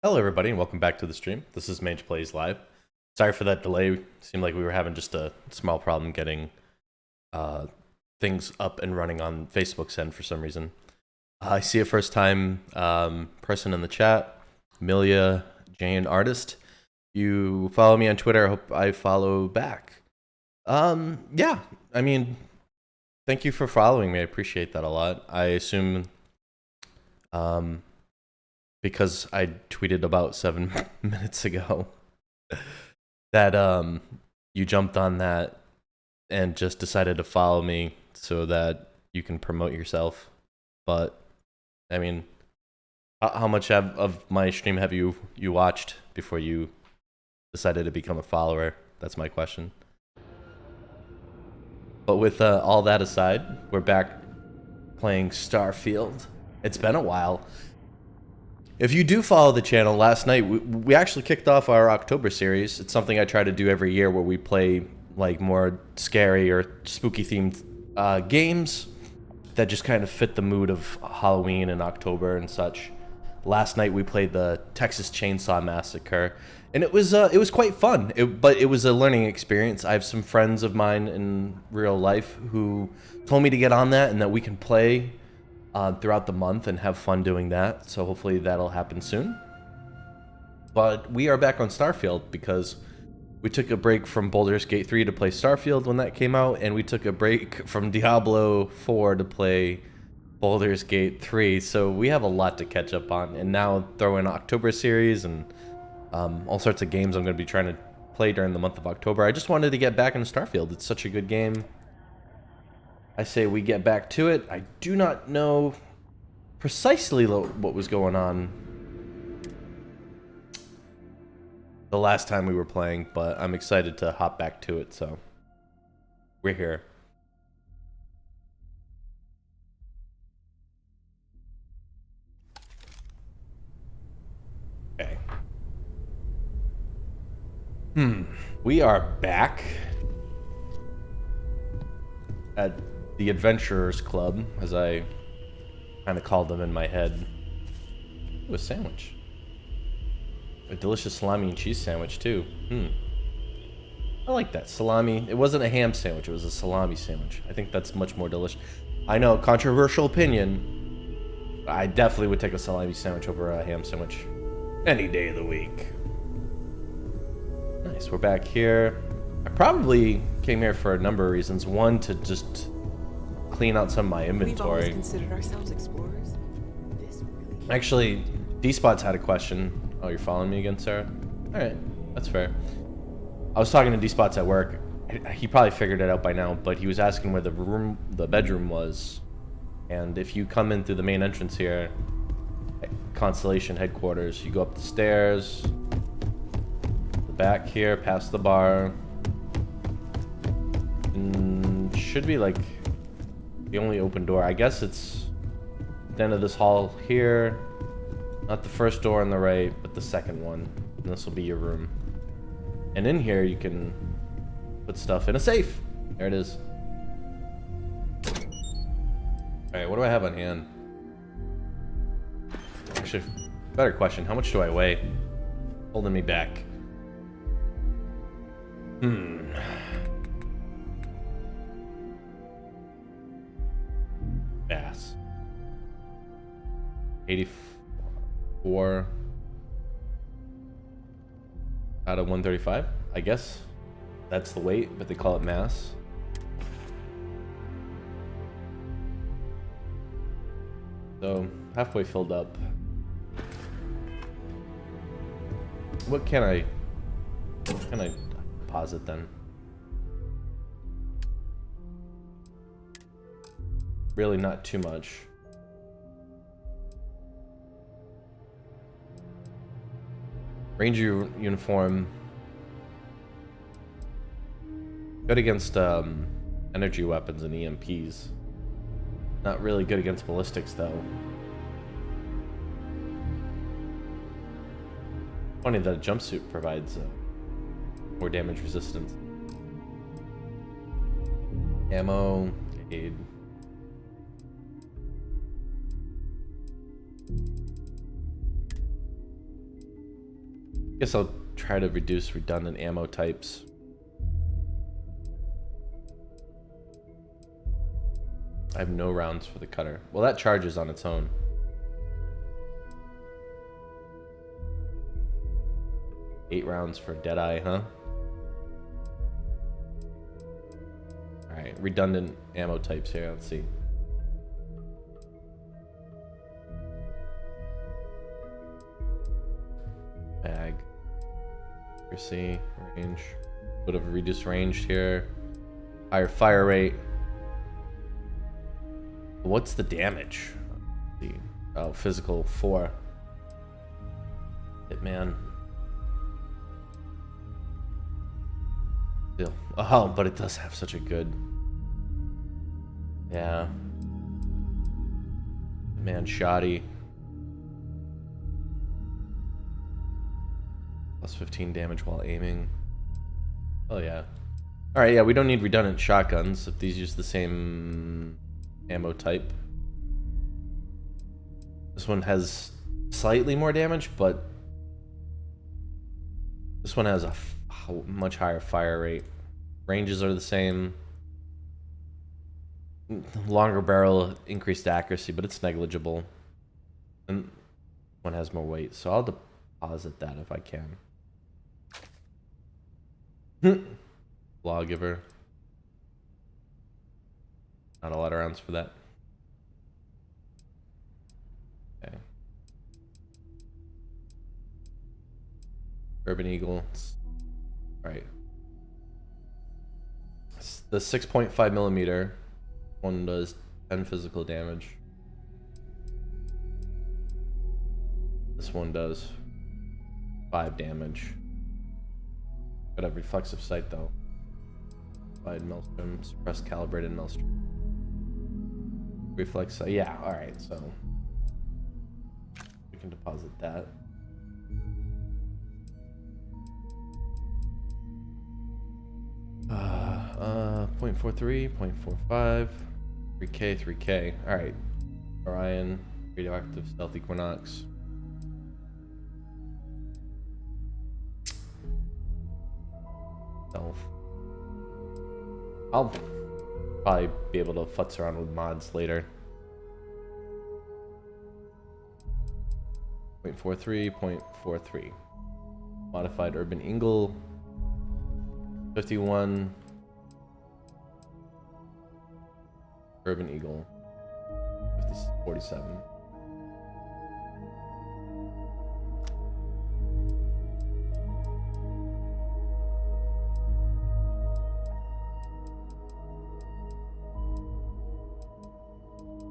Hello, everybody, and welcome back to the stream. This is Mange Plays Live. Sorry for that delay. Seemed like we were having just a small problem getting things up and running on Facebook's end for some reason. I see a first-time person in the chat, Amelia Jane Artist. You follow me on Twitter. I hope I follow back. Yeah, I mean, thank you for following me. I appreciate that a lot. I assume because I tweeted about 7 minutes ago that you jumped on that and just decided to follow me so that you can promote yourself. But I mean, how much of my stream have you watched before you decided to become a follower? That's my question. But with all that aside, we're back playing Starfield. It's been a while. If you do follow the channel, last night we actually kicked off our October series. It's something I try to do every year where we play like more scary or spooky themed games that just kind of fit the mood of Halloween and October and such. Last night we played the Texas Chainsaw Massacre, and it was quite fun. But it was a learning experience. I have some friends of mine in real life who told me to get on that and that we can play throughout the month and have fun doing that. So hopefully that'll happen soon. But we are back on Starfield because we took a break from Baldur's Gate 3 to play Starfield when that came out, and we took a break from Diablo 4 to play Baldur's Gate 3. So we have a lot to catch up on, and now throw in October series and all sorts of games I'm going to be trying to play during the month of October. I just wanted to get back into Starfield. It's such a good game. I say we get back to it. I do not know precisely what was going on the last time we were playing, but I'm excited to hop back to it, so we're here. Okay. We are back at the Adventurers Club, as I kind of called them in my head. Ooh, a sandwich. A delicious salami and cheese sandwich, too. I like that. Salami. It wasn't a ham sandwich, it was a salami sandwich. I think that's much more delicious. I know, controversial opinion. I definitely would take a salami sandwich over a ham sandwich any day of the week. Nice, we're back here. I probably came here for a number of reasons. One, to just clean out some of my inventory. We've always considered ourselves explorers. Actually, D-Spot's had a question. Oh, you're following me again, Sarah? Alright, that's fair. I was talking to D-Spots at work. He probably figured it out by now, but he was asking where the bedroom was. And if you come in through the main entrance here, Constellation headquarters, you go up the stairs, the back here, past the bar. And should be like the only open door. I guess it's the end of this hall here. Not the first door on the right, but the second one. And this will be your room. And in here, you can put stuff in a safe. There it is. Alright, what do I have on hand? Actually, better question. How much do I weigh? Holding me back. Bass. 84 out of 135. I guess that's the weight, but they call it mass. So halfway filled up. What can I deposit then? Really not too much. Ranger uniform. Good against energy weapons and EMPs. Not really good against ballistics though. Funny that a jumpsuit provides more damage resistance. Ammo, aid. Guess I'll try to reduce redundant ammo types. I have no rounds for the cutter. Well, that charges on its own. Eight rounds for Deadeye, huh? Alright, redundant ammo types here. Let's see. Bag. Accuracy, range. Would have reduced range here. Higher fire rate. What's the damage? Let's see. Oh, physical 4. Hitman. Still. Oh, but it does have such a good. Yeah. Man, shoddy. Plus 15 damage while aiming. Oh yeah. Alright, yeah, we don't need redundant shotguns if these use the same ammo type. This one has slightly more damage, but this one has a much higher fire rate. Ranges are the same. Longer barrel, increased accuracy, but it's negligible. And one has more weight, so I'll deposit that if I can. Lawgiver. Not a lot of rounds for that. Okay. Urban Eagle. Alright. The 6.5 millimeter one does 10 physical damage. This one does 5 damage. Got a reflexive sight though. Applied Maelstrom, suppressed calibrated Maelstrom. Reflex, yeah, alright, so we can deposit that. Uh, 0.43, 0.45, 3K, 3K. Alright. Orion, radioactive stealth Equinox. Stealth. I'll probably be able to futz around with mods later. 0.43, 0.43. Modified Urban Eagle. 51. Urban Eagle. 47.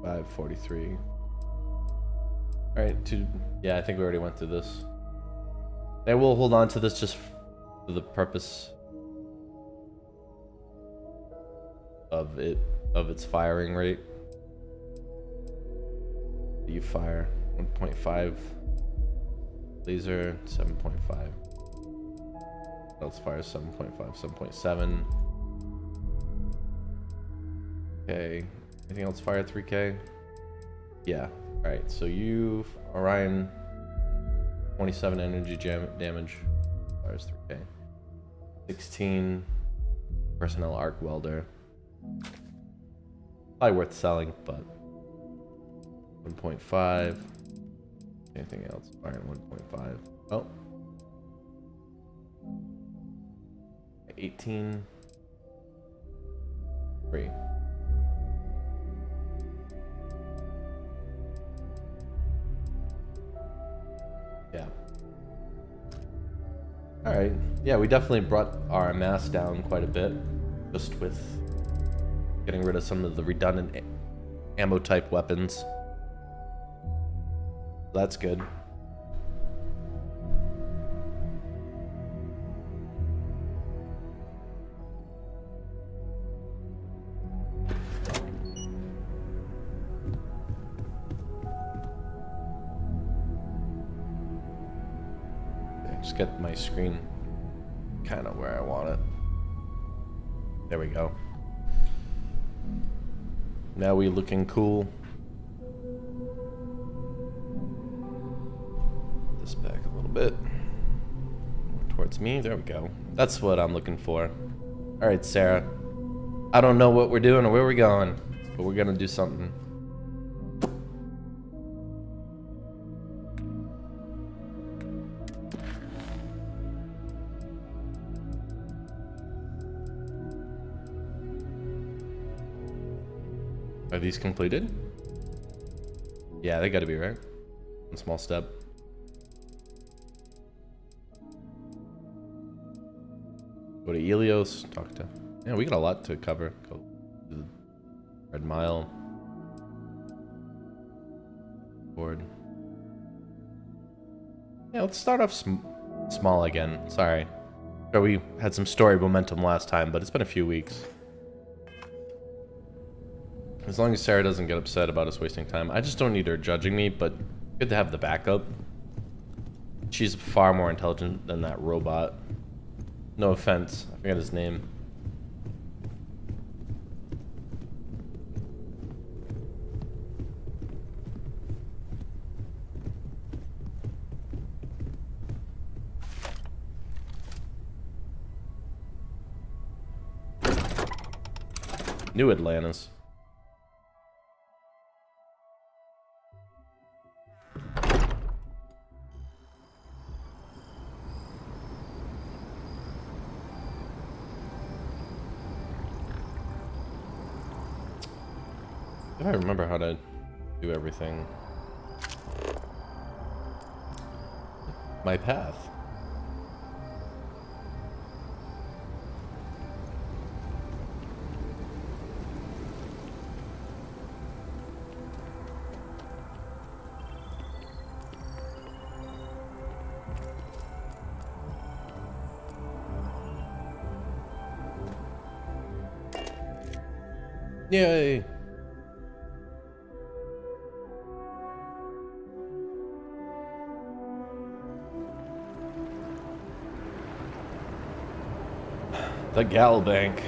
$543. All right, yeah, I think we already went through this. I will hold on to this just for the purpose of its firing rate. You fire 1.5 laser, 7.5. Else fires 7.5, 7.7. Okay. Anything else fire 3K? Yeah. Alright, so you Orion 27 energy damage. Fires 3K. 16 personnel arc welder. Probably worth selling, but 1.5. Anything else? Fire 1.5. Oh. 18. 3. Yeah. Alright. Yeah, we definitely brought our mass down quite a bit. Just with getting rid of some of the redundant ammo type weapons. That's good. Just get my screen kind of where I want it. There we go. Now we looking cool. Put this back a little bit. towards me. There we go. That's what I'm looking for. Alright, Sarah. I don't know what we're doing or where we're going, but we're gonna do something. Are these completed? Yeah, they gotta be, right? One small step. Go to Elios, talk to... Yeah, we got a lot to cover. Go to the Red Mile. Board. Yeah, let's start off small again. Sorry. Sure, we had some story momentum last time, but it's been a few weeks. As long as Sarah doesn't get upset about us wasting time. I just don't need her judging me, but good to have the backup. She's far more intelligent than that robot. No offense. I forget his name. New Atlantis. If I remember how to do everything. My path. Yay! The Gal Bank.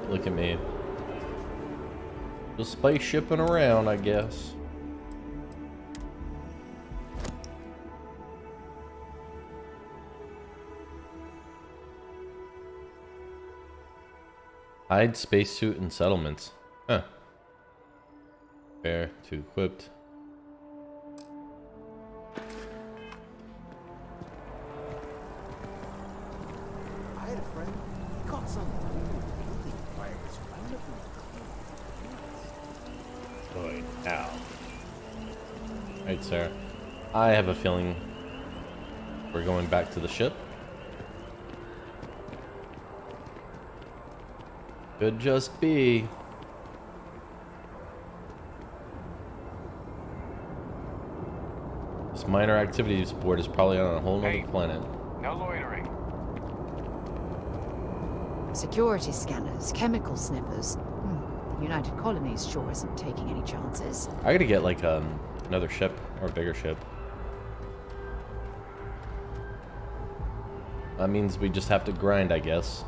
Look at me. Just spaceshipping around, I guess. Hide spacesuit and settlements. Huh. Fair to equipped. I had a friend. He caught some building fires right up in the Going now. Right, Sarah. I have a feeling we're going back to the ship. Could just be. This minor activities board is probably on a whole nother planet. No loitering. Security scanners, chemical sniffers. The United Colonies sure isn't taking any chances. I gotta get like another ship or a bigger ship. That means we just have to grind, I guess.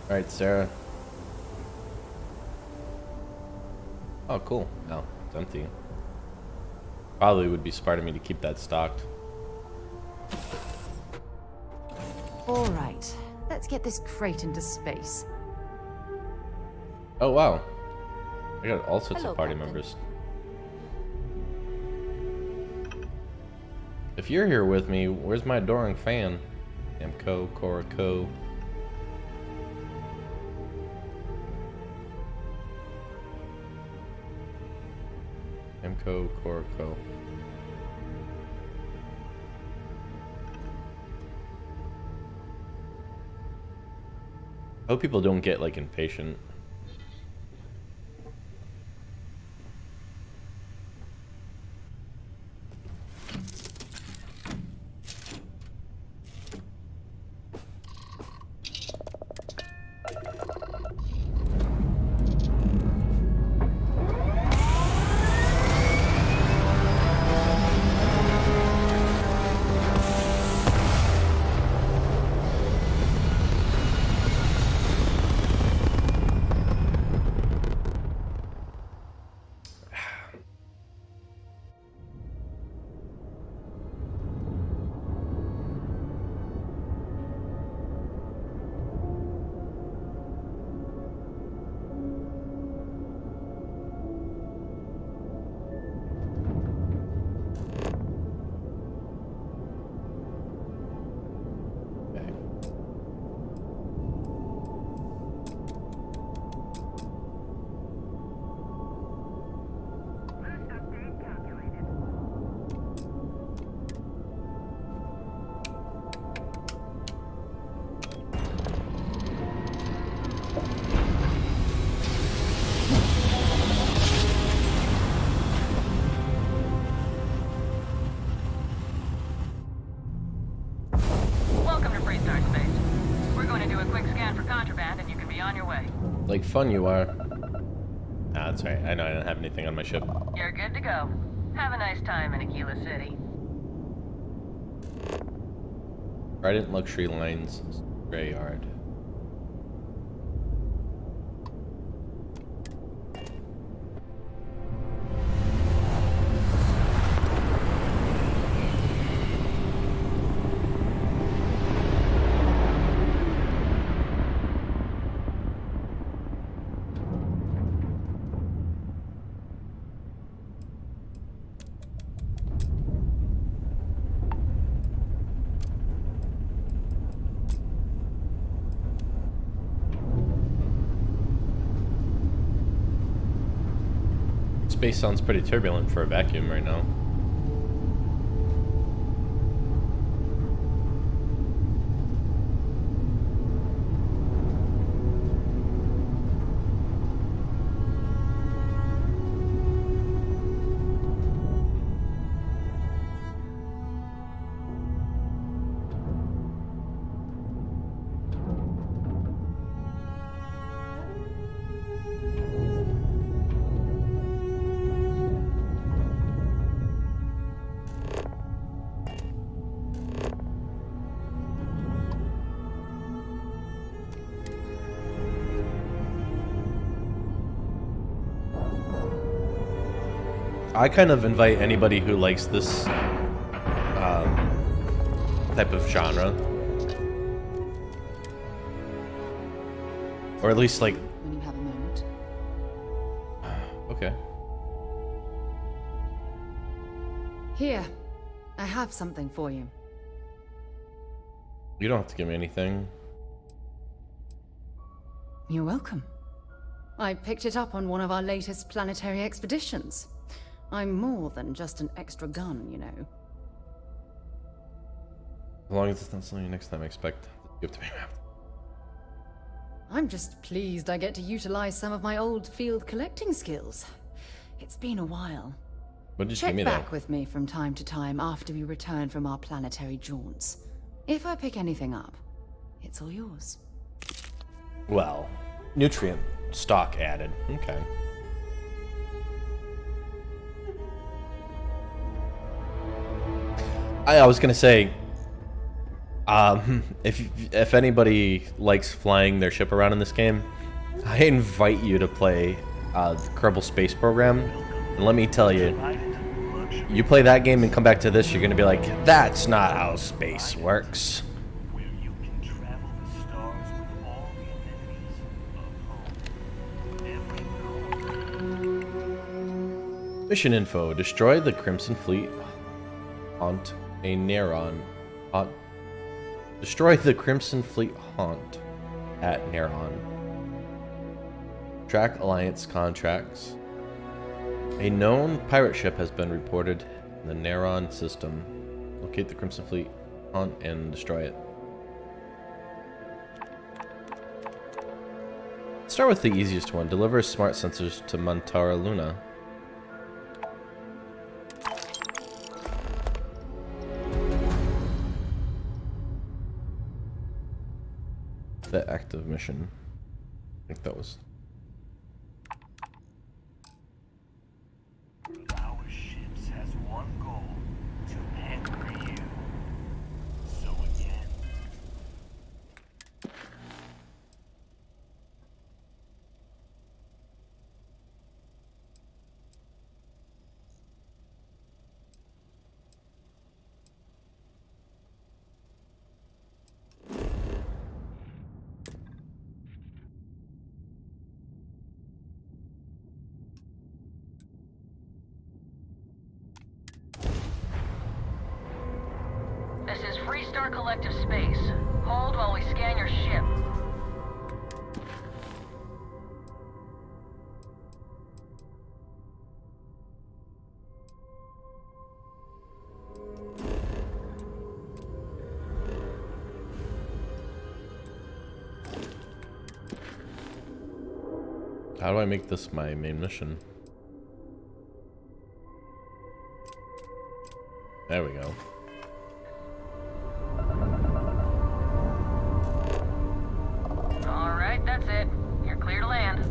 Alright, Sarah. Oh, cool. No, it's empty. Probably would be smart of me to keep that stocked. All right, let's get this crate into space. Oh, wow. I got all sorts Hello, of party Captain. members. If you're here with me, where's my adoring fan? Amco, Coraco. Amco, Coraco. hope people don't get like impatient. Like fun you are. Ah, that's right. I know I don't have anything on my ship. You're good to go. Have a nice time in Aquila City. Trident Luxury Lines, Gray Yard. Space sounds pretty turbulent for a vacuum right now. I kind of invite anybody who likes this type of genre, or at least like. When you have a moment. Okay. Here, I have something for you. You don't have to give me anything. You're welcome. I picked it up on one of our latest planetary expeditions. I'm more than just an extra gun, you know. As long as it's not something next time I expect you have to be wrapped. I'm just pleased I get to utilize some of my old field collecting skills. It's been a while. What did you Check give me back though? with me from time to time after we return from our planetary jaunts. If I pick anything up, it's all yours. Well, nutrient stock added. Okay. I was gonna say, if anybody likes flying their ship around in this game, I invite you to play the Kerbal Space Program. And let me tell you, you play that game and come back to this, you're gonna be like, that's not how space works. Where you can travel the stars with all the amenities of home. Mission info: destroy the Crimson Fleet. Haunt a Neron. Destroy the Crimson Fleet haunt at Neron. Track Alliance contracts. A known pirate ship has been reported in the Neron system. Locate the Crimson Fleet haunt and destroy it. Start with the easiest one. Deliver smart sensors to Montara Luna. The active mission. I think that was... Our ships has one goal, to anchor you. So again. This is Freestar Collective Space. Hold while we scan your ship. How do I make this my main mission? There we go. All right, that's it. You're clear to land.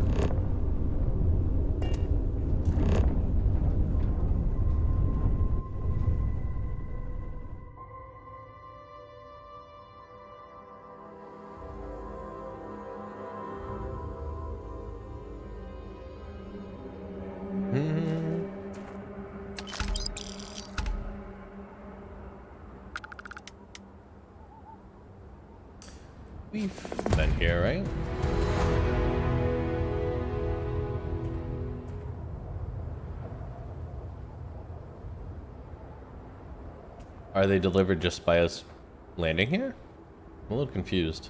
We've been here, right? Are they delivered just by us landing here? I'm a little confused.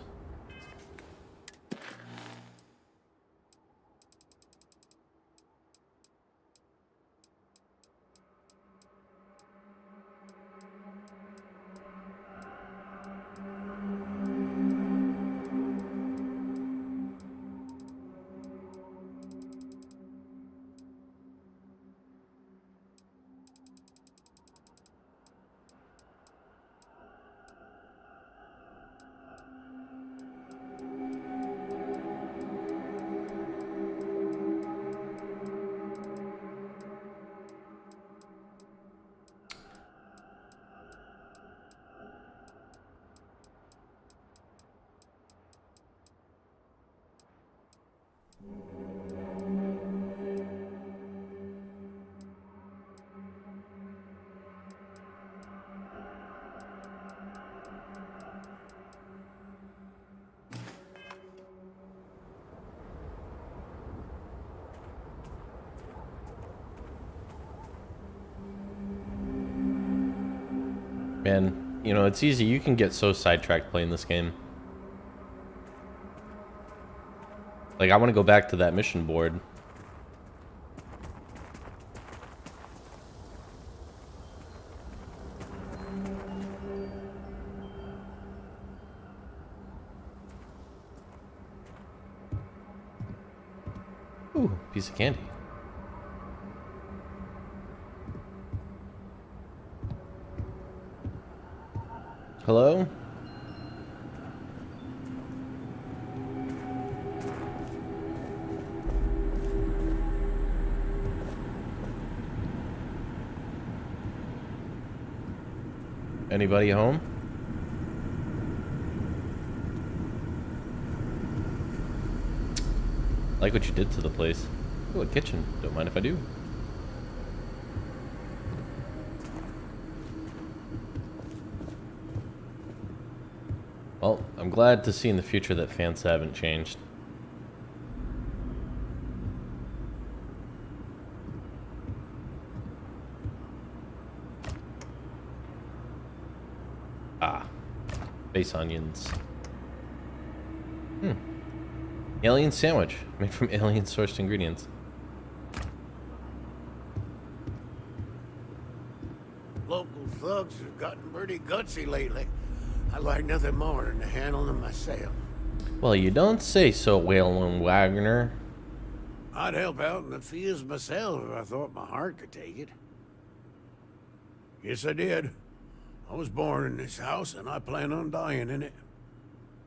Man, you know, it's easy. You can get so sidetracked playing this game. Like, I want to go back to that mission board. Ooh, piece of candy. Hello? Anybody home? Like what you did to the place. Ooh, a kitchen. Don't mind if I do. Well, I'm glad to see in the future that fans haven't changed. Ah, base onions. Alien sandwich made from alien sourced ingredients. Local thugs have gotten pretty gutsy lately. I'd like nothing more than to handle them myself. Well, you don't say so, Waylon Wagner. I'd help out in the fields myself if I thought my heart could take it. Yes, I did. I was born in this house, and I plan on dying in it.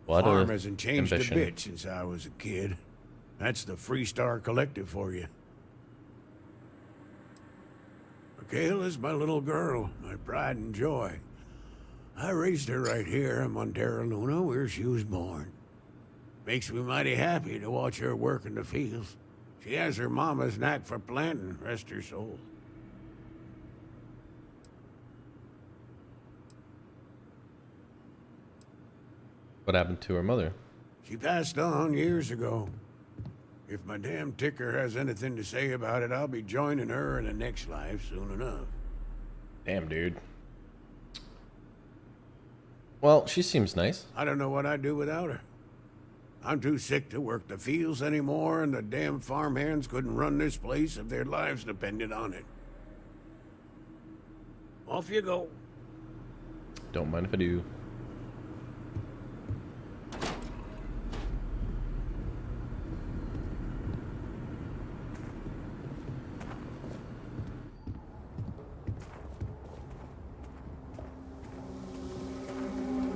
What Farm a hasn't changed ambition. a bit since I was a kid. That's the Freestar Collective for you. Michaela's my little girl, my pride and joy. I raised her right here in Montero Luna, where she was born. Makes me mighty happy to watch her work in the fields. She has her mama's knack for planting, rest her soul. What happened to her mother? She passed on years ago. If my damn ticker has anything to say about it, I'll be joining her in the next life soon enough. Damn, dude. Well, she seems nice. I don't know what I'd do without her. I'm too sick to work the fields anymore, and the damn farmhands couldn't run this place if their lives depended on it. Off you go. Don't mind if I do.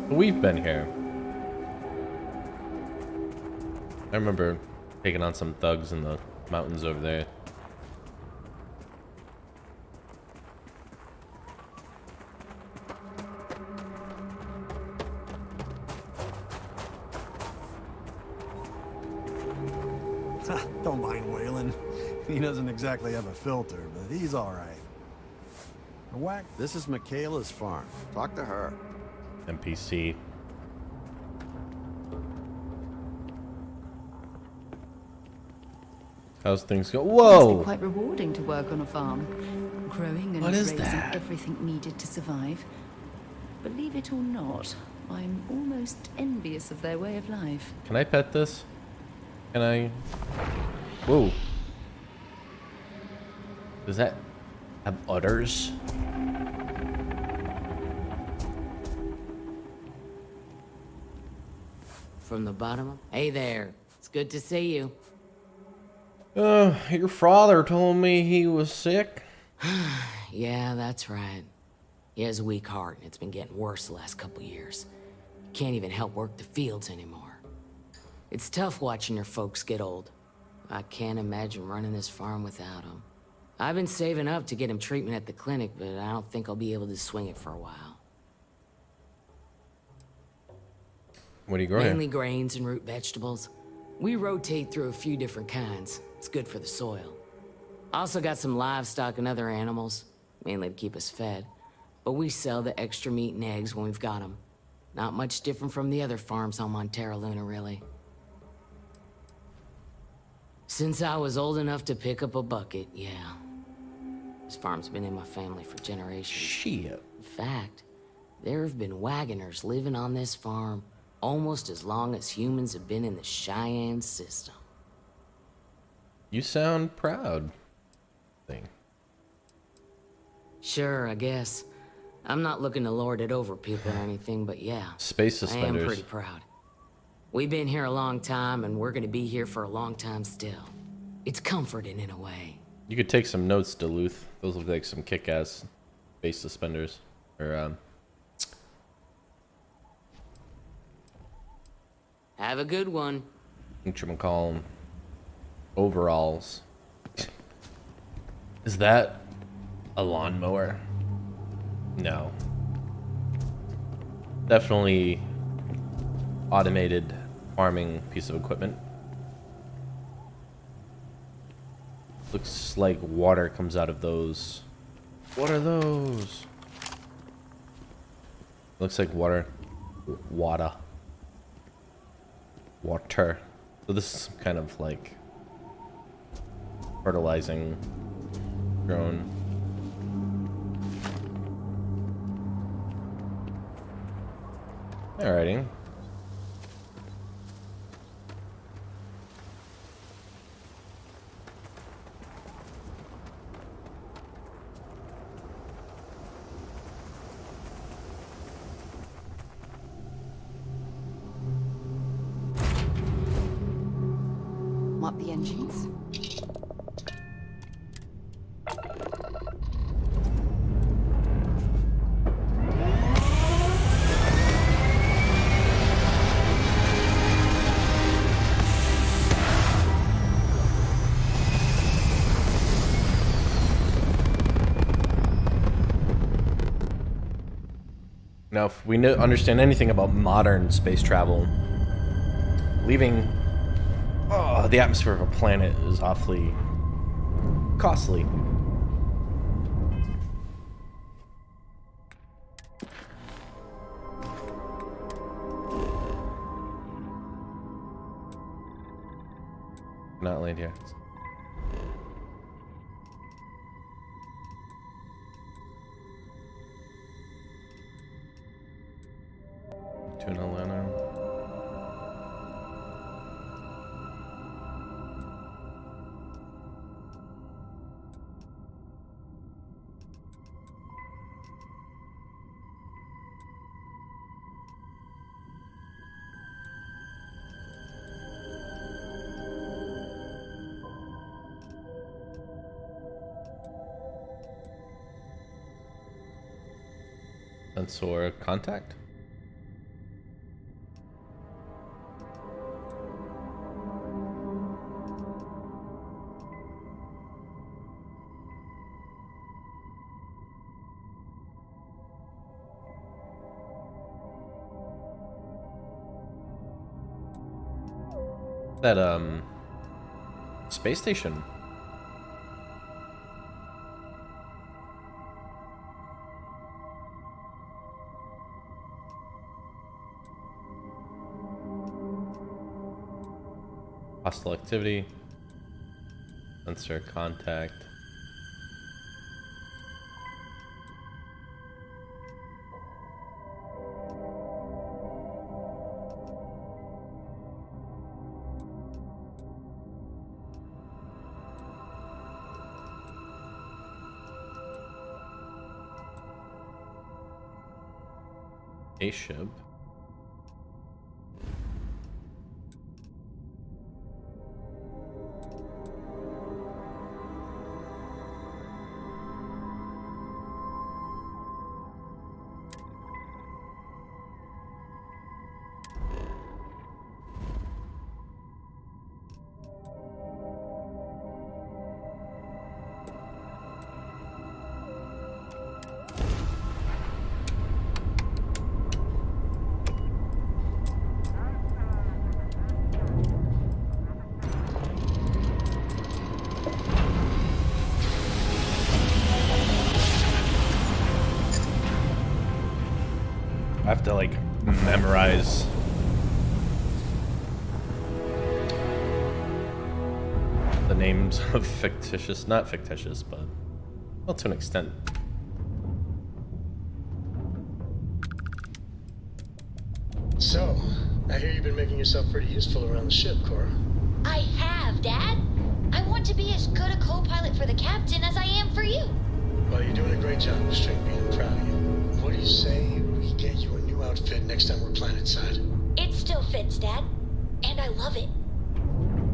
We've been here. I remember taking on some thugs in the mountains over there. Don't mind Waylon. He doesn't exactly have a filter, but he's all right. Whack. This is Michaela's farm. Talk to her. NPC. How's things go? Must Whoa! be quite rewarding to work on a farm, growing and What is raising that? everything needed to survive. Believe it or not, I'm almost envious of their way of life. Can I pet this? Can I? Whoa. Does that have udders? From the bottom? Hey there. It's good to see you. Your father told me he was sick. Yeah, that's right. He has a weak heart, and it's been getting worse the last couple years. He can't even help work the fields anymore. It's tough watching your folks get old. I can't imagine running this farm without him. I've been saving up to get him treatment at the clinic, but I don't think I'll be able to swing it for a while. What do you grow Mainly here? grains and root vegetables. We rotate through a few different kinds. It's good for the soil. Also got some livestock and other animals, mainly to keep us fed. But we sell the extra meat and eggs when we've got them. Not much different from the other farms on Montero Luna, really. Since I was old enough to pick up a bucket, yeah. This farm's been in my family for generations. Shit. In fact, there have been wagoners living on this farm almost as long as humans have been in the Cheyenne system. You sound proud. Thing. Sure, I guess. I'm not looking to lord it over people or anything, but yeah. Space I am suspenders. pretty proud. We've been here a long time, and we're gonna be here for a long time still. It's comforting in a way. You could take some notes, Duluth. Those look like some kick-ass space suspenders. Or, Have a good one. whatchamacallem, overalls. Is that a lawnmower? No. Definitely automated farming piece of equipment. Looks like water comes out of those. What are those? Looks like water. Water. Water. So this is some kind of like fertilizing drone. Alrighty. warm up the engines. Now, if we understand anything about modern space travel, leaving the atmosphere of a planet is awfully costly. Not land here. Tuna Atlanta. Sensor contact? That space station. Hostile activity. Sensor contact. A ship. I have to like memorize the names of not fictitious, but well, to an extent. So, I hear you've been making yourself pretty useful around the ship, Cora. I have, Dad. I want to be as good a co-pilot for the captain as I am for you. Well, you're doing a great job, String, being proud of you. What do you say we get you a new outfit next time we're planetside? It still fits, Dad. And I love it.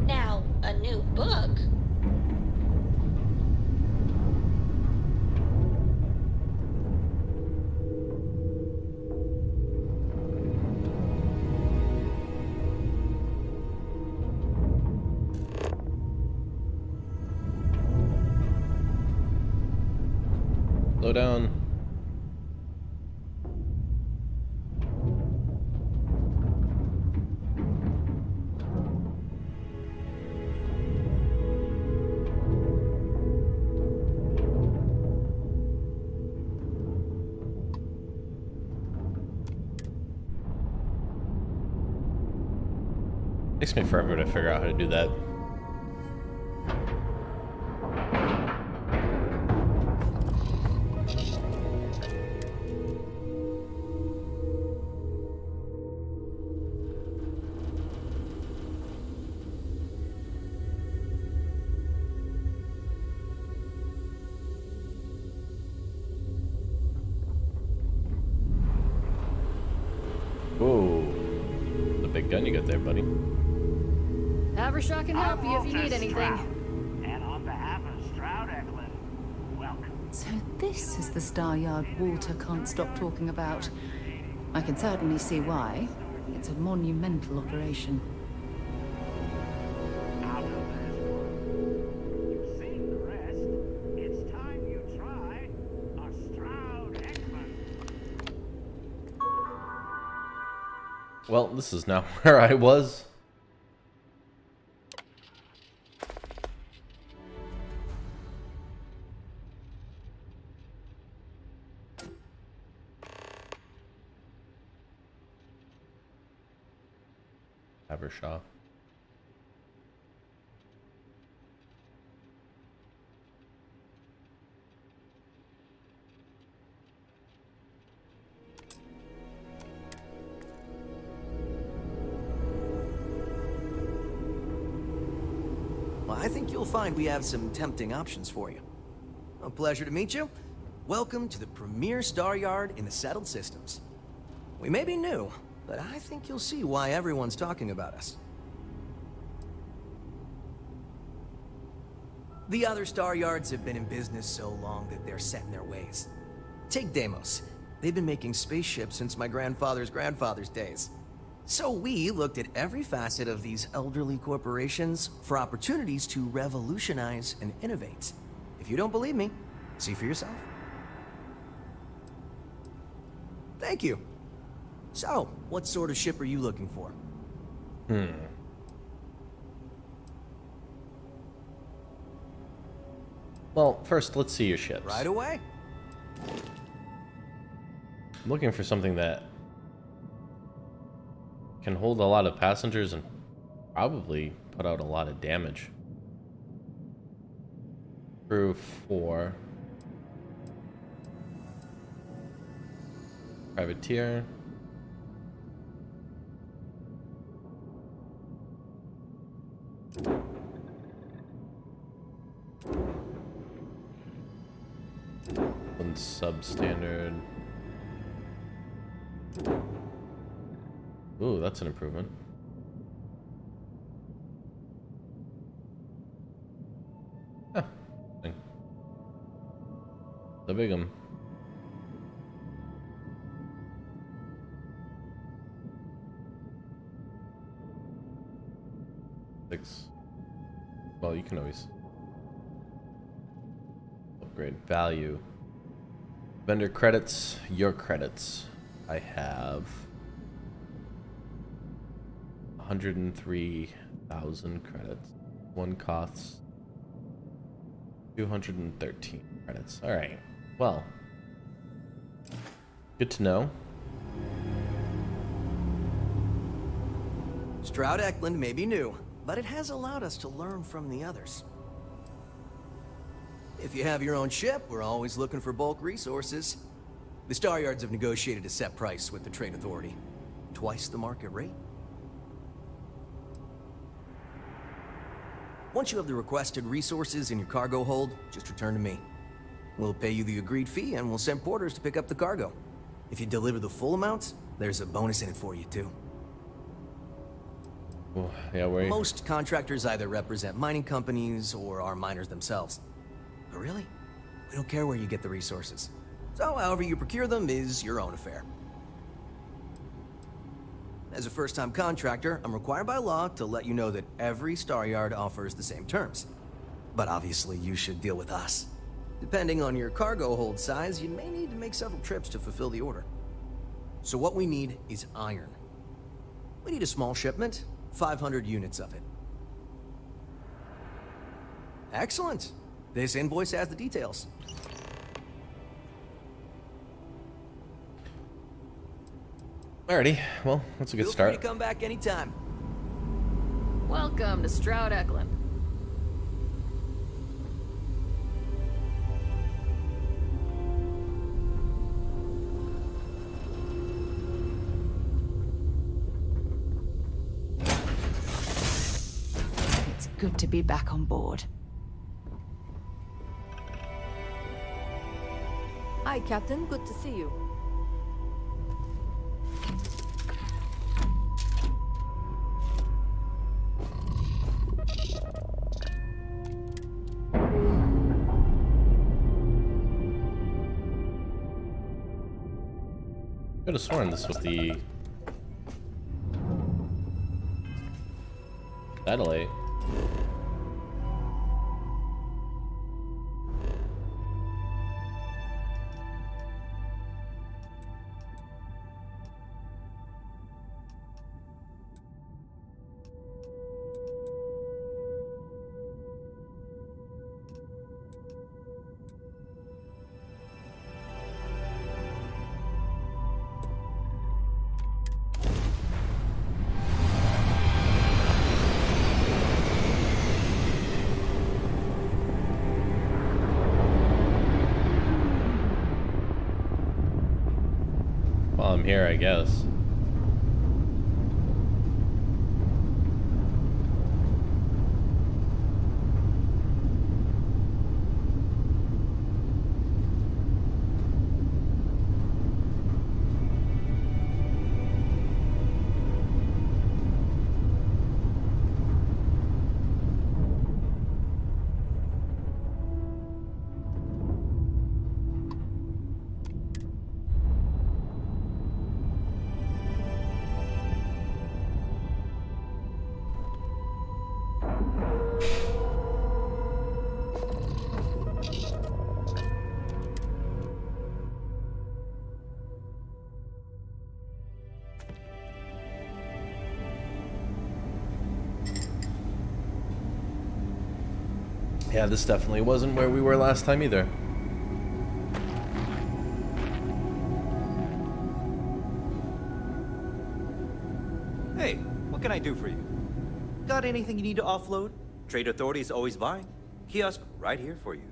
Now, a new book. Slow down. Takes me forever to figure out how to do that. Whoa. The big gun you got there, buddy. Havershaw can help you if you need anything. And on behalf of Stroud Eklund, welcome. So this is the Star Yard Walter can't stop talking about. I can certainly see why. It's a monumental operation. Out of this world. You've seen the rest. It's time you try a Stroud Eklund. Well, this is not where I was. Havershaw. Well, I think you'll find we have some tempting options for you. A pleasure to meet you. Welcome to the premier Star Yard in the settled systems. We may be new, but I think you'll see why everyone's talking about us. The other Star Yards have been in business so long that they're set in their ways. Take Deimos. They've been making spaceships since my grandfather's grandfather's days. So we looked at every facet of these elderly corporations for opportunities to revolutionize and innovate. If you don't believe me, see for yourself. Thank you. So, what sort of ship are you looking for? Well, first, let's see your ships. Right away. I'm looking for something that can hold a lot of passengers and probably put out a lot of damage. Crew 4. Privateer. One substandard. Ooh, that's an improvement. Huh. The big'em. Well, you can always upgrade value. Vendor credits, your credits. I have 103,000 credits. One costs 213 credits. All right. Well, good to know. Stroud Eklund may be new, but it has allowed us to learn from the others. If you have your own ship, we're always looking for bulk resources. The Star Yards have negotiated a set price with the Trade Authority. Twice the market rate. Once you have the requested resources in your cargo hold, just return to me. We'll pay you the agreed fee and we'll send porters to pick up the cargo. If you deliver the full amount, there's a bonus in it for you too. Oh, yeah, Most contractors either represent mining companies or are miners themselves. But really, we don't care where you get the resources. So however you procure them is your own affair. As a first-time contractor, I'm required by law to let you know that every Star Yard offers the same terms. But obviously you should deal with us. Depending on your cargo hold size, you may need to make several trips to fulfill the order. So what we need is iron. We need a small shipment, 500 units of it. Excellent. This invoice has the details. Alrighty, well, that's a good start. Feel free to come back anytime. Welcome to Stroud Eklund. It's good to be back on board. Hi, Captain. Good to see you. Could have sworn this was the satellite. While I'm here, I guess. Yeah, this definitely wasn't where we were last time either. Hey, what can I do for you? Got anything you need to offload? Trade Authority is always buying. Kiosk right here for you.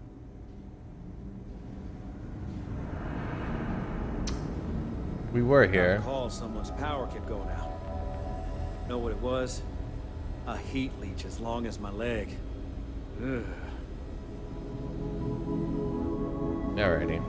We were here. Call someone's power kept going out. Know what it was? A heat leech as long as my leg. Ugh. Alrighty.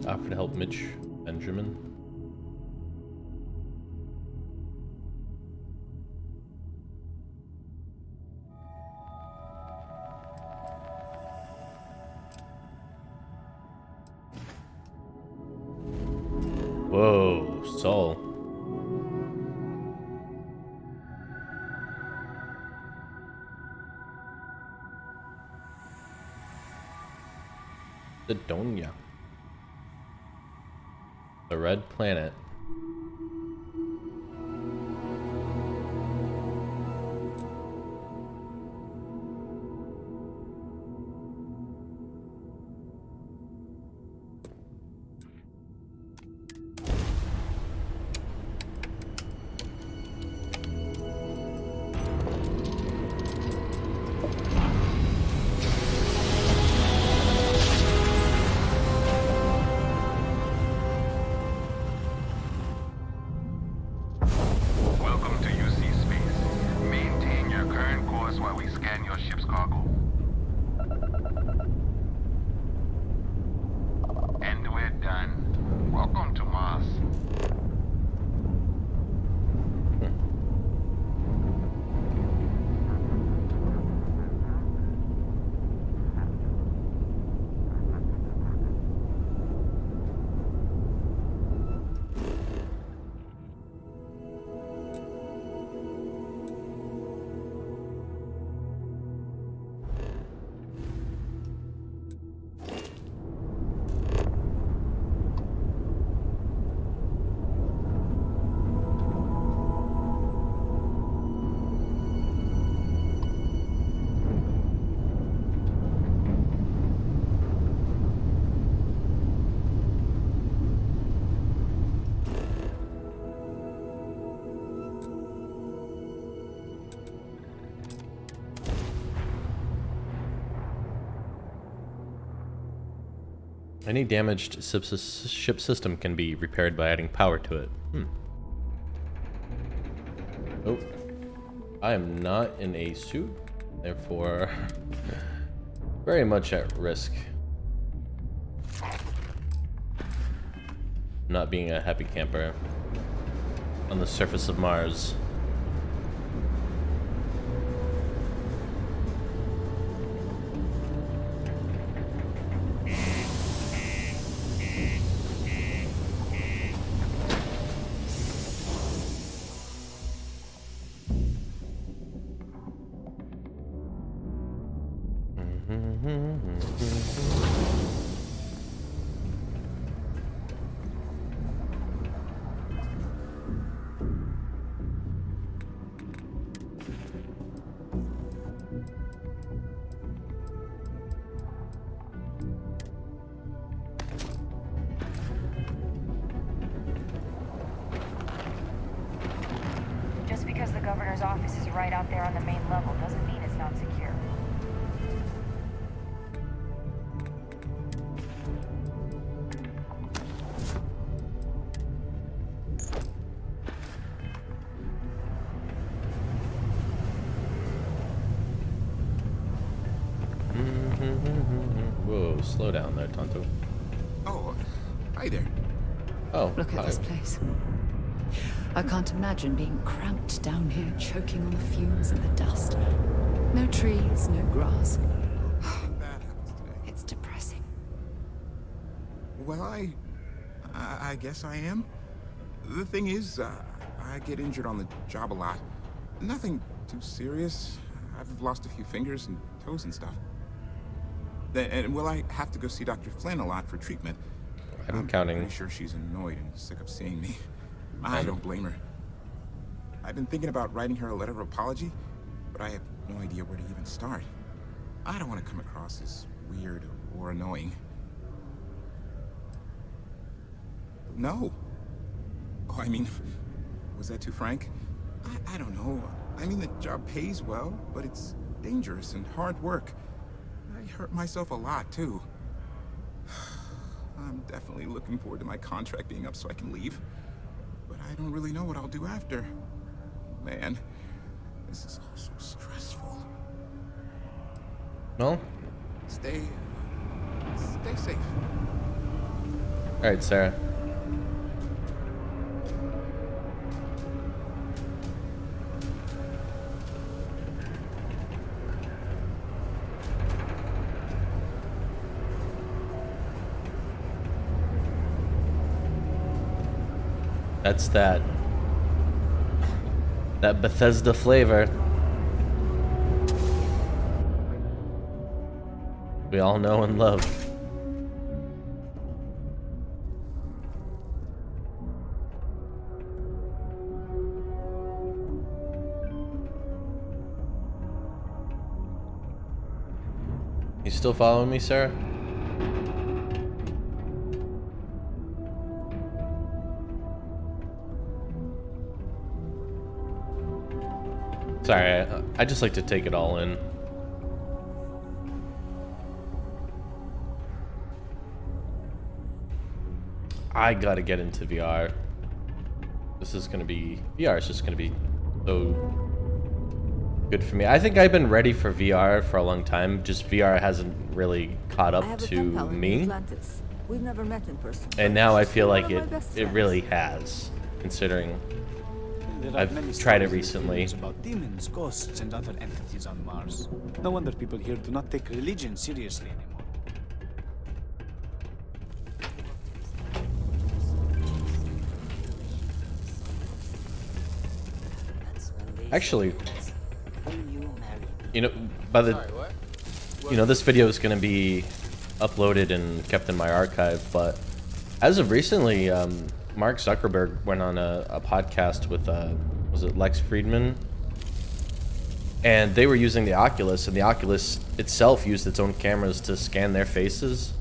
Offer to help Mitch Benjamin. Whoa, Saul. Sidonia. The Red Planet. Any damaged ship system can be repaired by adding power to it. Oh, I am not in a suit, therefore very much at risk. Not being a happy camper on the surface of Mars. Just because the governor's office is right out there on the main level doesn't mean it's not secure. Whoa, slow down there, Tonto. Oh, hi there. Oh, Look at hi. this place. I can't imagine being cramped down here, choking on the fumes and the dust. No trees, no grass. That happens today. It's depressing. Well, I guess I am. The thing is, I get injured on the job a lot. Nothing too serious. I've lost a few fingers and toes and stuff. And well, I have to go see Dr. Flynn a lot for treatment. I'm counting. Pretty sure she's annoyed and sick of seeing me. I don't blame her. I've been thinking about writing her a letter of apology, but I have no idea where to even start. I don't want to come across as weird or annoying. No. Oh, I mean, was that too frank? I don't know. I mean, the job pays well, but it's dangerous and hard work. I hurt myself a lot, too. I'm definitely looking forward to my contract being up so I can leave. But I don't really know what I'll do after. Man, this is all so stressful. Well, Stay safe. all right, Sarah. That's that Bethesda flavor we all know and love. You still following me, Sarah? Sorry, I just like to take it all in. I gotta get into VR. This is gonna be... VR is just gonna be so good for me. I think I've been ready for VR for a long time. Just VR hasn't really caught I up have a to pen pal in me. Atlantis. We've never met in person. And now I feel One like of my best it friends. really has, considering There are I've many tried it stories and recently. theories about demons, ghosts, and other entities on Mars. No wonder people here do not take religion seriously anymore. Actually, you know, by the, you know, this video is going to be uploaded and kept in my archive, but as of recently, Mark Zuckerberg went on a podcast with, was it Lex Friedman? And they were using the Oculus, and the Oculus itself used its own cameras to scan their faces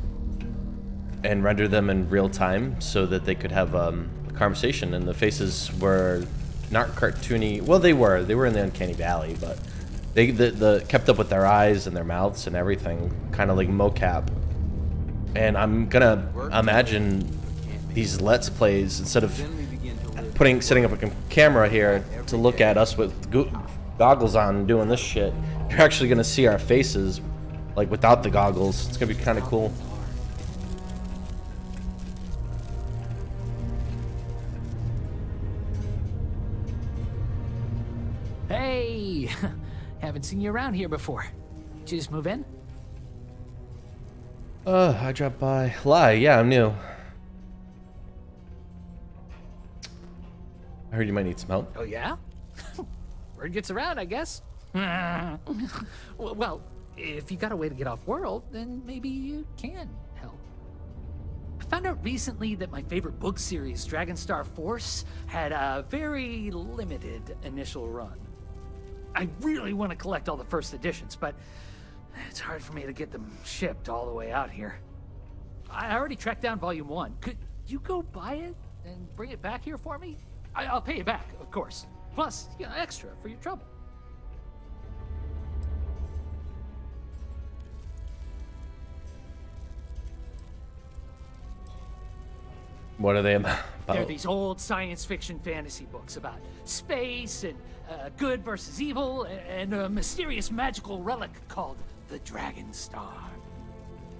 and render them in real time so that they could have a conversation, and the faces were not cartoony. Well, they were in the uncanny valley, but they kept up with their eyes and their mouths and everything, kind of like mocap. And I'm gonna imagine these Let's Plays, instead of setting up a camera here to look at us with goggles on and doing this shit, you're actually gonna see our faces, like without the goggles. It's gonna be kind of cool. Hey! Haven't seen you around here before. Did you just move in? I dropped by. Lie, yeah, I'm new. I heard you might need some help. Oh, yeah? Word gets around, I guess. Well, if you got a way to get off world, then maybe you can help. I found out recently that my favorite book series, Dragonstar Force, had a very limited initial run. I really want to collect all the first editions, but it's hard for me to get them shipped all the way out here. I already tracked down Volume 1. Could you go buy it and bring it back here for me? I'll pay you back, of course. Plus, you know, extra for your trouble. What are they about? They're these old science fiction fantasy books about space and good versus evil and a mysterious magical relic called the Dragonstar.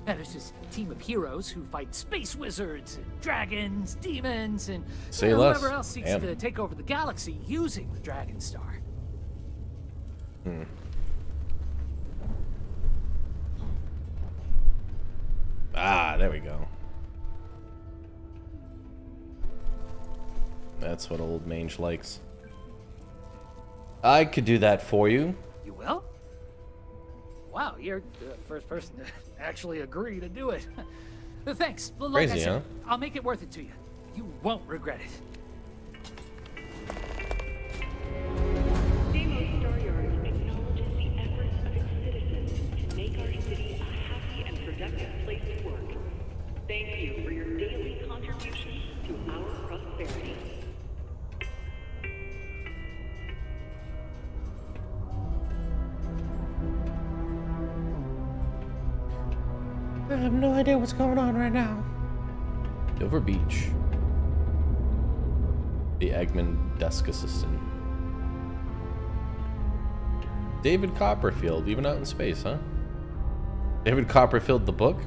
And there's this team of heroes who fight space wizards and dragons, demons, and whoever else seeks to take over the galaxy using the Dragonstar. Ah, there we go. That's what old Mange likes. I could do that for you. You will? Wow, you're the first person to actually agree to do it. Thanks. Like Crazy, I said, huh? I'll make it worth it to you. You won't regret it. Demo Staryard acknowledges the efforts of its citizens to make our city a happy and productive place to work. Thank you for your daily contribution to our prosperity. I have no idea what's going on right now. Dover Beach. The Eggman desk assistant. David Copperfield, even out in space, huh? David Copperfield, the book?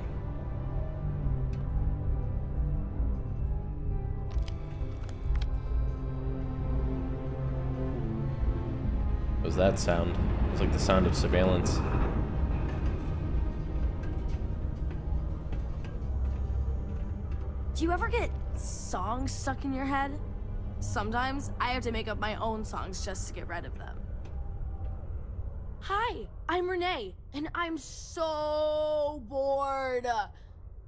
What was that sound? It's like the sound of surveillance. Do you ever get songs stuck in your head? Sometimes I have to make up my own songs just to get rid of them. Hi, I'm Renee, and I'm so bored.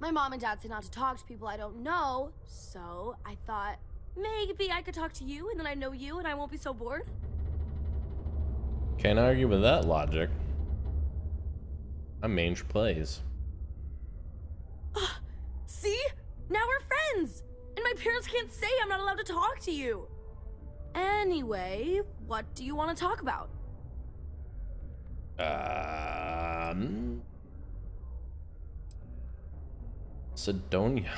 My mom and dad say not to talk to people I don't know, so I thought maybe I could talk to you, and then I know you, and I won't be so bored. Can't argue with that logic. I'm Mange Plays. See? Now we're friends! And my parents can't say I'm not allowed to talk to you. Anyway, what do you want to talk about? Sidonia.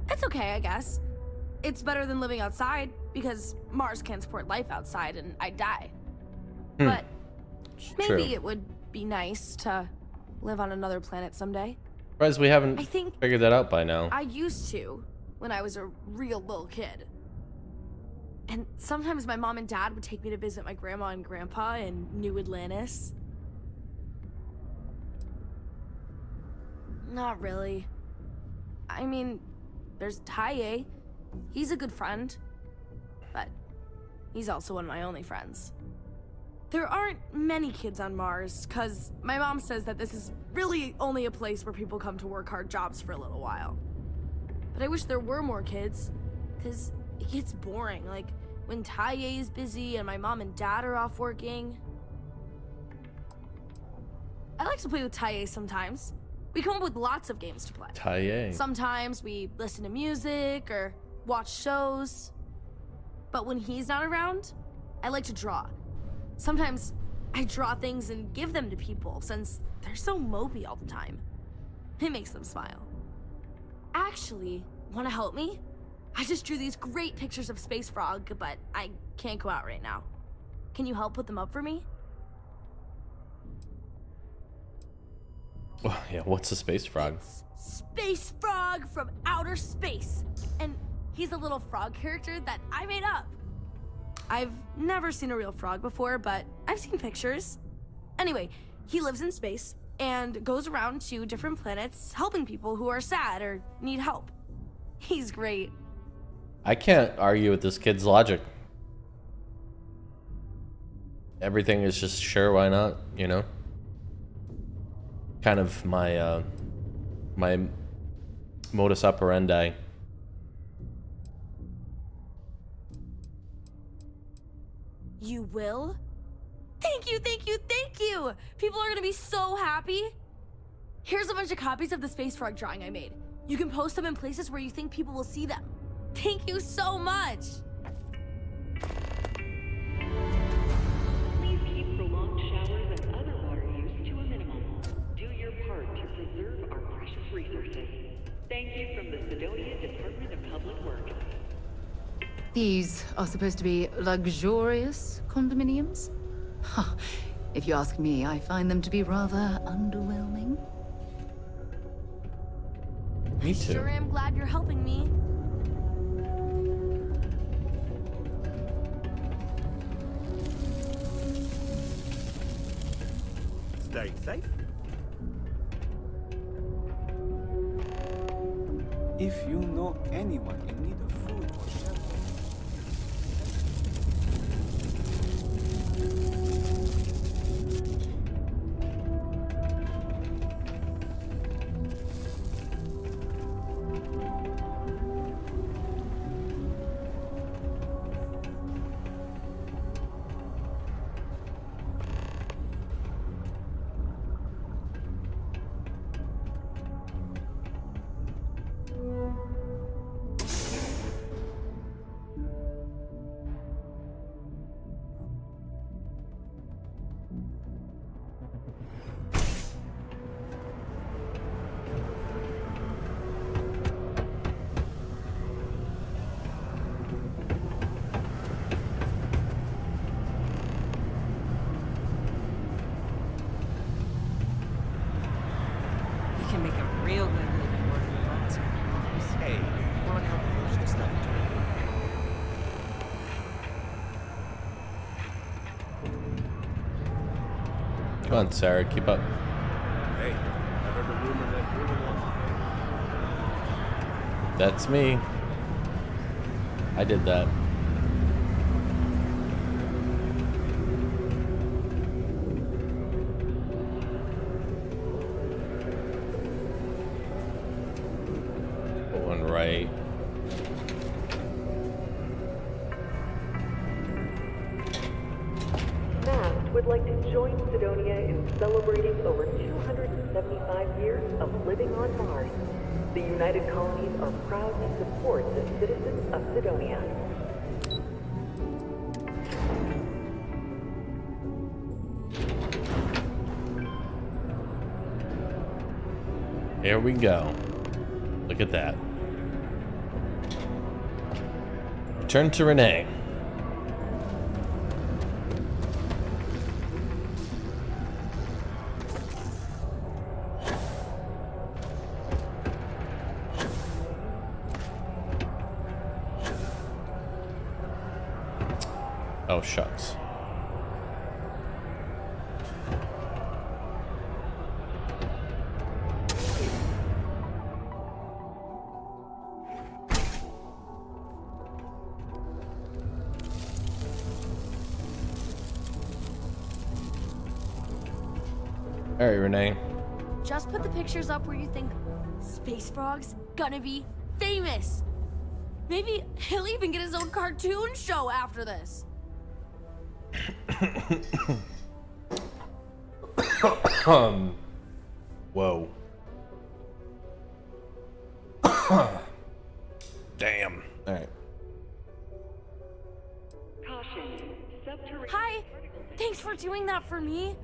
It's okay, I guess. It's better than living outside, because Mars can't support life outside and I'd die. But maybe it would be nice to live on another planet someday. Surprised we haven't I think figured that out by now. I used to, when I was a real little kid. And sometimes my mom and dad would take me to visit my grandma and grandpa in New Atlantis. Not really. I mean, there's Taye. He's a good friend. But he's also one of my only friends. There aren't many kids on Mars, because my mom says that this is really only a place where people come to work hard jobs for a little while. But I wish there were more kids, because it gets boring, like when Taye is busy and my mom and dad are off working. I like to play with Taye sometimes. We come up with lots of games to play. Taye. Sometimes we listen to music or watch shows. But when he's not around, I like to draw. Sometimes I draw things and give them to people since they're so mopey all the time. It makes them smile. Actually, want to help me? I just drew these great pictures of Space Frog, but I can't go out right now. Can you help put them up for me? Oh, yeah, what's a space frog? Space Frog from outer space. And he's a little frog character that I made up. I've never seen a real frog before, but I've seen pictures. Anyway, he lives in space and goes around to different planets helping people who are sad or need help. He's great. I can't argue with this kid's logic. Everything is just sure, why not, you know? Kind of my my modus operandi. You will? Thank you, thank you, thank you! People are gonna be so happy. Here's a bunch of copies of the Space Frog drawing I made. You can post them in places where you think people will see them. Thank you so much! Please keep prolonged showers and other water use to a minimum. Do your part to preserve our precious resources. Thank you from the Sidonia Department of Public Works. These are supposed to be luxurious condominiums? Huh. If you ask me, I find them to be rather underwhelming. Me too. Sure am glad you're helping me. Stay safe. If you know anyone in need of food or shelter, You can make a real good living working with lots of animals. Hey, we're on help push this stuff into it. Come on, Sarah, keep up. Hey, I heard a rumor that you're the one. That's me. I did that. One right. Mast would like to join Sidonia in celebrating over 275 years of living on Mars. The United Colonies are proud to support the citizens of Sidonia. Here we go. Look at that. Return to Renee. Oh, shucks. All right, Renee. Just put the pictures up where you think Space Frog's gonna be famous. Maybe he'll even get his own cartoon show after this. Whoa. Damn. All right. Caution, subterranean. Hi, thanks for doing that for me.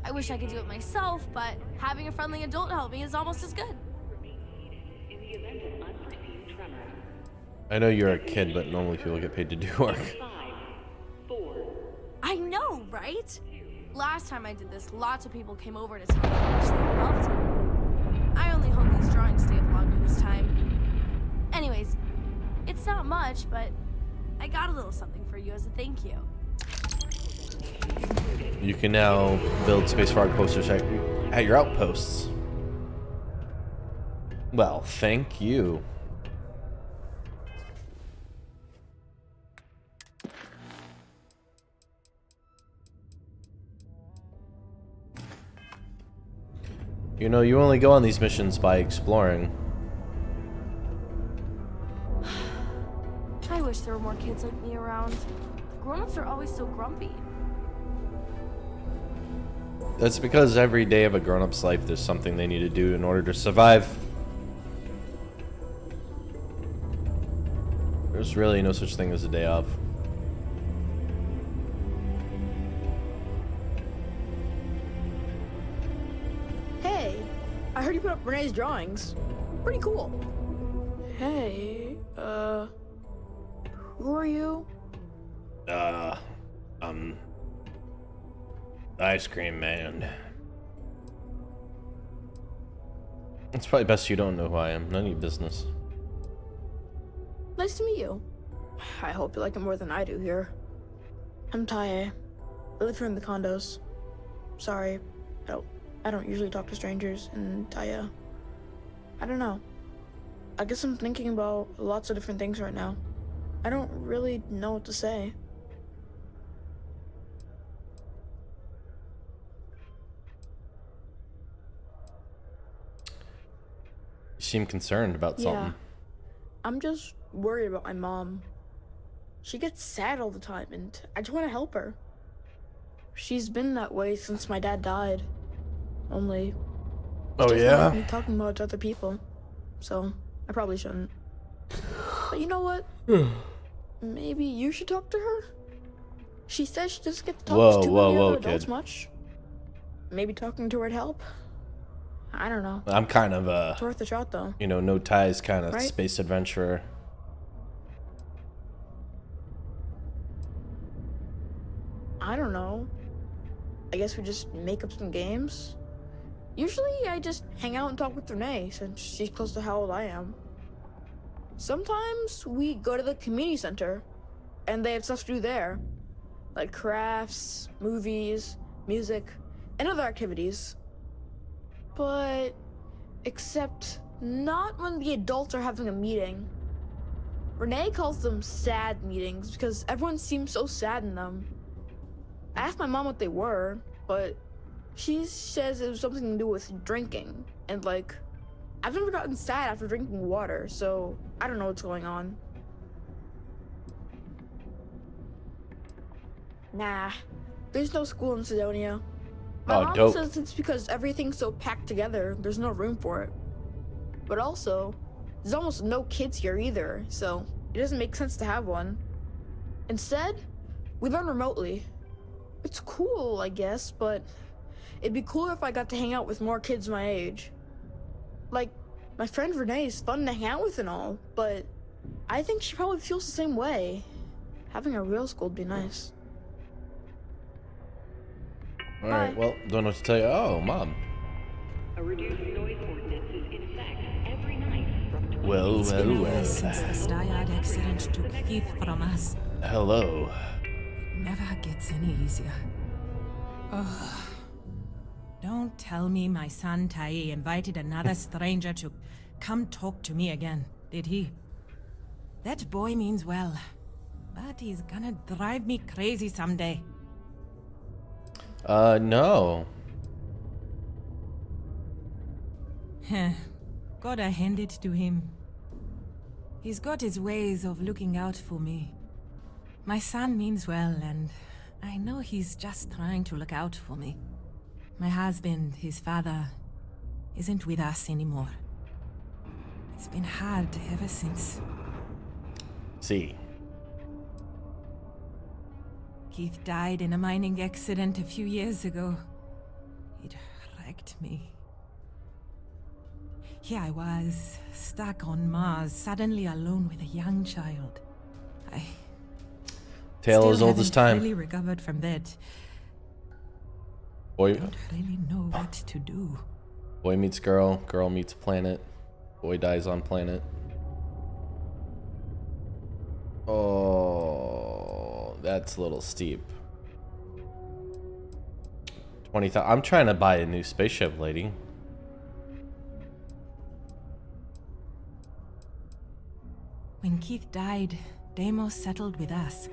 I wish I could do it myself, but having a friendly adult help me is almost as good. I know you're a kid, but normally people get paid to do work. I know, right? Last time I did this, lots of people came over to tell me how much they loved it. I only hope these drawings stay longer this time. Anyways, it's not much, but I got a little something for you as a thank you. You can now build Space Frog posters at your outposts. Well, thank you. You know, you only go on these missions by exploring. I wish there were more kids like me around. The grown-ups are always so grumpy. That's because every day of a grown-up's life there's something they need to do in order to survive. There's really no such thing as a day off. Hey, I heard you put up Renee's drawings. Pretty cool. Hey, who are you? Ice cream man. It's probably best you don't know who I am. None of your business. Nice to meet you. I hope you like it more than I do here. I'm Taye. I live here in the condos. Sorry, I don't usually talk to strangers in Taye. I don't know. I guess I'm thinking about lots of different things right now. I don't really know what to say. You seem concerned about something. Yeah. I'm just worried about my mom. She gets sad all the time, and I just want to help her. She's been that way since my dad died. Only, Oh yeah? like me talking about it to other people, so I probably shouldn't. But you know what? Maybe you should talk to her. She says she doesn't get to talk to many other adults kid. much. Maybe talking to her would help. I don't know. I'm kind of It's worth a shot, though. you know, no ties kind of Right? space adventurer. I don't know. I guess we just make up some games. Usually I just hang out and talk with Renee since she's close to how old I am. Sometimes we go to the community center and they have stuff to do there. Like crafts, movies, music, and other activities. But except not when the adults are having a meeting. Renee calls them sad meetings because everyone seems so sad in them. I asked my mom what they were, but she says it was something to do with drinking. And like, I've never gotten sad after drinking water, so I don't know what's going on. Nah, there's no school in Sidonia. My mom dope. says it's because everything's so packed together, there's no room for it. But also, there's almost no kids here either, so it doesn't make sense to have one. Instead, we learn remotely. It's cool, I guess, but it'd be cooler if I got to hang out with more kids my age. Like, my friend Renee is fun to hang out with and all, but I think she probably feels the same way. Having a real school would be nice. Alright, well, don't know what to tell you. Oh, Mom. A reduced noise ordinance is in effect every night from Well, It's been years since the Styard accident took Keith from us. Hello. Never gets any easier. Ugh. Don't tell me my son Taye invited another stranger to come talk to me again, did he? That boy means well, but he's gonna drive me crazy someday. No. Heh. Gotta hand it to him. He's got his ways of looking out for me. My son means well, and I know he's just trying to look out for me. My husband, his father, isn't with us anymore. It's been hard ever since. See. Keith died in a mining accident a few years ago. It wrecked me. Here I was, stuck on Mars, suddenly alone with a young child. I Tale as still old as haven't time. really recovered from that. Boy, Don't really know what to do. boy meets girl, girl meets planet, boy dies on planet. Oh, that's a little steep. 20,000. I'm trying to buy a new spaceship, lady. When Keith died, Deimos settled with us.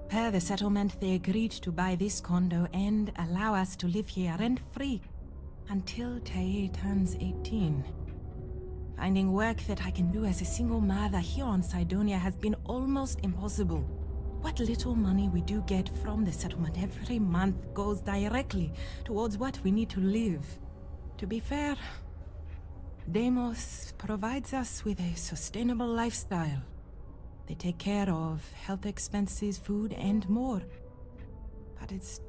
Per the settlement, they agreed to buy this condo and allow us to live here rent-free until Tae turns 18. Finding work that I can do as a single mother here on Cydonia has been almost impossible. What little money we do get from the settlement every month goes directly towards what we need to live. To be fair, Deimos provides us with a sustainable lifestyle. They take care of health expenses, food, and more. But it's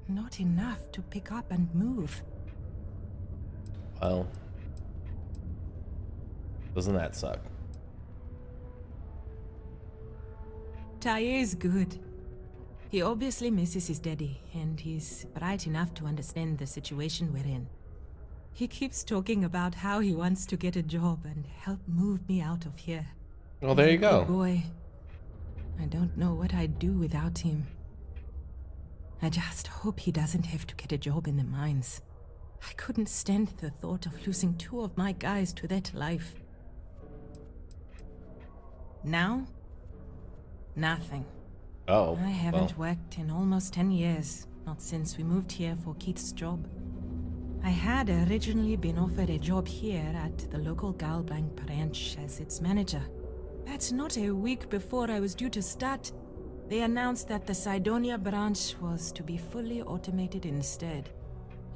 not enough to pick up and move. Well, doesn't that suck? Tae is good. He obviously misses his daddy, and he's bright enough to understand the situation we're in. He keeps talking about how he wants to get a job and help move me out of here. Well, there you go. Good boy. I don't know what I'd do without him. I just hope he doesn't have to get a job in the mines. I couldn't stand the thought of losing 2 of my guys to that life. Now? Nothing. Oh, I haven't worked in almost 10 years, not since we moved here for Keith's job. I had originally been offered a job here at the local Galbank branch as its manager. That's not a week before I was due to start. They announced that the Cydonia branch was to be fully automated instead.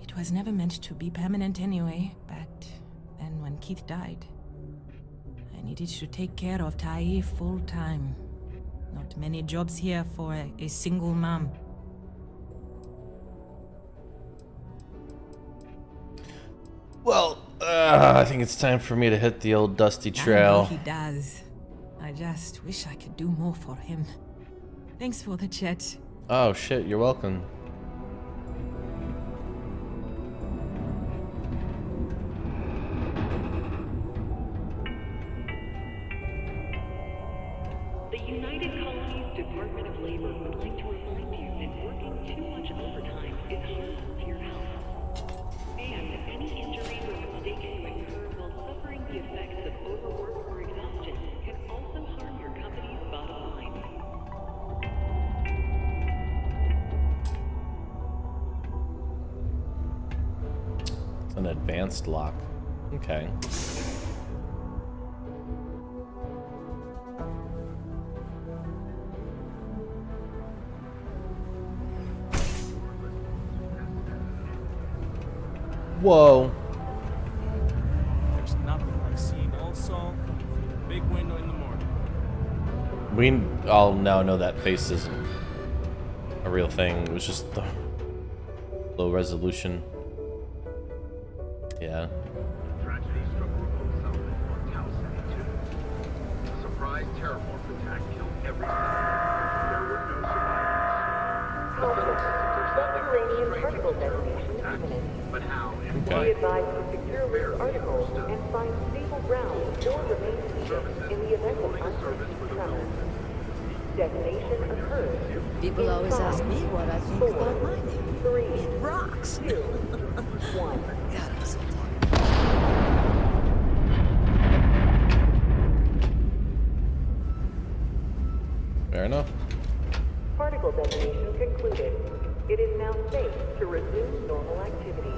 It was never meant to be permanent anyway, but then when Keith died, I needed to take care of Tae full time. Not many jobs here for a single mom. Well, I think it's time for me to hit the old dusty trail. I know he does. I just wish I could do more for him. Thanks for the chat. Oh shit, you're welcome. The United Colonies Department of Labor would like to remind you that working too much overtime is harmful to your health. And any injuries or mistakes you incur while suffering the effects of overwork or exhaustion can also harm your company's bottom line. It's an advanced lock. Okay. Whoa. There's nothing like seeing old Saul through the big window in the morning. We all now know that face isn't a real thing. It was just the low resolution. Yeah. Tragedy struck remote settlement on Tau 72. A surprise terrormorph attack killed everyone. There were no survivors. Also, subterranean particle detonation imminent. But how? Be advised to secure this article and find stable ground or remain seated in the event of unforeseen tremors. Detonation occurs. People always ask me what I think about mining. 3, It rocks. 2, 1. God, I'm so tired. Fair enough. Particle detonation concluded. It is now safe to resume normal activity.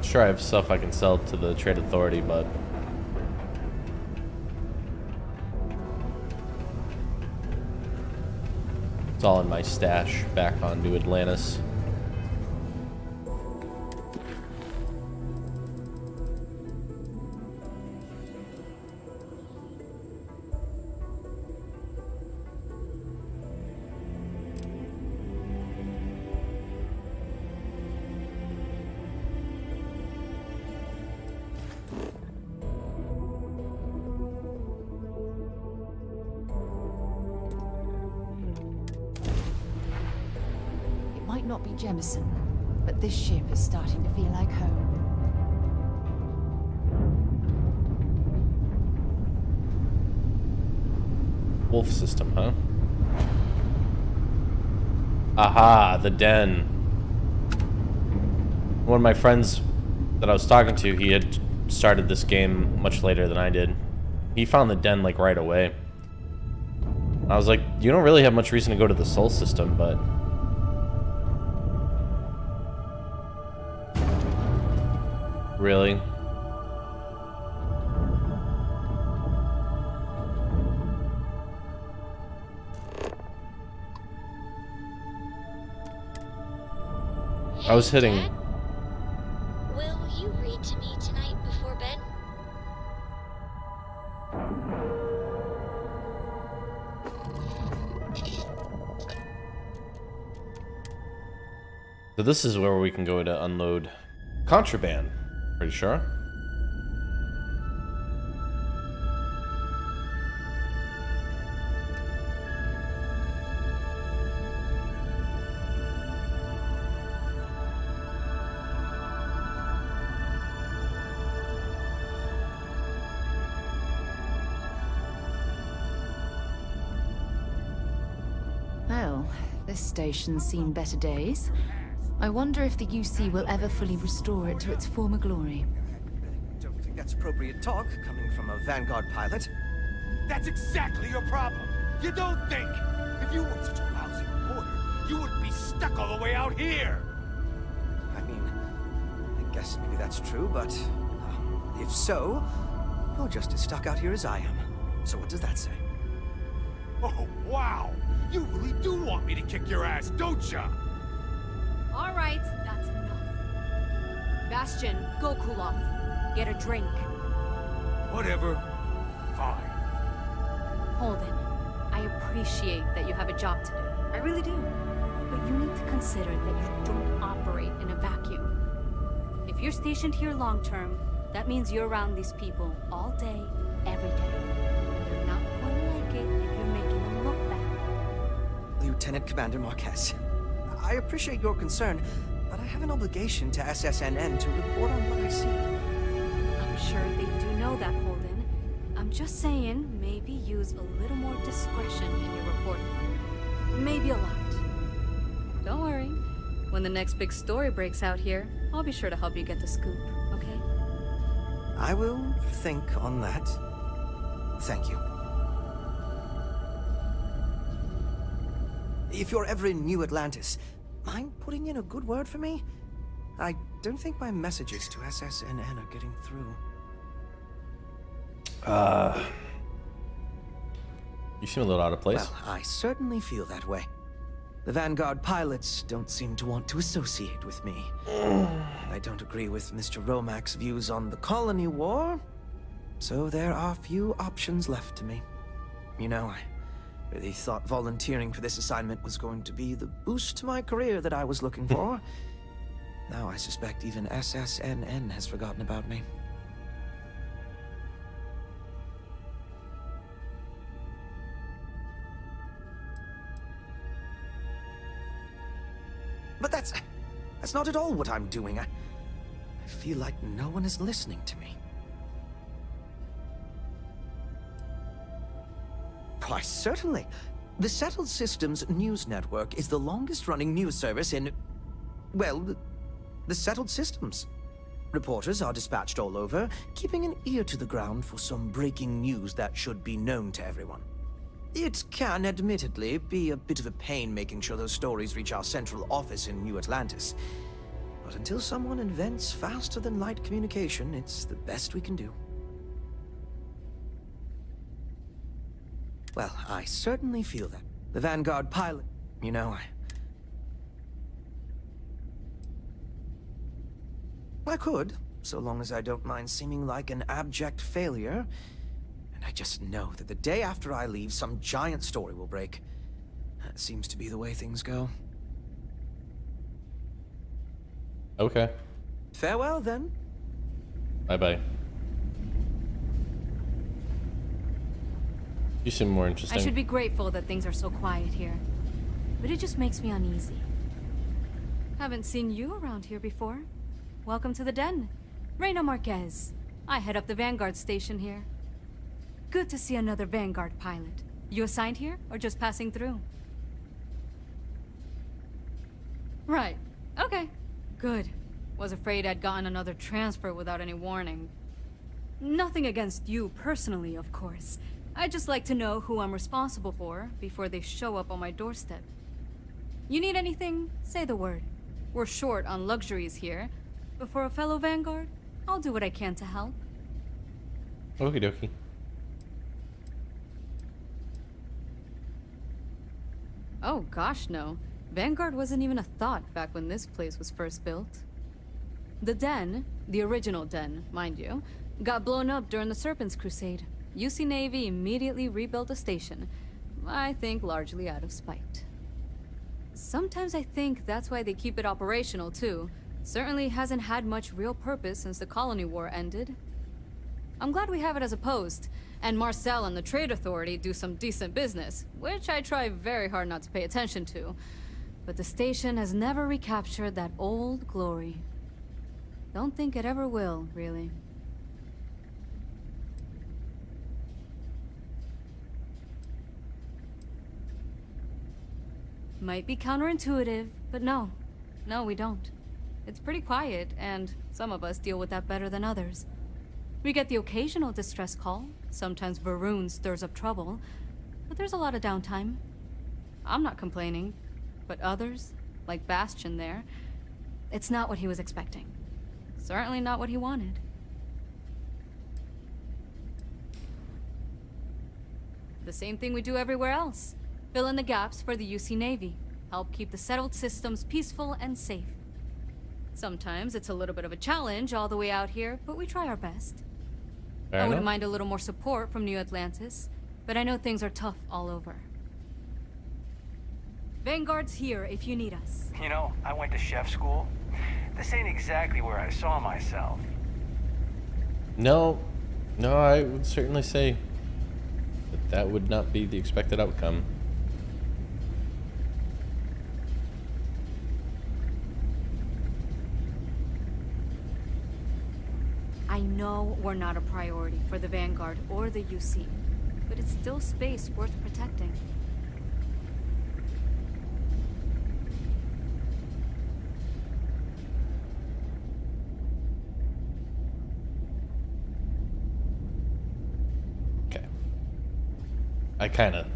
Sure, I have stuff I can sell to the Trade Authority, but it's all in my stash back on New Atlantis. not be Jemison, but this ship is starting to feel like home. Wolf system, huh? Aha, the den. One of my friends that I was talking to, he had started this game much later than I did. He found the den like right away. I was like, you don't really have much reason to go to the Sol system, but... Really? I was hitting... Dad? Will you read to me tonight before bed? So this is where we can go to unload contraband. Pretty sure. Well, this station's seen better days. I wonder if the UC will ever fully restore it to its former glory. Don't think that's appropriate talk coming from a Vanguard pilot. That's exactly your problem. You don't think. If you weren't such a lousy reporter, you wouldn't be stuck all the way out here. I mean, I guess maybe that's true, but if so, you're just as stuck out here as I am. So what does that say? Oh, wow. You really do want me to kick your ass, don't ya? All right, that's enough. Bastion, go cool off. Get a drink. Whatever. Fine. Holden, I appreciate that you have a job to do. I really do. But you need to consider that you don't operate in a vacuum. If you're stationed here long term, that means you're around these people all day, every day. And they're not going to like it if you're making them look bad. Lieutenant Commander Marquez, I appreciate your concern, but I have an obligation to SSNN to report on what I see. I'm sure they do know that, Holden. I'm just saying, maybe use a little more discretion in your reporting. Maybe a lot. Don't worry. When the next big story breaks out here, I'll be sure to help you get the scoop, okay? I will think on that. Thank you. If you're ever in New Atlantis, mind putting in a good word for me? I don't think my messages to SSNN are getting through. You seem a little out of place. Well, I certainly feel that way. The Vanguard pilots don't seem to want to associate with me. I don't agree with Mr. Romack's views on the colony war, so there are few options left to me. You know, I really thought volunteering for this assignment was going to be the boost to my career that I was looking for. Now I suspect even SSNN has forgotten about me. But that's not at all what I'm doing. I feel like no one is listening to me. Why, certainly. The Settled Systems News Network is the longest-running news service in, well, the Settled Systems. Reporters are dispatched all over, keeping an ear to the ground for some breaking news that should be known to everyone. It can, admittedly, be a bit of a pain making sure those stories reach our central office in New Atlantis. But until someone invents faster-than-light communication, it's the best we can do. Well, I certainly feel that. The Vanguard pilot, you know, I could, so long as I don't mind seeming like an abject failure. And I just know that the day after I leave, some giant story will break. That seems to be the way things go. Okay. Farewell, then. Bye-bye. You seem more interesting. I should be grateful that things are so quiet here. But it just makes me uneasy. Haven't seen you around here before. Welcome to the den. Reina Marquez. I head up the Vanguard station here. Good to see another Vanguard pilot. You assigned here, or just passing through? Right. Okay. Good. Was afraid I'd gotten another transfer without any warning. Nothing against you personally, of course. I'd just like to know who I'm responsible for before they show up on my doorstep. You need anything? Say the word. We're short on luxuries here, but for a fellow Vanguard, I'll do what I can to help. Okie dokie. Oh gosh, no. Vanguard wasn't even a thought back when this place was first built. The den, the original den, mind you, got blown up during the Serpent's Crusade. UC Navy immediately rebuilt the station, I think largely out of spite. Sometimes I think that's why they keep it operational too. Certainly hasn't had much real purpose since the Colony War ended. I'm glad we have it as a post, and Marcel and the Trade Authority do some decent business, which I try very hard not to pay attention to. But the station has never recaptured that old glory. Don't think it ever will, really. Might be counterintuitive, but no. No, we don't. It's pretty quiet, and some of us deal with that better than others. We get the occasional distress call. Sometimes Varun stirs up trouble, but there's a lot of downtime. I'm not complaining, but others, like Bastion there, it's not what he was expecting. Certainly not what he wanted. The same thing we do everywhere else. Fill in the gaps for the UC Navy. Help keep the settled systems peaceful and safe. Sometimes it's a little bit of a challenge all the way out here, but we try our best. I wouldn't mind a little more support from New Atlantis, but I know things are tough all over. Vanguard's here if you need us. You know, I went to chef school. This ain't exactly where I saw myself. No, I would certainly say that would not be the expected outcome. I know we're not a priority for the Vanguard or the UC, but it's still space worth protecting. Okay. I kinda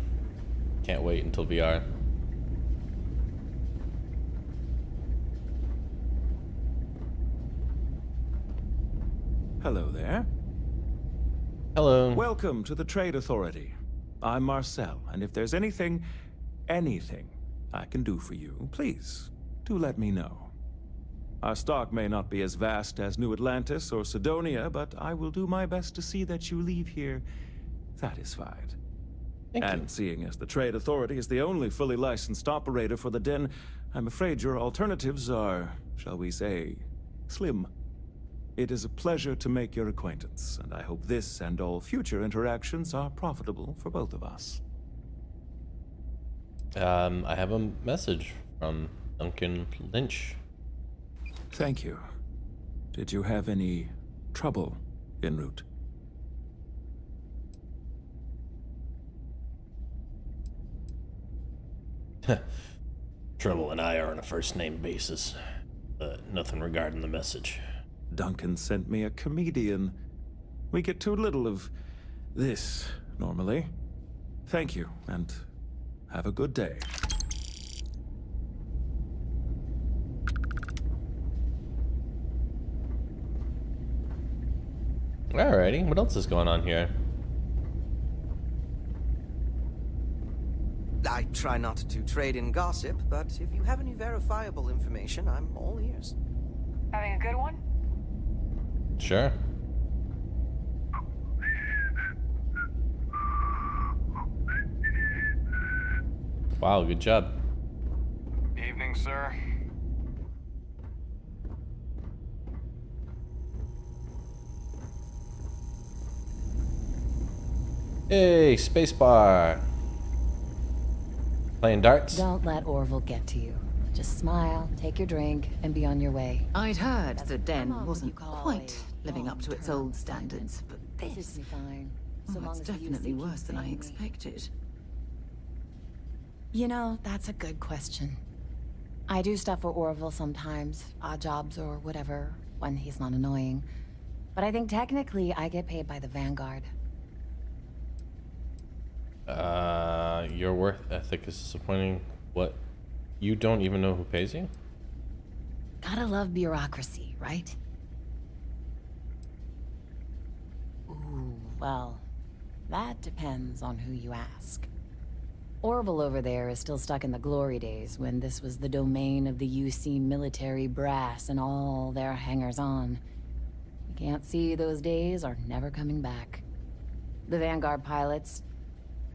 can't wait until VR. Hello there. Hello. Welcome to the Trade Authority. I'm Marcel, and if there's anything I can do for you, please, do let me know. Our stock may not be as vast as New Atlantis or Sidonia, but I will do my best to see that you leave here satisfied. Thank you. Seeing as the Trade Authority is the only fully licensed operator for the den, I'm afraid your alternatives are, shall we say, slim. It is a pleasure to make your acquaintance, and I hope this and all future interactions are profitable for both of us. I have a message from Duncan Lynch. Thank you. Did you have any trouble en route? Trouble and I are on a first-name basis, but nothing regarding the message. Duncan sent me a comedian. We get too little of this, normally. Thank you, and have a good day. Alrighty, what else is going on here? I try not to trade in gossip, but if you have any verifiable information, I'm all ears. Having a good one? Sure. Wow, good job. Evening, sir. Hey, spacebar. Playing darts? Don't let Orville get to you. Just smile, take your drink, and be on your way. I'd heard That's the den what wasn't you call quite a living up to its long-term old standards, but This this... is fine. So Oh, long it's as the definitely UC worse keeps than I paying me. expected. You know, that's a good question. I do stuff for Orville sometimes, odd jobs or whatever, when he's not annoying. But I think technically I get paid by the Vanguard. Your work ethic is disappointing. What? You don't even know who pays you? Gotta love bureaucracy, right? Ooh, well, that depends on who you ask. Orville over there is still stuck in the glory days when this was the domain of the UC military brass and all their hangers-on. You can't see those days are never coming back. The Vanguard pilots,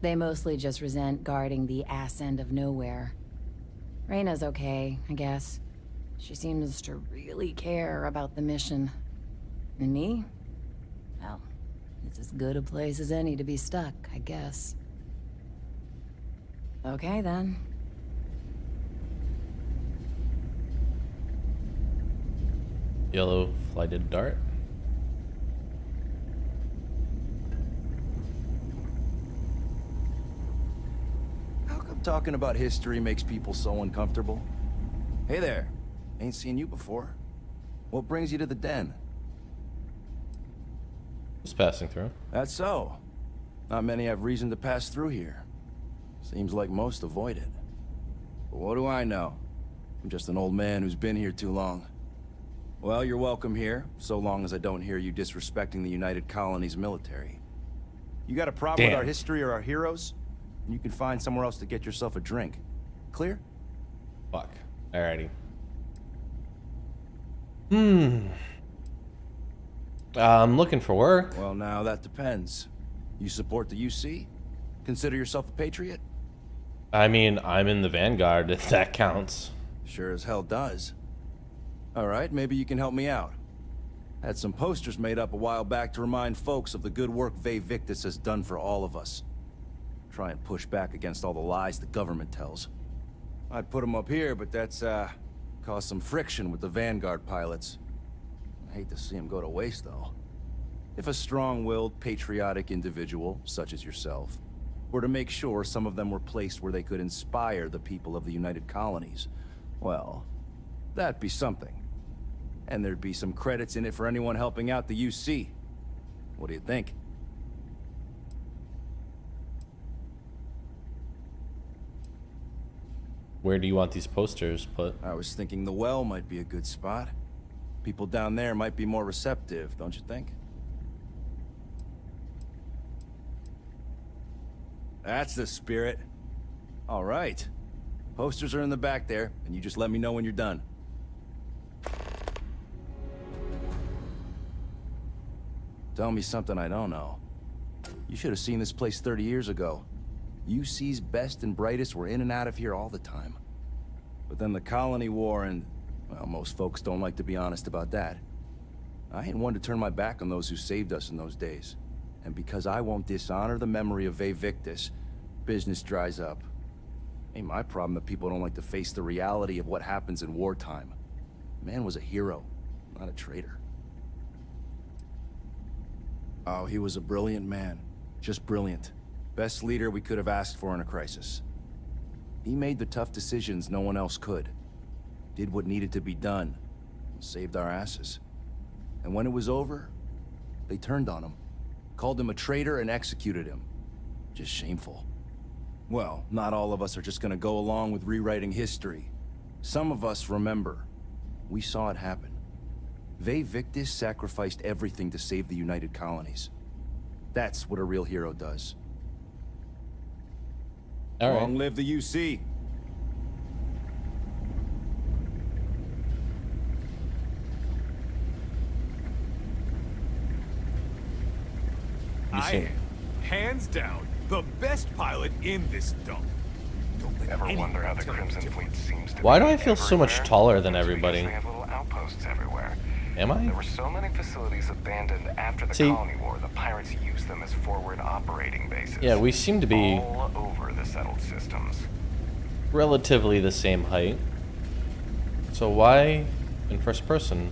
they mostly just resent guarding the ass end of nowhere. Reyna's okay, I guess. She seems to really care about the mission. And me? Well, it's as good a place as any to be stuck, I guess. Okay, then. Yellow flighted dart. How come talking about history makes people so uncomfortable? Hey there. Ain't seen you before. What brings you to the den? Just passing through. That's so. Not many have reason to pass through here. Seems like most avoid it. But what do I know? I'm just an old man who's been here too long. Well, you're welcome here, so long as I don't hear you disrespecting the United Colonies military. You got a problem with Damn. our history or our heroes? You can find somewhere else to get yourself a drink. Clear? Fuck. Alrighty. I'm looking for work. Well, now that depends. You support the UC? Consider yourself a patriot? I mean, I'm in the Vanguard, if that counts. Sure as hell does. Alright, maybe you can help me out. Had some posters made up a while back to remind folks of the good work Ve Victis has done for all of us. Try and push back against all the lies the government tells. I'd put them up here, but that's, caused some friction with the Vanguard pilots. I hate to see them go to waste, though. If a strong-willed, patriotic individual, such as yourself, were to make sure some of them were placed where they could inspire the people of the United Colonies, well, that'd be something. And there'd be some credits in it for anyone helping out the UC. What do you think? Where do you want these posters put? I was thinking the well might be a good spot. People down there might be more receptive, don't you think? That's the spirit. All right. Posters are in the back there, and you just let me know when you're done. Tell me something I don't know. You should have seen this place 30 years ago. UC's best and brightest were in and out of here all the time. But then the Colony War and, well, most folks don't like to be honest about that. I ain't one to turn my back on those who saved us in those days. And because I won't dishonor the memory of Ve Victis, business dries up. Ain't my problem that people don't like to face the reality of what happens in wartime. Man was a hero, not a traitor. Oh, he was a brilliant man. Just brilliant. Best leader we could have asked for in a crisis. He made the tough decisions no one else could. Did what needed to be done. Saved our asses. And when it was over, they turned on him. Called him a traitor and executed him. Just shameful. Well, not all of us are just gonna go along with rewriting history. Some of us remember. We saw it happen. Ve Victis sacrificed everything to save the United Colonies. That's what a real hero does. All right. Long live the UC. I am, hands down, the best pilot in this dump. Don't let Ever anyone wonder how the tell you Crimson different. Fleet seems to Why do I feel so much taller than everybody? They have little outposts everywhere. Am I? There were so many facilities abandoned after the See- Colony War, the pirates used them as forward operating bases. Yeah, we seem to be all over the settled systems. relatively the same height. So why, in first person,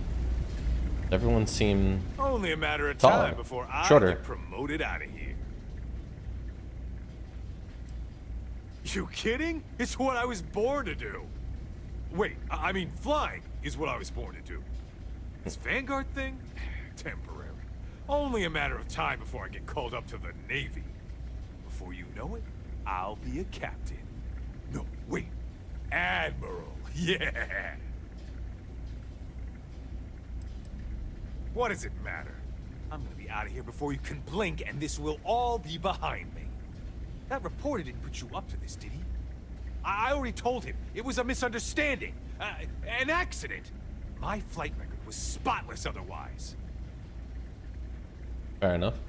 everyone seemed Only a matter of taller, time before I shorter. get promoted out of here. You kidding? It's what I was born to do. Wait, I mean flying is what I was born to do. This Vanguard thing? Temporary. Only a matter of time before I get called up to the Navy. Before you know it, I'll be a captain. No, wait. Admiral. Yeah. What does it matter? I'm gonna be out of here before you can blink, and this will all be behind me. That reporter didn't put you up to this, did he? I already told him. It was a misunderstanding. An accident. My flight record was spotless otherwise. Fair enough.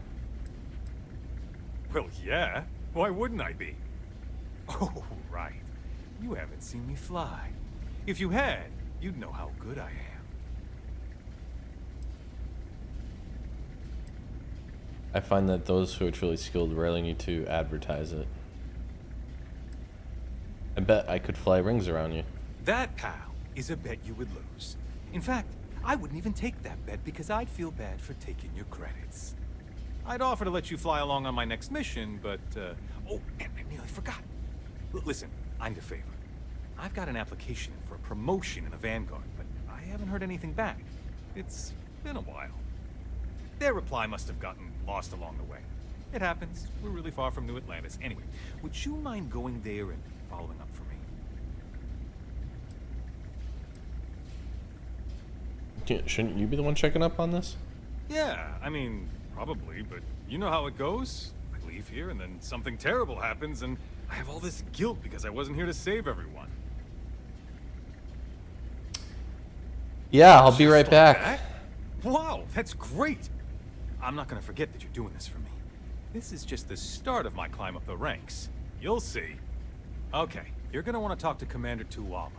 Well, yeah. Why wouldn't I be? Oh, right. You haven't seen me fly. If you had, you'd know how good I am. I find that those who are truly skilled rarely need to advertise it. I bet I could fly rings around you. That, pal, is a bet you would lose. In fact, I wouldn't even take that bet because I'd feel bad for taking your credits. I'd offer to let you fly along on my next mission, but, oh, and I nearly forgot. Listen, I need a favor. I've got an application for a promotion in the Vanguard, but I haven't heard anything back. It's been a while. Their reply must have gotten lost along the way. It happens. We're really far from New Atlantis. Anyway, would you mind going there and following up for me? Shouldn't you be the one checking up on this? Yeah, I mean, probably, but you know how it goes. I leave here and then something terrible happens and I have all this guilt because I wasn't here to save everyone. Yeah, I'll be right back. Wow, that's great. I'm not gonna forget that you're doing this for me. This is just the start of my climb up the ranks. You'll see. Okay, you're gonna want to talk to Commander Tuwala.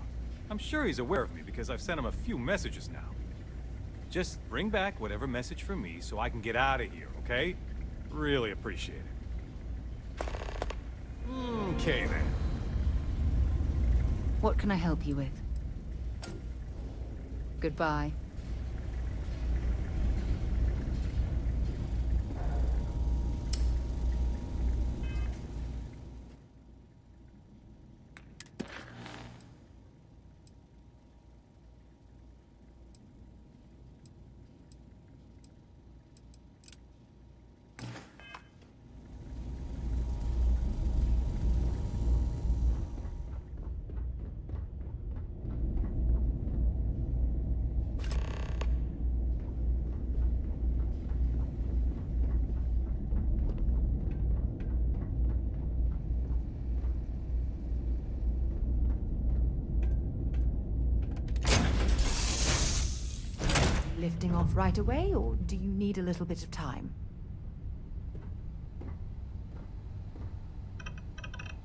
I'm sure he's aware of me because I've sent him a few messages now. Just bring back whatever message for me so I can get out of here, okay? Really appreciate it. Okay then. What can I help you with? Goodbye. Lifting off right away, or do you need a little bit of time?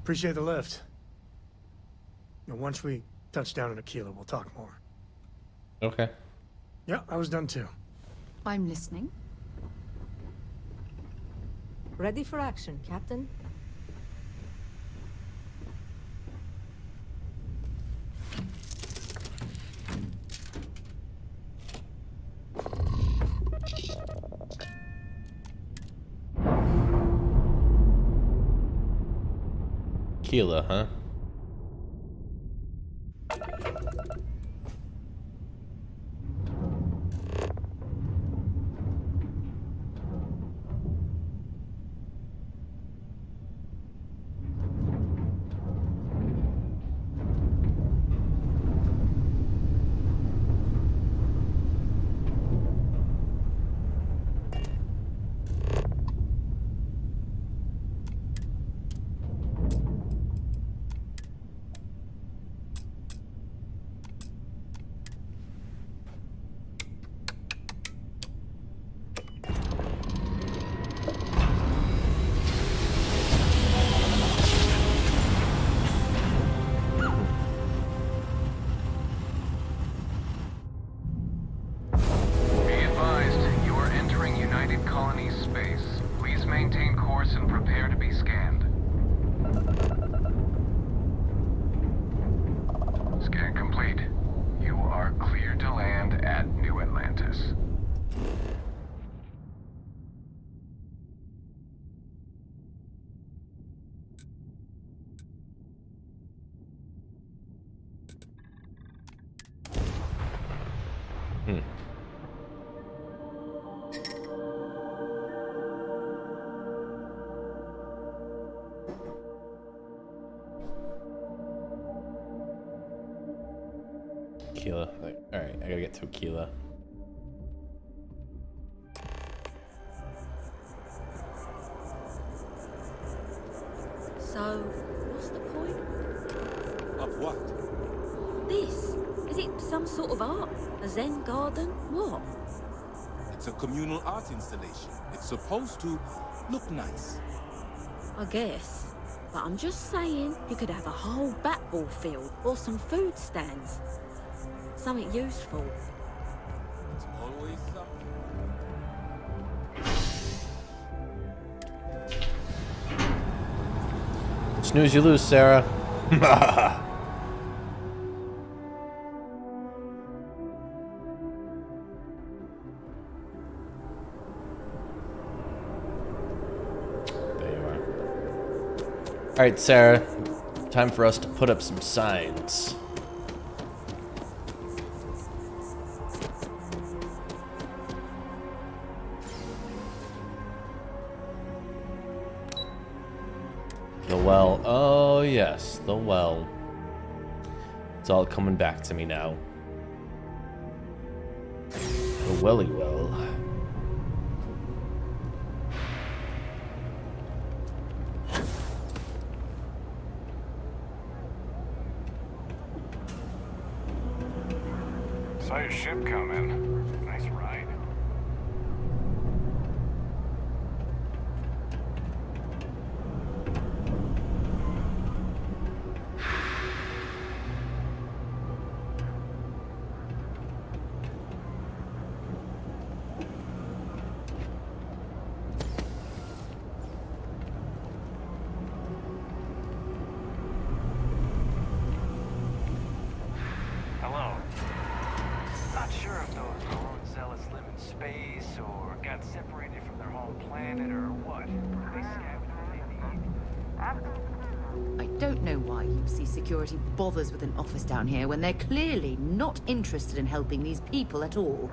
Appreciate the lift. Now, once we touch down in Aquila, we'll talk more. Okay. Yeah, I was done too. I'm listening. Ready for action, Captain. Tequila, huh? Aquila. Alright, I gotta get to Aquila. So, what's the point? Of what? This? Is it some sort of art? A Zen garden? What? It's a communal art installation. It's supposed to look nice. I guess. But I'm just saying, you could have a whole bat-ball field or some food stands. Something useful. It's always something. Snooze, you lose, Sarah. Alright, Sarah. Time for us to put up some signs. The well. Oh, yes. The well. It's all coming back to me now. The welly well. Saw your ship come in. Nice ride. Hello. Not sure if those drones zealots live in space or got separated from their home planet or what. They scavenge what they need. I don't know why UC Security bothers with an office down here when they're clearly not interested in helping these people at all.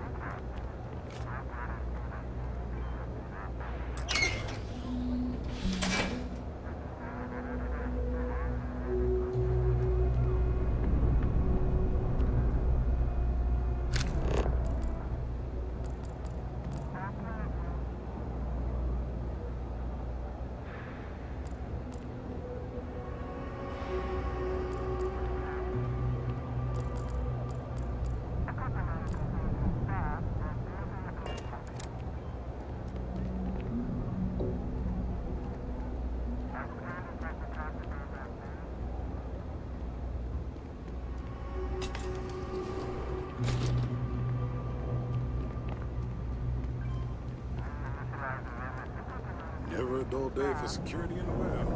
Never a dull day for security in the lab.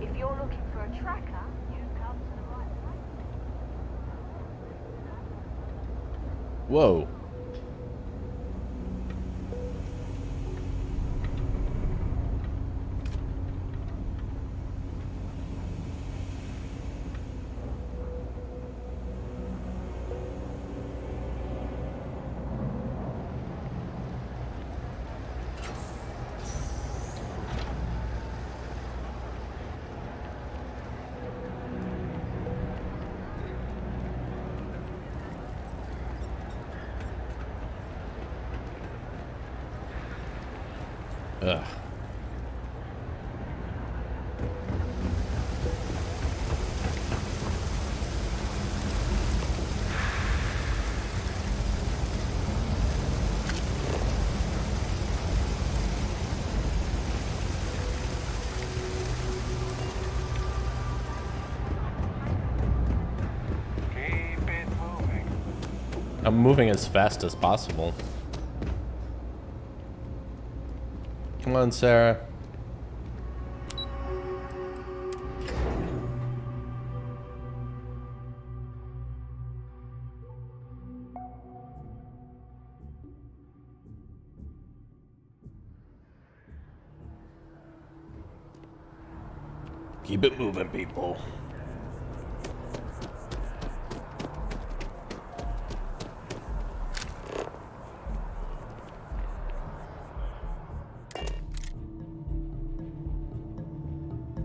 If you're looking for a tracker, you come to the right place. Whoa. Ugh. Keep it moving. I'm moving as fast as possible. Come on, Sarah. Keep it moving, people.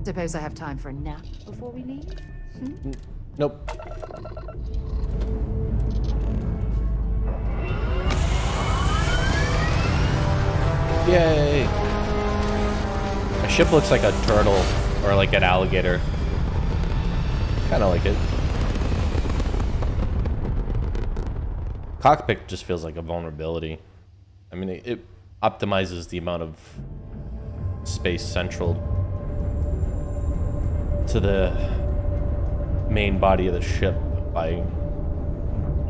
Suppose I have time for a nap before we leave? Hmm? Nope. Yay! My ship looks like a turtle or like an alligator. Kind of like it. Cockpit just feels like a vulnerability. I mean, it optimizes the amount of space central to the main body of the ship by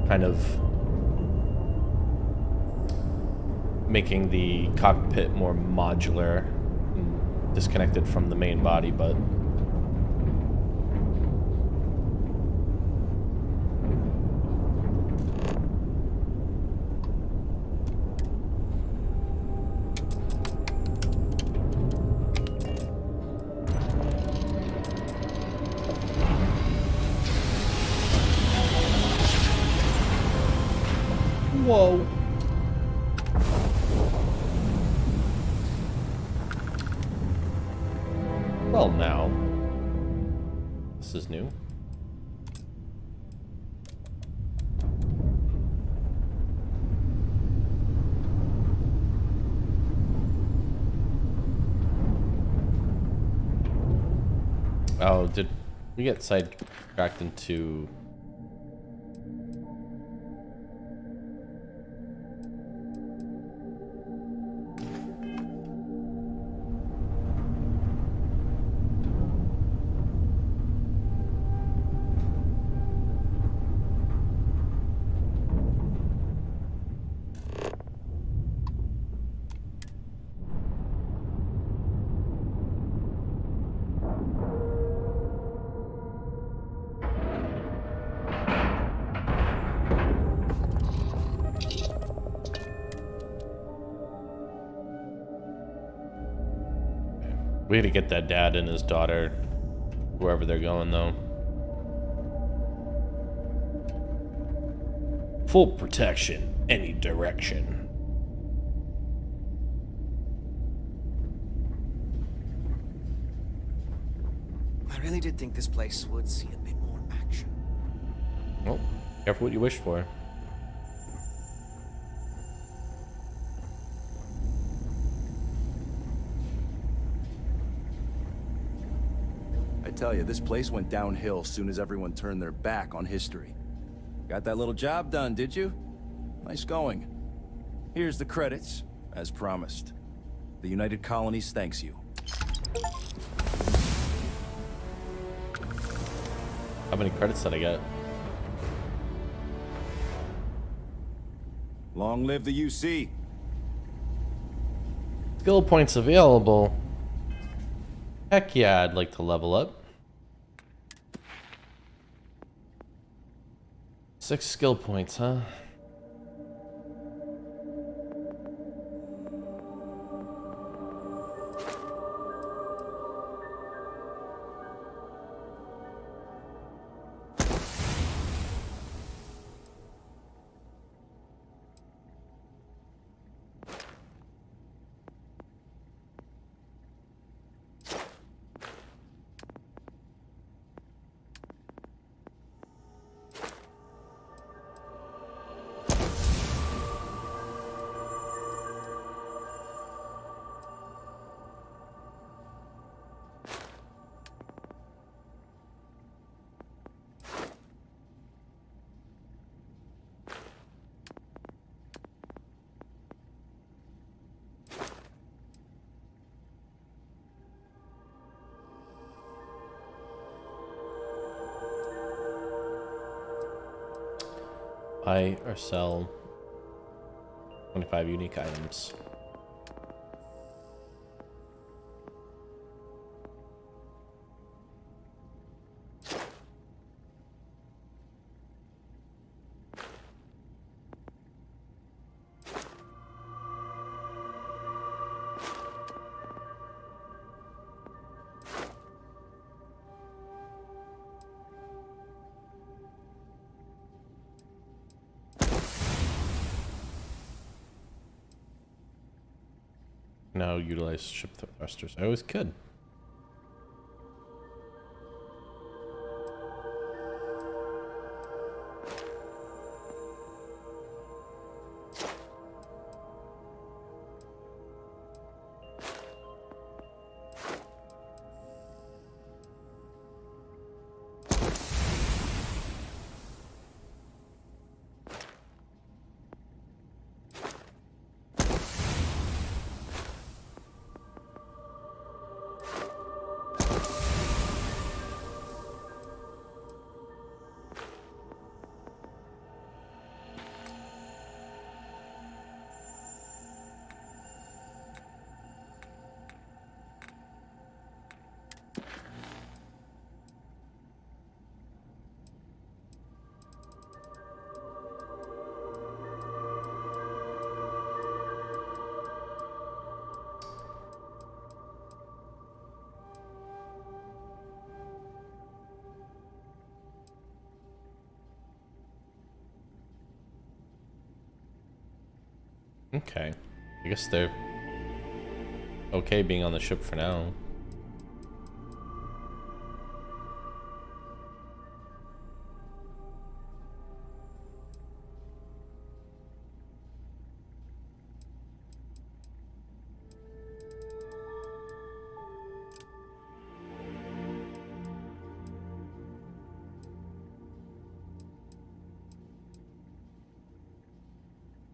kind of making the cockpit more modular and disconnected from the main body, but whoa. Well, now. This is new. Oh, did we get sidetracked into... We gotta get that dad and his daughter, wherever they're going, though. Full protection, any direction. I really did think this place would see a bit more action. Well, careful what you wish for. I tell you, this place went downhill soon as everyone turned their back on history. Got that little job done, did you? Nice going. Here's the credits, as promised. The United Colonies thanks you. How many credits did I get? Long live the UC. Skill points available. Heck yeah, I'd like to level up. 6 skill points, huh? Buy or sell 25 unique items. Now utilize ship thrusters. I always could. Okay. I guess they're okay being on the ship for now.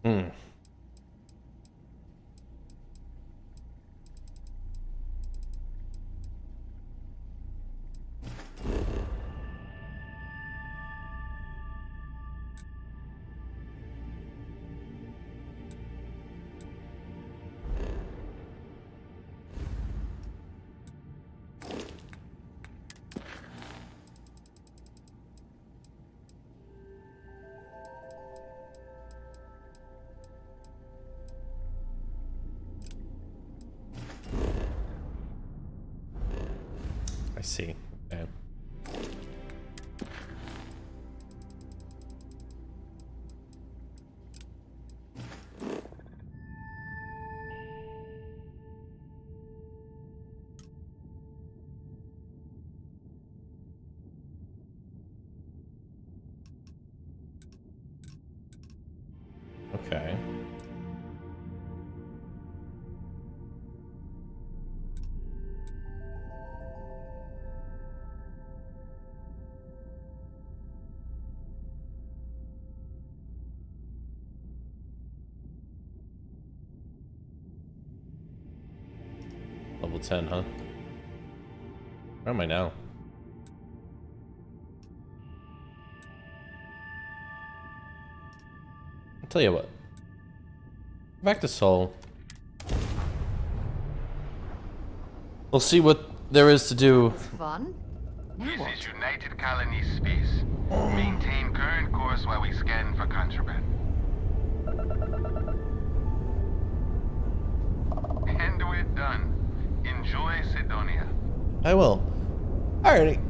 Hmm. I see. Okay. Okay. Level 10, huh? Where am I now? I'll tell you what. Back to Seoul. We'll see what there is to do. Fun? This is United Colony Space. Maintain current course while we scan for contraband. And we're done. Enjoy Sidonia. I will. Alrighty.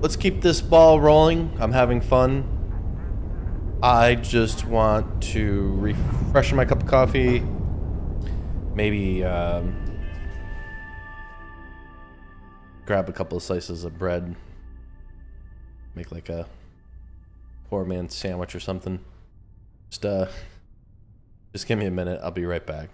Let's keep this ball rolling. I'm having fun. I just want to refresh my cup of coffee. Maybe grab a couple of slices of bread. Make like a poor man's sandwich or something. Just give me a minute. I'll be right back.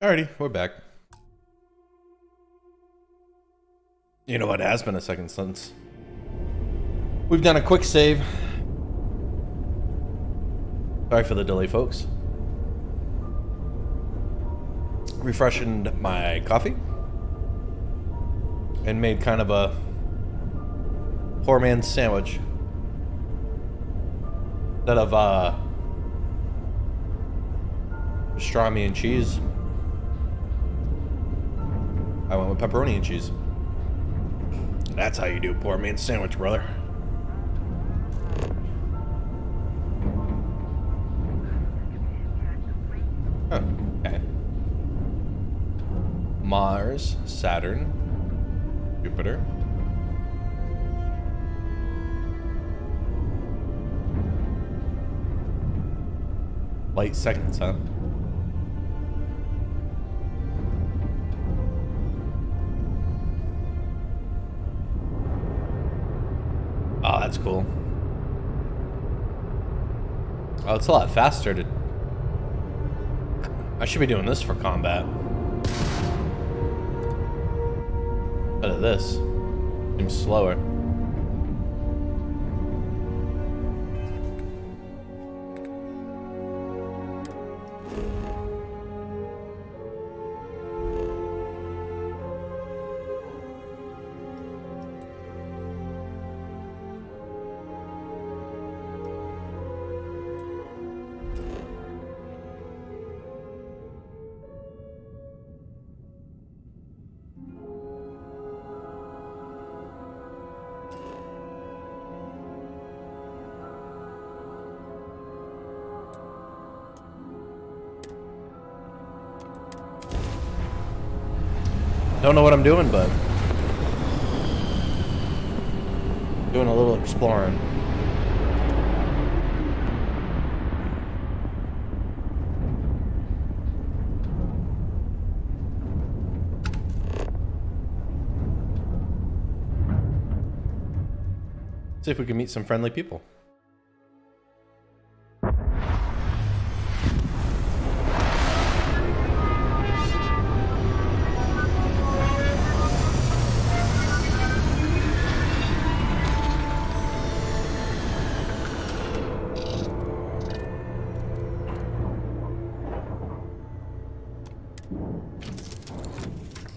Alrighty, we're back. You know what? It has been a second since we've done a quick save. Sorry for the delay, folks. Refreshing my coffee and made kind of a poor man's sandwich instead of pastrami and cheese. I went with pepperoni and cheese. That's how you do a poor man's sandwich, brother. Huh, okay. Mars, Saturn, Jupiter. Light seconds, huh? Oh, that's cool. Oh, it's a lot faster to... I should be doing this for combat. Instead of this. Seems slower. Don't know what I'm doing, but doing a little exploring. See if we can meet some friendly people.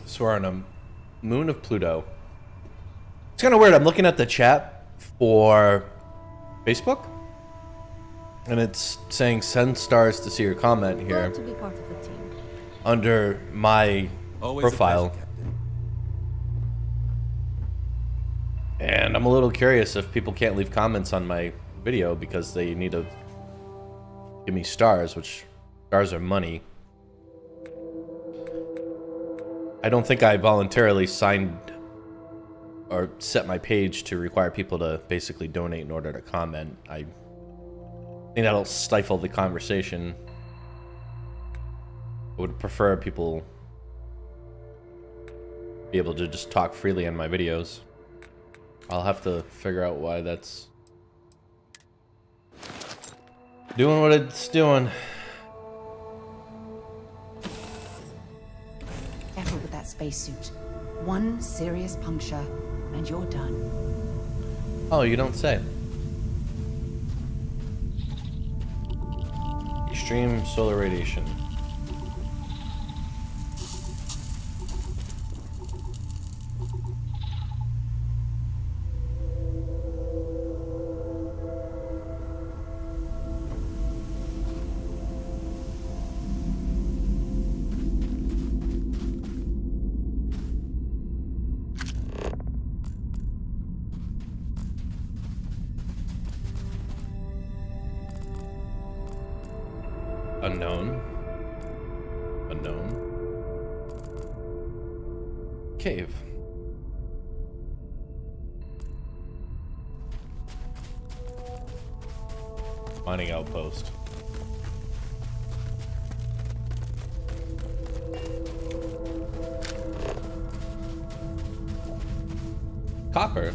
So we're on a moon of Pluto. It's kind of weird. I'm looking at the chat for Facebook, and it's saying send stars to see your comment here Glad to be part of the team. under my profile. And I'm a little curious if people can't leave comments on my video because they need to give me stars, which stars are money. I don't think I voluntarily signed or set my page to require people to basically donate in order to comment. I think that'll stifle the conversation. I would prefer people be able to just talk freely on my videos. I'll have to figure out why that's doing what it's doing. Careful with that spacesuit. One serious puncture, and you're done. Oh, you don't say. Extreme solar radiation. Unknown. Unknown. Cave. Mining outpost. Copper.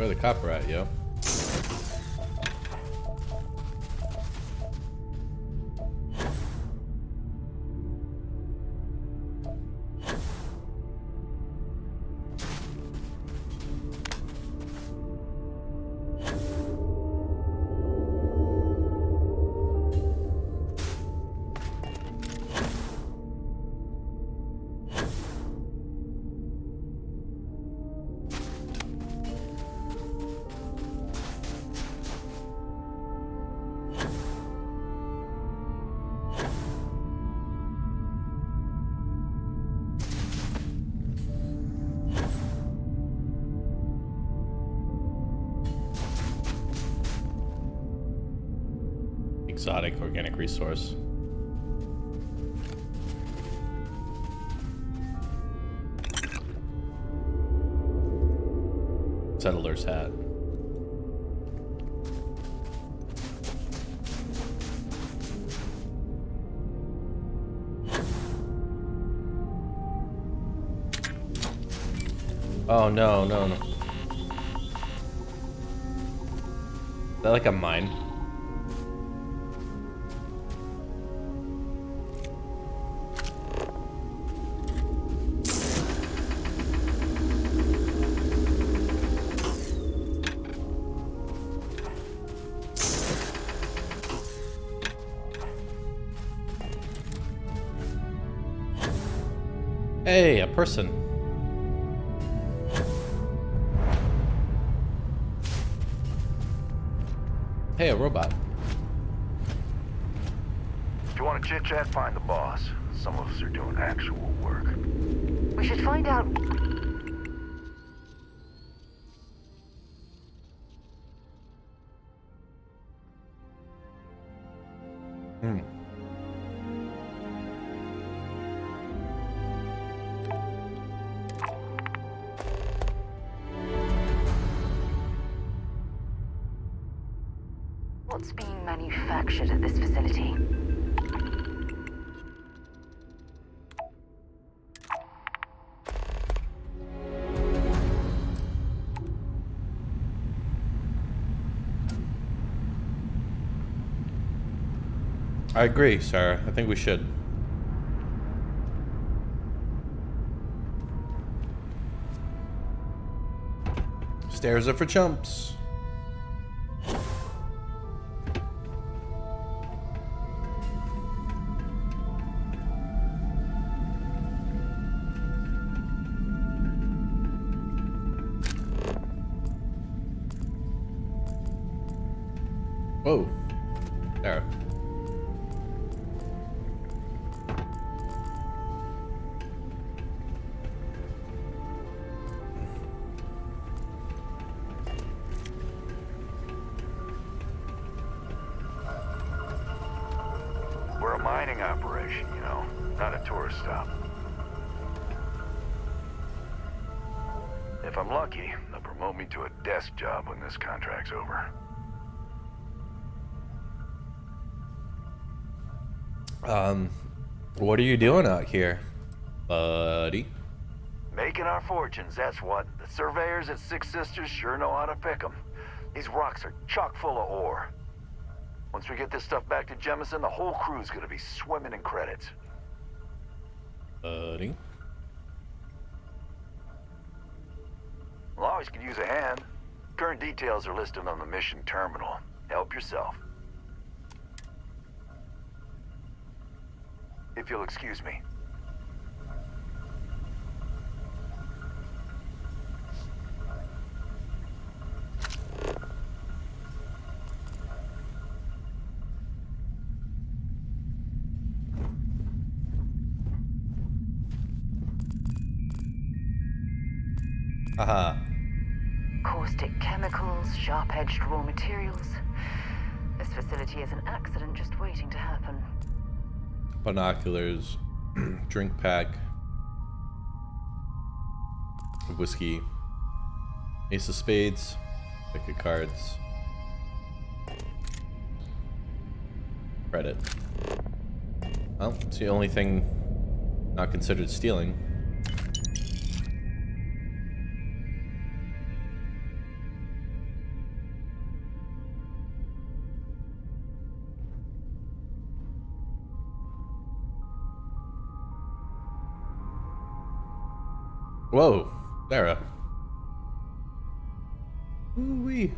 Where the copper at, yo? Exotic organic resource. Settler's hat. Oh no, no, no. Is that like a mine? Hey, a person. Hey, a robot. If you want to chit-chat, find the boss. Some of us are doing actual work. We should find out. What's being manufactured at this facility? I agree, Sarah. I think we should. Stairs are for chumps. Whoa. There. We're a mining operation, you know, not a tourist stop. If I'm lucky, they'll promote me to a desk job when this contract's over. What are you doing out here, buddy? Making our fortunes, that's what. The surveyors at Six Sisters sure know how to pick them. These rocks are chock full of ore. Once we get this stuff back to Jemison, the whole crew's gonna be swimming in credits. Buddy? Well, always could use a hand. Current details are listed on the mission terminal. Help yourself. If you'll excuse me. Haha. Caustic chemicals, sharp-edged raw materials. This facility is an accident just waiting to happen. Binoculars, drink pack, whiskey, ace of spades, deck of cards, credit. Well, it's the only thing not considered stealing. Whoa, Sarah. Ooh-wee.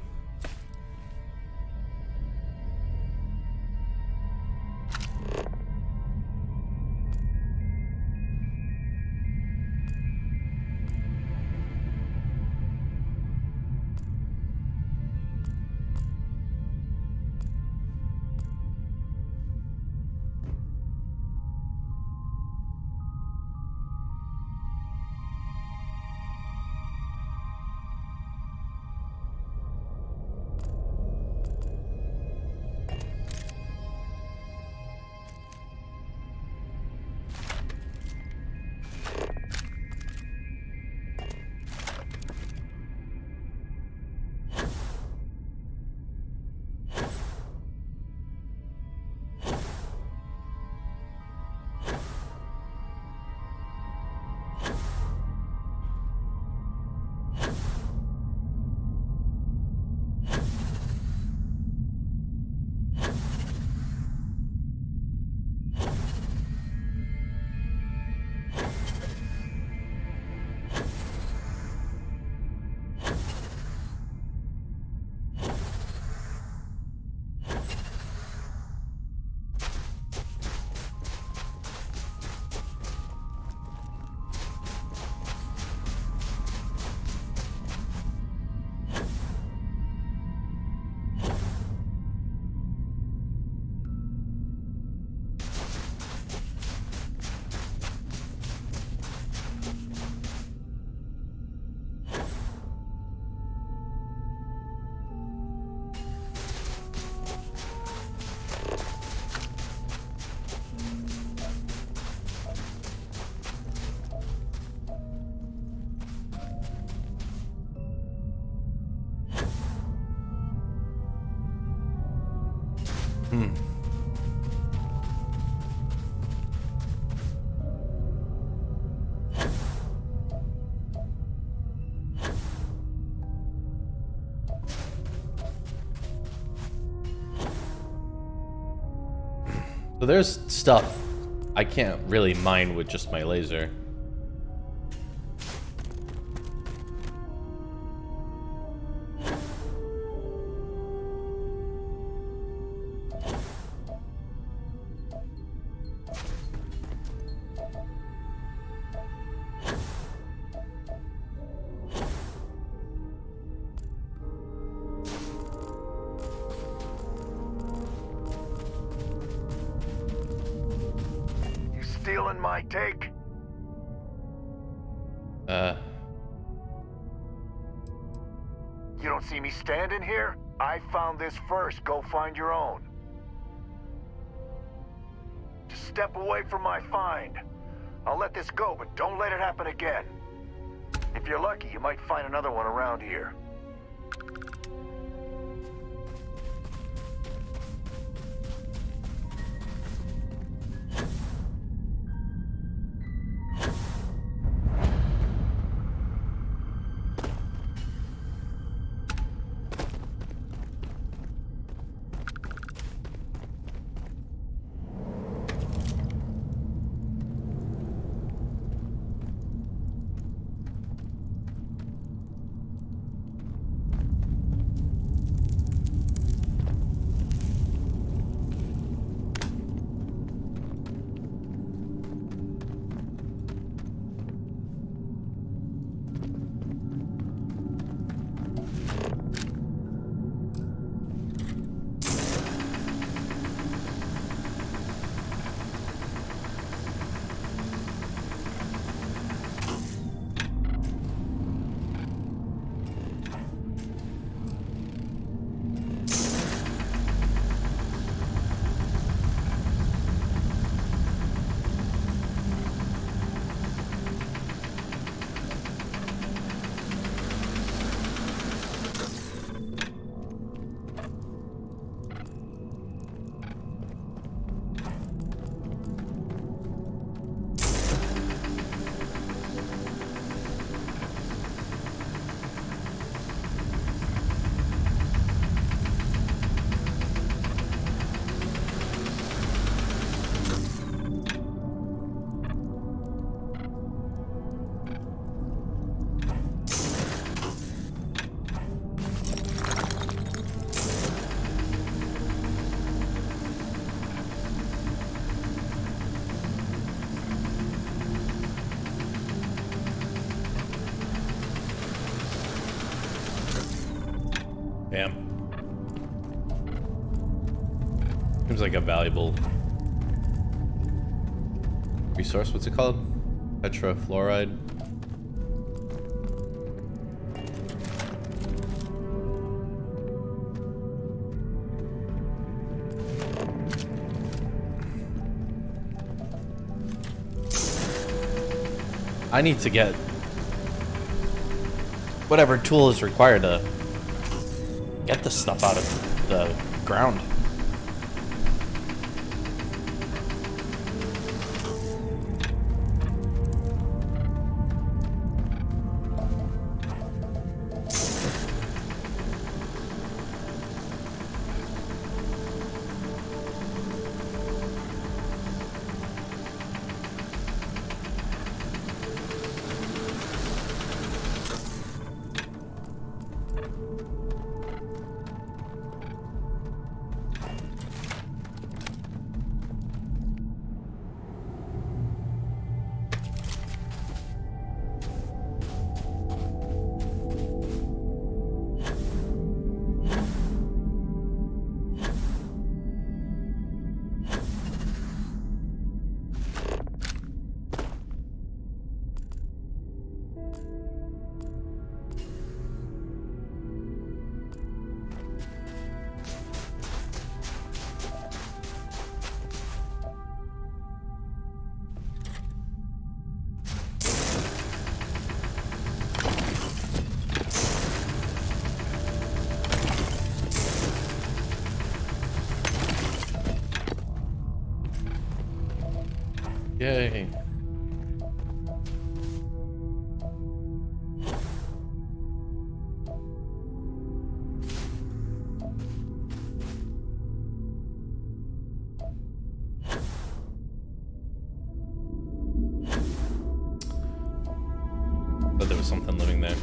So there's stuff I can't really mine with just my laser. Stealing my take? You don't see me standing here? I found this first. Go find your own. Just step away from my find. I'll let this go, but don't let it happen again. If you're lucky, you might find another one around here. Damn. Seems like a valuable resource. What's it called? Tetrafluoride. I need to get whatever tool is required to get this stuff out of the ground. Yay. Thought there was something living there.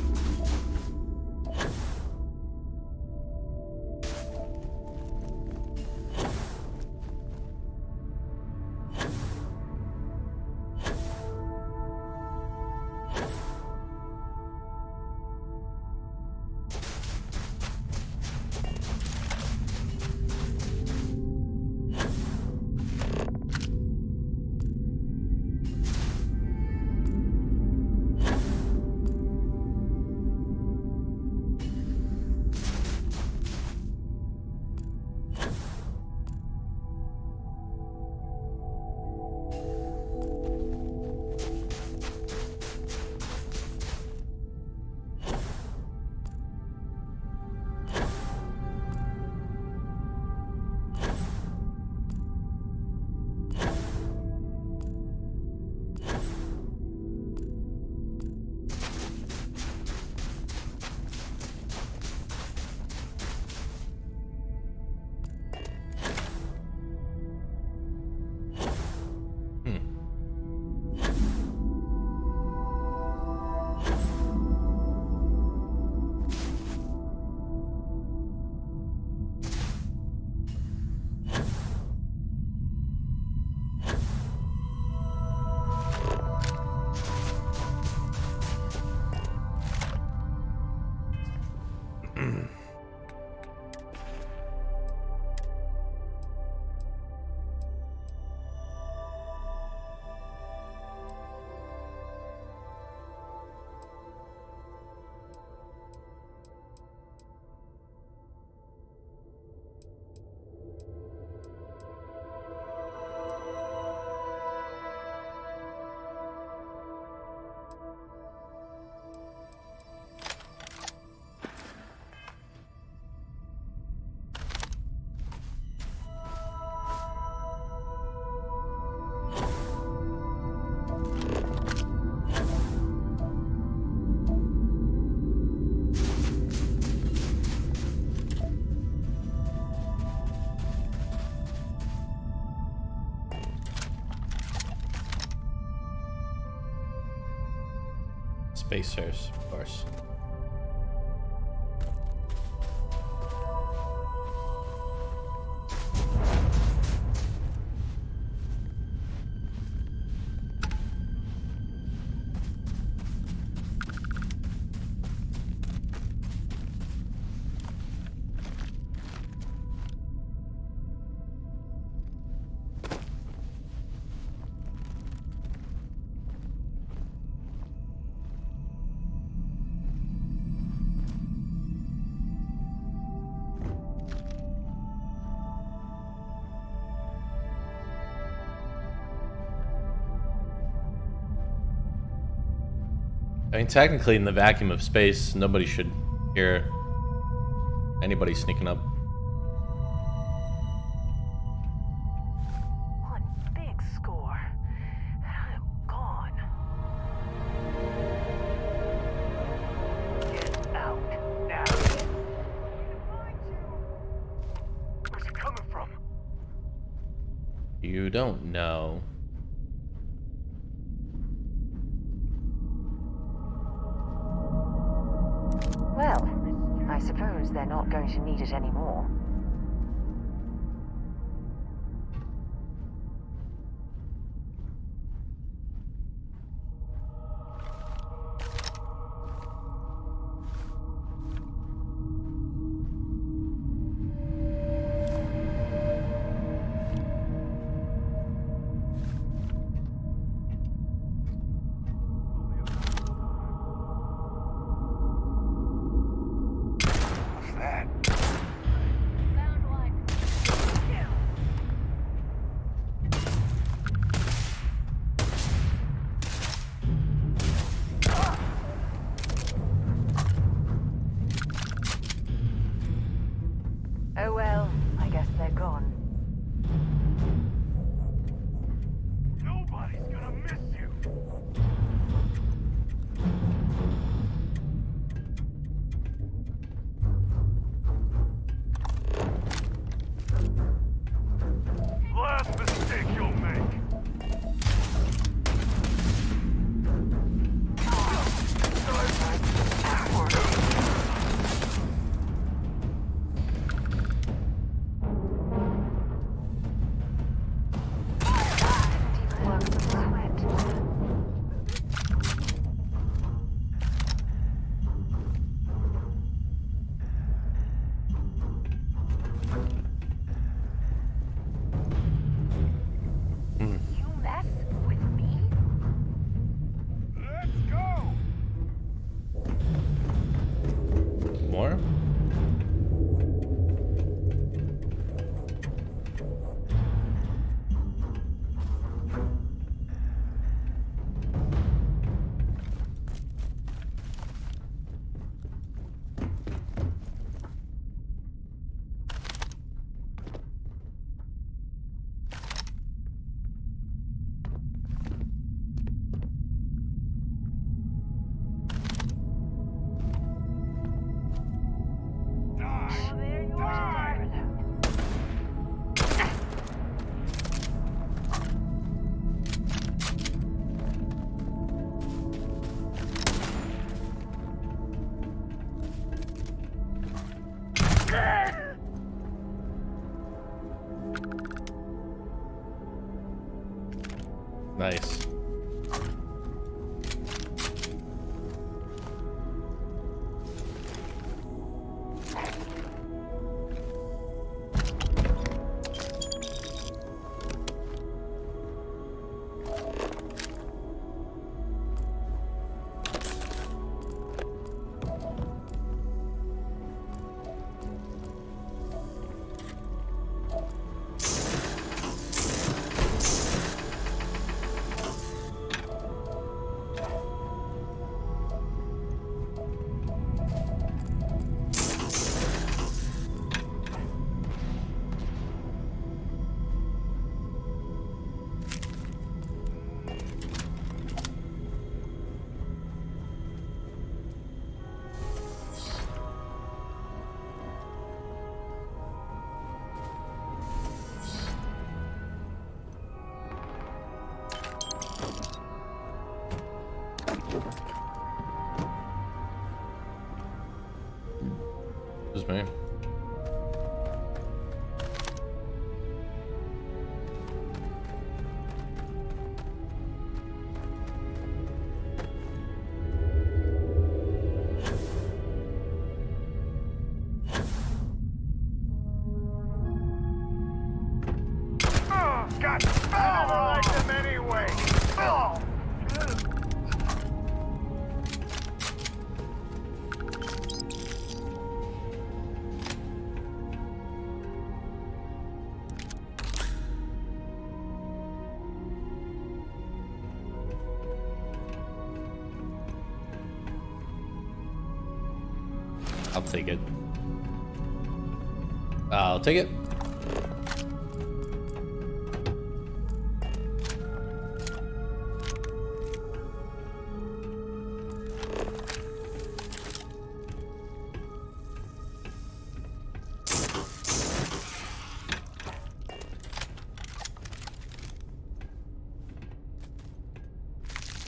Spacers, of course. I mean, technically, in the vacuum of space, nobody should hear anybody sneaking up. One big score, and I am gone. Get out now. Where's he coming from? You don't know. Well, I suppose they're not going to need it anymore. Oh well, I guess they're gone. Nobody's gonna miss you. Last mistake you'll make. More? Nice. This is me. God, I like them anyway. I'll take it. I'll take it.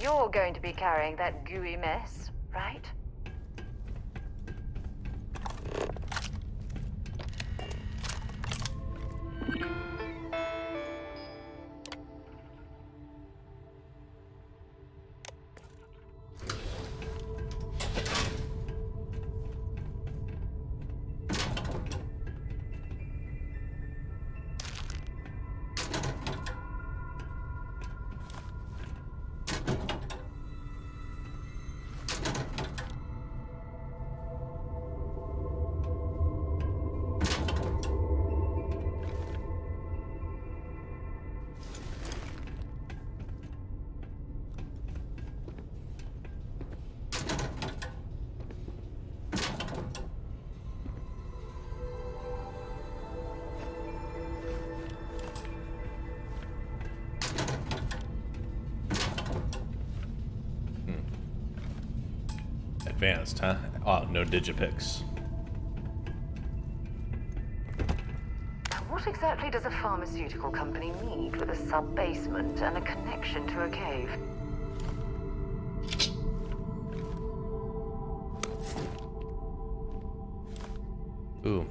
You're going to be carrying that gooey mess, right? Advanced, huh? Oh, no digipicks. What exactly does a pharmaceutical company need with a sub-basement and a connection to a cave? Ooh.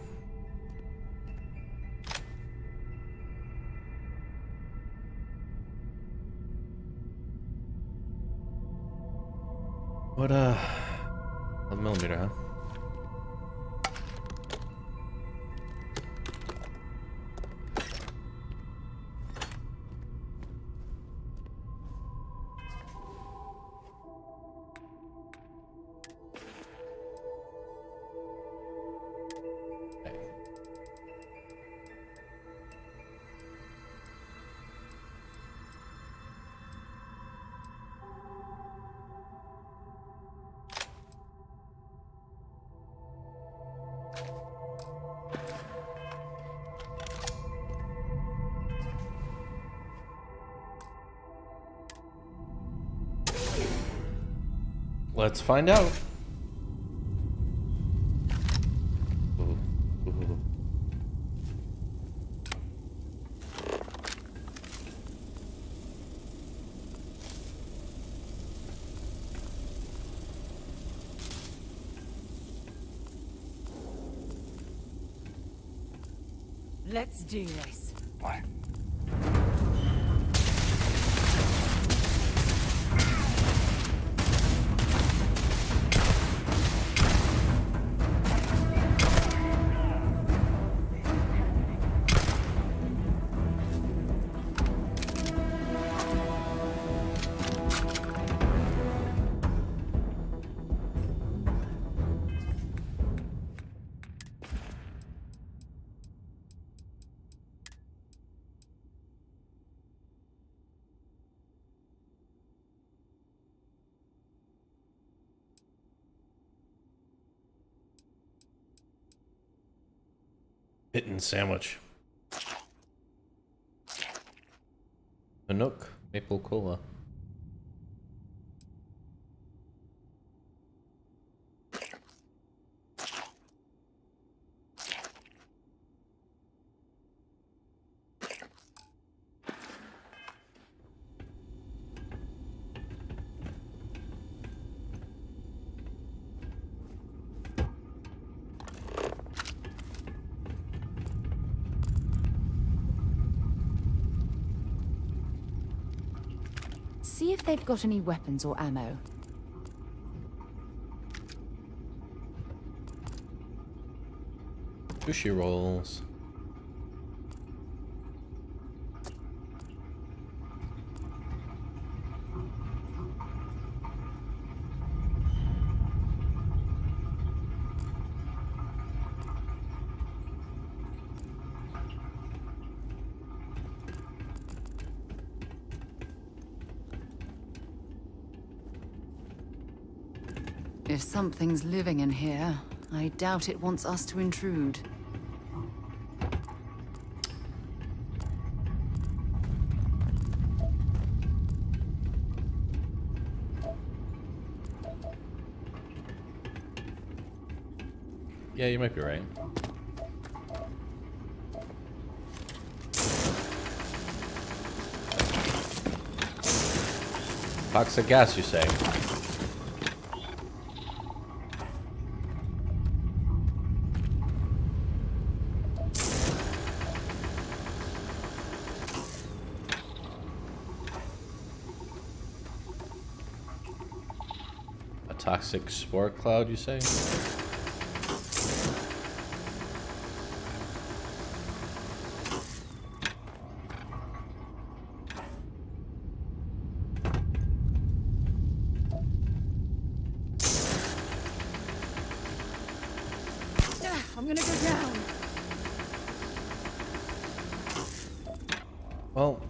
What, 11mm, huh? Let's find out. Ooh. Ooh. Let's do this. What? Mitten sandwich. A Nook maple cola. See if they've got any weapons or ammo. Sushi rolls. If something's living in here, I doubt it wants us to intrude. Yeah, you might be right. Toxic gas, you say? A toxic spore cloud, you say? I'm gonna go down. Well,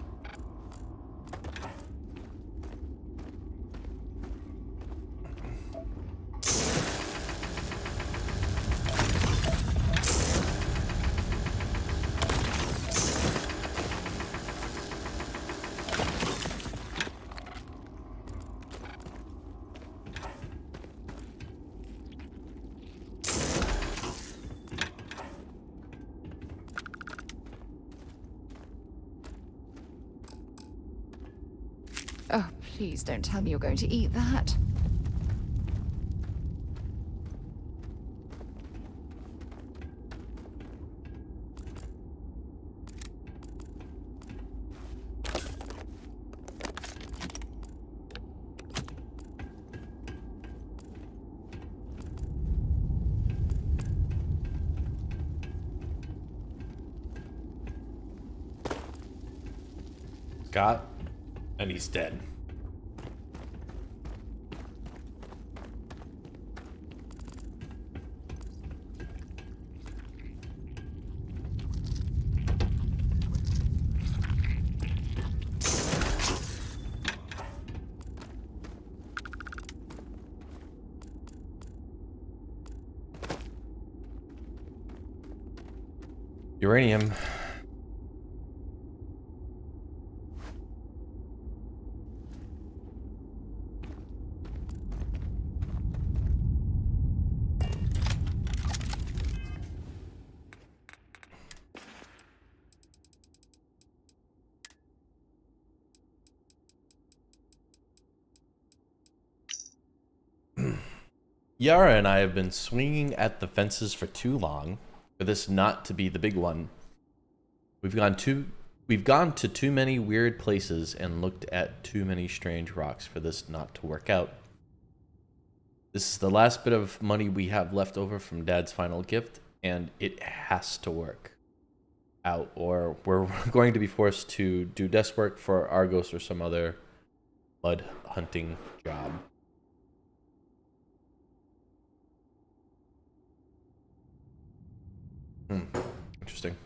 Oh, please don't tell me you're going to eat that. Scott, and he's dead. Uranium. Yara and I have been swinging at the fences for too long for this not to be the big one. We've gone to too many weird places and looked at too many strange rocks for this not to work out. This is the last bit of money we have left over from Dad's final gift, and it has to work out, or we're going to be forced to do desk work for Argos or some other mud hunting job. Interesting.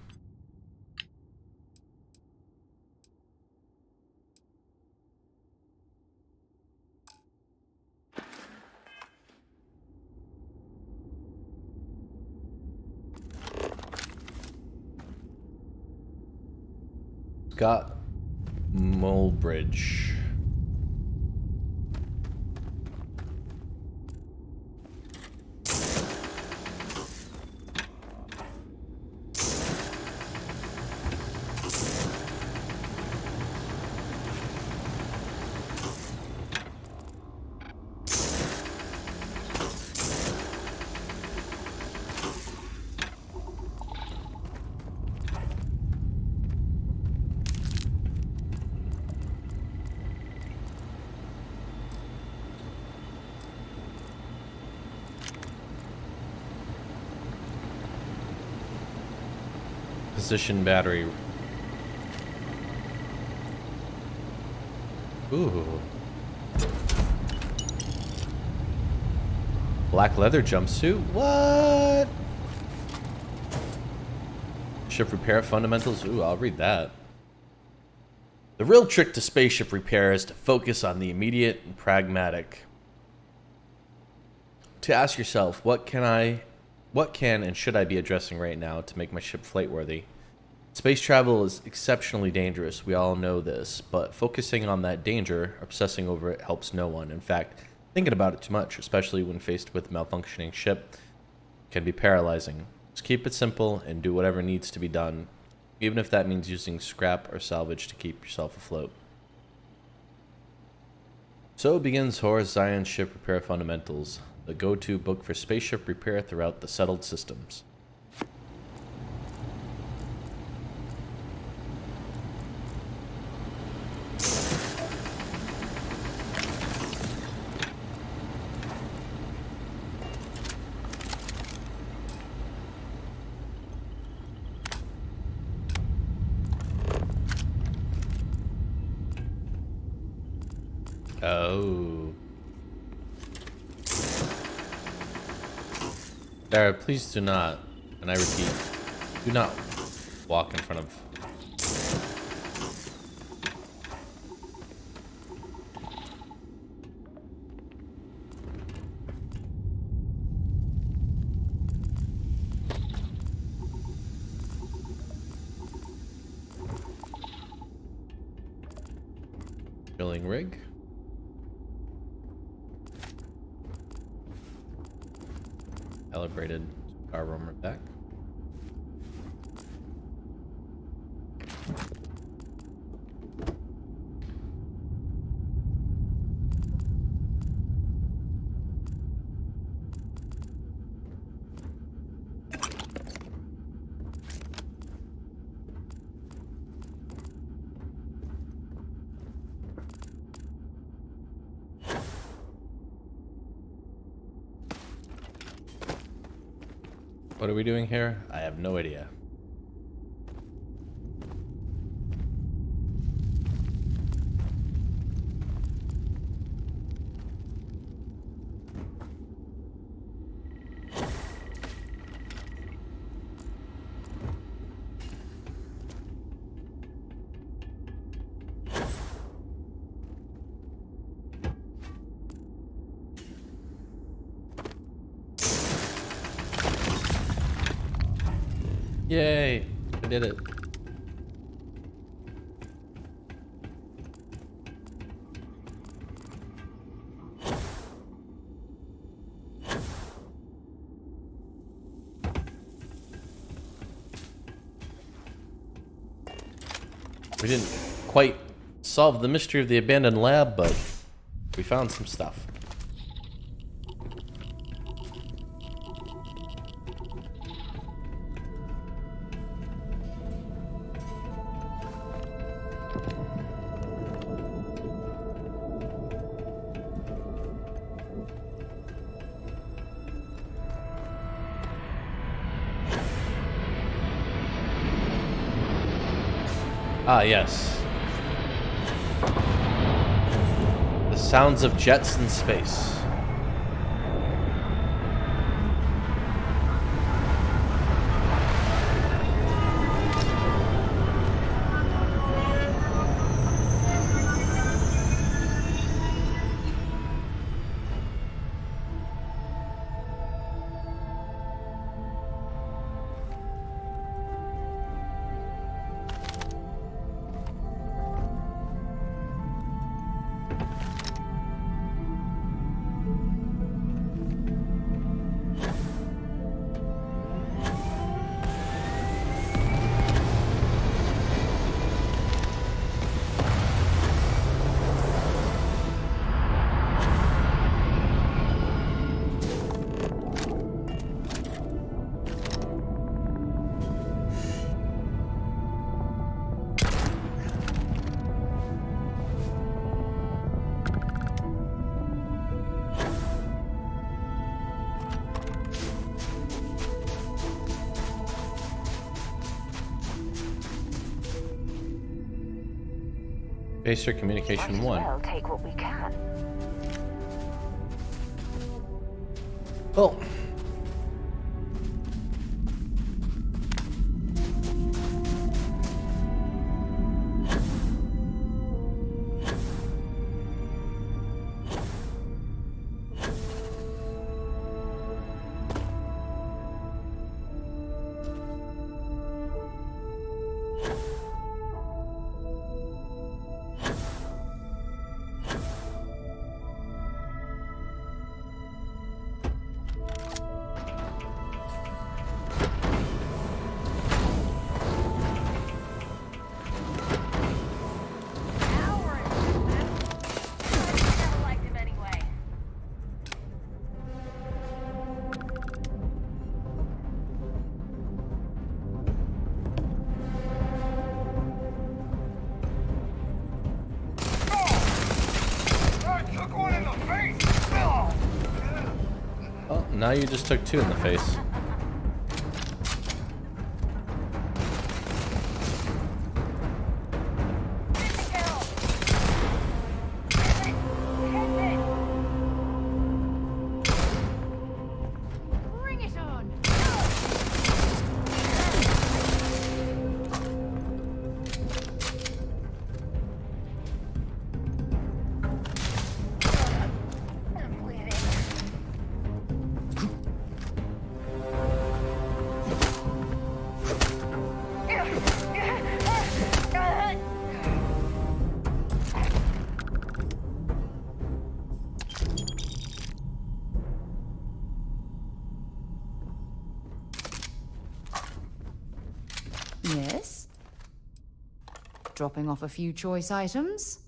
Scott Mulbridge. Position battery. Ooh. Black leather jumpsuit? What? Ship repair fundamentals? Ooh, I'll read that. The real trick to spaceship repair is to focus on the immediate and pragmatic. To ask yourself, what can I what can and should I be addressing right now to make my ship flight-worthy? Space travel is exceptionally dangerous, we all know this, but focusing on that danger, obsessing over it, helps no one. In fact, thinking about it too much, especially when faced with a malfunctioning ship, can be paralyzing. Just keep it simple and do whatever needs to be done, even if that means using scrap or salvage to keep yourself afloat. So begins Horus Zion's Ship Repair Fundamentals, the go-to book for spaceship repair throughout the settled systems. Oh. Dara, please do not, and I repeat, do not walk in front of... Drilling rig. Calibrated power roamer back. What are we doing here? I have no idea. Yay! I did it. We didn't quite solve the mystery of the abandoned lab, but we found some stuff. Ah, yes. The sounds of jets in space. Basic Communication 1. Well, take what we can. Well, now you just took 2 in the face. Bring it on! I'm bleeding. Yes? Dropping off a few choice items?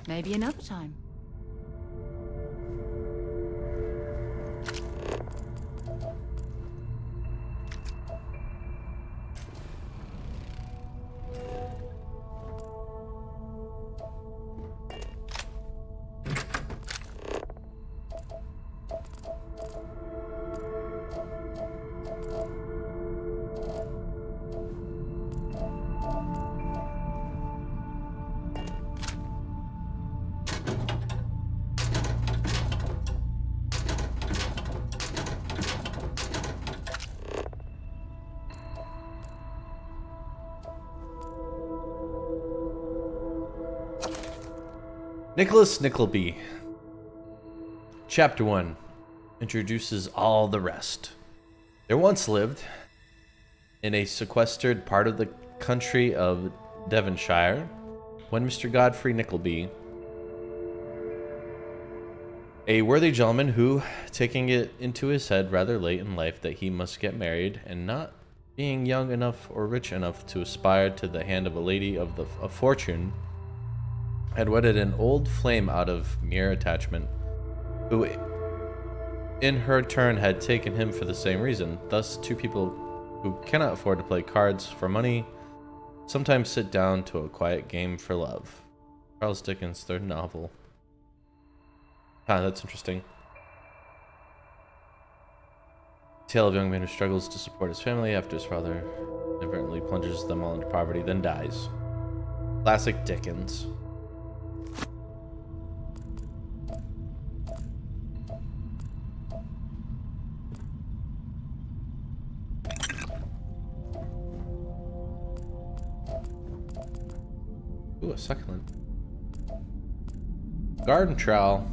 Maybe another time. Nicholas Nickleby. Chapter 1 introduces all the rest. There once lived, in a sequestered part of the country of Devonshire, one Mr. Godfrey Nickleby, a worthy gentleman who, taking it into his head rather late in life that he must get married, and not being young enough or rich enough to aspire to the hand of a lady of fortune, had wedded an old flame out of mere attachment, who in her turn had taken him for the same reason. Thus, two people who cannot afford to play cards for money sometimes sit down to a quiet game for love. Charles Dickens' third novel. Ah, that's interesting. Tale of a young man who struggles to support his family after his father inadvertently plunges them all into poverty, then dies. Classic Dickens. Ooh, a succulent. Garden trowel.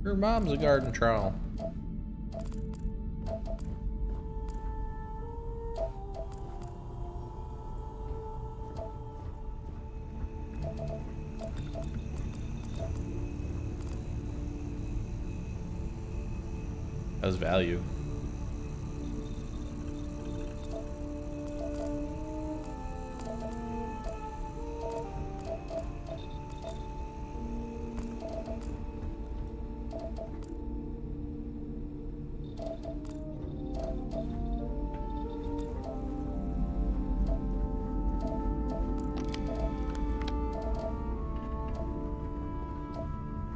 Your mom's a garden trowel. Has value.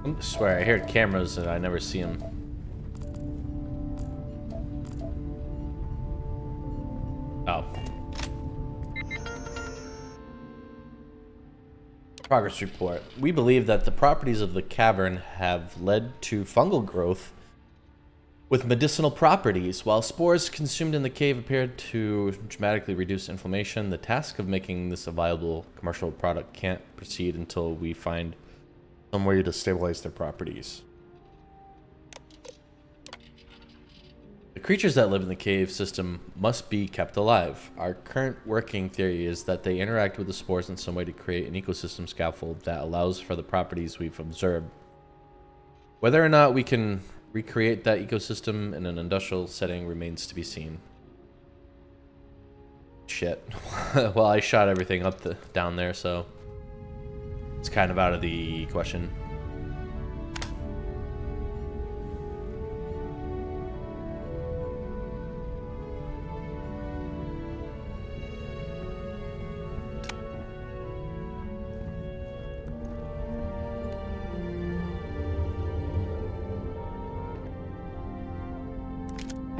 I swear, I hear cameras and I never see them. Oh. Progress report. We believe that the properties of the cavern have led to fungal growth with medicinal properties. While spores consumed in the cave appeared to dramatically reduce inflammation, the task of making this a viable commercial product can't proceed until we find some way to stabilize their properties. The creatures that live in the cave system must be kept alive. Our current working theory is that they interact with the spores in some way to create an ecosystem scaffold that allows for the properties we've observed. Whether or not we can recreate that ecosystem in an industrial setting remains to be seen. Shit. Well, I shot everything up down there, so it's kind of out of the question.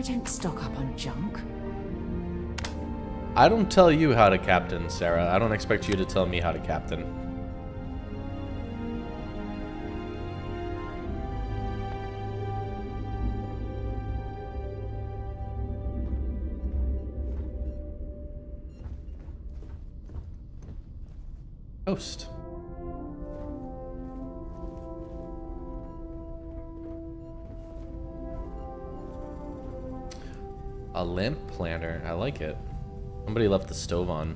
don't stock up on junk. I don't tell you how to captain, Sarah. I don't expect you to tell me how to captain. Host. A lamp planter. I like it. Somebody left the stove on.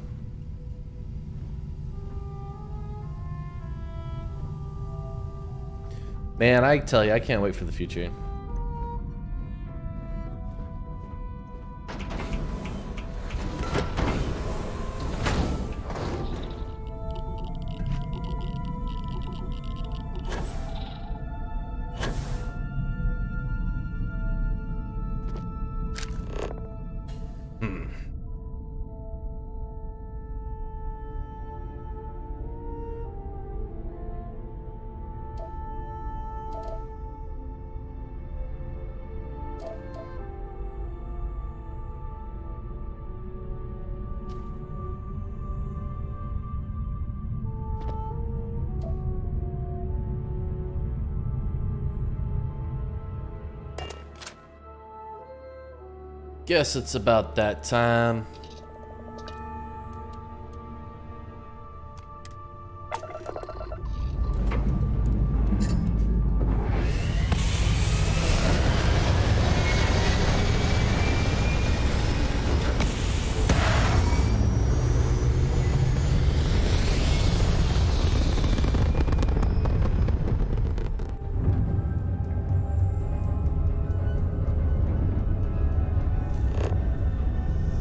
Man, I tell you, I can't wait for the future. Guess it's about that time.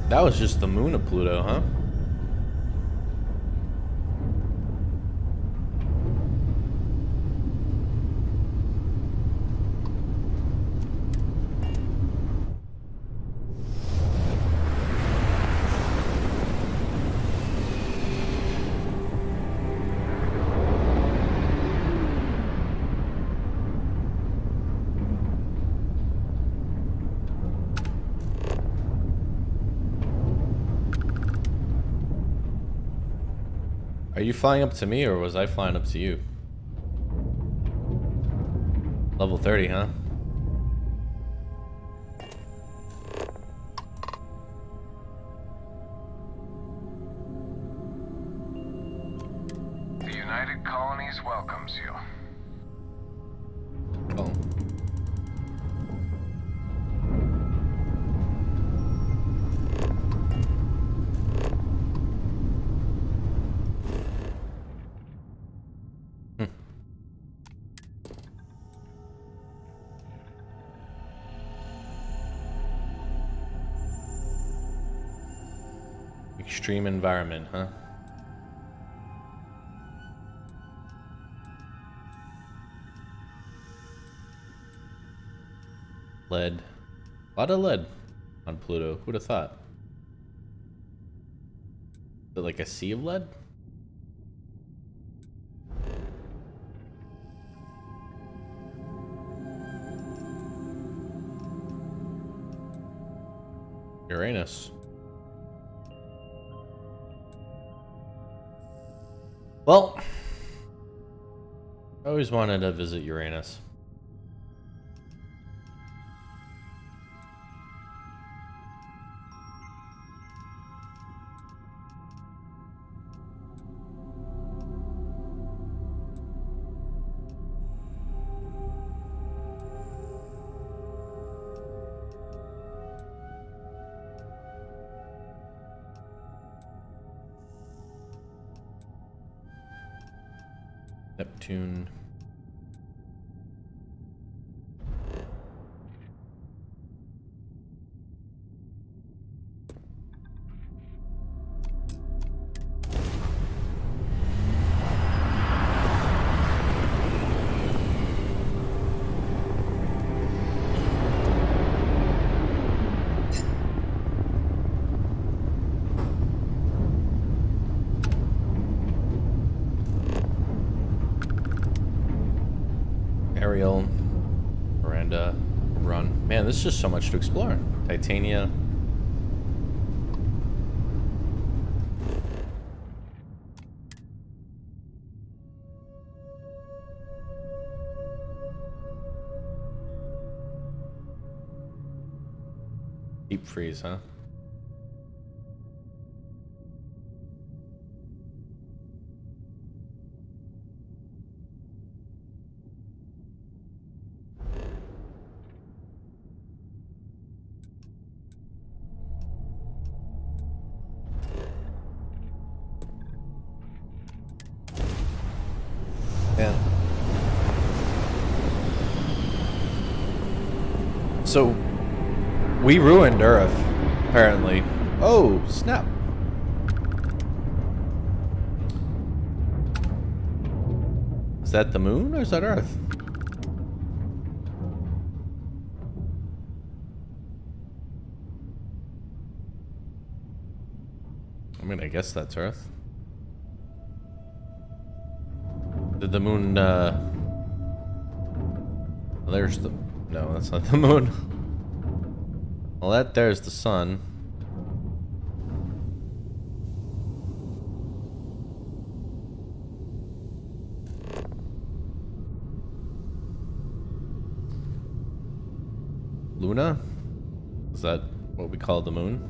That was just the moon of Pluto, huh? Are you flying up to me, or was I flying up to you? Level 30, huh? The United Colonies welcomes you. Oh. Extreme environment, huh? Lead. A lot of lead on Pluto. Who'd have thought? Is it like a sea of lead? Uranus. Well, I always wanted to visit Uranus. Neptune. Ariel, Miranda, Run. around. Man, there's just so much to explore. Titania. Deep freeze, huh? Yeah. So, we ruined Earth, apparently. Oh, snap. Is that the moon or is that Earth? I mean, I guess that's Earth. Did the moon, there's the... No, that's not the moon. Well, there's the sun. Luna? Is that what we call the moon?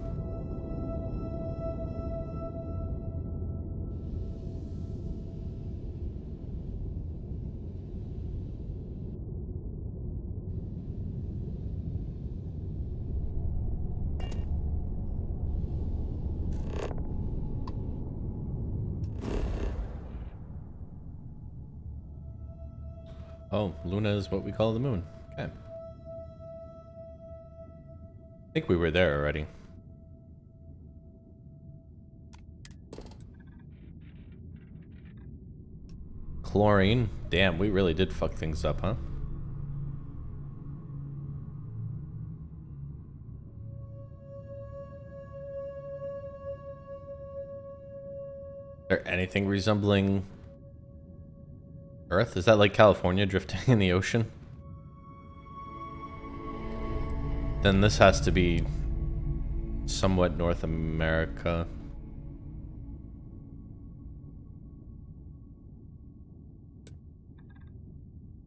Oh, Luna is what we call the moon. Okay. I think we were there already. Chlorine. Damn, we really did fuck things up, huh? Is there anything resembling Earth? Is that like California drifting in the ocean? Then this has to be somewhat North America.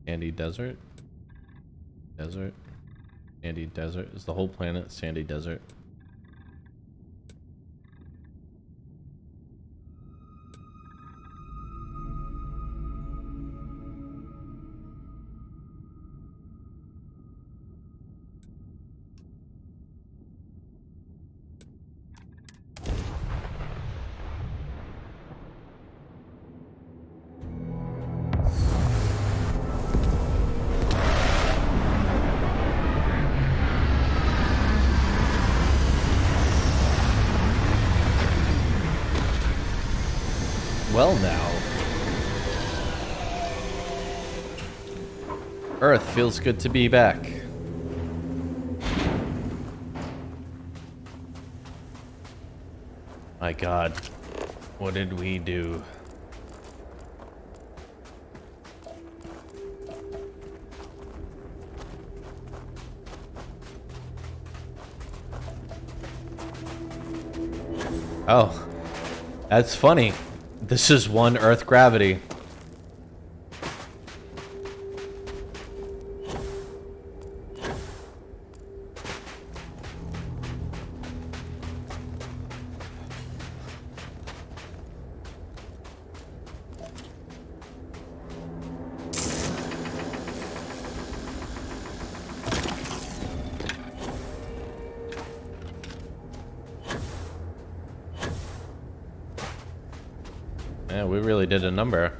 Sandy desert? Desert? Sandy desert? Is the whole planet sandy desert? Well now. Earth feels good to be back. My God, what did we do? Oh, that's funny. This is one Earth gravity. Yeah, we really did a number.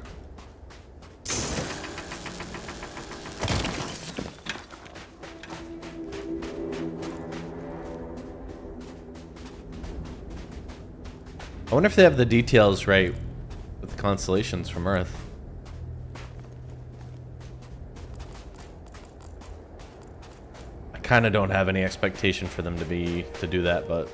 I wonder if they have the details right with the constellations from Earth. I kind of don't have any expectation for them to do that, but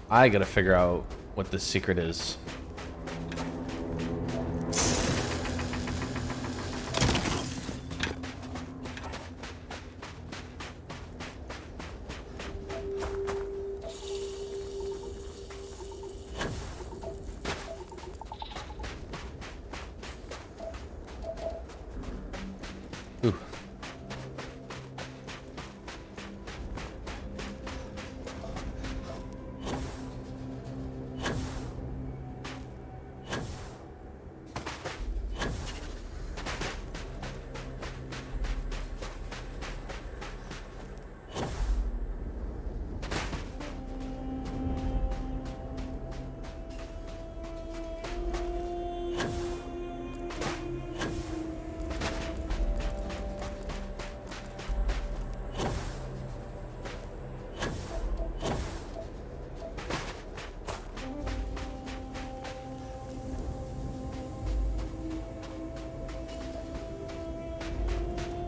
I gotta figure out what the secret is. Ooh.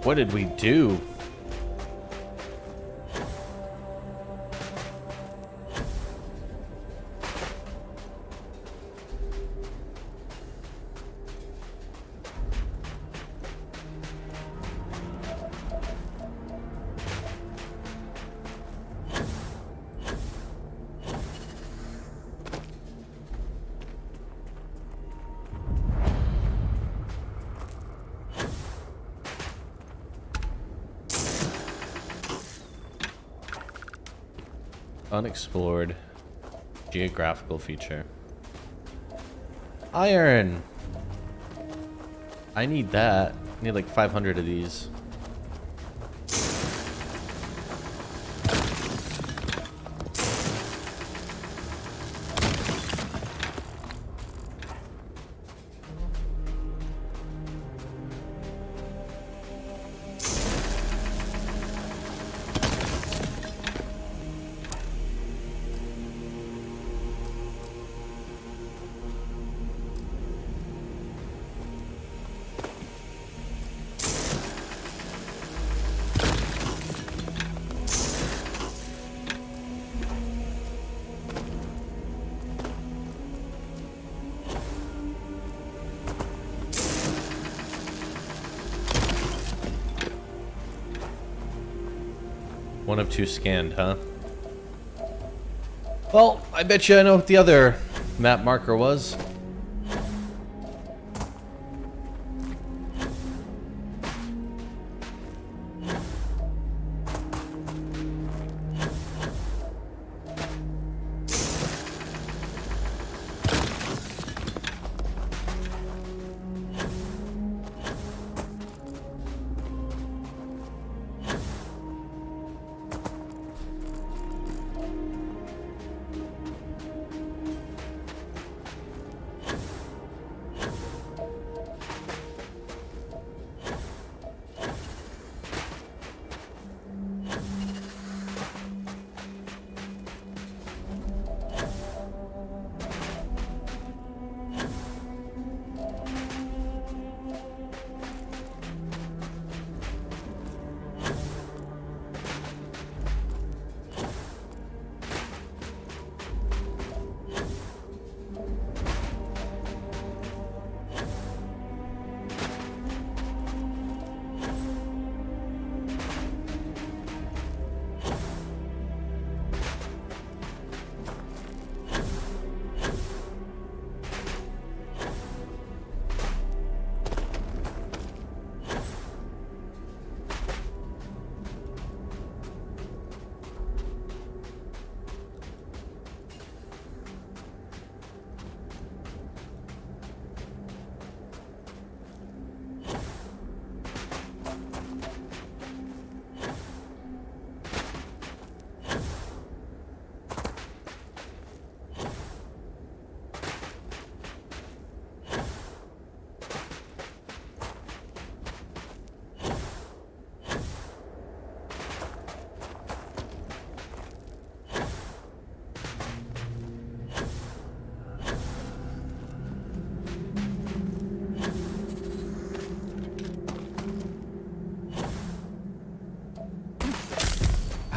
What did we do? Unexplored geographical feature. Iron. I need that. I need like 500 of these. One of two scanned, huh? Well, I bet you I know what the other map marker was.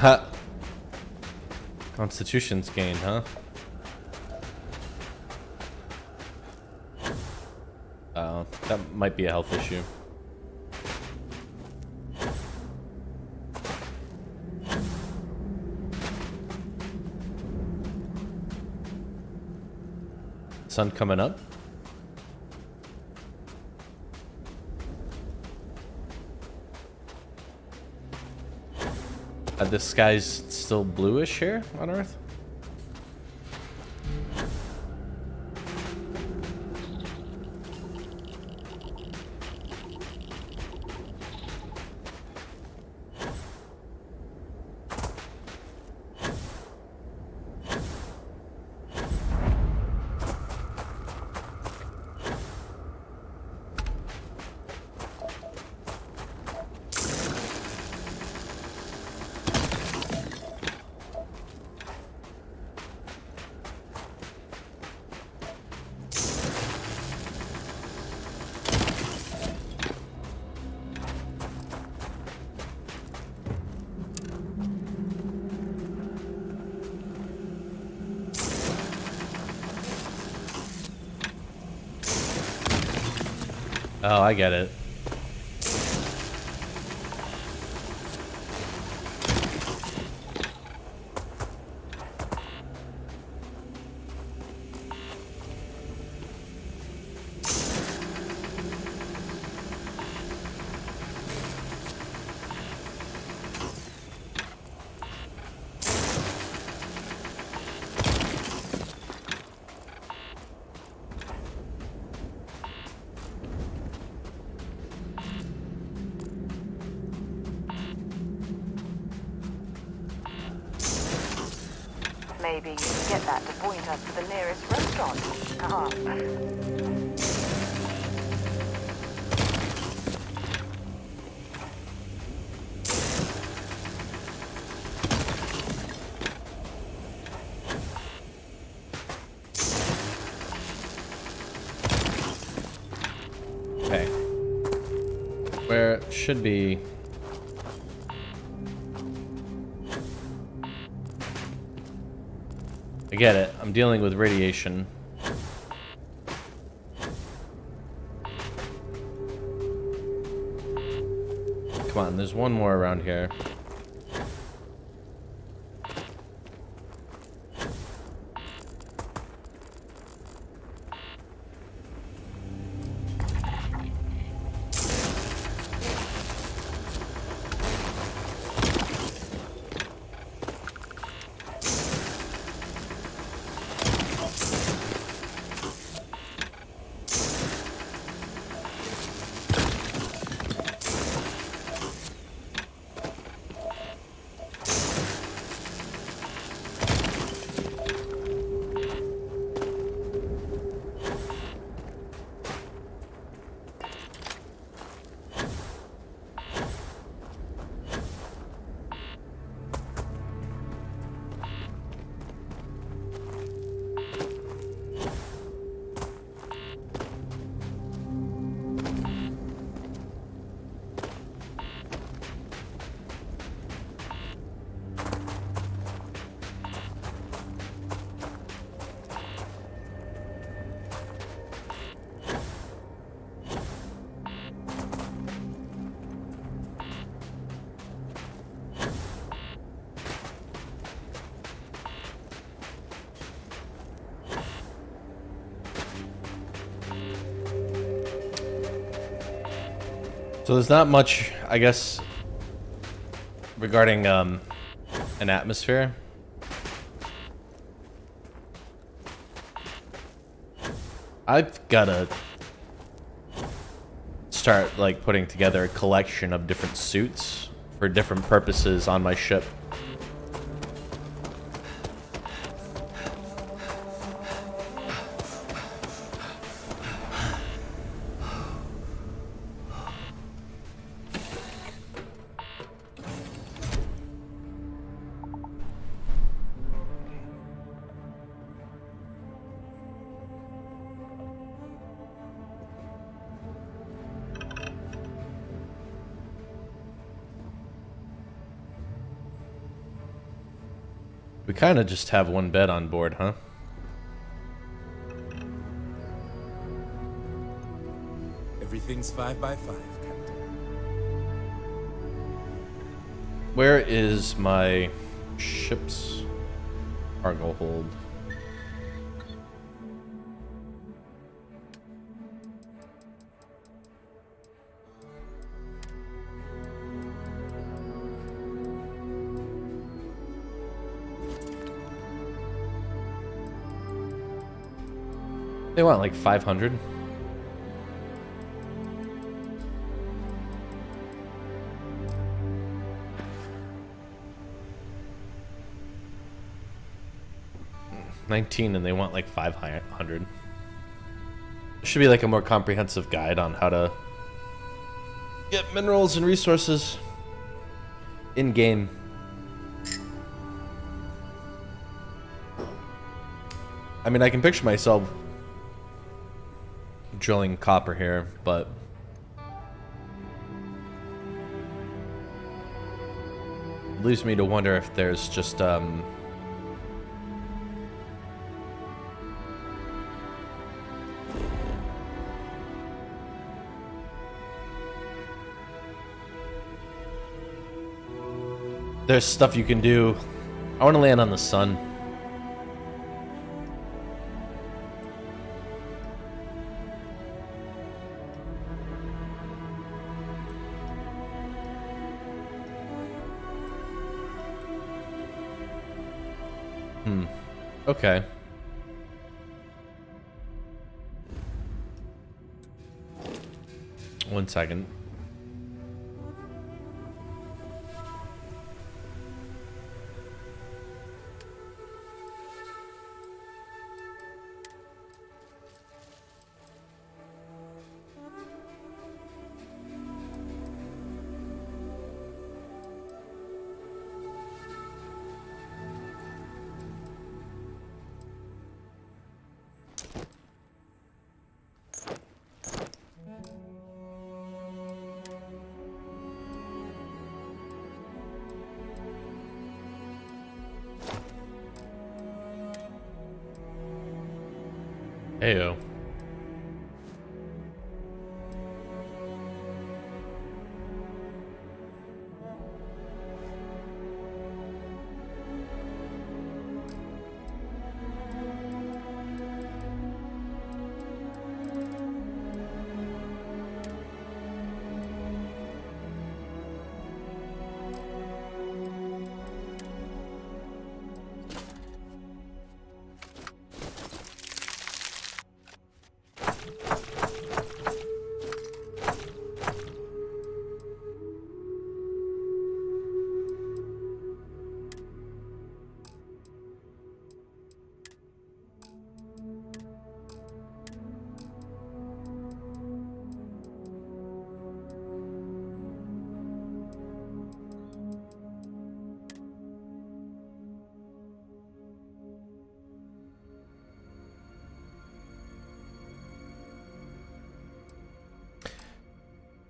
Ha. Constitution's gained, huh? Oh, that might be a health issue. Sun coming up. The sky's still bluish here on Earth. Oh, I get it. Maybe you can get that to point us to the nearest restaurant. Okay. Where it should be. I get it. I'm dealing with radiation. Come on, there's one more around here. So there's not much, I guess, regarding an atmosphere. I've gotta start like putting together a collection of different suits for different purposes on my ship. We kind of just have one bed on board, huh? Everything's 5 by 5, Captain. Where is my ship's cargo hold? They want like 500. $19 and they want like 500. Should be like a more comprehensive guide on how to get minerals and resources in game. I mean, I can picture myself drilling copper here, but it leaves me to wonder if there's just there's stuff you can do. I want to land on the sun. Okay. One second. Heyo.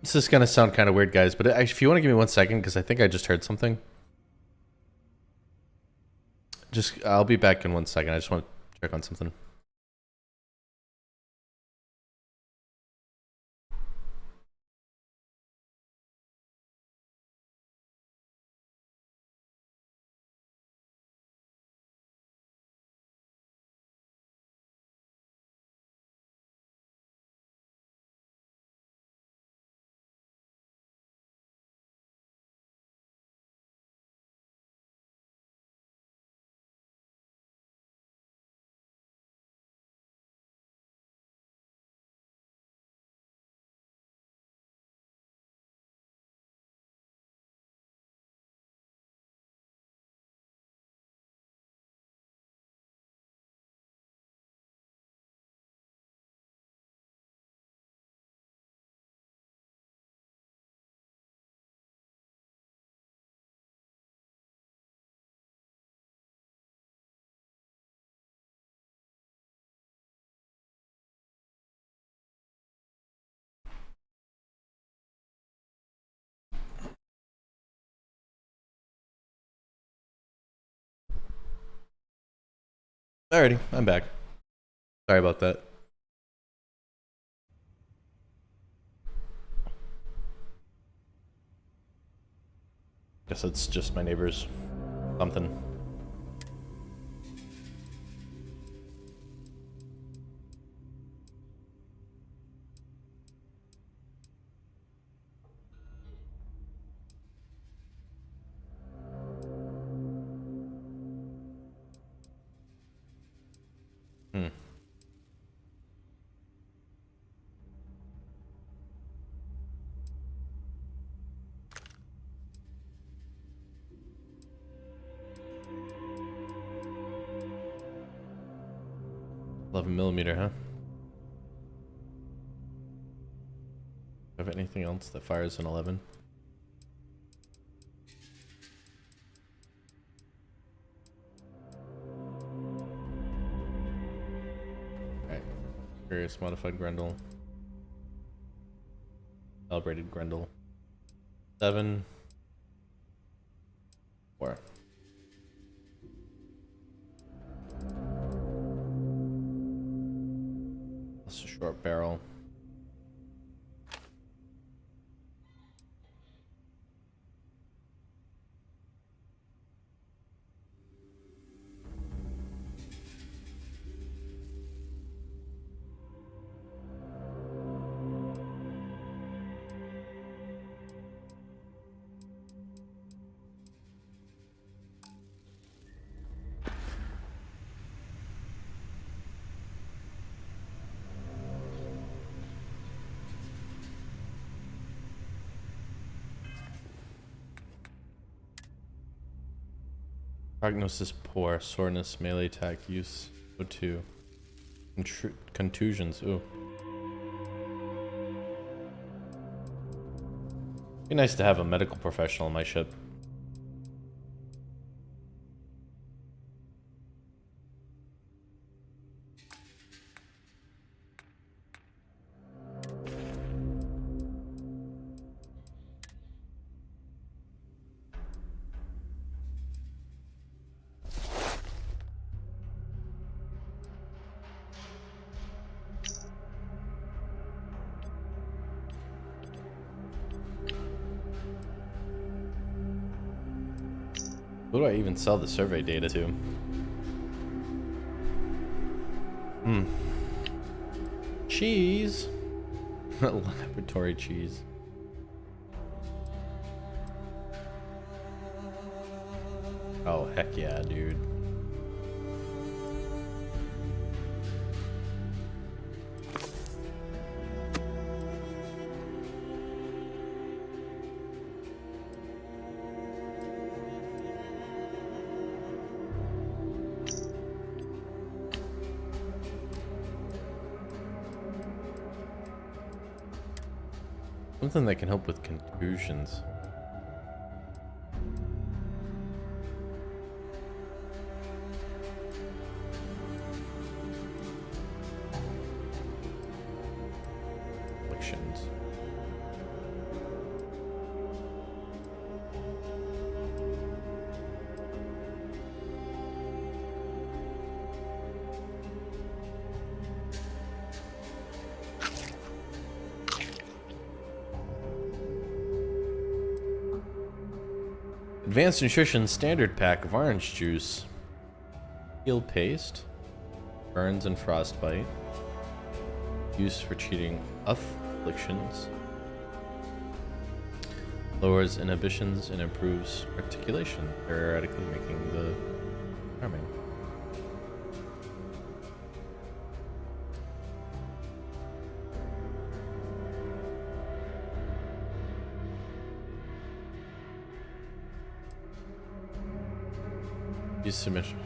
This is gonna sound kind of weird, guys, but if you want to give me 1 second, because I think I just heard something. I'll be back in 1 second. I just want to check on something. Alrighty, I'm back. Sorry about that. Guess it's just my neighbor's something. Hmm. $11mm, huh? Have anything else that fires an 11? Alright. Curious modified Grendel. Calibrated Grendel. 7. 4. That's a short barrel. Prognosis poor, soreness, melee attack use, O2. Contusions, ooh. Be nice to have a medical professional on my ship. Who do I even sell the survey data to? Cheese. Laboratory cheese. Oh, heck yeah, dude. Something that can help with contusions. Afflictions. Advanced Nutrition Standard Pack of Orange Juice. Heal Paste. Burns and Frostbite. Use for treating afflictions. Lowers inhibitions and improves articulation, theoretically making the charming. Use submission.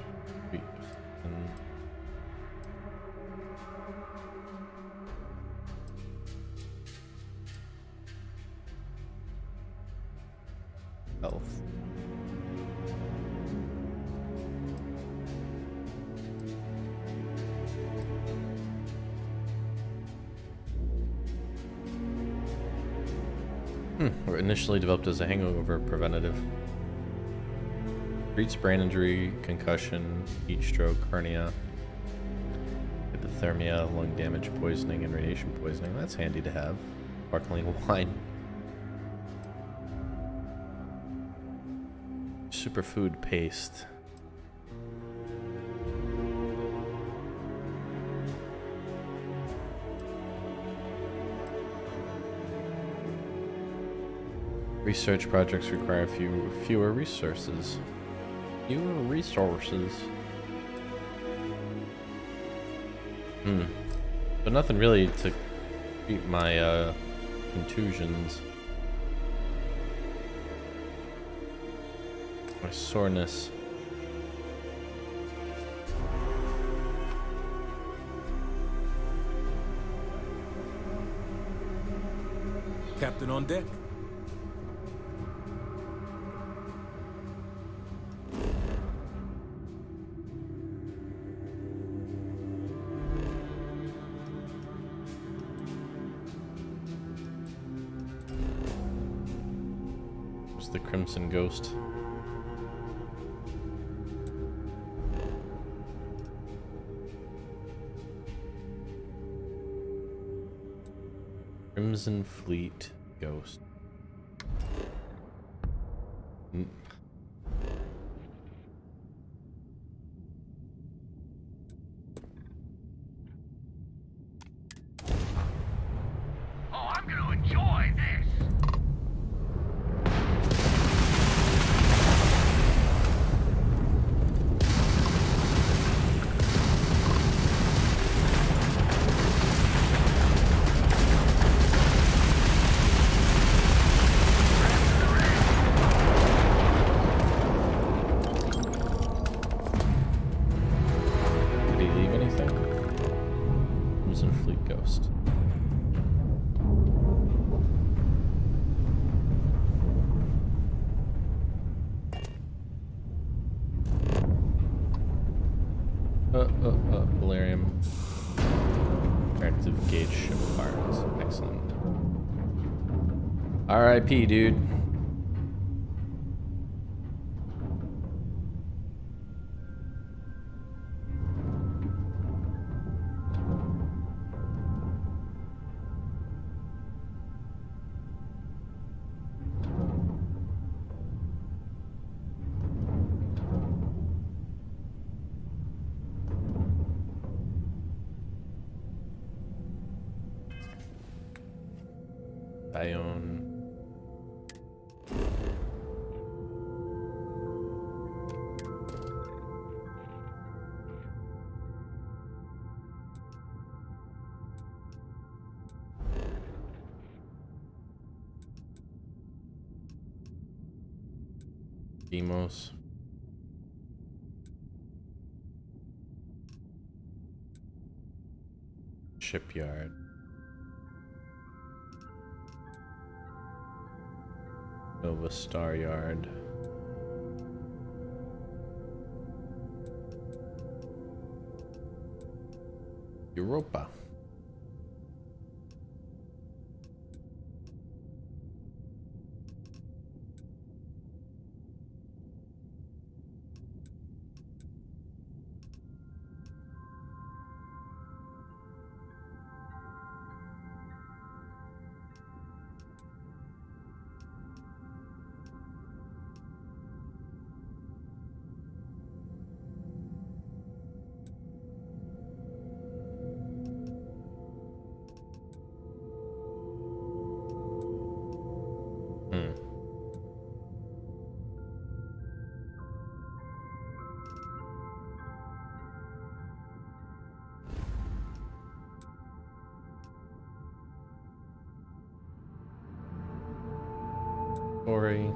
Health. Were initially developed as a hangover preventative. Treats brain injury, concussion, heat stroke, hernia, hypothermia, lung damage, poisoning, and radiation poisoning. That's handy to have. Sparkling wine. superfood paste. Research projects require fewer resources. Fewer resources. But nothing really to treat my contusions. My soreness. Captain on deck. It's the Crimson Ghost. Crimson Fleet Ghost. Oh, I'm gonna enjoy this. Did he leave anything? Crimson Fleet Ghost. Valerium. Active gauge ship parts. Excellent. R.I.P. dude. Ione. Demos. Shipyard. Nova Star Yard. Europa. Story.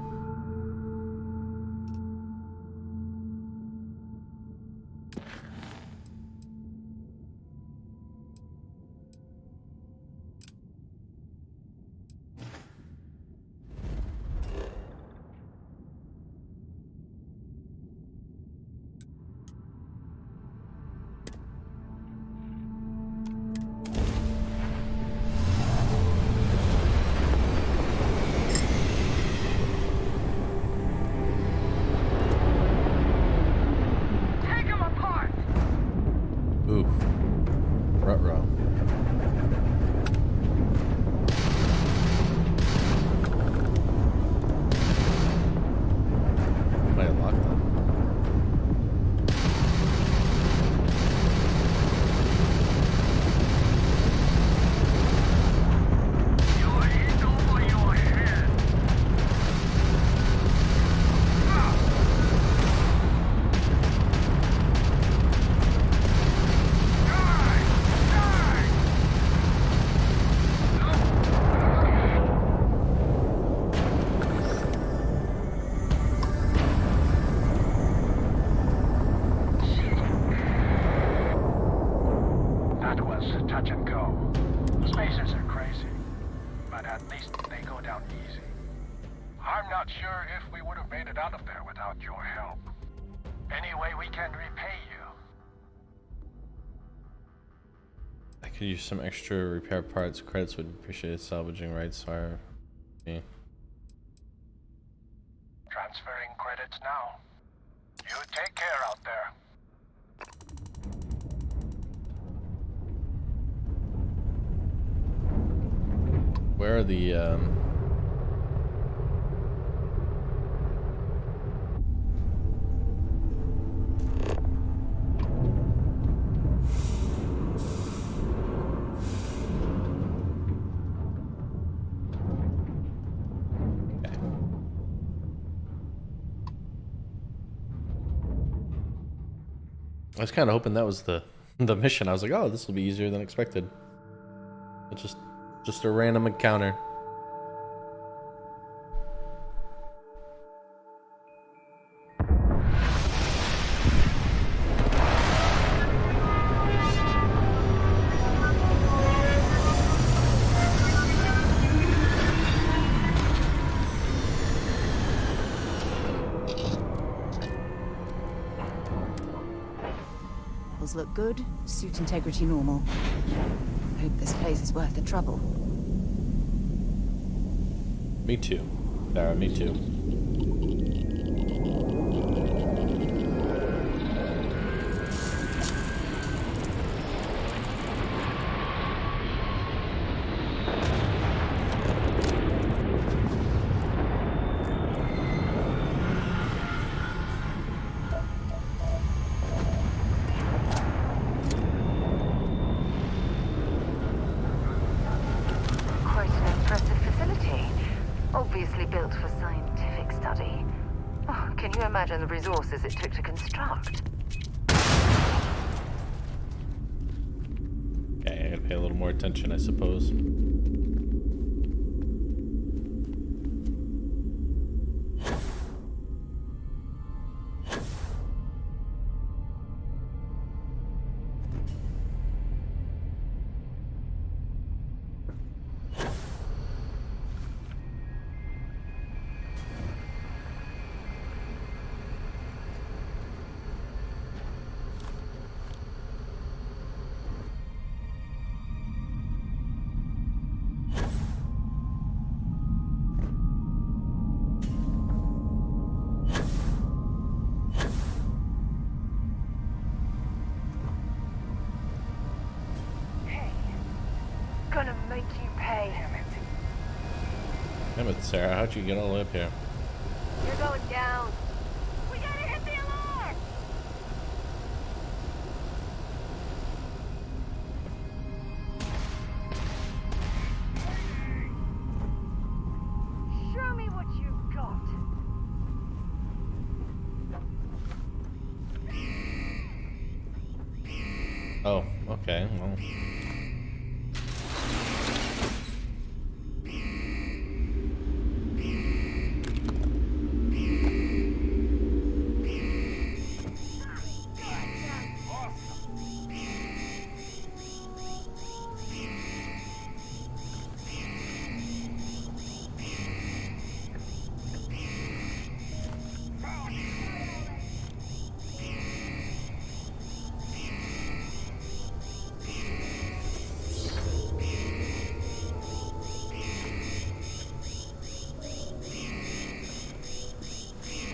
sure if we would have made it out of there without your help. Anyway, we can repay you. I could use some extra repair parts. Credits would appreciate salvaging rights are me. Transferring credits now. You take care out there. Where are the I was kind of hoping that was the mission. I was like, oh, this will be easier than expected. It's just a random encounter. Look good, suit integrity normal. Hope this place is worth the trouble. Me too. Sarah, me too. Imagine the resources it took to construct. Okay, I gotta pay a little more attention, I suppose. Gonna make you pay. Damn it, Sarah, how'd you get all the way up here? You're going down. We gotta hit the alarm! Show me what you've got. Oh, okay, well.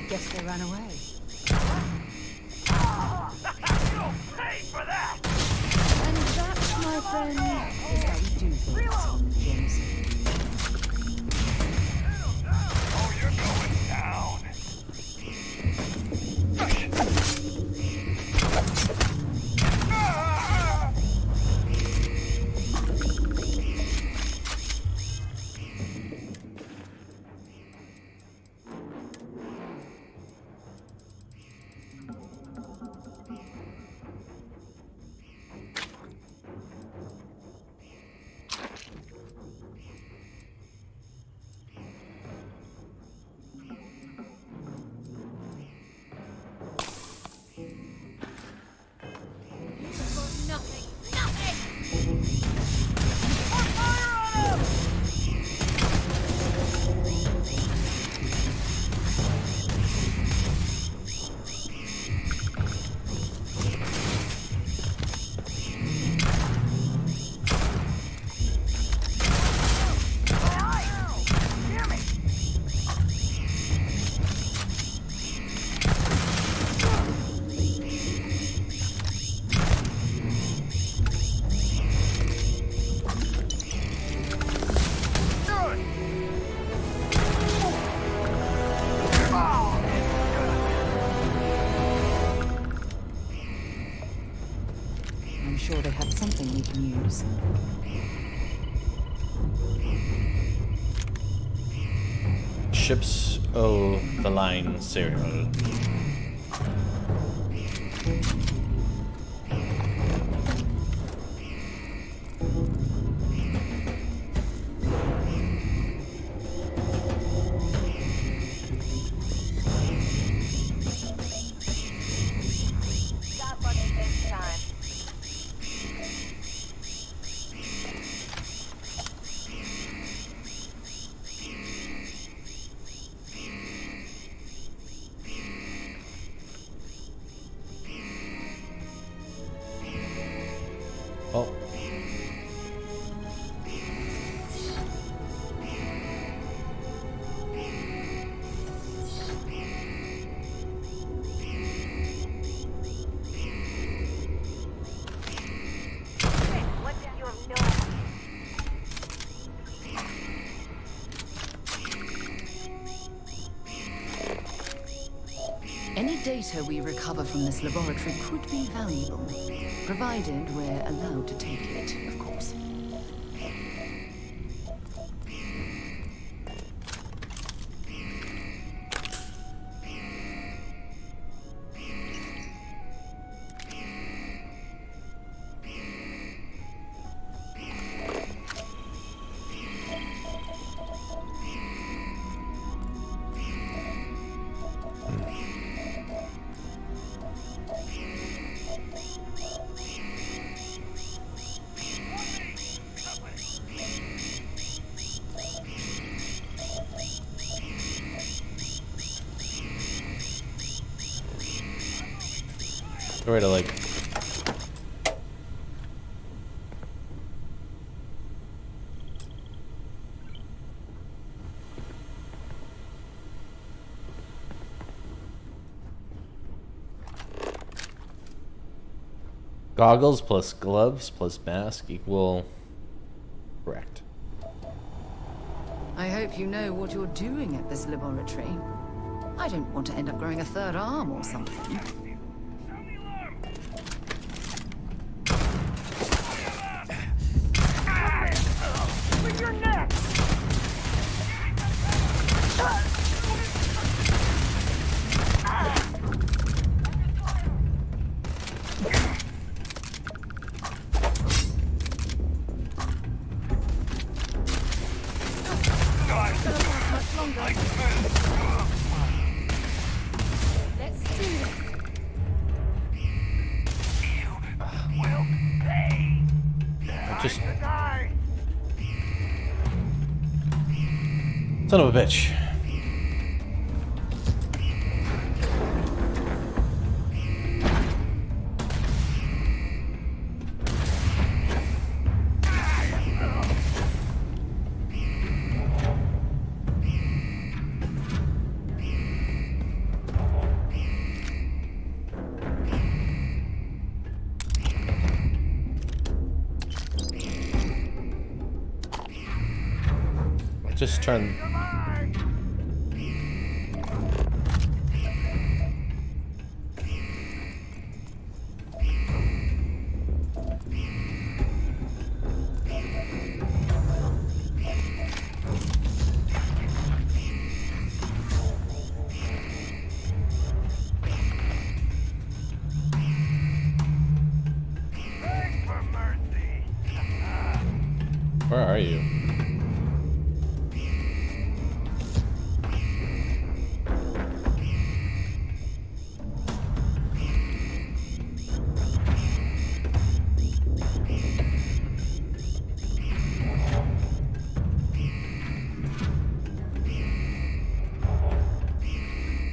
Guess they ran away. You'll pay for that! And that, my friend, is how we do things, James. Oh, you're going down. sure they have something we can use. Ships owe the line serial. Oh. Any data we recover from this laboratory could be valuable, provided we're allowed to take it, of course. Way to like goggles plus gloves plus mask equal correct. I hope you know what you're doing at this laboratory. I don't want to end up growing a third arm or something. With your neck! Let's do this. Just son of a bitch. Just turn. Where are you?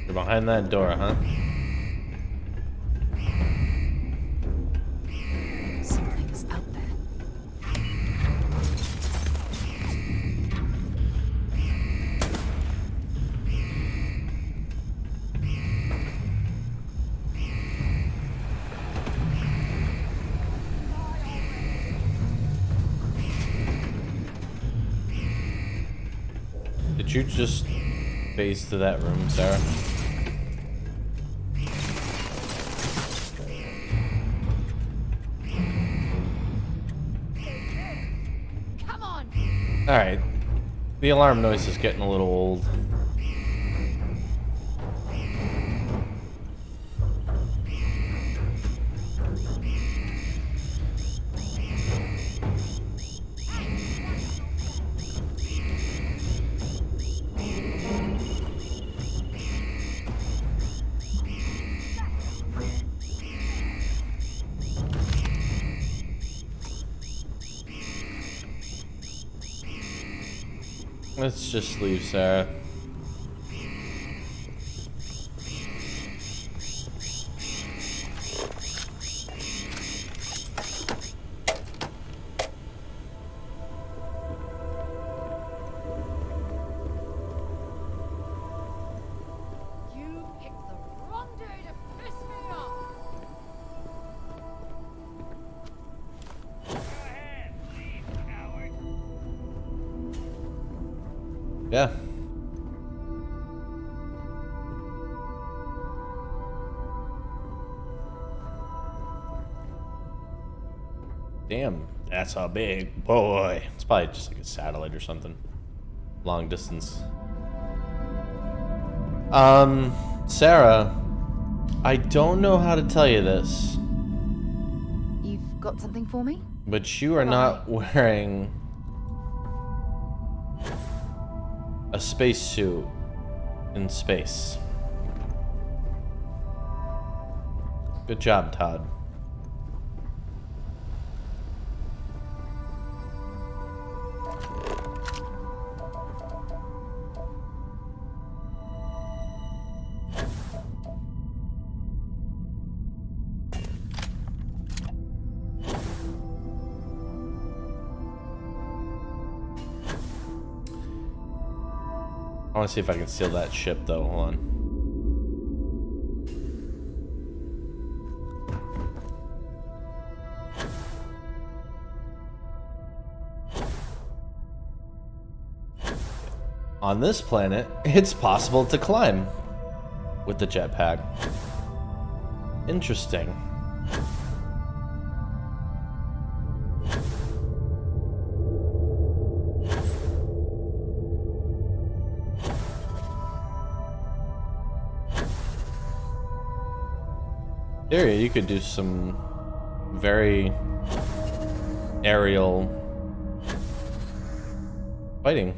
You're behind that door, huh? Something's out there. Did you just phase to that room, Sarah? Alright. The alarm noise is getting a little old. Let's just leave Sarah. You picked the wrong day to piss me off. Yeah. Damn, that's a big boy. It's probably just like a satellite or something. Long distance. Sarah, I don't know how to tell you this, You've got something for me? but you are not wearing a spacesuit in space. Good job, Todd. I want to see if I can steal that ship, though. Hold on. On this planet, it's possible to climb with the jetpack. Interesting. Area, you could do some very aerial fighting.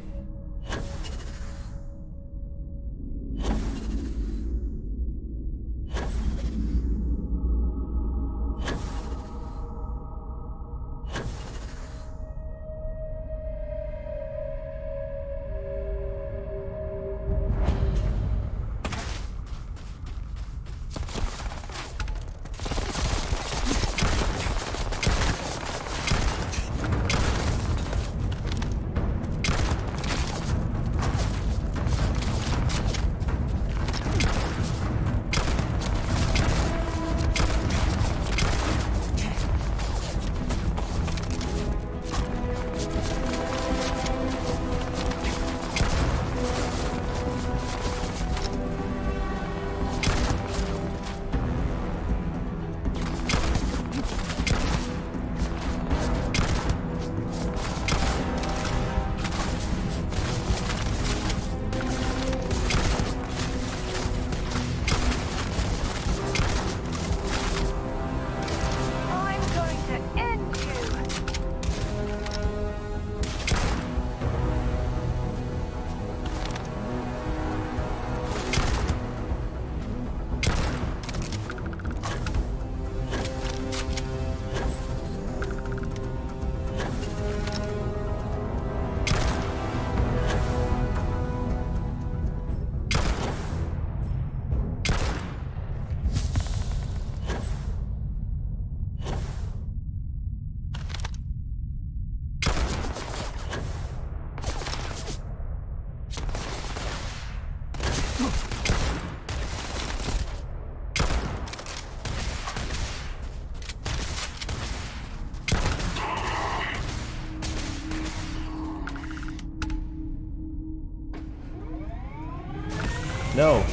No.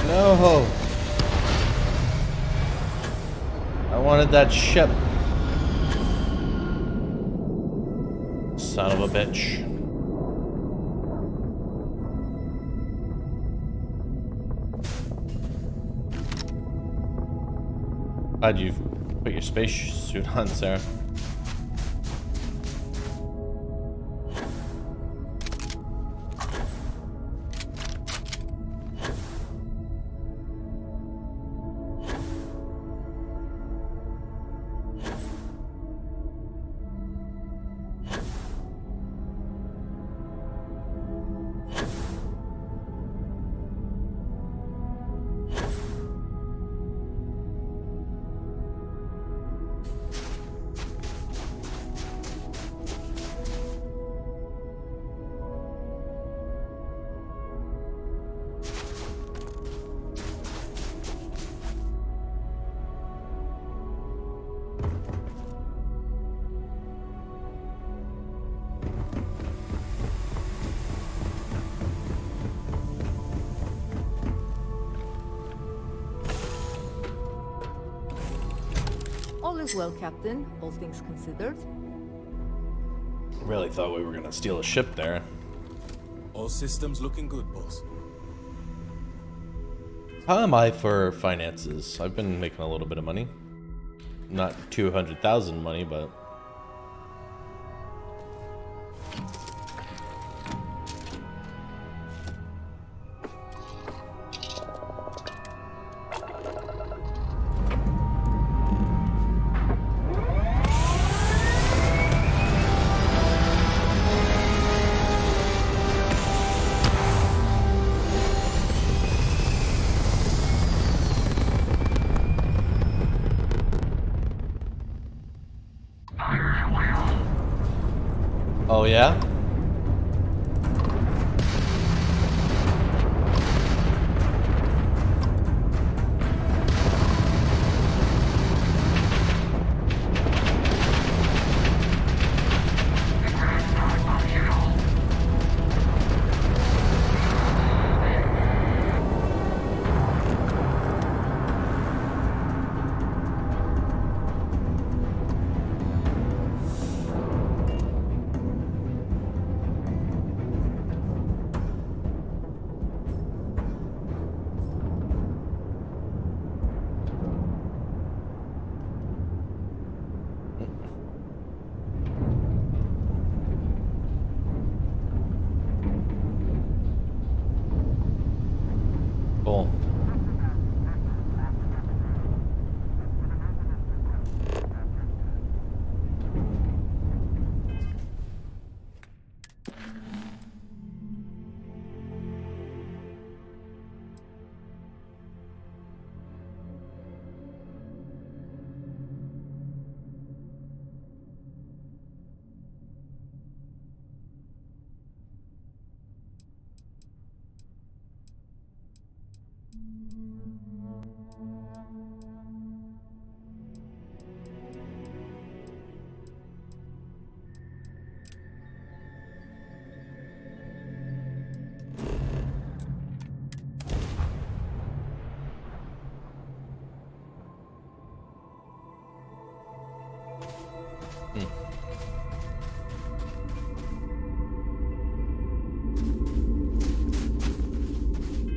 No. I wanted that ship. Son of a bitch. Glad you put your spacesuit on, Sarah. All is well, Captain, all things considered. Really thought we were gonna steal a ship there. All systems looking good, boss. How am I for finances? I've been making a little bit of money. Not 200,000 money, but... Oh yeah? Cool.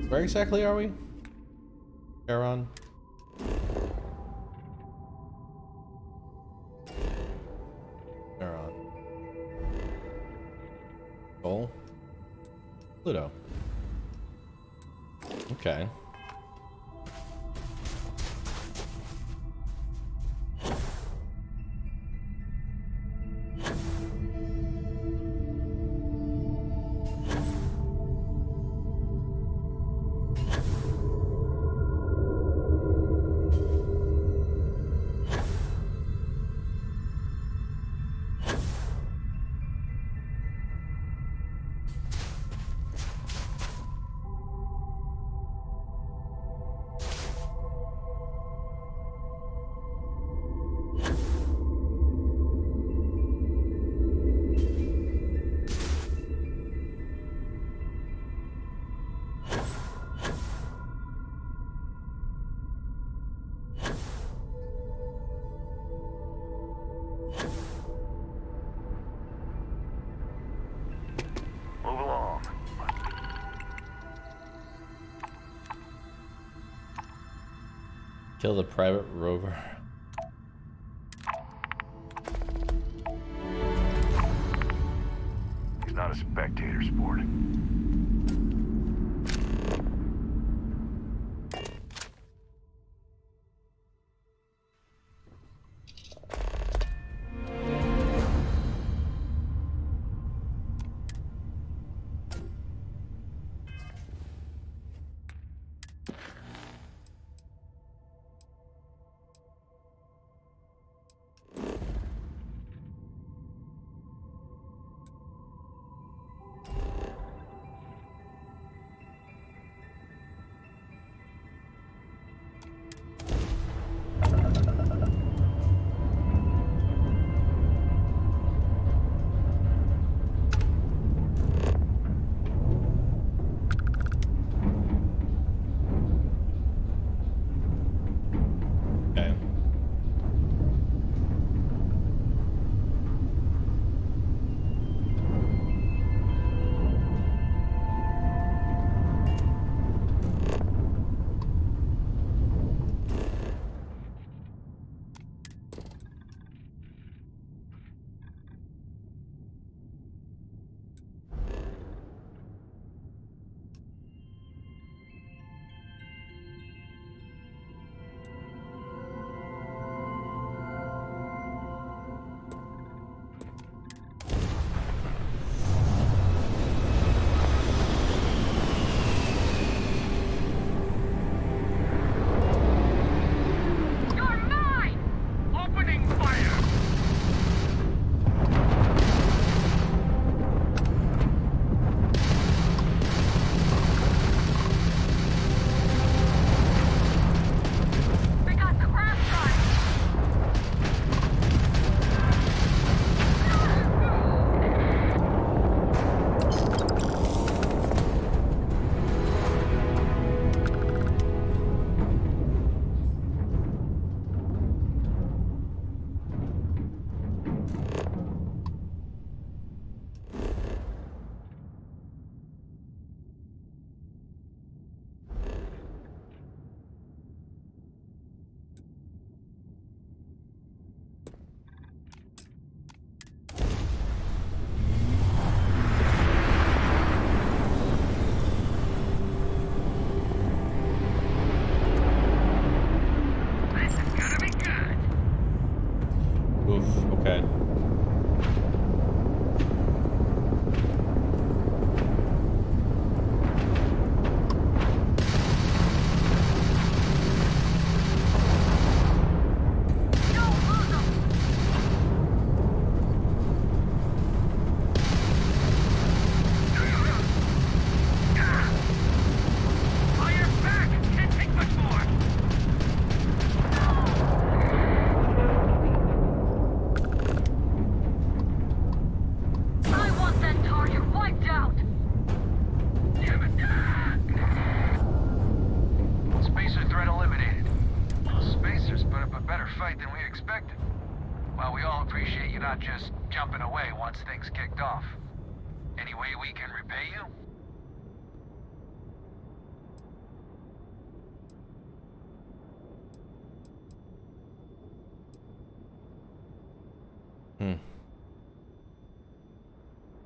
Where exactly are we? Charon? Charon. Sol? Pluto. Okay. Kill the private rover. He's not a spectator, sport.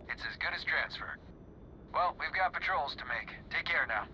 It's as good as transferred. Well, we've got patrols to make. Take care now.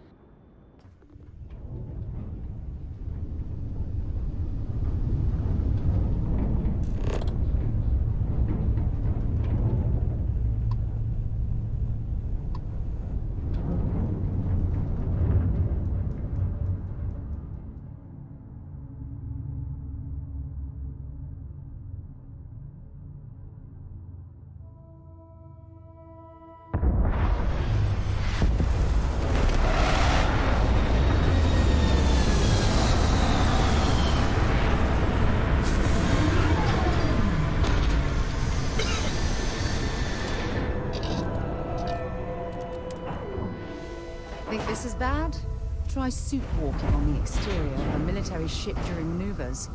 Think this is bad? Try suit walking on the exterior of a military ship during maneuvers.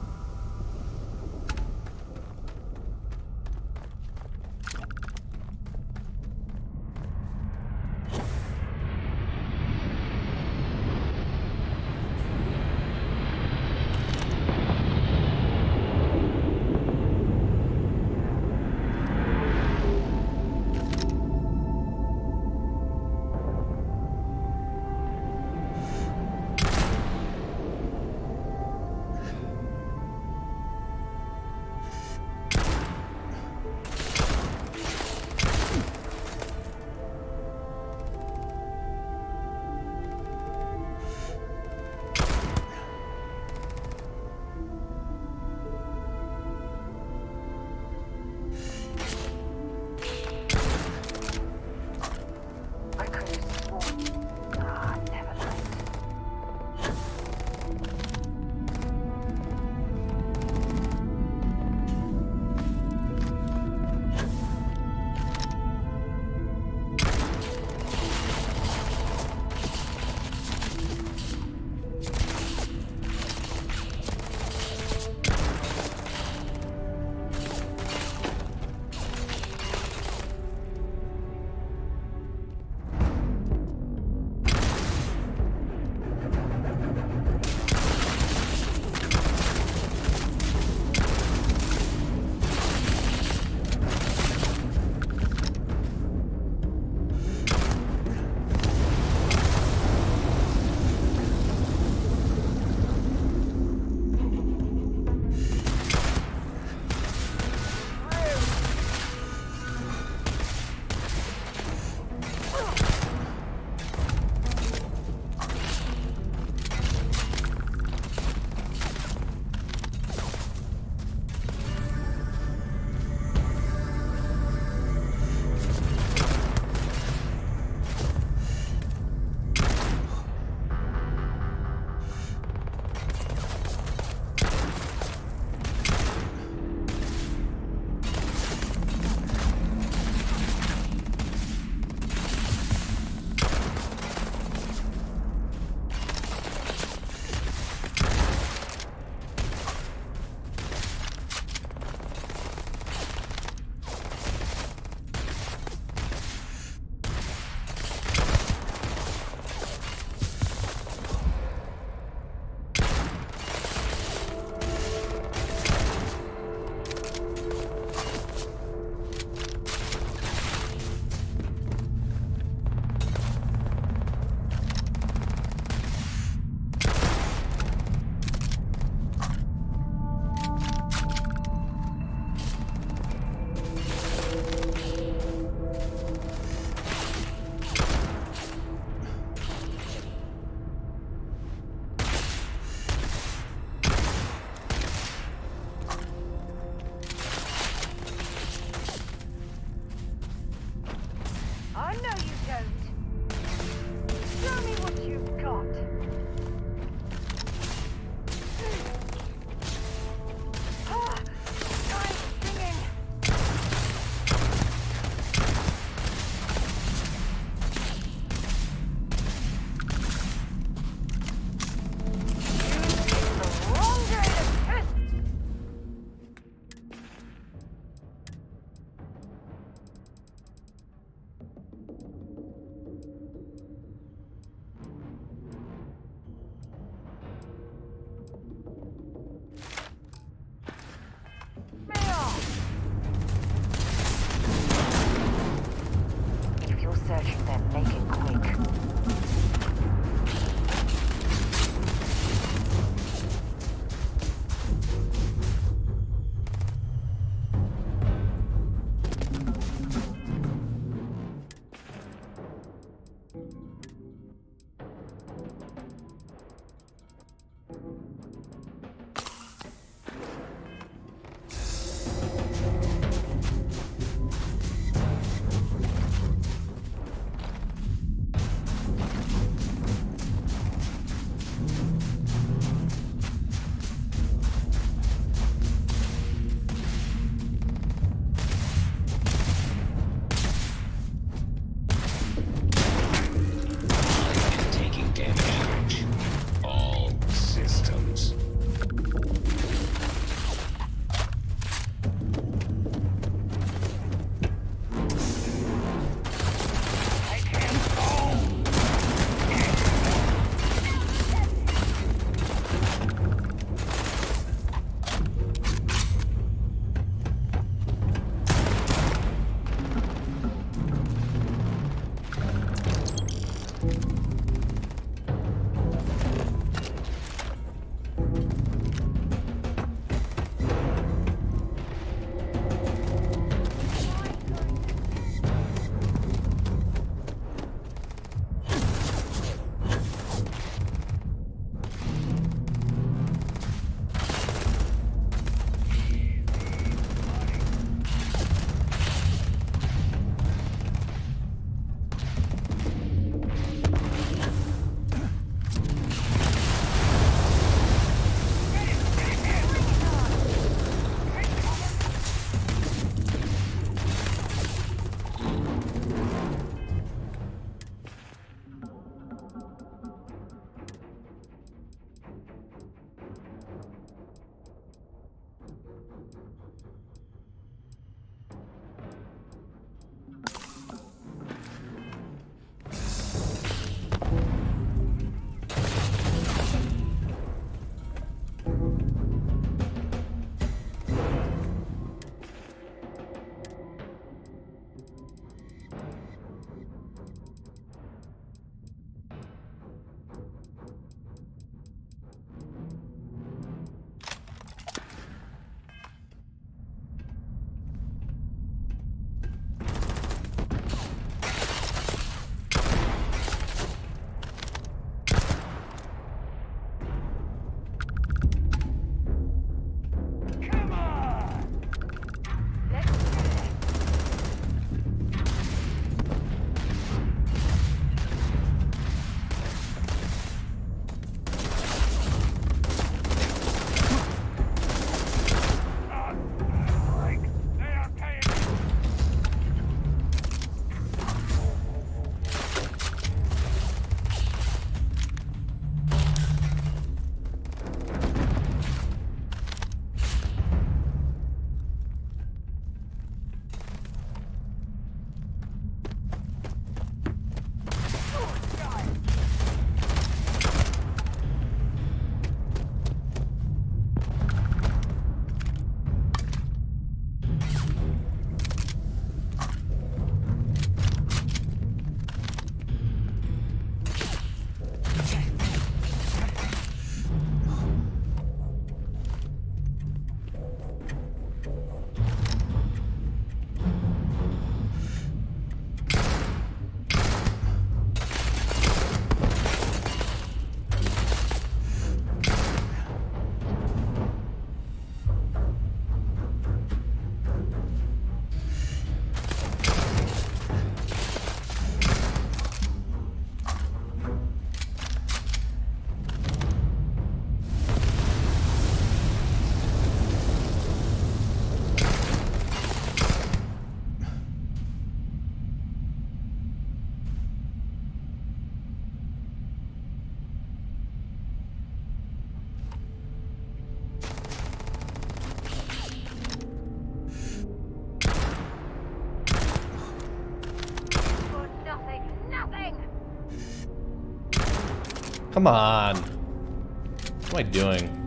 Come on. What am I doing?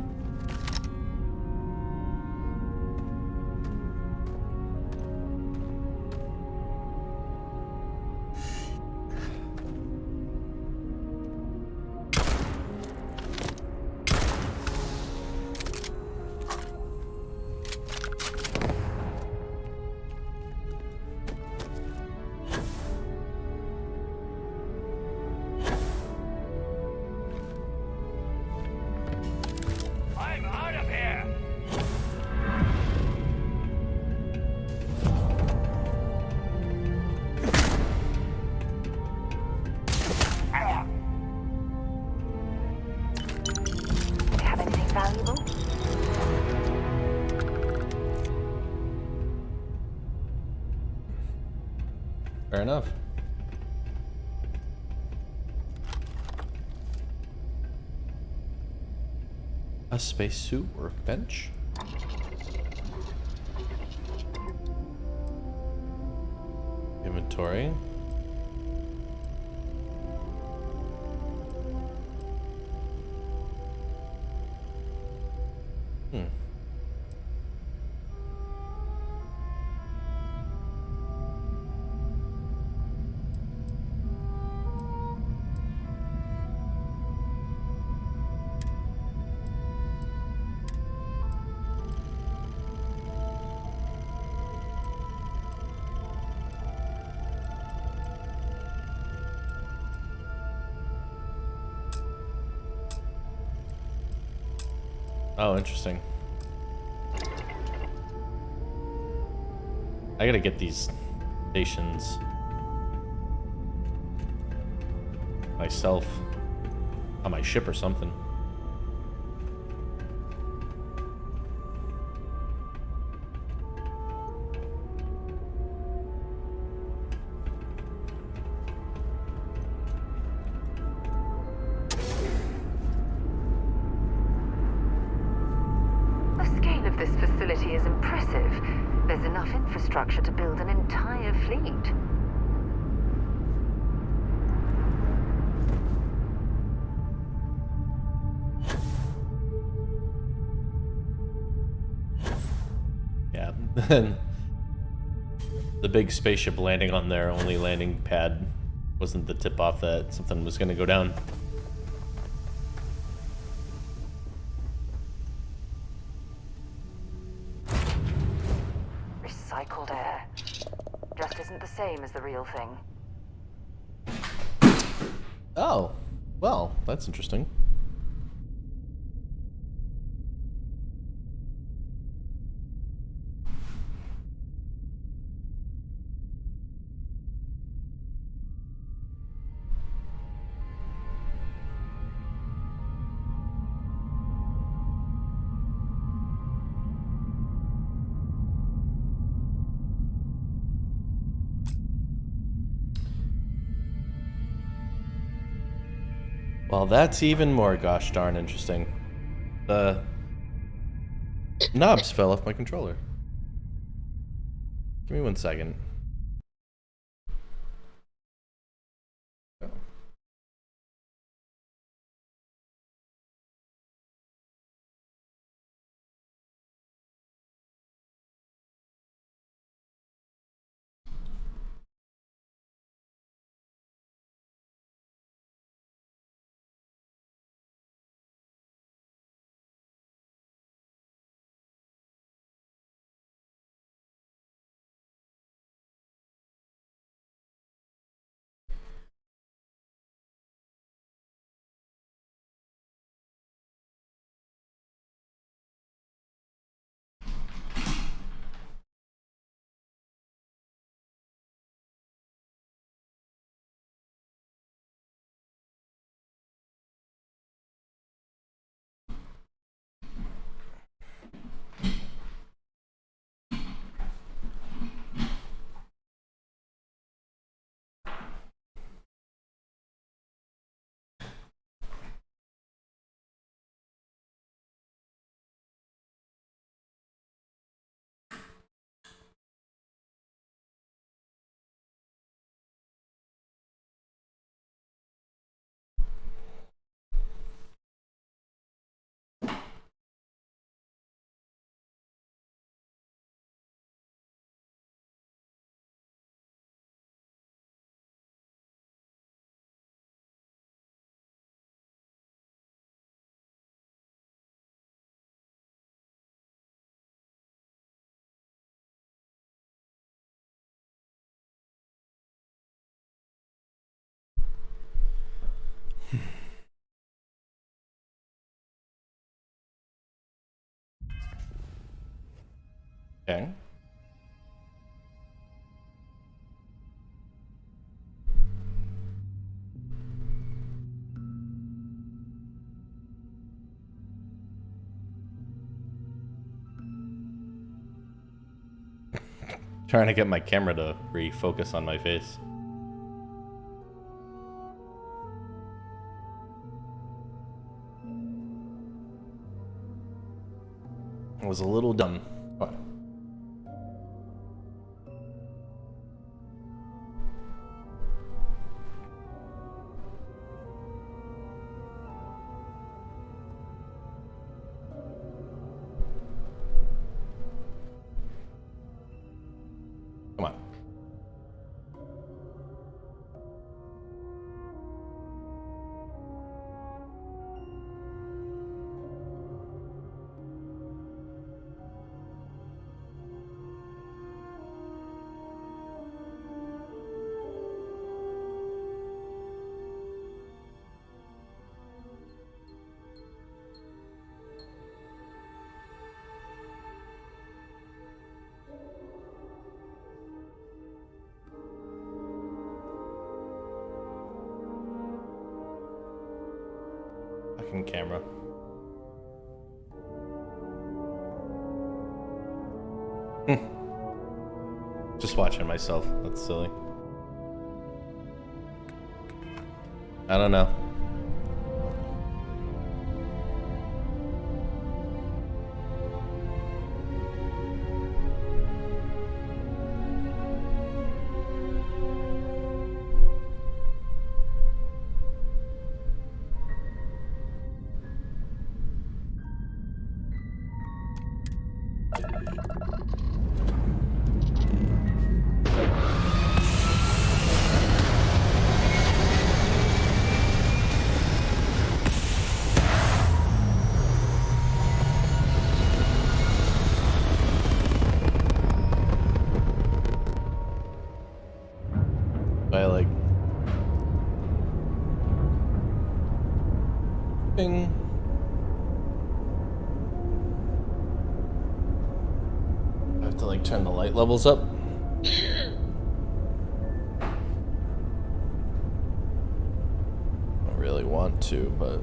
I'm out of here! Have anything valuable? Fair enough. A spacesuit workbench. Inventory. Oh, interesting. I gotta get these stations myself on my ship or something. The scale of this facility is impressive. There's enough infrastructure to build an entire fleet. Yeah. The big spaceship landing on their only landing pad wasn't the tip off that something was gonna go down. Recycled air. Just isn't the same as the real thing. Oh, well, that's interesting. Well, that's even more gosh darn interesting. The knobs fell off my controller. Give me 1 second. Okay. Trying to get my camera to refocus on my face. I was a little dumb. What? Come on. Fucking camera. Just watching myself. That's silly. I don't know. Bing. I have to like turn the light levels up. I really want to, but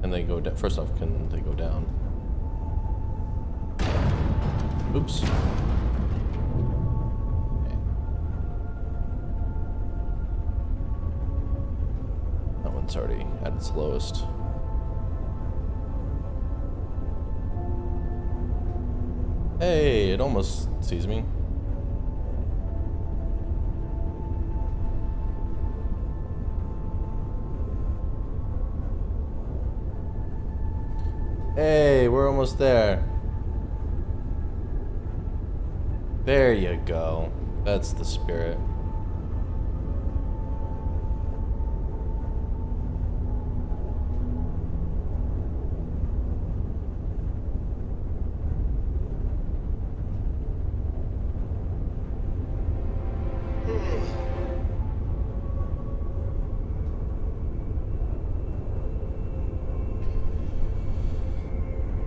can they go down? First off, can they go down? Oops. Okay. That one's already at its lowest. Hey, it almost sees me. Hey, we're almost there. There you go. That's the spirit.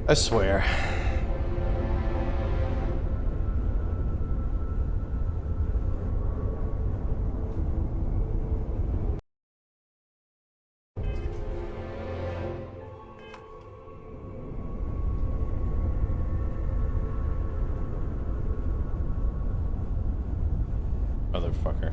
I swear. Motherfucker.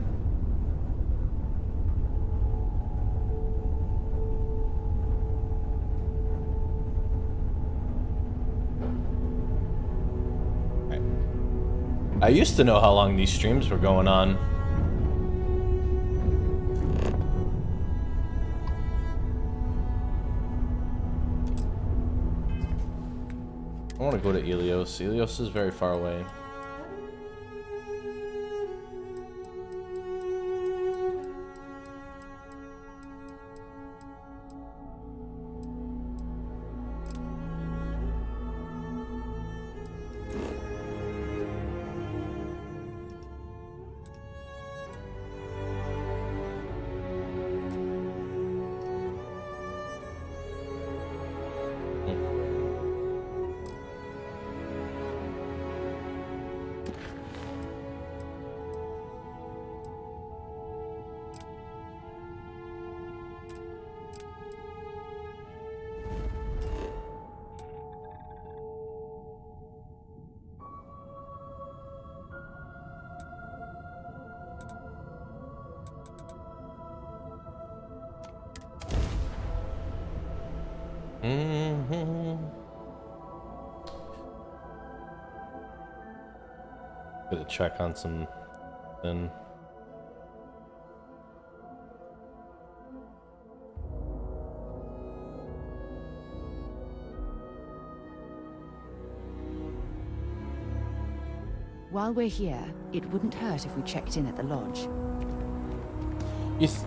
I used to know how long these streams were going on. I want to go to Ilios. Ilios is very far away. Gotta check on something. While we're here, it wouldn't hurt if we checked in at the lodge.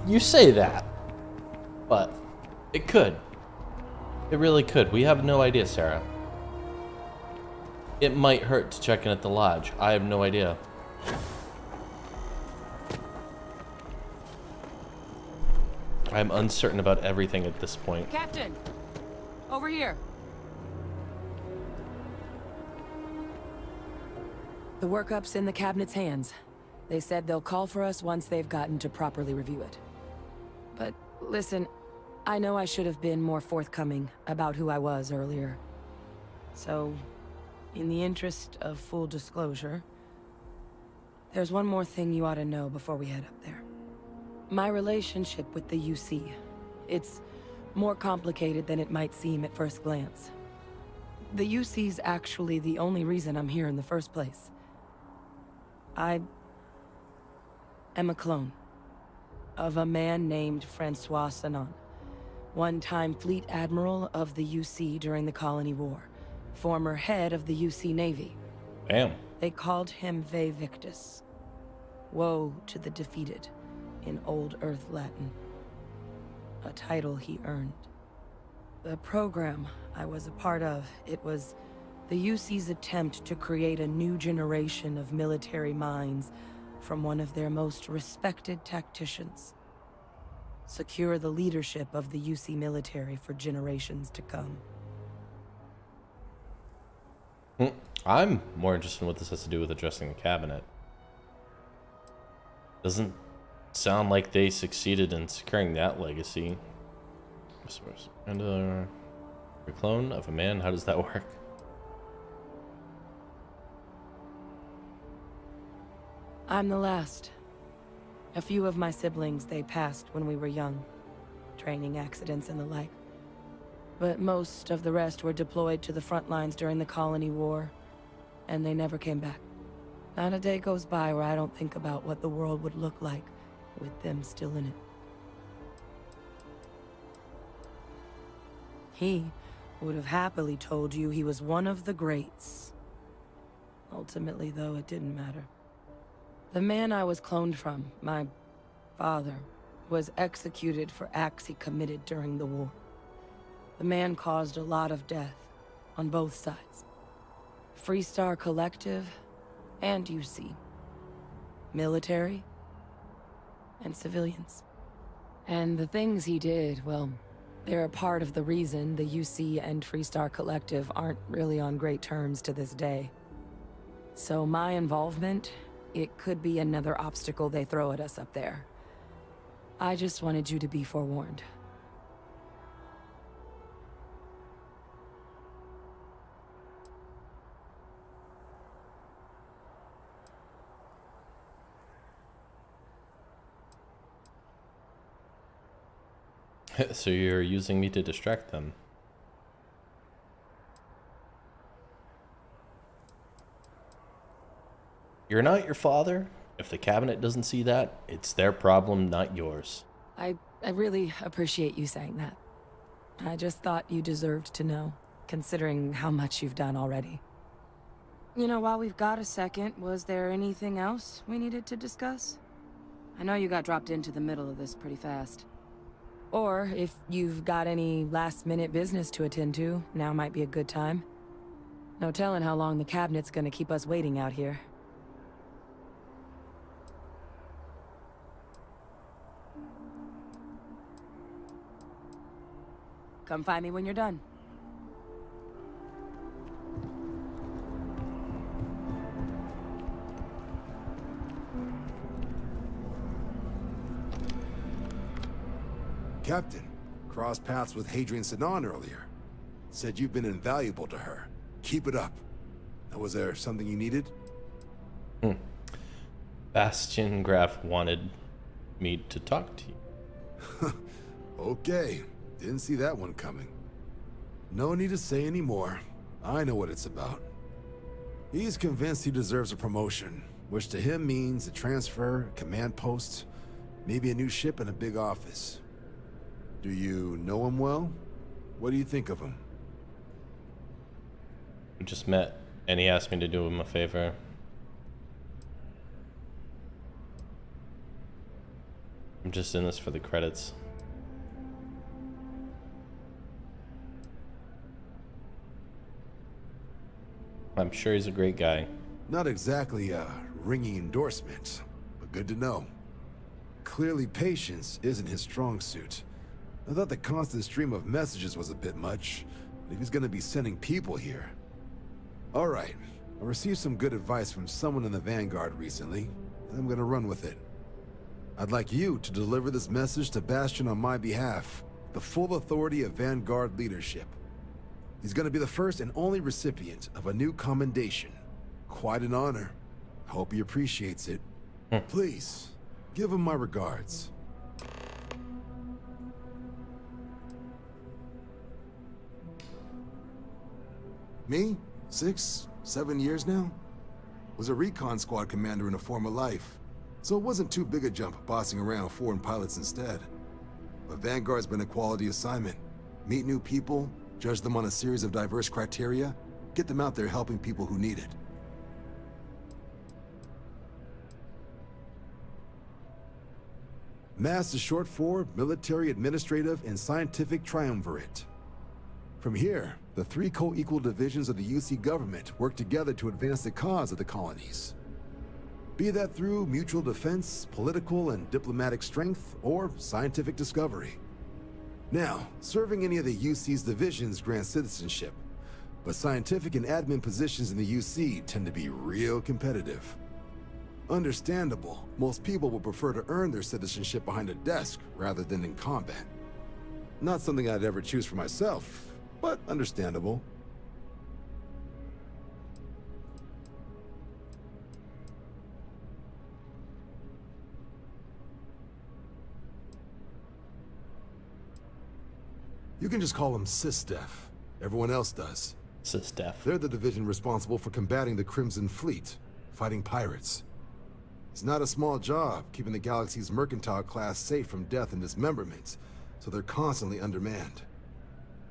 You say that, but it could. It really could. We have no idea, Sarah. It might hurt to check in at the lodge. I have no idea. I'm uncertain about everything at this point. Captain! Over here! The workup's in the cabinet's hands. They said they'll call for us once they've gotten to properly review it. But listen, I know I should have been more forthcoming about who I was earlier. So, in the interest of full disclosure, there's one more thing you ought to know before we head up there. My relationship with the UC, it's more complicated than it might seem at first glance. The UC's actually the only reason I'm here in the first place. I am a clone of a man named Francois Sanon, one-time fleet admiral of the UC during the Colony War, former head of the UC Navy. Damn. They called him Vae Victus. Woe to the defeated in Old Earth Latin. A title he earned. The program I was a part of, it was the UC's attempt to create a new generation of military minds from one of their most respected tacticians. Secure the leadership of the UC military for generations to come. I'm more interested in what this has to do with addressing the cabinet. Doesn't sound like they succeeded in securing that legacy. And a clone of a man, how does that work? I'm the last. A few of my siblings, they passed when we were young. Training accidents and the like. But most of the rest were deployed to the front lines during the Colony War, and they never came back. Not a day goes by where I don't think about what the world would look like with them still in it. He would have happily told you he was one of the greats. Ultimately, though, it didn't matter. The man I was cloned from, my father, was executed for acts he committed during the war. The man caused a lot of death on both sides. Freestar Collective and UC. Military and civilians. And the things he did, well, they're a part of the reason the UC and Freestar Collective aren't really on great terms to this day. So my involvement, it could be another obstacle they throw at us up there. I just wanted you to be forewarned. So you're using me to distract them. You're not your father. If the cabinet doesn't see that, it's their problem, not yours. I really appreciate you saying that. I just thought you deserved to know, considering how much you've done already. You know, while we've got a second, was there anything else we needed to discuss? I know you got dropped into the middle of this pretty fast. Or, if you've got any last-minute business to attend to, now might be a good time. No telling how long the cabinet's gonna keep us waiting out here. Come find me when you're done. Captain, crossed paths with Hadrian Sanon earlier. Said you've been invaluable to her. Keep it up. Now, was there something you needed? Bastion Graf wanted me to talk to you. Okay. Didn't see that one coming. No need to say any more. I know what it's about. He's convinced he deserves a promotion, which to him means a transfer, a command post, maybe a new ship and a big office. Do you know him well? What do you think of him? We just met, and he asked me to do him a favor. I'm just in this for the credits. I'm sure he's a great guy. Not exactly a ringing endorsement, but good to know. Clearly patience isn't his strong suit. I thought the constant stream of messages was a bit much, but if he's gonna be sending people here. Alright, I received some good advice from someone in the Vanguard recently, and I'm gonna run with it. I'd like you to deliver this message to Bastion on my behalf, the full authority of Vanguard leadership. He's gonna be the first and only recipient of a new commendation. Quite an honor. I hope he appreciates it. Please, give him my regards. Me? 6, 7 years now? Was a recon squad commander in a former life, so it wasn't too big a jump bossing around foreign pilots instead. But Vanguard's been a quality assignment. Meet new people, judge them on a series of diverse criteria, get them out there helping people who need it. MASS is short for Military Administrative and Scientific Triumvirate. From here, the 3 co-equal divisions of the UC government work together to advance the cause of the colonies. Be that through mutual defense, political and diplomatic strength, or scientific discovery. Now, serving any of the UC's divisions grants citizenship, but scientific and admin positions in the UC tend to be real competitive. Understandable, most people would prefer to earn their citizenship behind a desk rather than in combat. Not something I'd ever choose for myself, but understandable. You can just call them SysDef. Everyone else does. SysDef. They're the division responsible for combating the Crimson Fleet, fighting pirates. It's not a small job, keeping the galaxy's mercantile class safe from death and dismemberment, so they're constantly undermanned.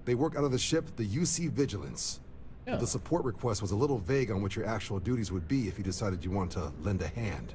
They work out of the ship, the UC Vigilance. Yeah. The support request was a little vague on what your actual duties would be if you decided you want to lend a hand.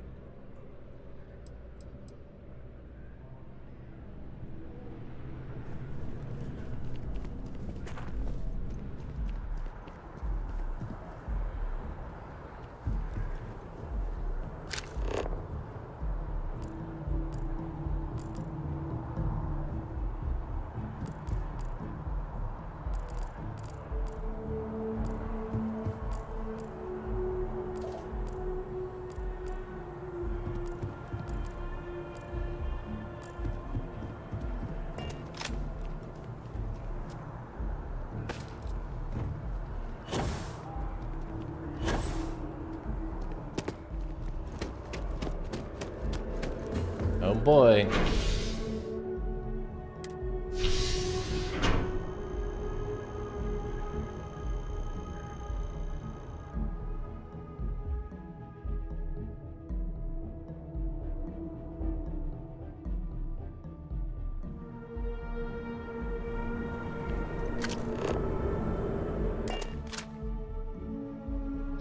Oh boy.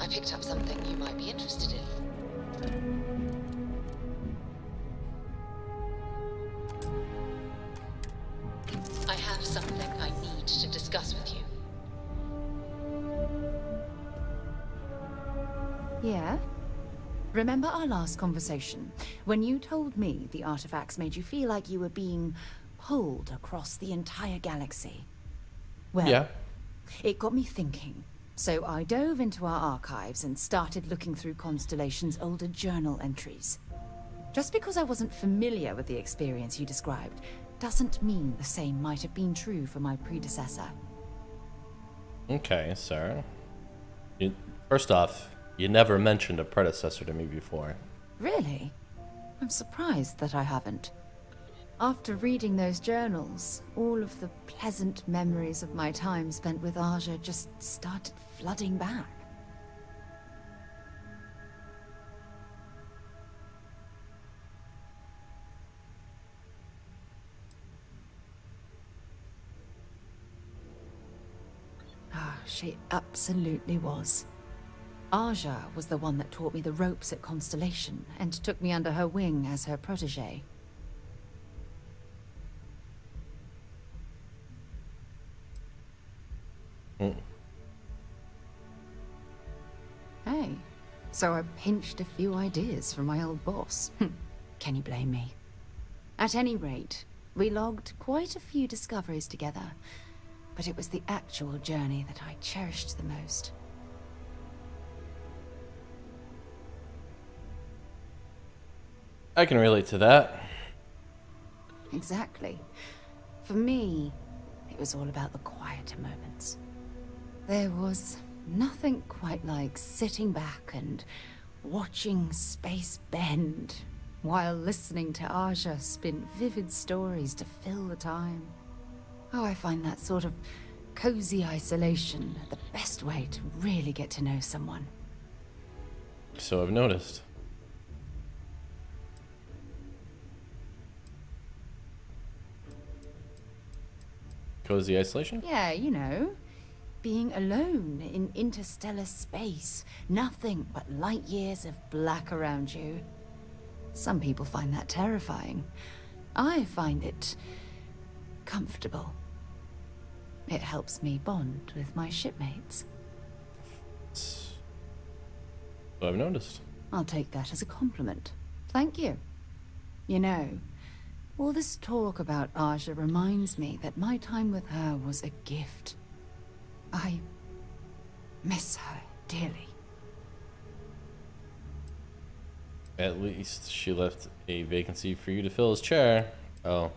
I picked up something you might be interested in. I have something I need to discuss with you. Yeah? Remember our last conversation, when you told me the artifacts made you feel like you were being pulled across the entire galaxy? Well, Yeah. it got me thinking. So I dove into our archives and started looking through Constellation's older journal entries. Just because I wasn't familiar with the experience you described, doesn't mean the same might have been true for my predecessor. Okay, sir. First off, you never mentioned a predecessor to me before. Really? I'm surprised that I haven't. After reading those journals, all of the pleasant memories of my time spent with Aja just started flooding back. She absolutely was. Aja was the one that taught me the ropes at Constellation and took me under her wing as her protege. Hey, so I pinched a few ideas from my old boss. Can you blame me? At any rate, we logged quite a few discoveries together, but it was the actual journey that I cherished the most. I can relate to that. Exactly. For me, it was all about the quieter moments. There was nothing quite like sitting back and watching space bend while listening to Aja spin vivid stories to fill the time. Oh, I find that sort of cozy isolation the best way to really get to know someone. So I've noticed. Cozy isolation? Yeah, you know, being alone in interstellar space, nothing but light years of black around you. Some people find that terrifying. I find it comfortable. It helps me bond with my shipmates. So I've noticed. I'll take that as a compliment. Thank you. You know, all this talk about Aja reminds me that my time with her was a gift. I miss her dearly. At least she left a vacancy for you to fill his chair. Oh,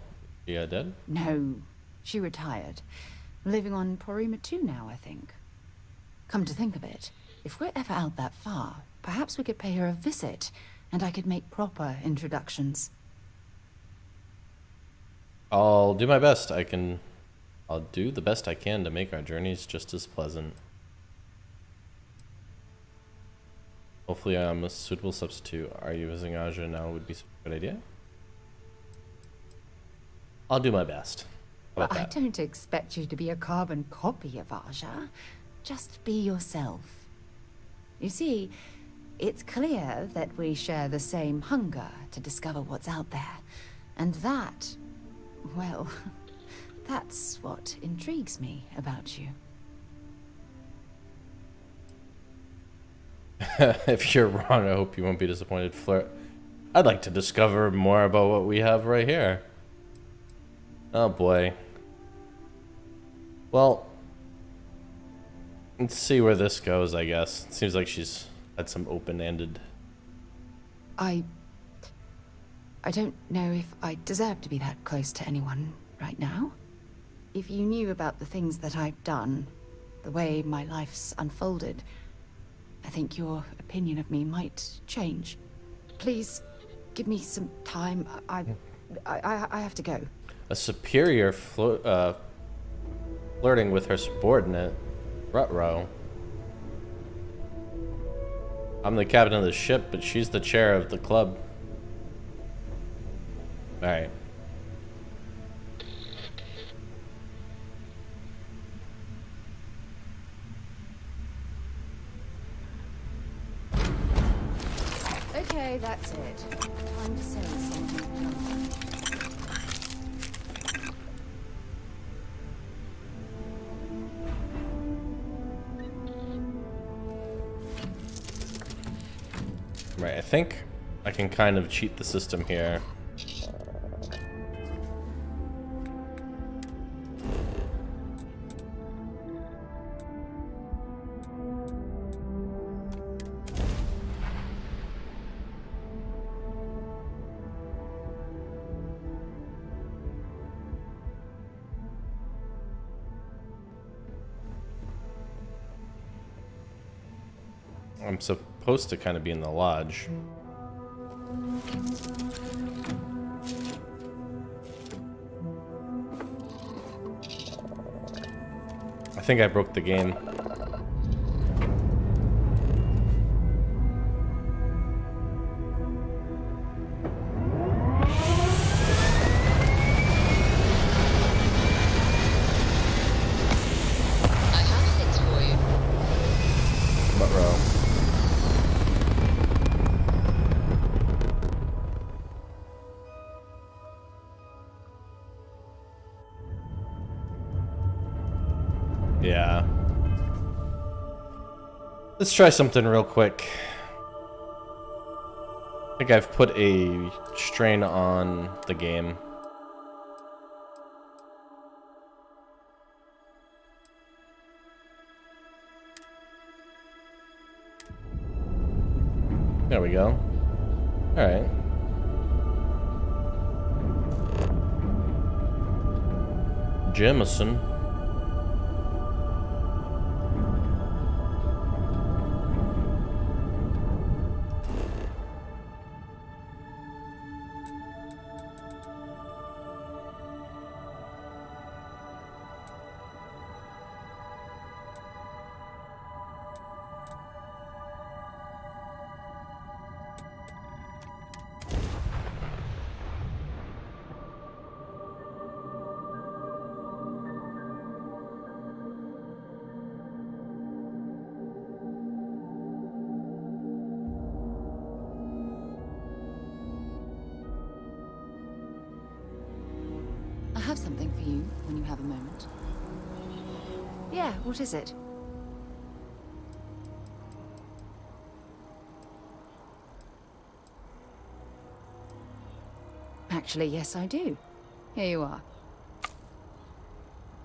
yeah, dead? No, she retired. Living on Porima 2 now, I think. Come to think of it, if we're ever out that far, perhaps we could pay her a visit, and I could make proper introductions. I'll do my best. I'll do the best I can to make our journeys just as pleasant. Hopefully I'm a suitable substitute. Are you visiting Aja now would be a good idea? I'll do my best. How about I that? don't expect you to be a carbon copy of Aja. Just be yourself. You see, it's clear that we share the same hunger to discover what's out there. And that, well, that's what intrigues me about you. If you're wrong, I hope you won't be disappointed, Flirt. I'd like to discover more about what we have right here. Oh boy. Well, let's see where this goes, I guess. It seems like she's had some open-ended... I don't know if I deserve to be that close to anyone right now. If you knew about the things that I've done, the way my life's unfolded, I think your opinion of me might change. Please, give me some time. I have to go. A superior flirting with her subordinate, Rutro. I'm the captain of the ship, but she's the chair of the club. Alright. Okay, that's it. Time to say something. Right, I think I can kind of cheat the system here. I'm supposed to kind of be in the lodge. I think I broke the game. I have a fix for you. But yeah. Let's try something real quick. I think I've put a strain on the game. There we go. All right. Jameson. I have something for you when you have a moment. Yeah, what is it? Actually, yes, I do. Here you are.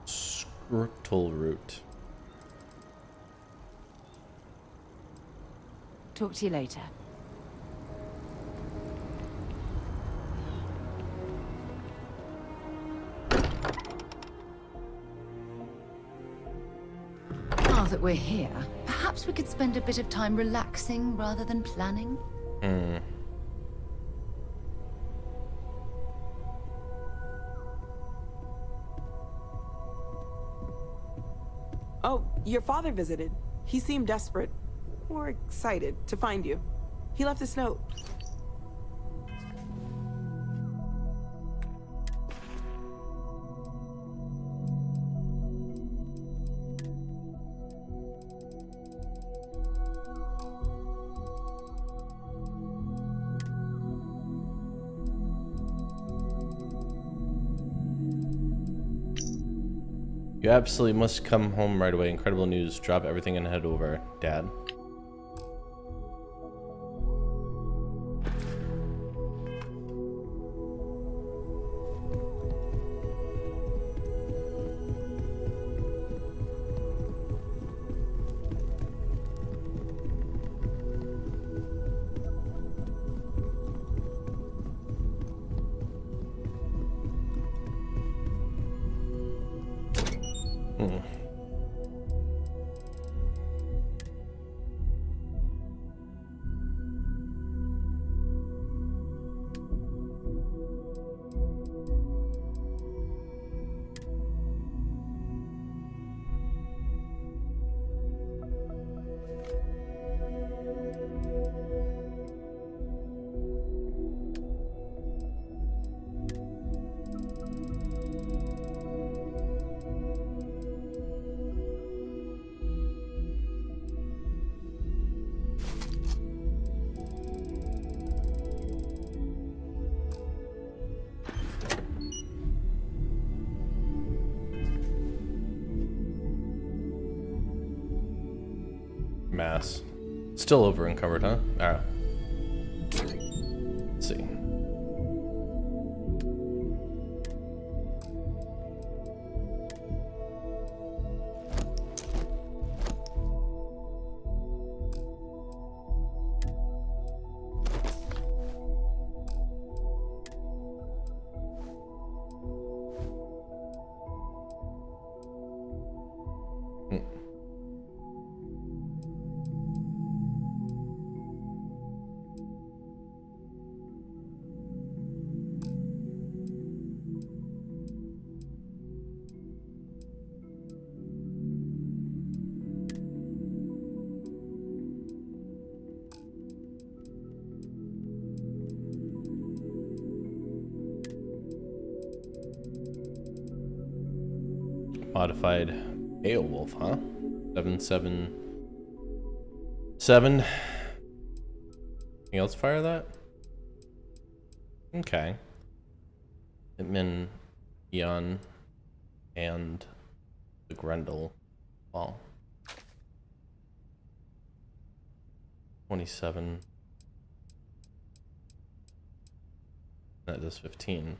Scrotal root. Talk to you later. Now that we're here, perhaps we could spend a bit of time relaxing rather than planning? Hmm. Oh, your father visited. He seemed desperate. Or excited to find you. He left this note. You absolutely must come home right away. Incredible news. Drop everything and head over, Dad. Hmm. Mass. Still over encumbered, huh? Alright. Let's see. Modified Beowulf, huh? 777. Anything else fire that? Okay. Hitman, Eon, and the Grendel. Well, 27. That does 15.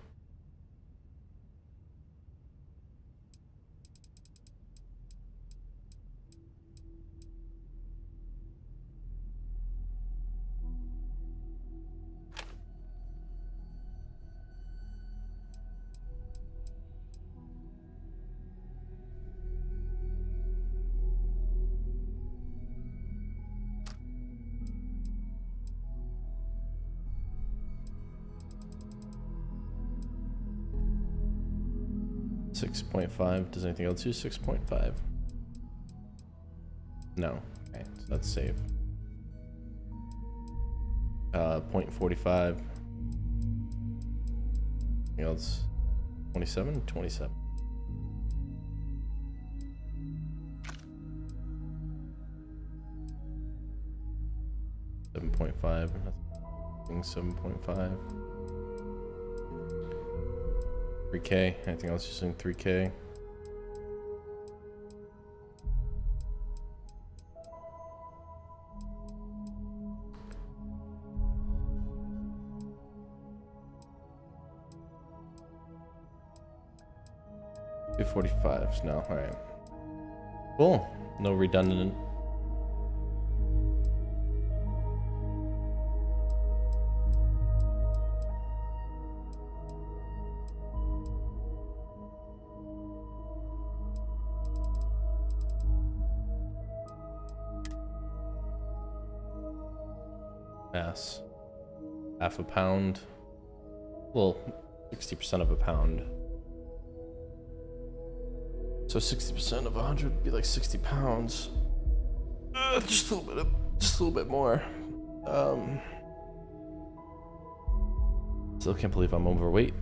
.5. Does anything else use 6.5? No. Okay, so that's safe. 0.45. Anything else? 27? 27. .5. 7.5. 3K. Anything else using 3K? .245s now. All right. Cool. No redundant. Mass. Half a pound. Well, 60% of a pound. So 60% of 100 would be like 60 pounds. Just a little bit more. Still can't believe I'm overweight.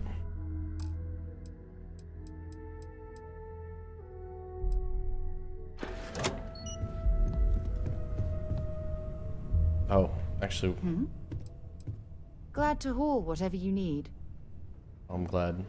Oh, actually, Glad to haul whatever you need. I'm glad.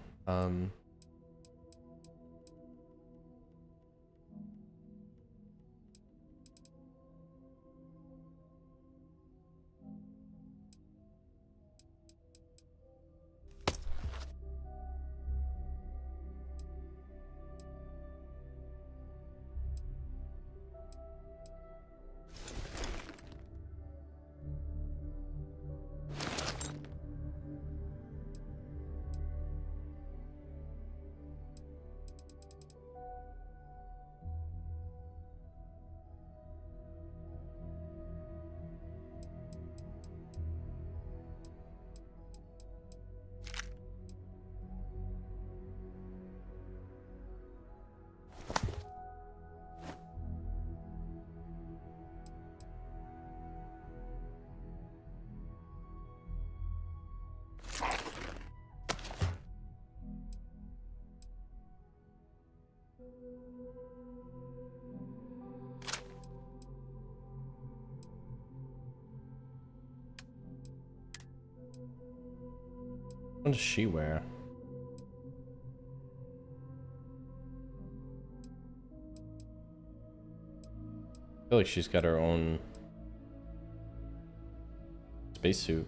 What does she wear? I feel like she's got her own spacesuit.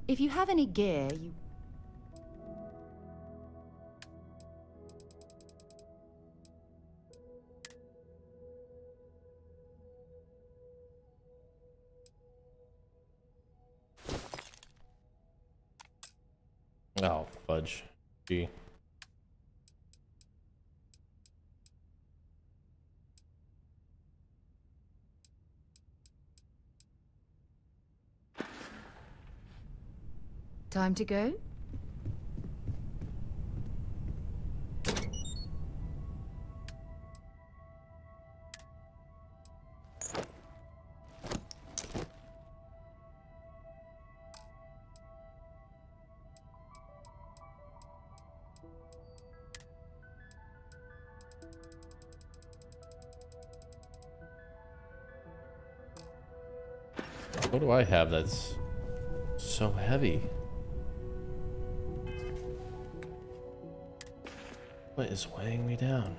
If you have any gear, you... Oh, fudge. Gee. Time to go? What do I have that's so heavy? What is weighing me down?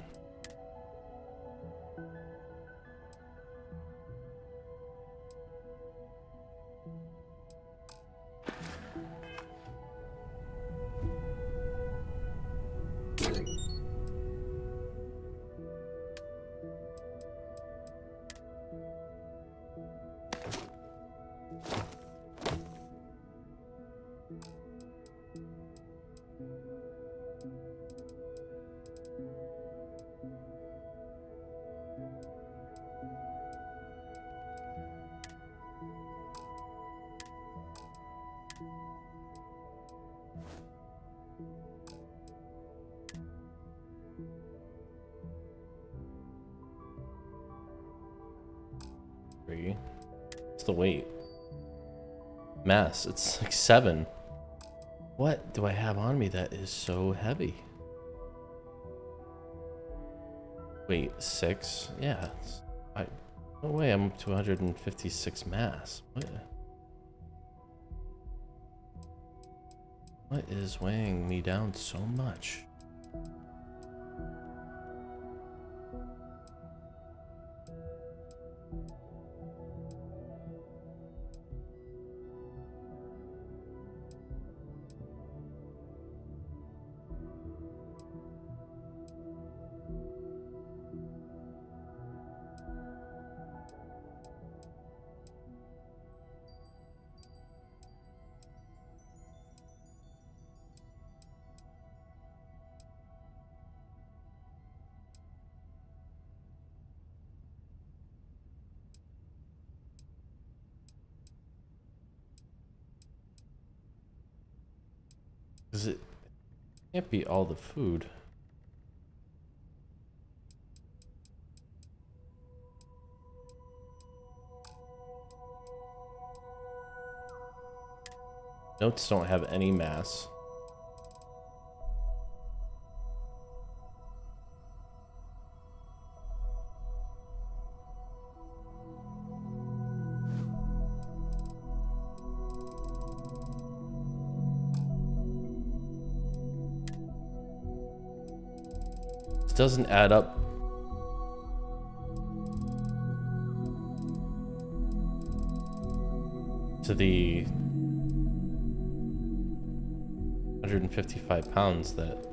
What's the weight? Mass, it's like 7. What do I have on me that is so heavy? Wait, 6? Yeah. No way, I'm up to 156 mass. What is weighing me down so much? Because it can't be all the food. Notes don't have any mass. Doesn't add up. To the 155 pounds that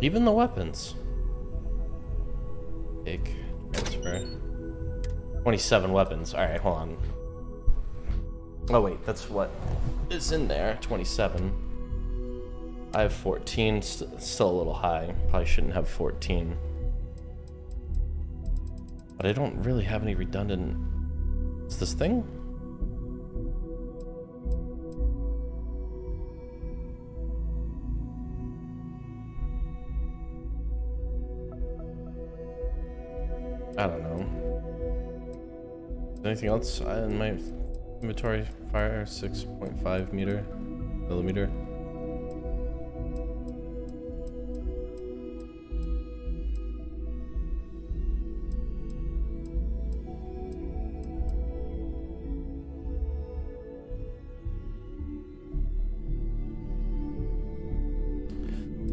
even the weapons. Big transfer. 27 weapons. Alright, hold on. Oh wait, that's what is in there. 27. I have 14. Still a little high. Probably shouldn't have 14. But I don't really have any redundant... What's this thing? I don't know. Anything else in my inventory? Fire 6.5 millimeter.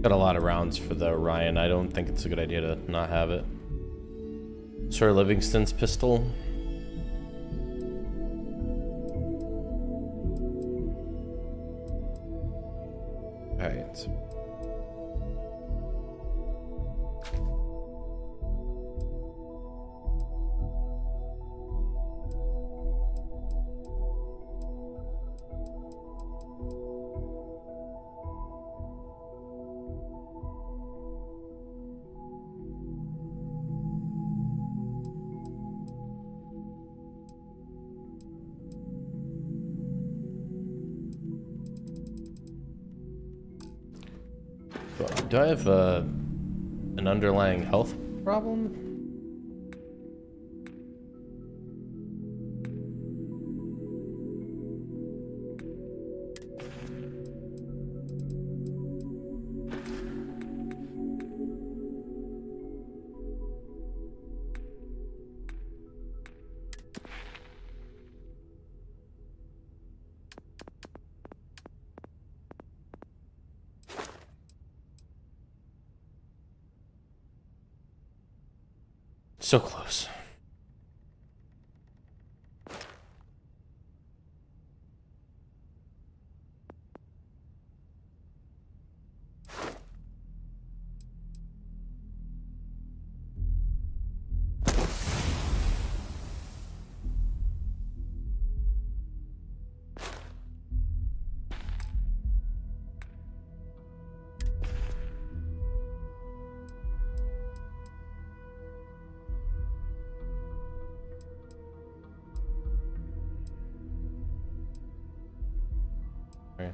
Got a lot of rounds for the Orion. I don't think it's a good idea to not have it. Sir Livingston's pistol. Alright. Do I have an underlying health problem? So close. Okay.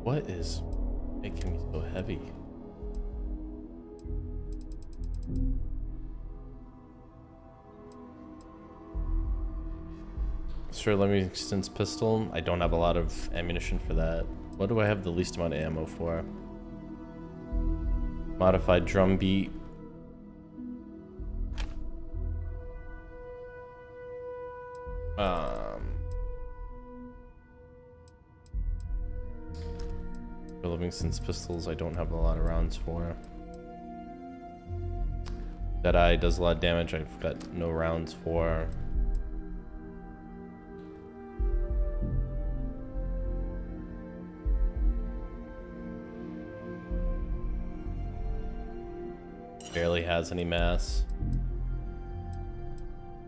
What is making me so heavy? Sure, let me since pistol. I don't have a lot of ammunition for that. What do I have the least amount of ammo for? Modified drum beat. For Livingston's pistols, I don't have a lot of rounds for. Deadeye does a lot of damage. I've got no rounds for. Barely has any mass.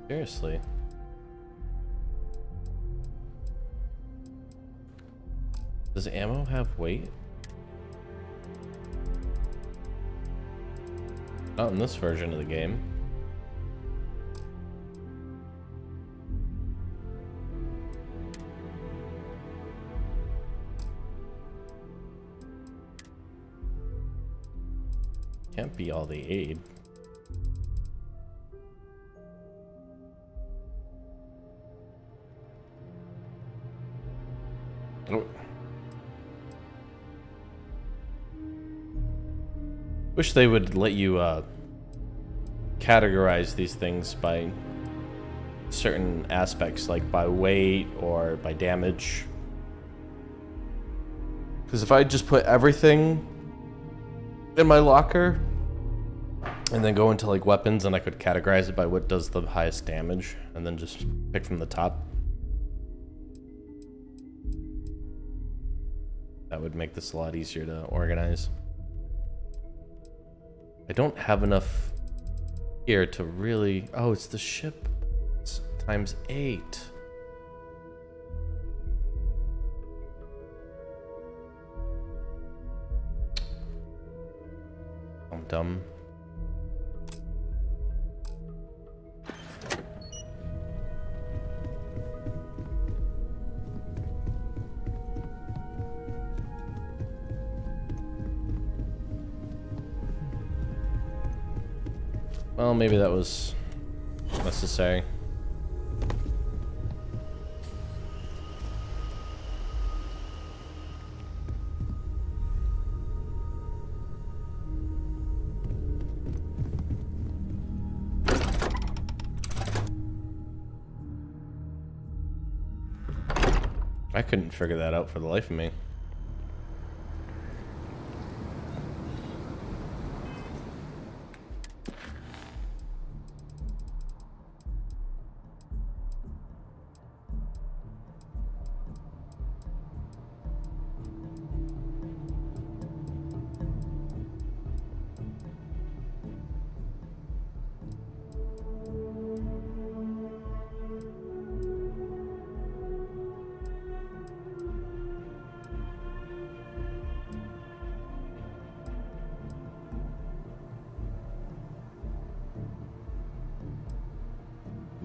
Seriously. Does ammo have weight? Not in this version of the game. Can't be all the aid. Oh. Wish they would let you categorize these things by certain aspects, like by weight or by damage. Because if I just put everything in my locker and then go into like weapons, and I could categorize it by what does the highest damage and then just pick from the top. That would make this a lot easier to organize. I don't have enough here to really... Oh, it's the ship. It's times 8. I'm dumb. Well, maybe that was necessary. I couldn't figure that out for the life of me.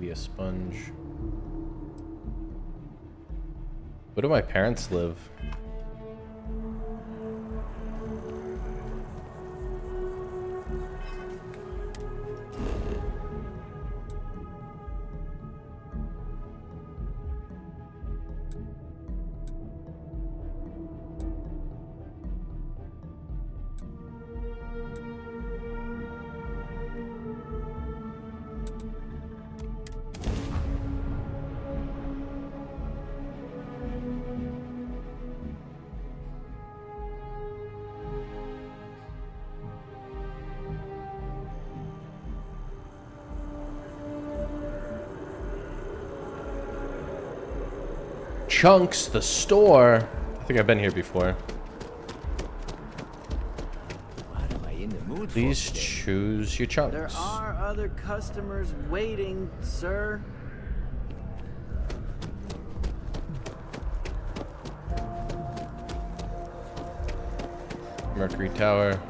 Be a sponge. Where do my parents live? Chunks, the store. I think I've been here before. What am I in the mood for Please today? choose your chunks. There are other customers waiting, sir. Mercury Tower.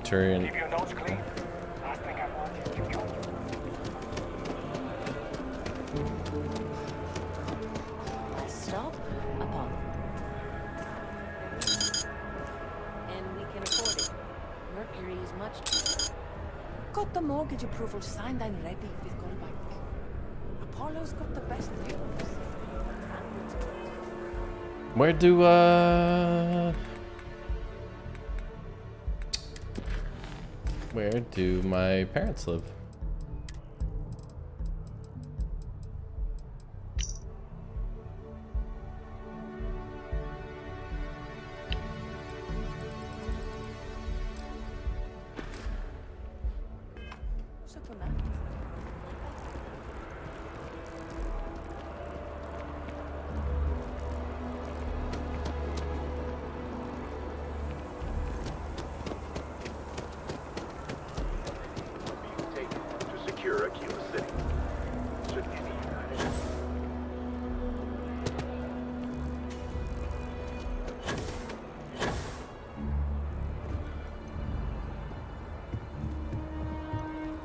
Centurion. Keep your nose clean. Last thing I want is to kill you. Stop upon. And we can afford it. Mercury is much cheaper. Got the mortgage approval signed and ready with Goldbank. Apollo's got the best deals. Where do my parents live?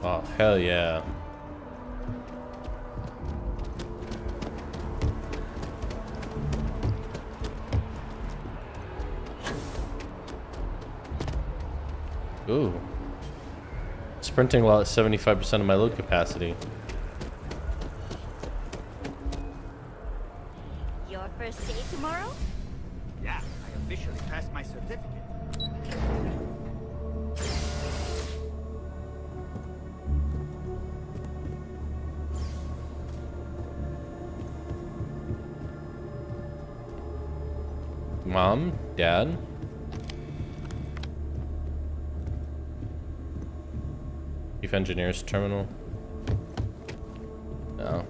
Oh, hell yeah. Ooh. Sprinting while at 75% of my load capacity. Your first day tomorrow? Yeah, I officially passed my certificate. Mom? Dad? Chief Engineer's Terminal? No.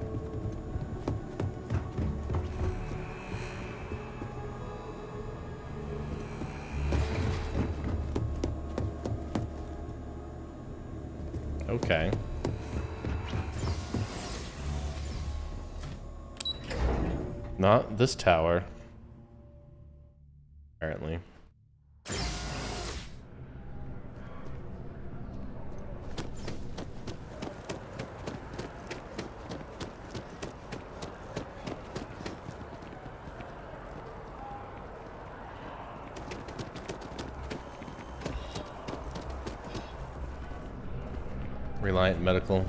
Okay. Not this tower. Apparently. Reliant Medical.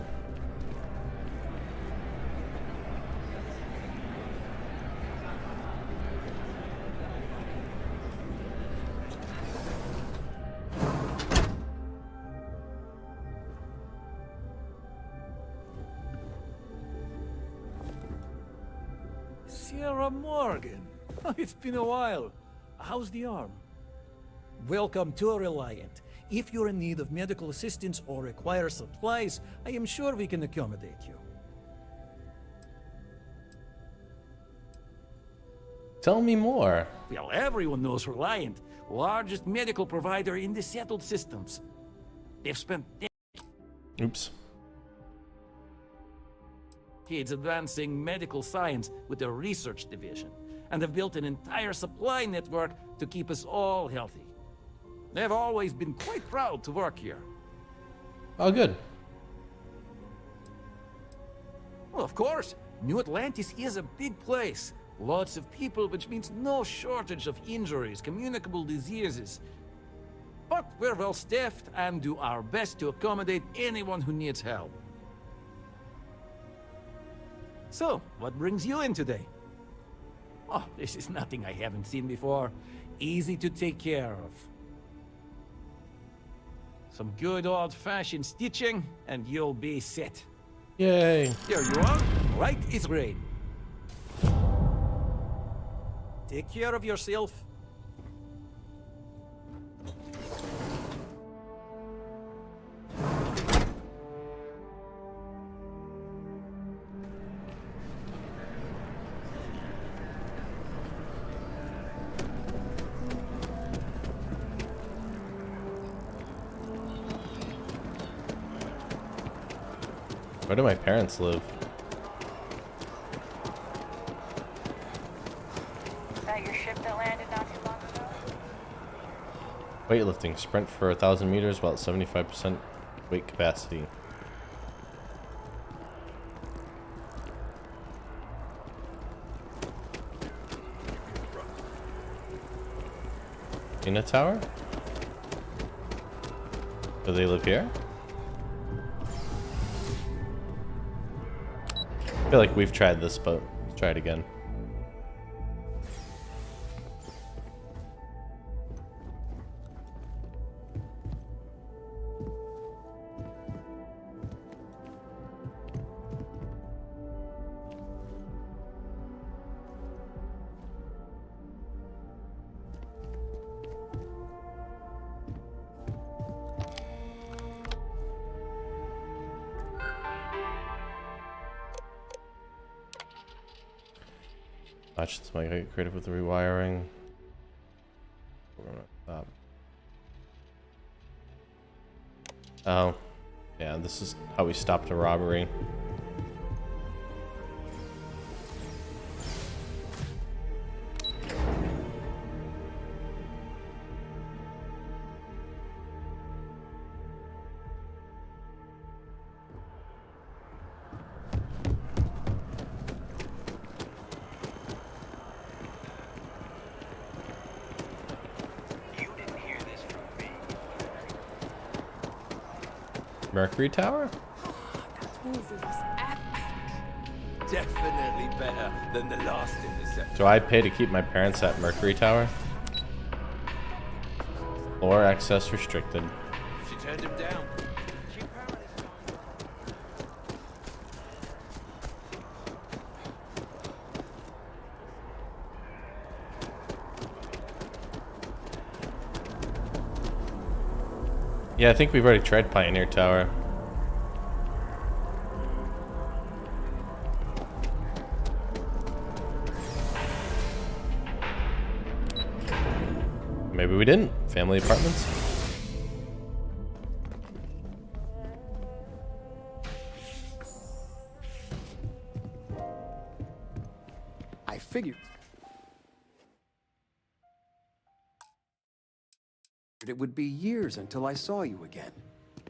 Sierra Morgan. It's been a while. How's the arm? Welcome to Reliant. If you're in need of medical assistance or require supplies, I am sure we can accommodate you. Tell me more. Well, everyone knows Reliant, largest medical provider in the settled systems. They've spent Oops. decades advancing medical science with their research division. and have built an entire supply network to keep us all healthy. They've always been quite proud to work here. Oh, good. Well, of course, New Atlantis is a big place. Lots of people, which means no shortage of injuries, communicable diseases. But we're well staffed and do our best to accommodate anyone who needs help. So, what brings you in today? Oh, this is nothing I haven't seen before. Easy to take care of. Some good old-fashioned stitching, and you'll be set. Yay. Here you are. Right is rain. Take care of yourself. Where do my parents live? Is that your ship that landed not too long ago? Weightlifting. Sprint for 1,000 meters while at 75% weight capacity. In a tower? Do they live here? I feel like we've tried this, but let's try it again. Watch this, might get creative with the rewiring. We're gonna stop. Oh, yeah, this is how we stopped a robbery. Mercury Tower? Definitely better than the last intercept. Do I pay to keep my parents at Mercury Tower? Floor access restricted. She turned him down. Yeah, I think we've already tried Pioneer Tower. Maybe we didn't. Family apartments. I figured it would be years until I saw you again.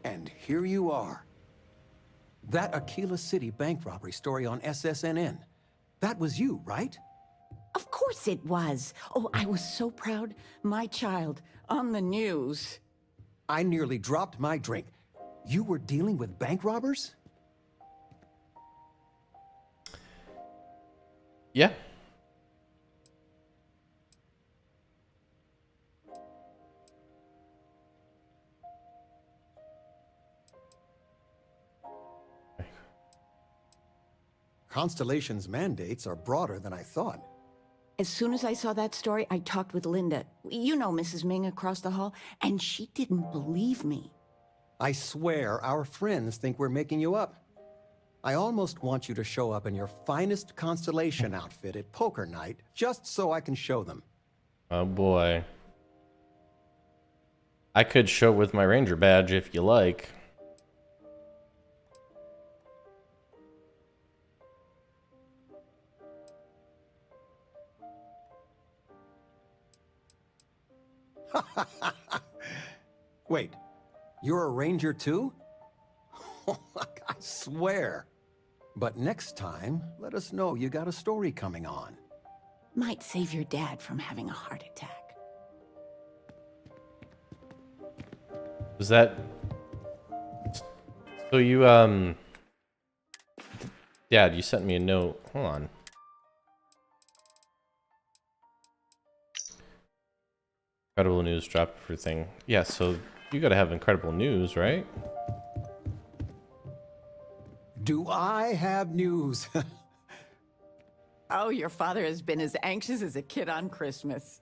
And here you are. That Aquila City bank robbery story on SSNN. That was you, right? Of course it was. Oh, I was so proud. My child on the news. I nearly dropped my drink. You were dealing with bank robbers? Yeah. Constellation's mandates are broader than I thought. As soon as I saw that story, I talked with Linda. You know Mrs. Ming across the hall, and she didn't believe me. I swear our friends think we're making you up. I almost want you to show up in your finest Constellation outfit at poker night, just so I can show them. Oh boy. I could show with my Ranger badge if you like. Wait, you're a ranger too? I swear. But next time, let us know you got a story coming on. Might save your dad from having a heart attack. Was that... So you, Dad, you sent me a note. Hold on. Incredible news, drop everything. Yeah, so you gotta have incredible news, right? Do I have news? Oh, your father has been as anxious as a kid on Christmas.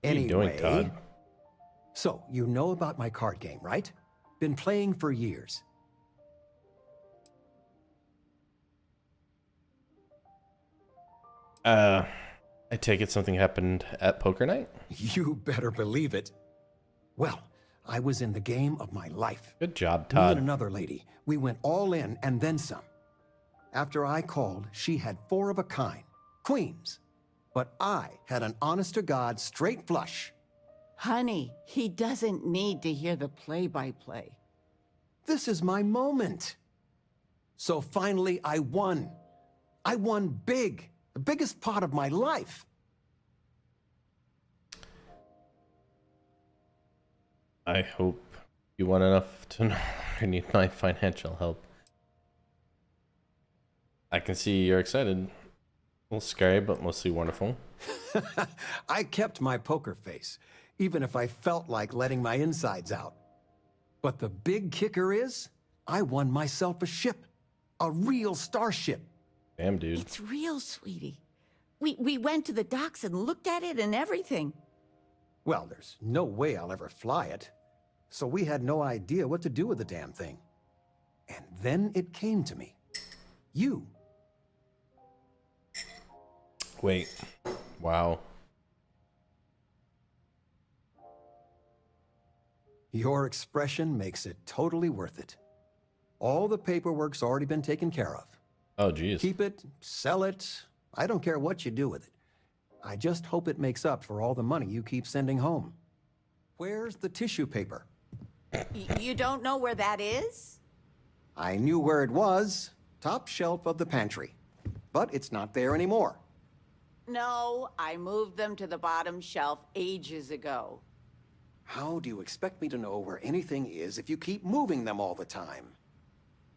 What are you doing, Todd? So, you know about my card game, right? Been playing for years. I take it something happened at poker night? You better believe it. Well, I was in the game of my life. Good job, Me Todd. and another lady. We went all in and then some. After I called, she had 4 of a kind. Queens. But I had an honest-to-God straight flush. Honey, he doesn't need to hear the play-by-play. This is my moment. So finally, I won. I won big. The biggest pot of my life. I hope you want enough to no longer need my financial help. I can see you're excited. A little scary, but mostly wonderful. I kept my poker face, even if I felt like letting my insides out. But the big kicker is, I won myself a ship. A real starship. Damn, dude. It's real, sweetie. We went to the docks and looked at it and everything. Well, there's no way I'll ever fly it. So we had no idea what to do with the damn thing. And then it came to me. You. Wait. Wow. Your expression makes it totally worth it. All the paperwork's already been taken care of. Oh, geez. Keep it, sell it. I don't care what you do with it. I just hope it makes up for all the money you keep sending home. Where's the tissue paper? You don't know where that is? I knew where it was. Top shelf of the pantry. But it's not there anymore. No, I moved them to the bottom shelf ages ago. How do you expect me to know where anything is if you keep moving them all the time?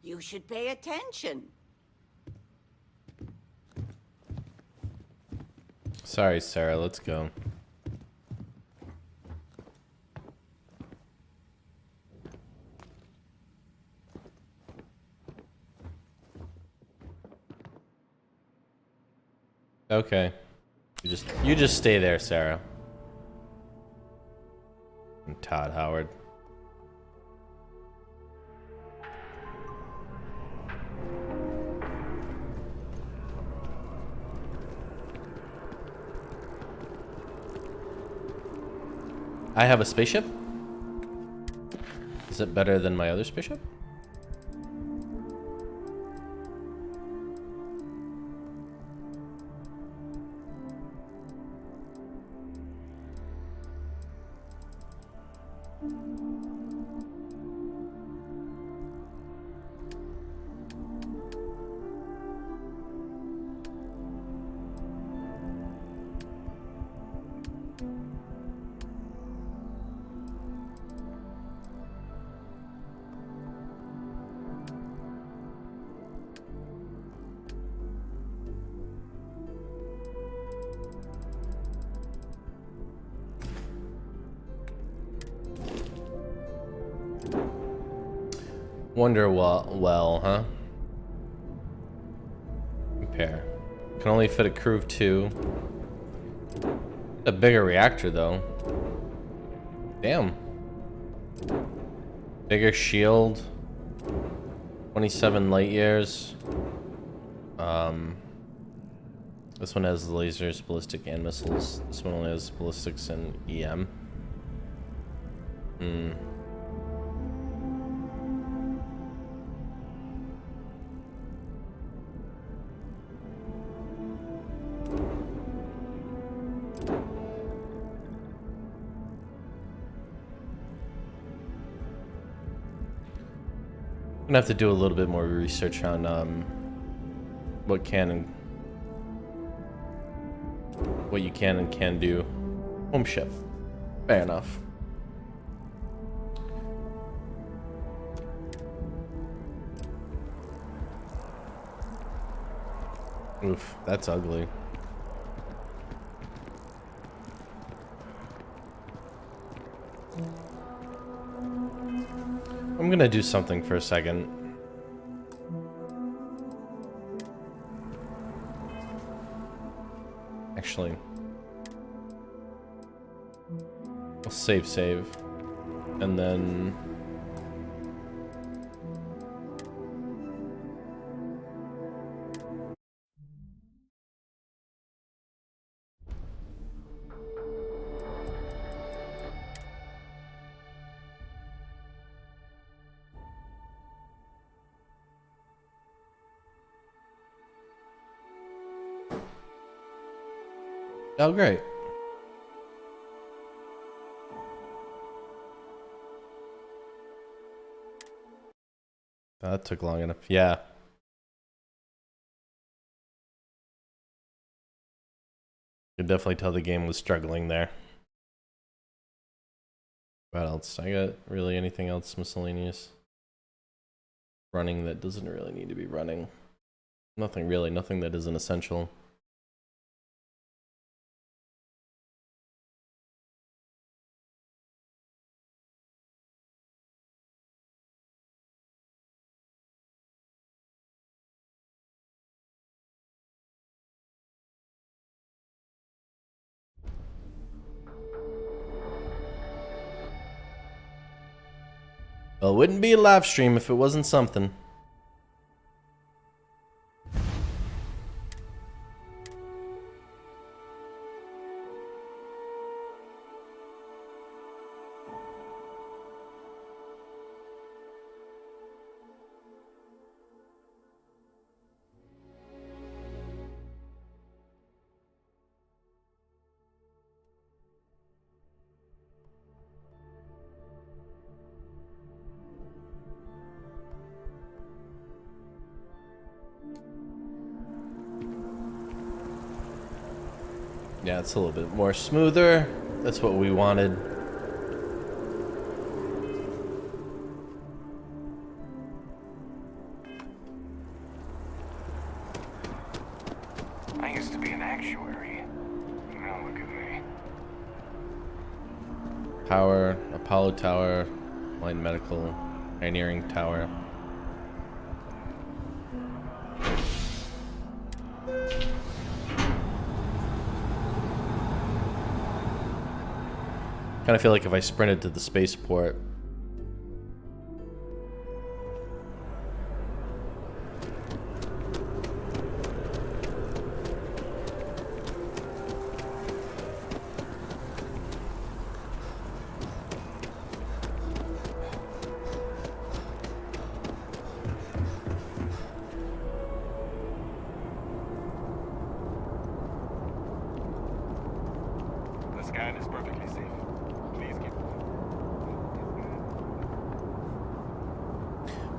You should pay attention. Sorry, Sarah. Let's go. Okay. You just stay there, Sarah. And Todd Howard. I have a spaceship? Is it better than my other spaceship? Wonder well, huh? Compare. Can only fit a crew of 2. A bigger reactor, though. Damn. Bigger shield. 27 light years. This one has lasers, ballistic, and missiles. This one only has ballistics and EM. gonna have to do a little bit more research on what you can and can do. Home ship. Fair enough. Oof, that's ugly. I'm gonna do something for a second. Actually, I'll save, and then oh, great. That took long enough. Yeah. You could definitely tell the game was struggling there. What else? I got really anything else miscellaneous? Running that doesn't really need to be running. Nothing really, nothing that isn't essential. Well, it wouldn't be a live stream if it wasn't something. Yeah, it's a little bit more smoother. That's what we wanted. I used to be an actuary. Now look at me. Power, Apollo Tower, Light Medical, Pioneering Tower. Kind of feel like if I sprinted to the spaceport. The scan is perfectly safe. Please keep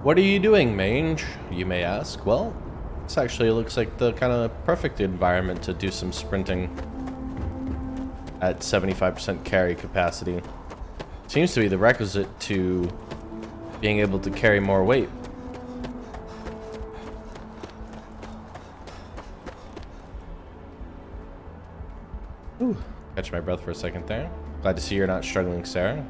What are you doing, Mange? You may ask. Well, this actually looks like the kind of perfect environment to do some sprinting at 75% carry capacity. Seems to be the requisite to being able to carry more weight. Ooh, catch my breath for a second there. Glad to see you're not struggling, Sarah.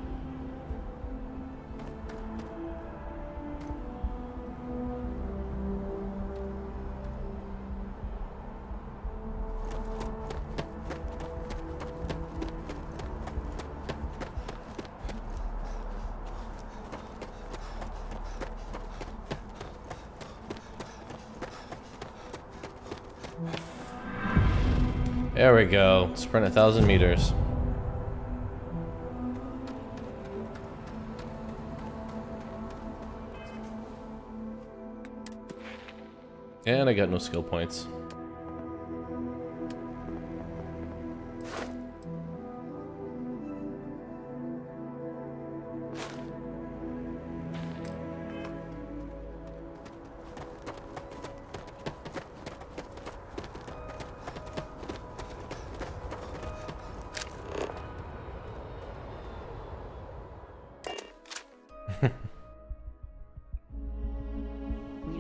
There we go. Sprint 1,000 meters. And I got no skill points.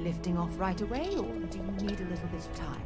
lifting off right away, or do you need a little bit of time?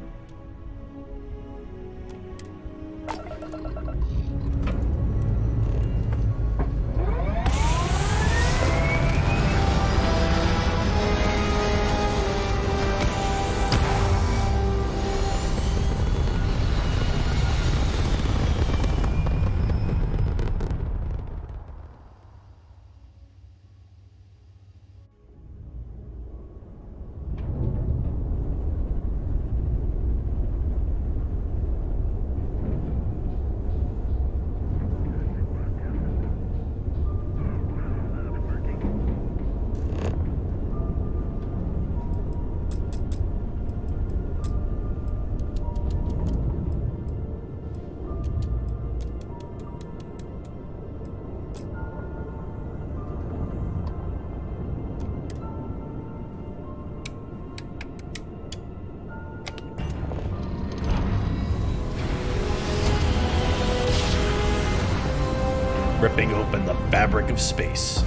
Ripping open the fabric of space.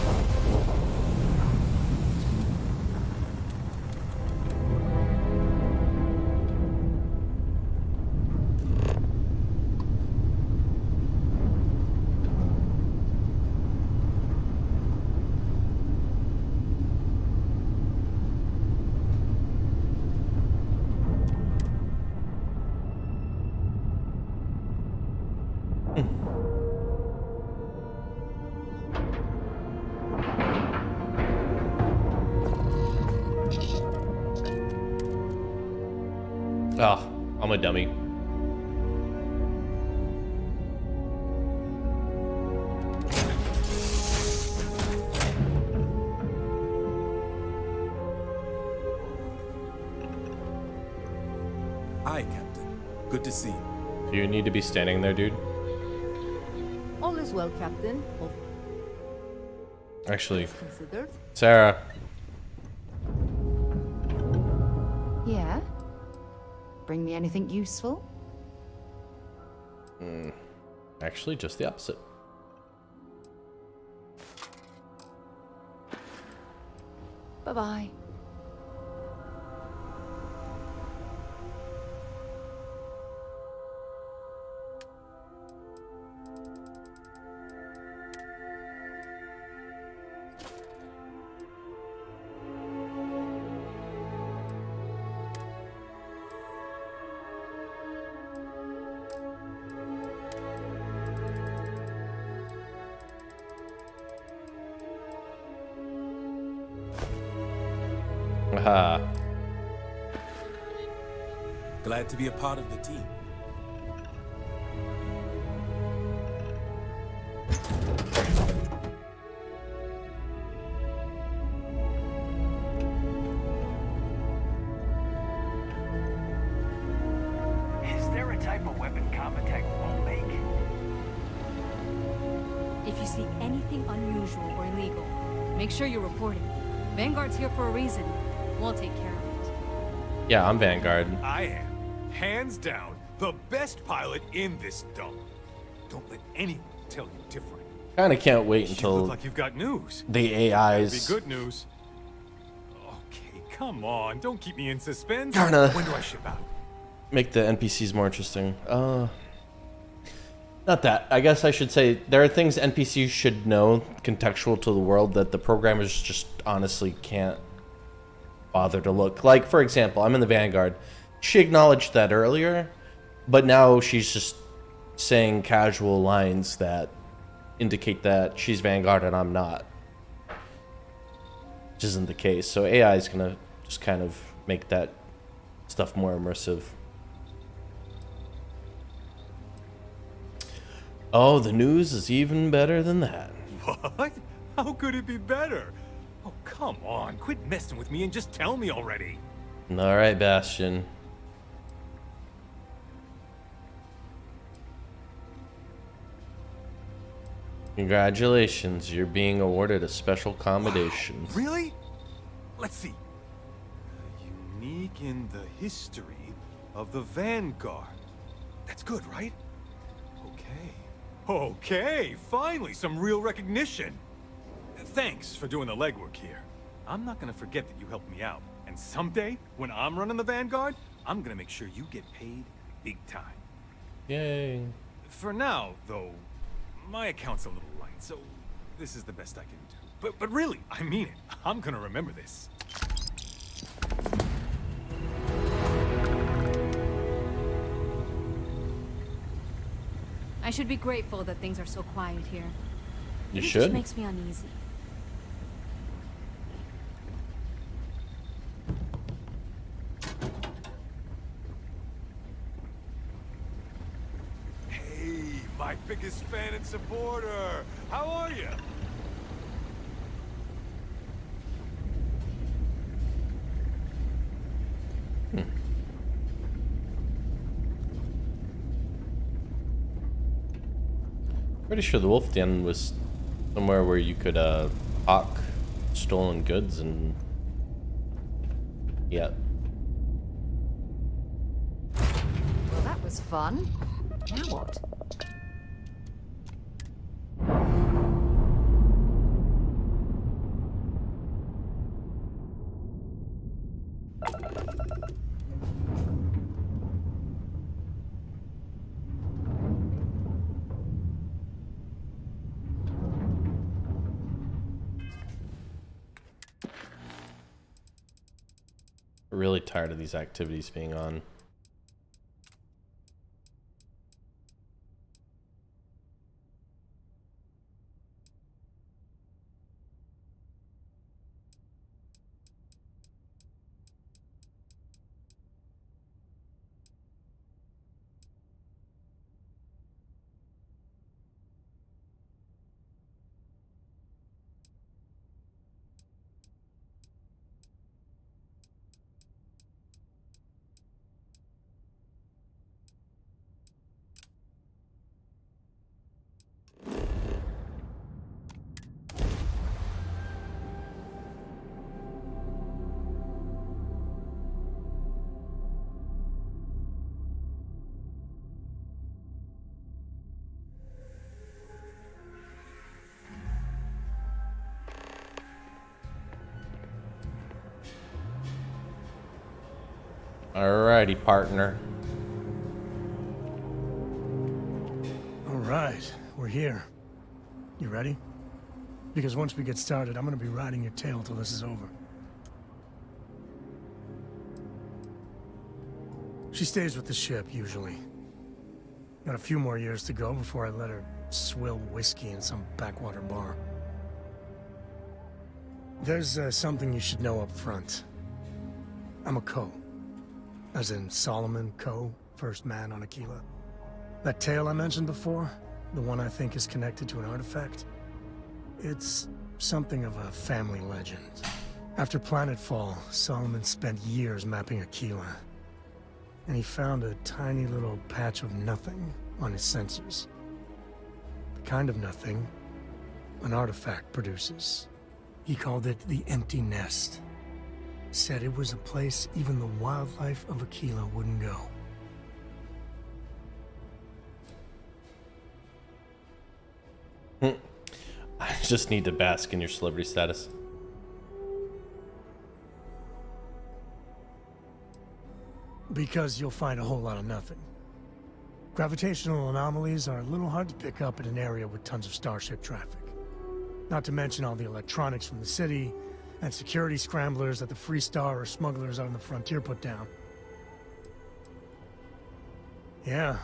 Oh, I'm a dummy. Hi, Captain. Good to see you. Do you need to be standing there, dude? All is well, Captain. All Actually, considered. Sarah. Yeah? Bring me anything useful? Actually, just the opposite. Bye-bye. Aha. Glad to be a part of the team. Is there a type of weapon Comatech won't make? If you see anything unusual or illegal, make sure you report it. Vanguard's here for a reason. We'll take care of it. Yeah, I'm Vanguard. I am, hands down, the best pilot in this dump. Don't let anyone tell you different. Kind of can't wait You until look like you've got news. the AIs. Be good news. Okay, come on, don't keep me in suspense. Kinda When do I ship out? make the NPCs more interesting. Not that. I guess I should say there are things NPCs should know contextual to the world that the programmers just honestly can't bother to look. Like, for example, I'm in the Vanguard. She acknowledged that earlier, but now she's just saying casual lines that indicate that she's Vanguard and I'm not. Which isn't the case. So AI is going to just kind of make that stuff more immersive. Oh, the news is even better than that. What? How could it be better? Oh, come on, quit messing with me and just tell me already. All right, Bastion. Congratulations, you're being awarded a special commendation. Wow, really? Let's see. Unique in the history of the Vanguard. That's good, right? Okay, finally, some real recognition. Thanks for doing the legwork here. I'm not gonna forget that you helped me out. And someday, when I'm running the Vanguard, I'm gonna make sure you get paid big time. Yay. For now, though, my account's a little light, so this is the best I can do. But really, I mean it. I'm gonna remember this. I should be grateful that things are so quiet here. You It should. just makes me uneasy. Hey, my biggest fan and supporter. How are you? Pretty sure the Wolf Den was somewhere where you could hawk stolen goods and yeah. Well, that was fun. Now what? Really tired of these activities being on. Alrighty, partner. All right, we're here. You ready? Because once we get started, I'm gonna be riding your tail till this is over. She stays with the ship, usually. Got a few more years to go before I let her swill whiskey in some backwater bar. There's something you should know up front. I'm a Co. As in Solomon Co., first man on Aquila. That tale I mentioned before, the one I think is connected to an artifact, it's something of a family legend. After Planetfall, Solomon spent years mapping Aquila, and he found a tiny little patch of nothing on his sensors. The kind of nothing an artifact produces. He called it the Empty Nest. Said it was a place even the wildlife of Aquila wouldn't go. I just need to bask in your celebrity status. Because you'll find a whole lot of nothing. Gravitational anomalies are a little hard to pick up in an area with tons of starship traffic. Not to mention all the electronics from the city, and security scramblers that the Free Star or smugglers out on the frontier put down. Yeah,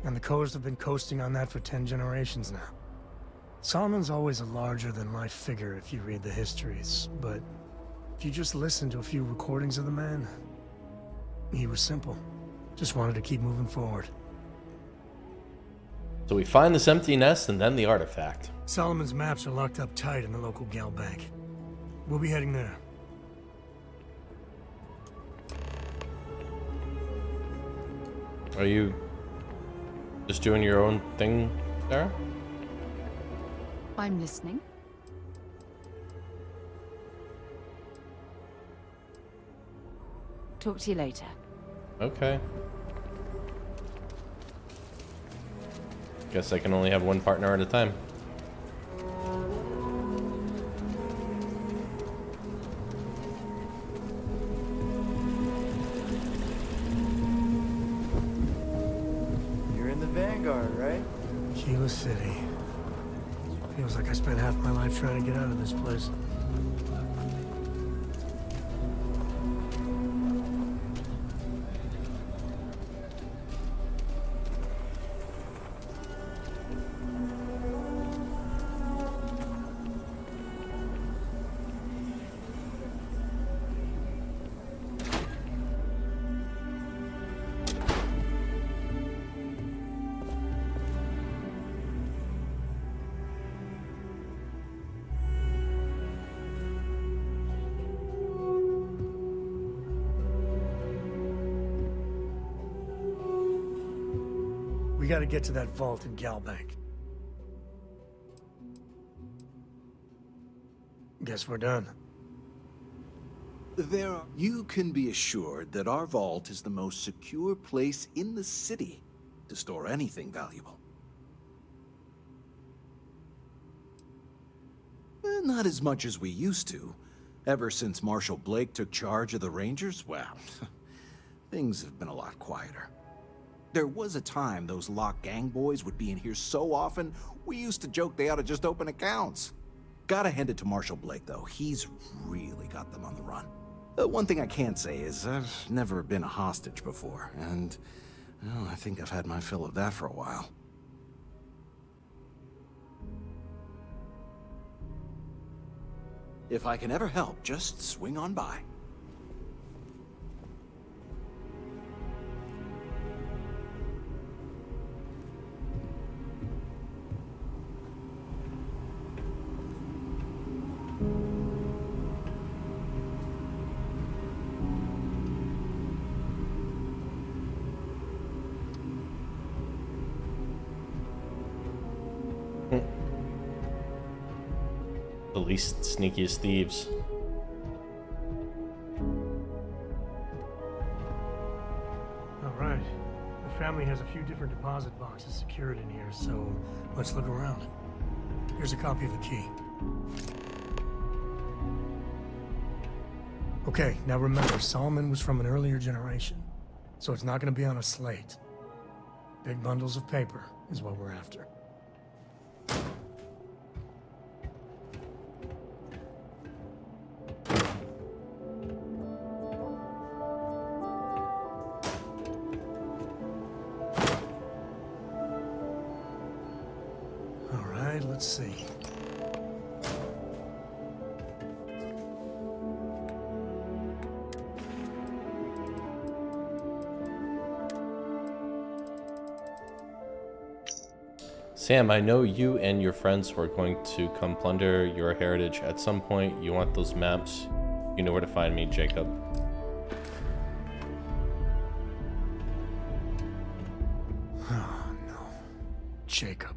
and the Coast have been coasting on that for 10 generations now. Solomon's always a larger-than-life figure if you read the histories, but if you just listen to a few recordings of the man, he was simple. Just wanted to keep moving forward. So we find this empty nest and then the artifact. Solomon's maps are locked up tight in the local gal bank. We'll be heading there. Are you just doing your own thing, Sarah? I'm listening. Talk to you later. Okay. Guess I can only have one partner at a time. Tequila City. Feels like I spent half my life trying to get out of this place. We gotta get to that vault in Galbank. Guess we're done. You can be assured that our vault is the most secure place in the city to store anything valuable. Not as much as we used to. Ever since Marshal Blake took charge of the Rangers, well, things have been a lot quieter. There was a time those lock gang boys would be in here so often, we used to joke they ought to just open accounts. Gotta hand it to Marshal Blake, though. He's really got them on the run. One thing I can say is I've never been a hostage before, and well, I think I've had my fill of that for a while. If I can ever help, just swing on by. The least sneakiest thieves. All right. The family has a few different deposit boxes secured in here, so let's look around. Here's a copy of the key. Okay, now remember, Solomon was from an earlier generation, so it's not going to be on a slate. Big bundles of paper is what we're after. Let's see. Sam, I know you and your friends were going to come plunder your heritage at some point. You want those maps? You know where to find me, Jacob. Oh, no. Jacob.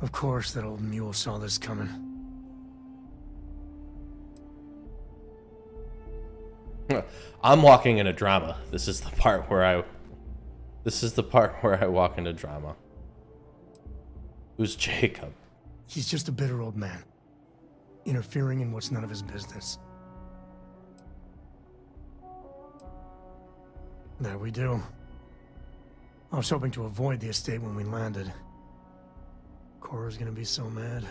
Of course, that old mule saw this coming. I'm walking in a drama. This is the part where I walk into drama. Who's Jacob? He's just a bitter old man, interfering in what's none of his business. There we do. I was hoping to avoid the estate when we landed. Cora's gonna be so mad.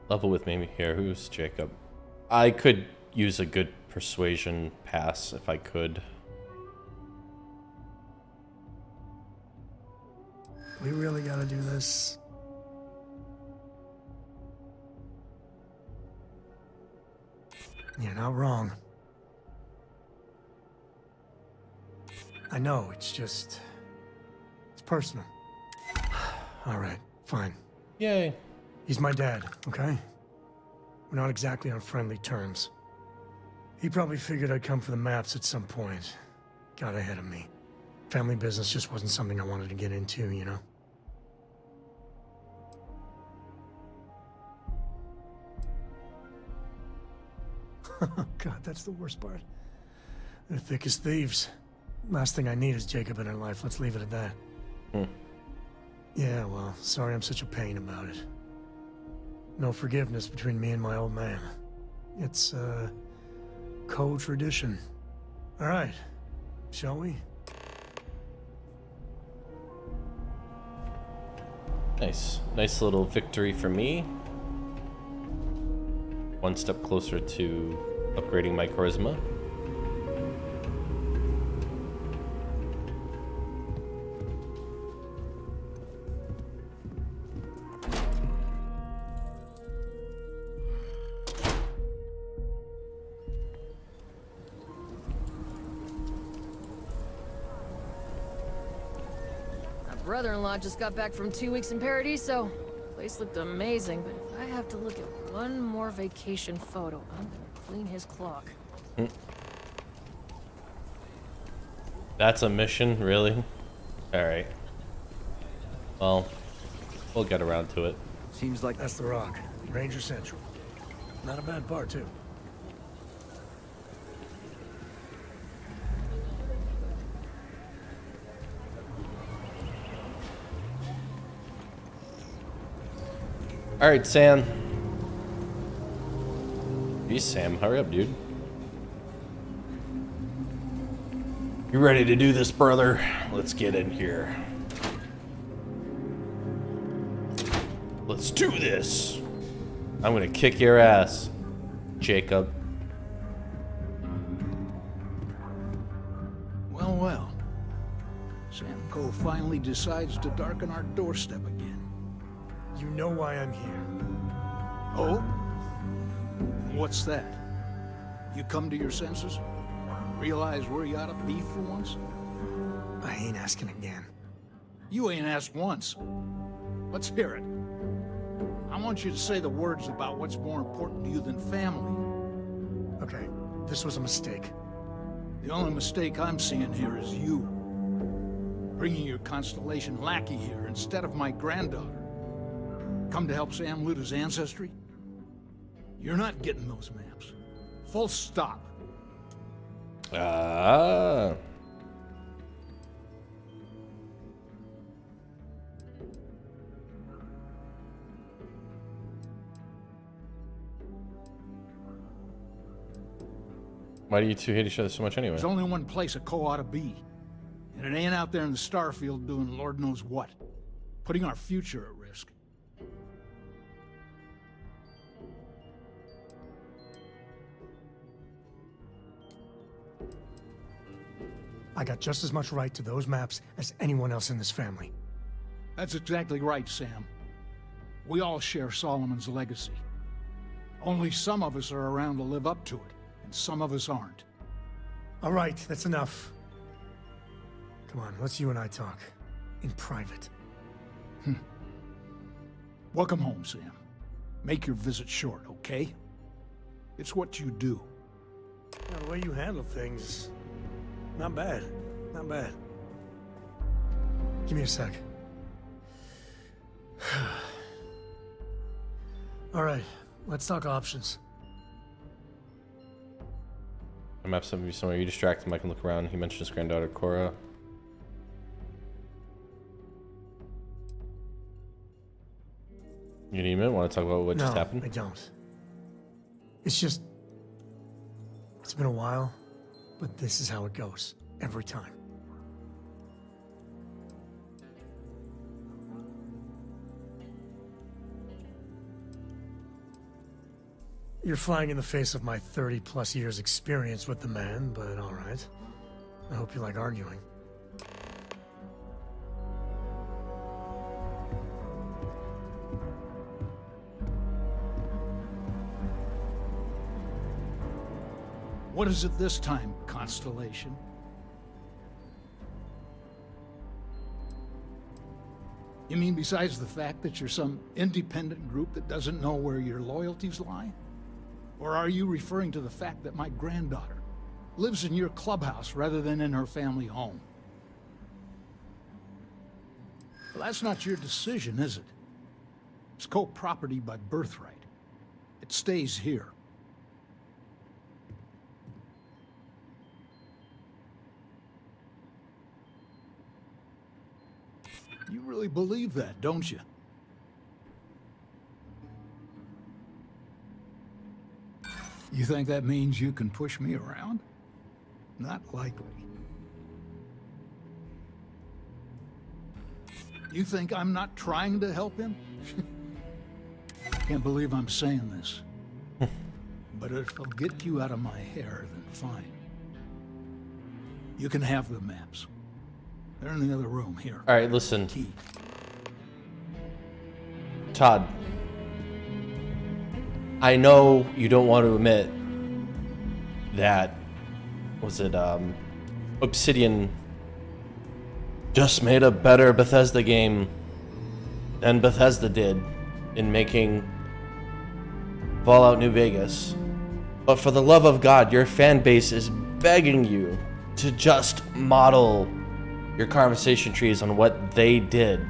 Level with me here. Who's Jacob? I could use a good persuasion pass if I could. We really gotta do this. You're not wrong. I know, it's just... it's personal. All right, fine. Yay. He's my dad, okay? We're not exactly on friendly terms. He probably figured I'd come for the maps at some point. Got ahead of me. Family business just wasn't something I wanted to get into, you know? Oh, God, that's the worst part. They're thick as thieves. Last thing I need is Jacob in her life. Let's leave it at that. Yeah, well, sorry I'm such a pain about it. No forgiveness between me and my old man. It's, co-tradition. All right, shall we? Nice. Nice little victory for me. One step closer to upgrading my charisma. Brother-in-law just got back from 2 weeks in Paradiso. Place looked amazing, but if I have to look at one more vacation photo, I'm gonna clean his clock. That's a mission, really? Alright. Well, we'll get around to it. Seems like that's the Rock. Ranger Central. Not a bad part, too. Alright, Sam. Jeez, Sam, hurry up, dude. You ready to do this, brother? Let's get in here. Let's do this. I'm gonna kick your ass, Jacob. Well, well. Sam Coe finally decides to darken our doorstep again. You know why I'm here. Oh? What's that? You come to your senses? Realize where you ought to be for once? I ain't asking again. You ain't asked once. Let's hear it. I want you to say the words about what's more important to you than family. Okay, this was a mistake. The only mistake I'm seeing here is you. Bringing your Constellation lackey here instead of my granddaughter. Come to help Sam loot his ancestry? You're not getting those maps. Full stop. Ah. Why do you two hate each other so much anyway? There's only one place a Coe ought to be. And it ain't out there in the Starfield doing Lord knows what. Putting our future at risk. I got just as much right to those maps as anyone else in this family. That's exactly right, Sam. We all share Solomon's legacy. Only some of us are around to live up to it, and some of us aren't. All right, that's enough. Come on, let's you and I talk. In private. Welcome home, Sam. Make your visit short, okay? It's what you do. Yeah, the way you handle things... Not bad. Not bad. Give me a sec. All right, let's talk options. The map somewhere. You distract him, I can look around. He mentioned his granddaughter, Cora. You need a minute? Want to talk about what just happened? No, I don't. It's just... It's been a while. But this is how it goes, every time. You're flying in the face of my 30-plus years experience with the man, but all right. I hope you like arguing. What is it this time, Constellation? You mean besides the fact that you're some independent group that doesn't know where your loyalties lie? Or are you referring to the fact that my granddaughter lives in your clubhouse rather than in her family home? Well, that's not your decision, is it? It's Coe property by birthright. It stays here. You really believe that, don't you? You think that means you can push me around? Not likely. You think I'm not trying to help him? Can't believe I'm saying this. But if it'll get you out of my hair, then fine. You can have the maps. They're in the other room here. All right, listen. Key. Todd, I know you don't want to admit that, Obsidian just made a better Bethesda game than Bethesda did in making Fallout New Vegas. But for the love of God, your fan base is begging you to just model your conversation trees on what they did.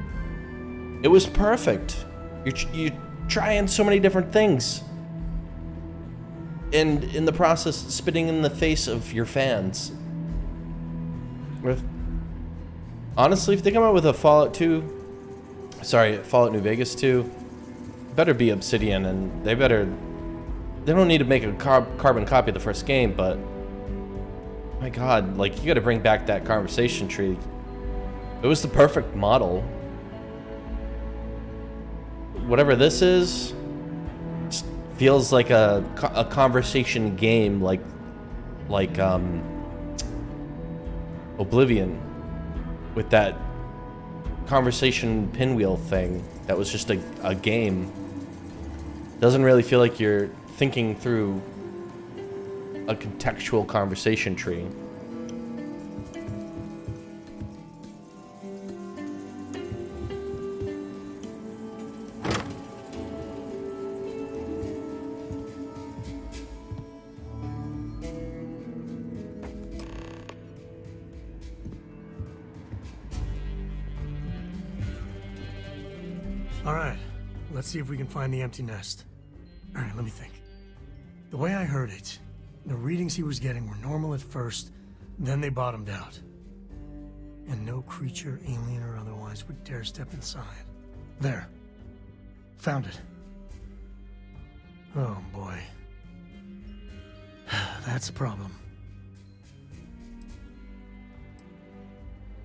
It was perfect. You're trying so many different things. And in the process, spitting in the face of your fans. Honestly, if they come out with a Fallout New Vegas 2, better be Obsidian, and they don't need to make a carbon copy of the first game, but my God, like, you gotta bring back that conversation tree. It was the perfect model. Whatever this is, feels like a conversation game, like Oblivion, with that conversation pinwheel thing that was just a game. Doesn't really feel like you're thinking through a contextual conversation tree. All right, let's see if we can find the empty nest. All right, let me think. The way I heard it, the readings he was getting were normal at first, then they bottomed out. And no creature, alien or otherwise, would dare step inside. There. Found it. Oh boy. That's a problem.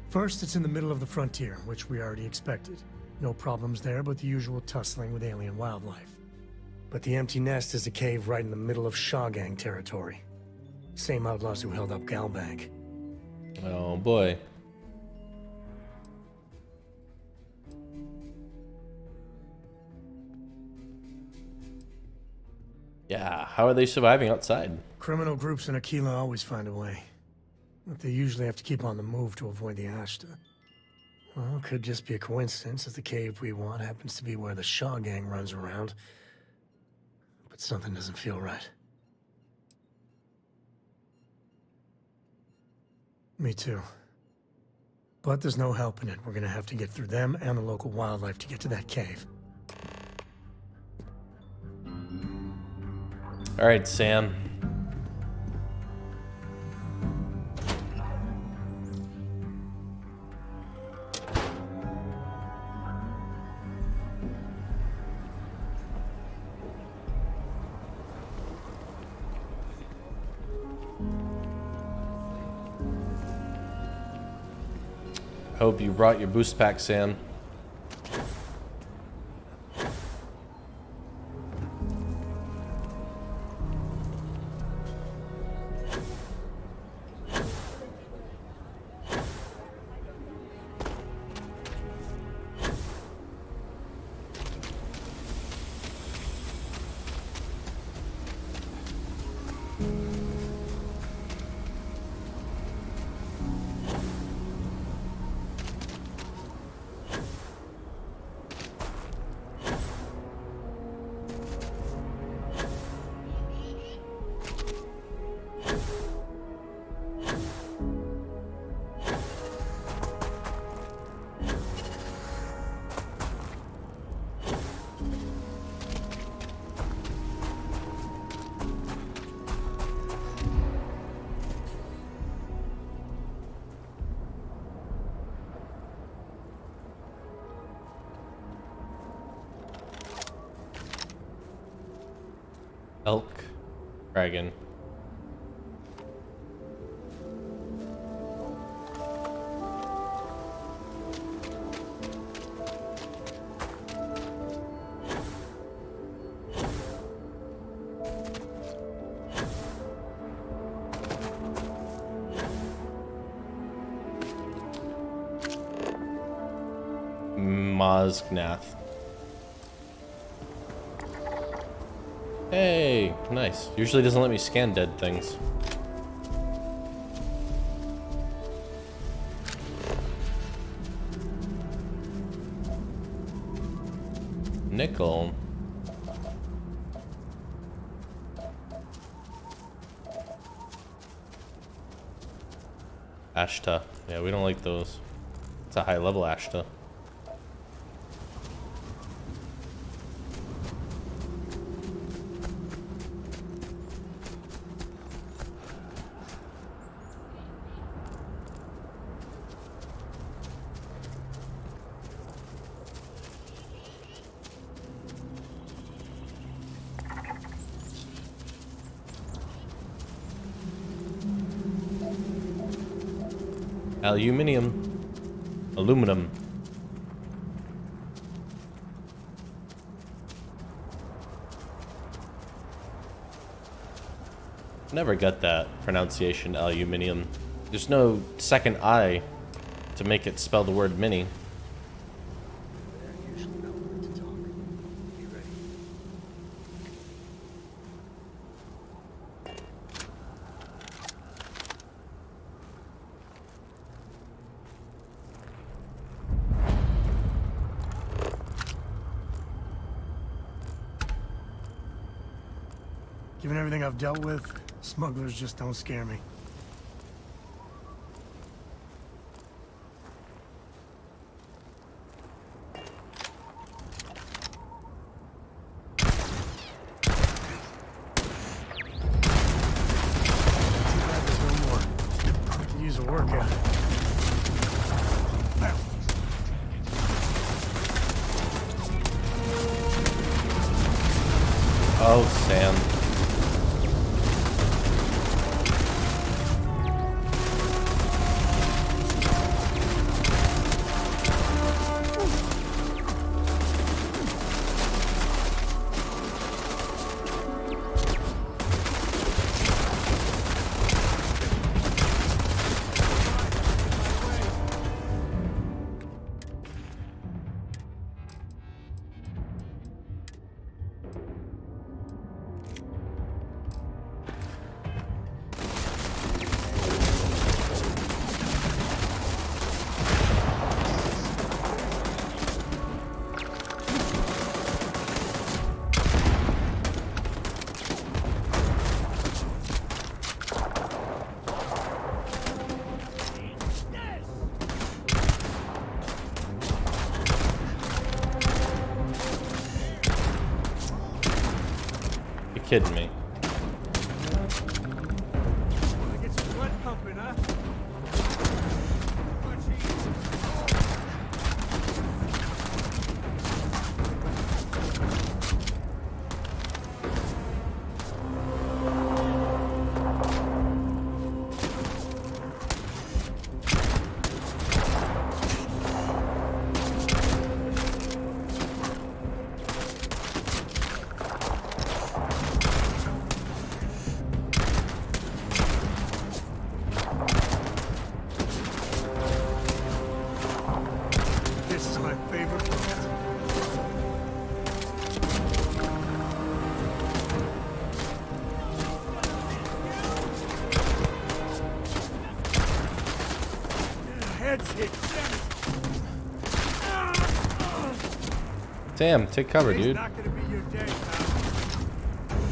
First, it's in the middle of the frontier, which we already expected. No problems there, but the usual tussling with alien wildlife. But the empty nest is a cave right in the middle of Shawgang territory. Same outlaws who held up Galbank. Oh boy. Yeah, how are they surviving outside? Criminal groups in Aquila always find a way. But they usually have to keep on the move to avoid the Ashta. Well, it could just be a coincidence that the cave we want happens to be where the Shaw gang runs around. But something doesn't feel right. Me too. But there's no helping it. We're gonna have to get through them and the local wildlife to get to that cave. All right, Sam. Hope you brought your boost pack, Sam. Elk. Dragon. Mozgnath. Hey, nice. Usually doesn't let me scan dead things. Nickel. Ashta. Yeah, we don't like those. It's a high level Ashta. Aluminum. Never got that pronunciation, aluminium. There's no second I to make it spell the word mini. Given everything I've dealt with, smugglers just don't scare me. Oh, Sam. Kidding me. Damn, take cover, dude.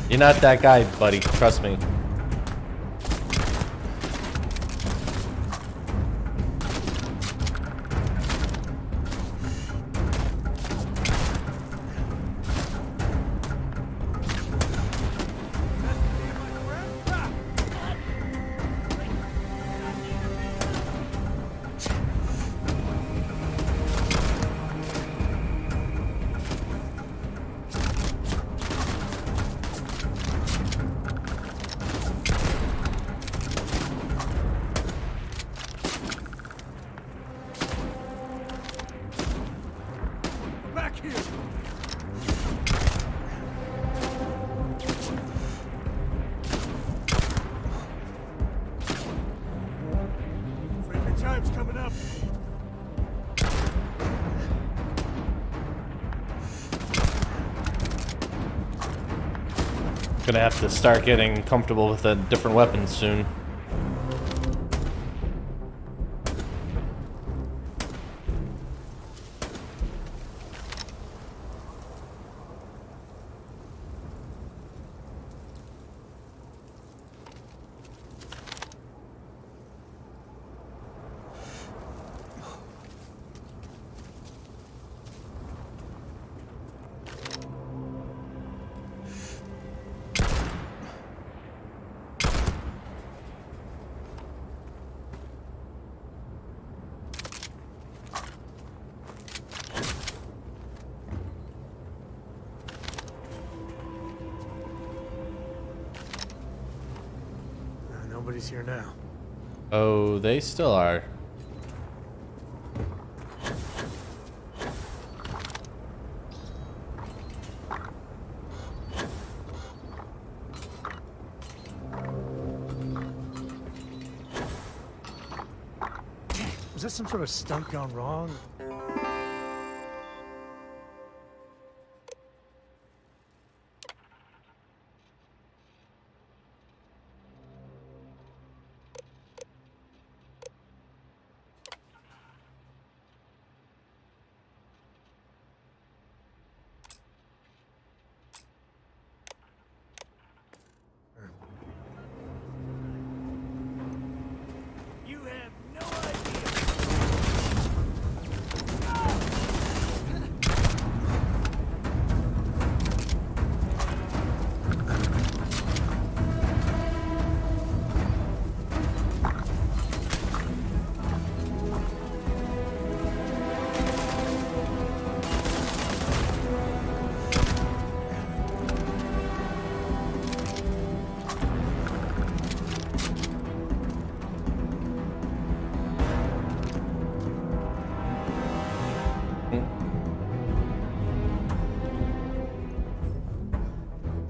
You're not that guy, buddy. Trust me. Gonna have to start getting comfortable with the different weapons soon. Nobody's here now. Oh, they still are. Was that some sort of stunt gone wrong?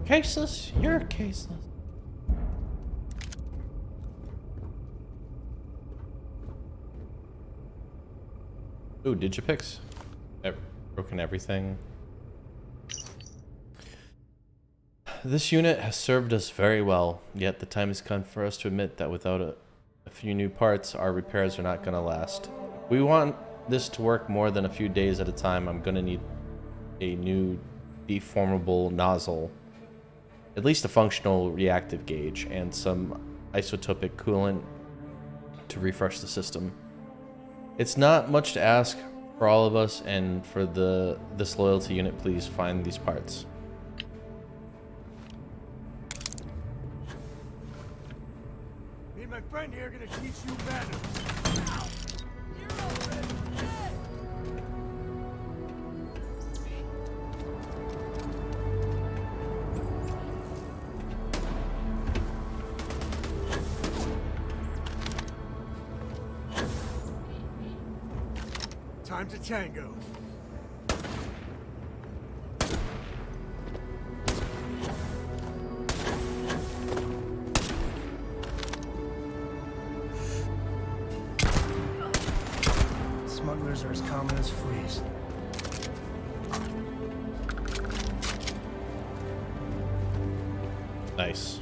Caseless? You're caseless. Ooh, digipix. Broken everything. This unit has served us very well, yet the time has come for us to admit that without a few new parts, our repairs are not going to last. If we want this to work more than a few days at a time, I'm going to need a new deformable nozzle, at least a functional reactive gauge, and some isotopic coolant to refresh the system. It's not much to ask for all of us, and for this loyalty unit, please find these parts. Me and my friend here are gonna teach you manners. Time to tango. Smugglers are as common as fleas. Nice.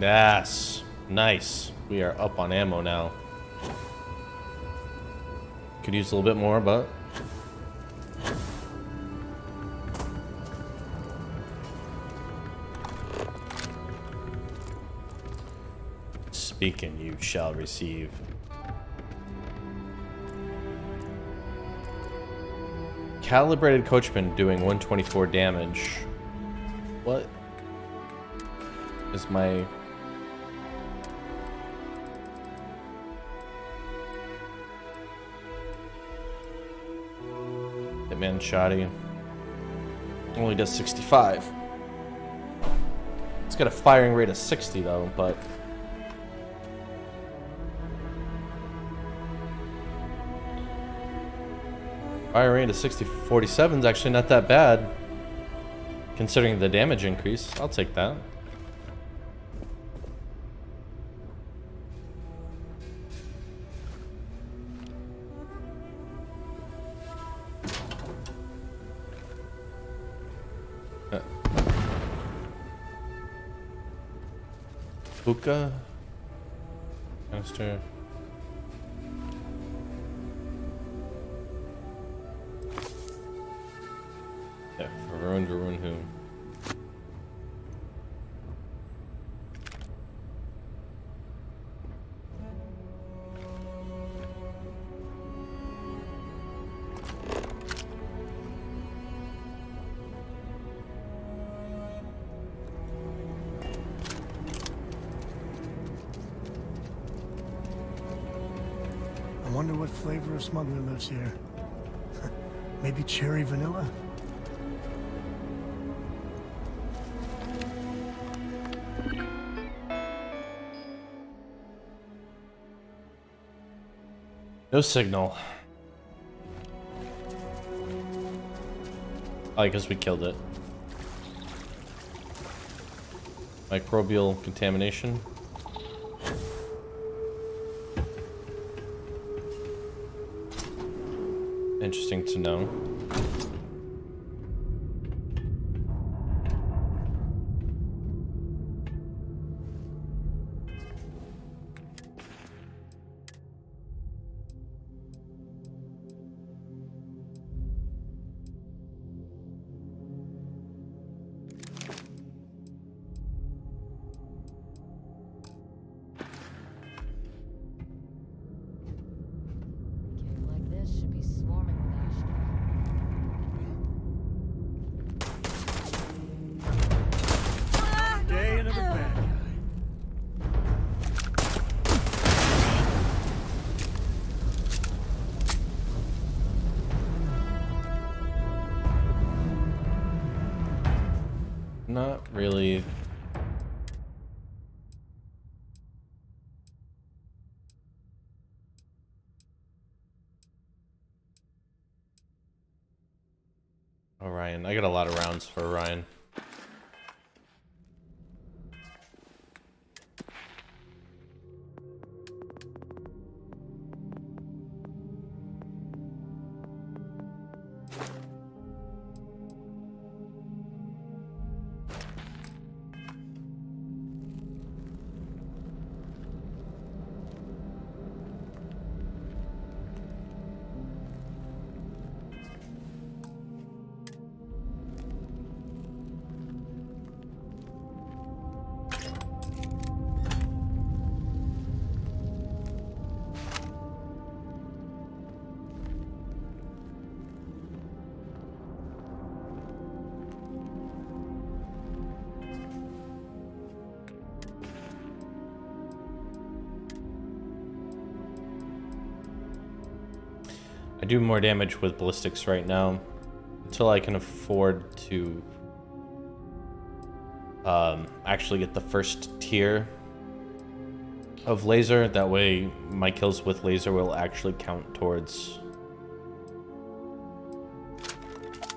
Yes, nice. We are up on ammo now. Could use a little bit more, but speaking, you shall receive. Calibrated coachman doing 124 damage. What is my... Hitman shoddy. Only does 65. It's got a firing rate of 60 though, but firing rate of 47 is actually not that bad considering the damage increase. I'll take that. Hookah canister. Yeah, Varun who? I wonder what flavor of smuggler lives here. Maybe cherry vanilla? No signal. Probably because we killed it. Microbial contamination. Interesting to know. Like this should be swarming with Day into the bed. Not really. Orion. I got a lot of rounds for Orion. I do more damage with ballistics right now until I can afford to actually get the first tier of laser. That way my kills with laser will actually count towards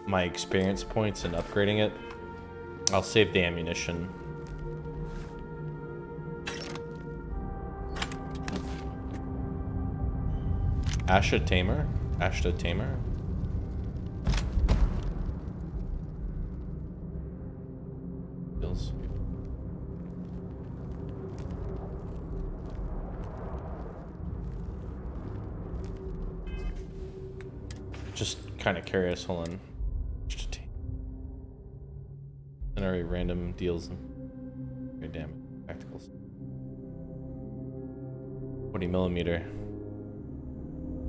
my experience points and upgrading it. I'll save the ammunition. Ashta Tamer? Ashta Tamer? Feels. Just kind of curious, hold on. Ordinary random deals. Very damage. Tacticals. 40mm.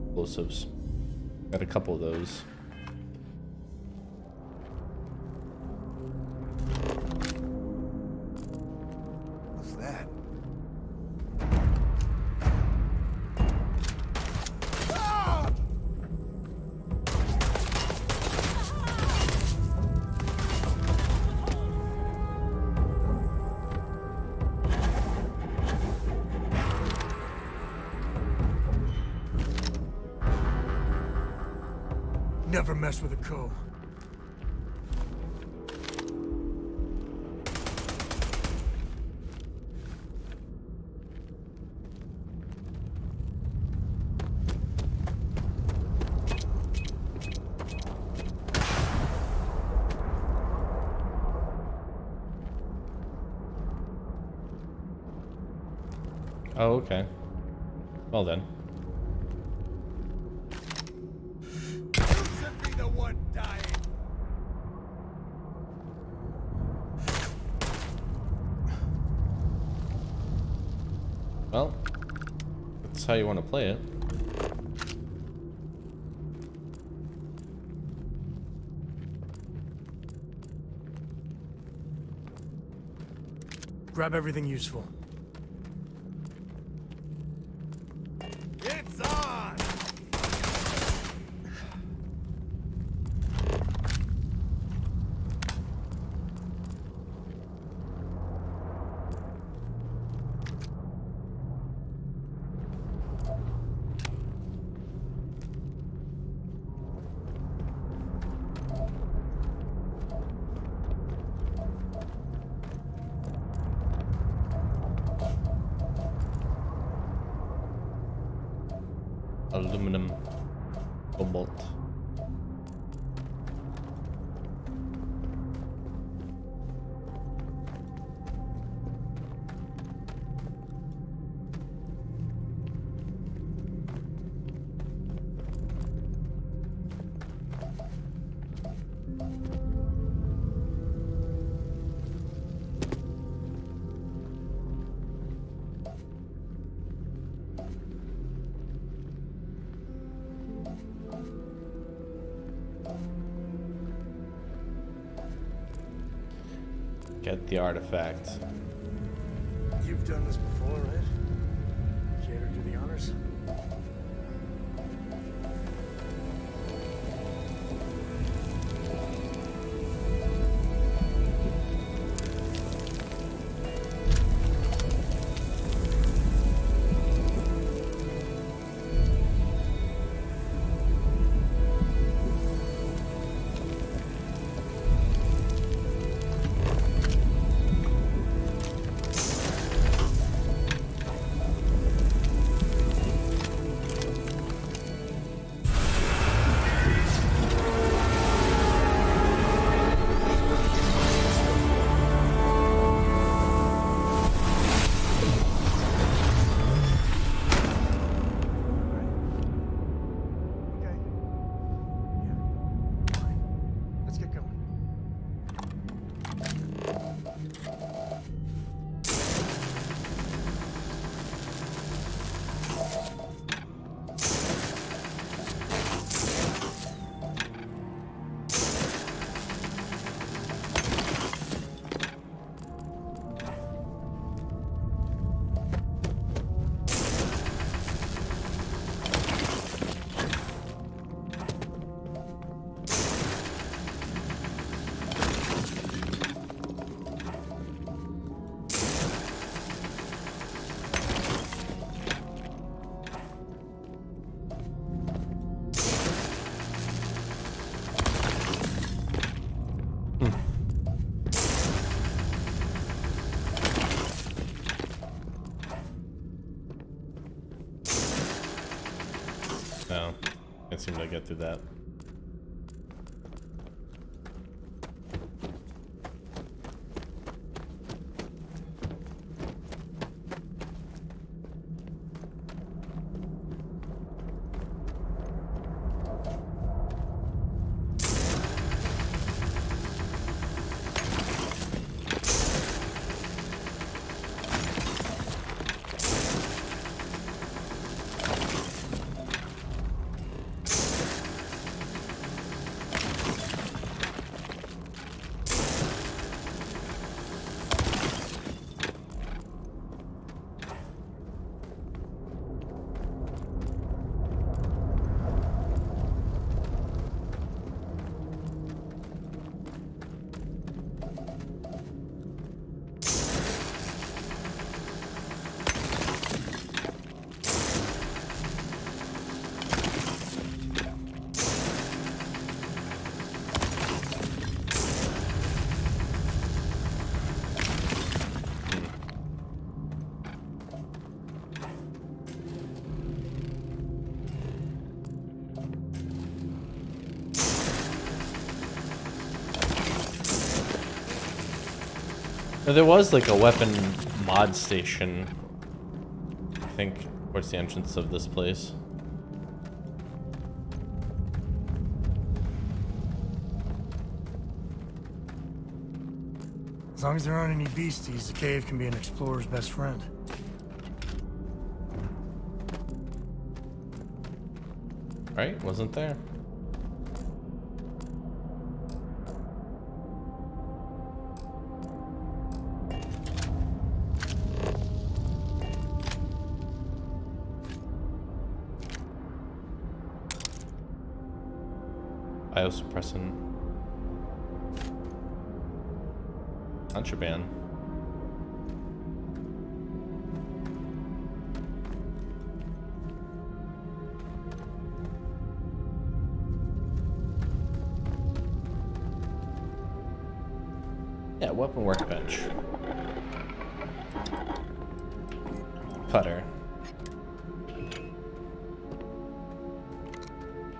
Explosives. Got a couple of those. What's that? Never mess with a Co. Oh, okay. Well then. You should be the one dying. Well, that's how you want to play it. Grab everything useful. It's on! Aluminum, cobalt. Get the artifact. You've done this before, right? Care to do the honors? Let's get going. No, can't seem to get through that. Now, there was like a weapon mod station think, towards the entrance of this place. As long as there aren't any beasties, the cave can be an explorer's best friend. Right? Wasn't there? Biosuppressant. Contraband. Yeah, weapon workbench. Putter.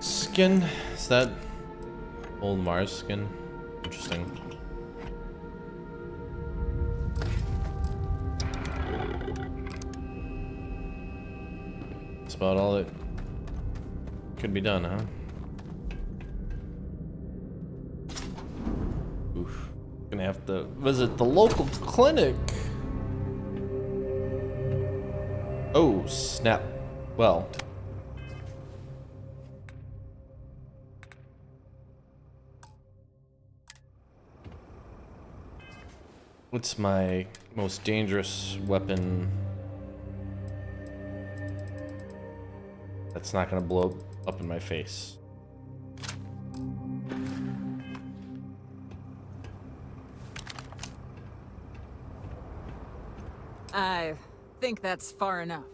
Skin. Is that old Mars skin? Interesting. That's about all that could be done, huh? Oof. Gonna have to visit the local clinic. Oh, snap. Well. What's my most dangerous weapon that's not gonna blow up in my face? I think that's far enough.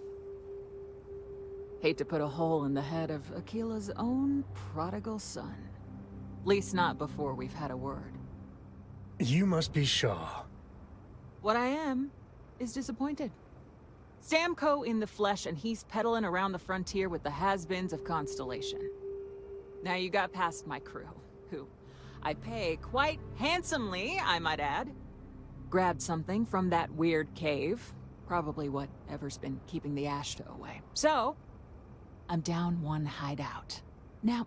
Hate to put a hole in the head of Akila's own prodigal son. Least not before we've had a word. You must be Shaw. What I am is disappointed. Samco in the flesh, and he's peddling around the frontier with the has-beens of Constellation. Now you got past my crew, who I pay quite handsomely, I might add. Grabbed something from that weird cave. Probably whatever's been keeping the Ashta away. So, I'm down one hideout. Now,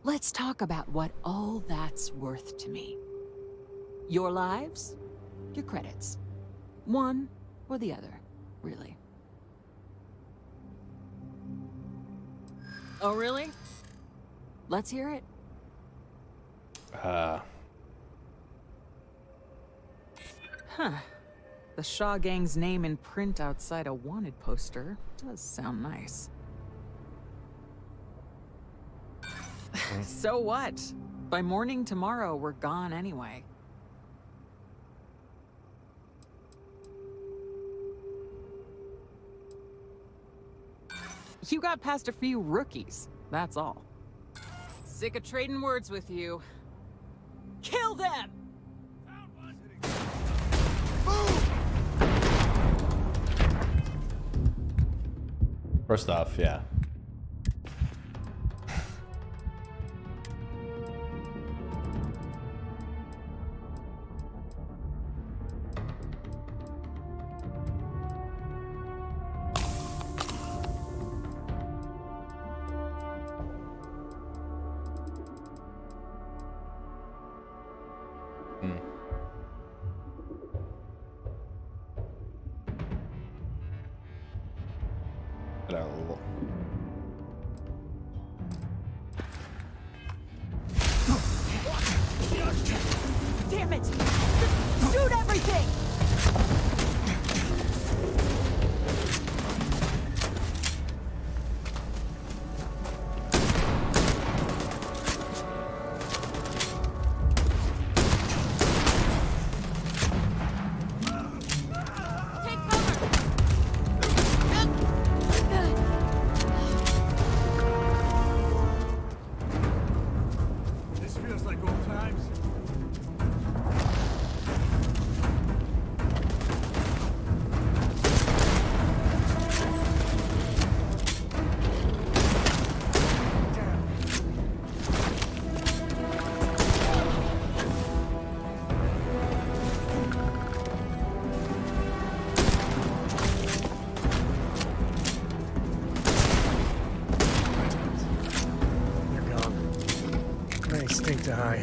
let's talk about what all that's worth to me. Your lives, your credits. One or the other, really. Oh, really? Let's hear it. Huh. The Shaw Gang's name in print outside a wanted poster does sound nice. So what? By morning tomorrow, we're gone anyway. You got past a few rookies, that's all. Sick of trading words with you. Kill them! First off, yeah. Damn it! Shoot everything! This feels like old times.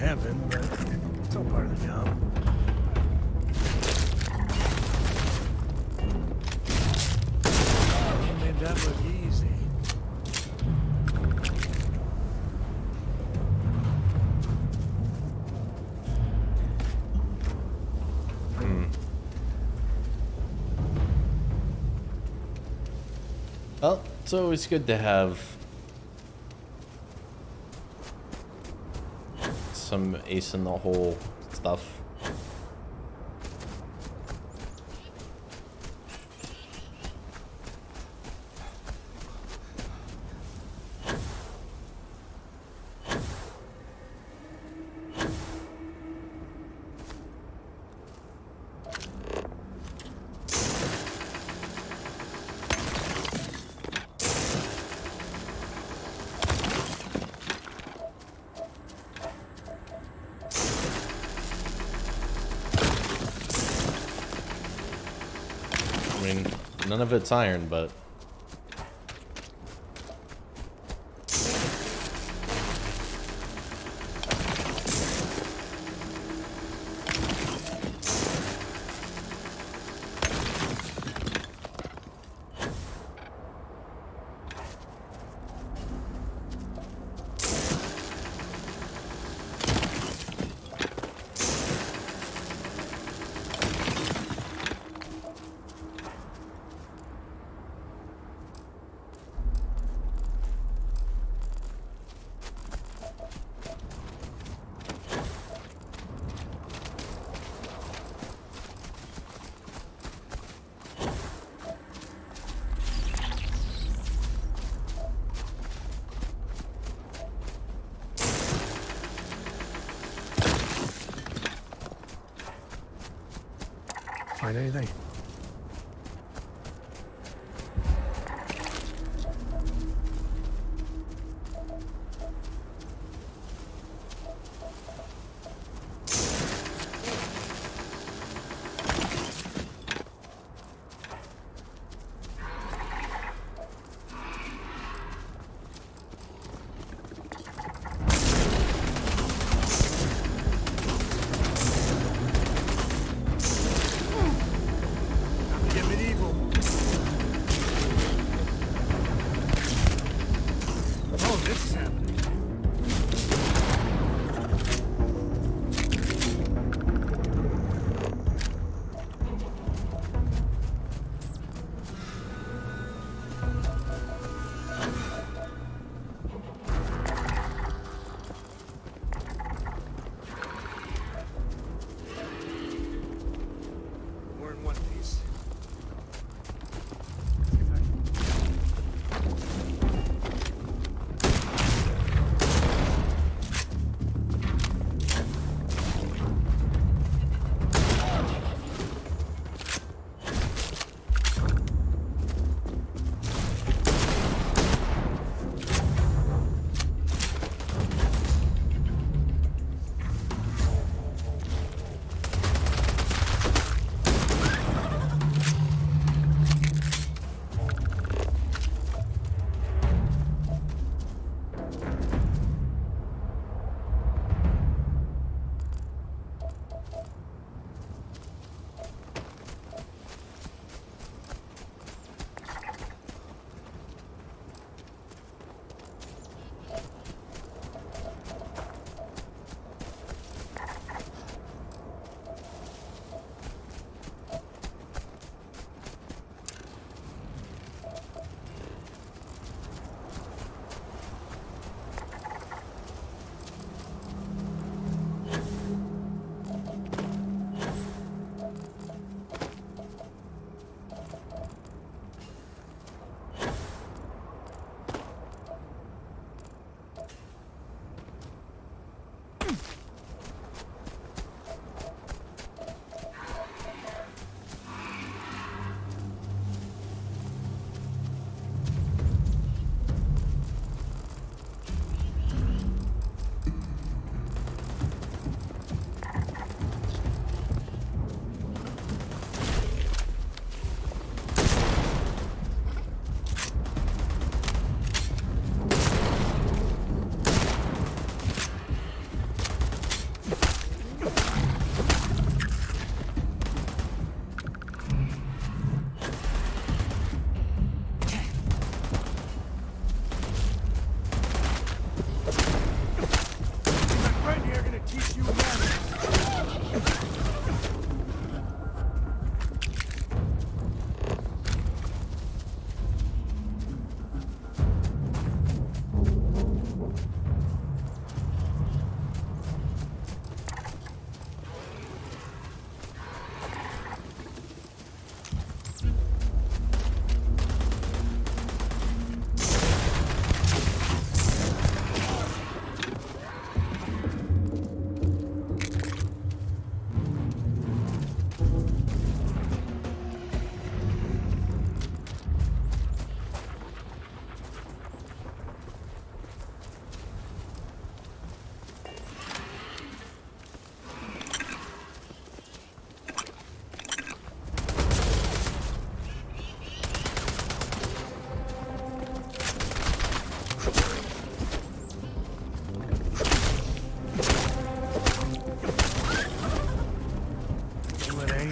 heaven, but it's all part of the job. You made that look easy. Well, it's always good to have some ace in the hole stuff. I mean, none of it's iron, but Find anything?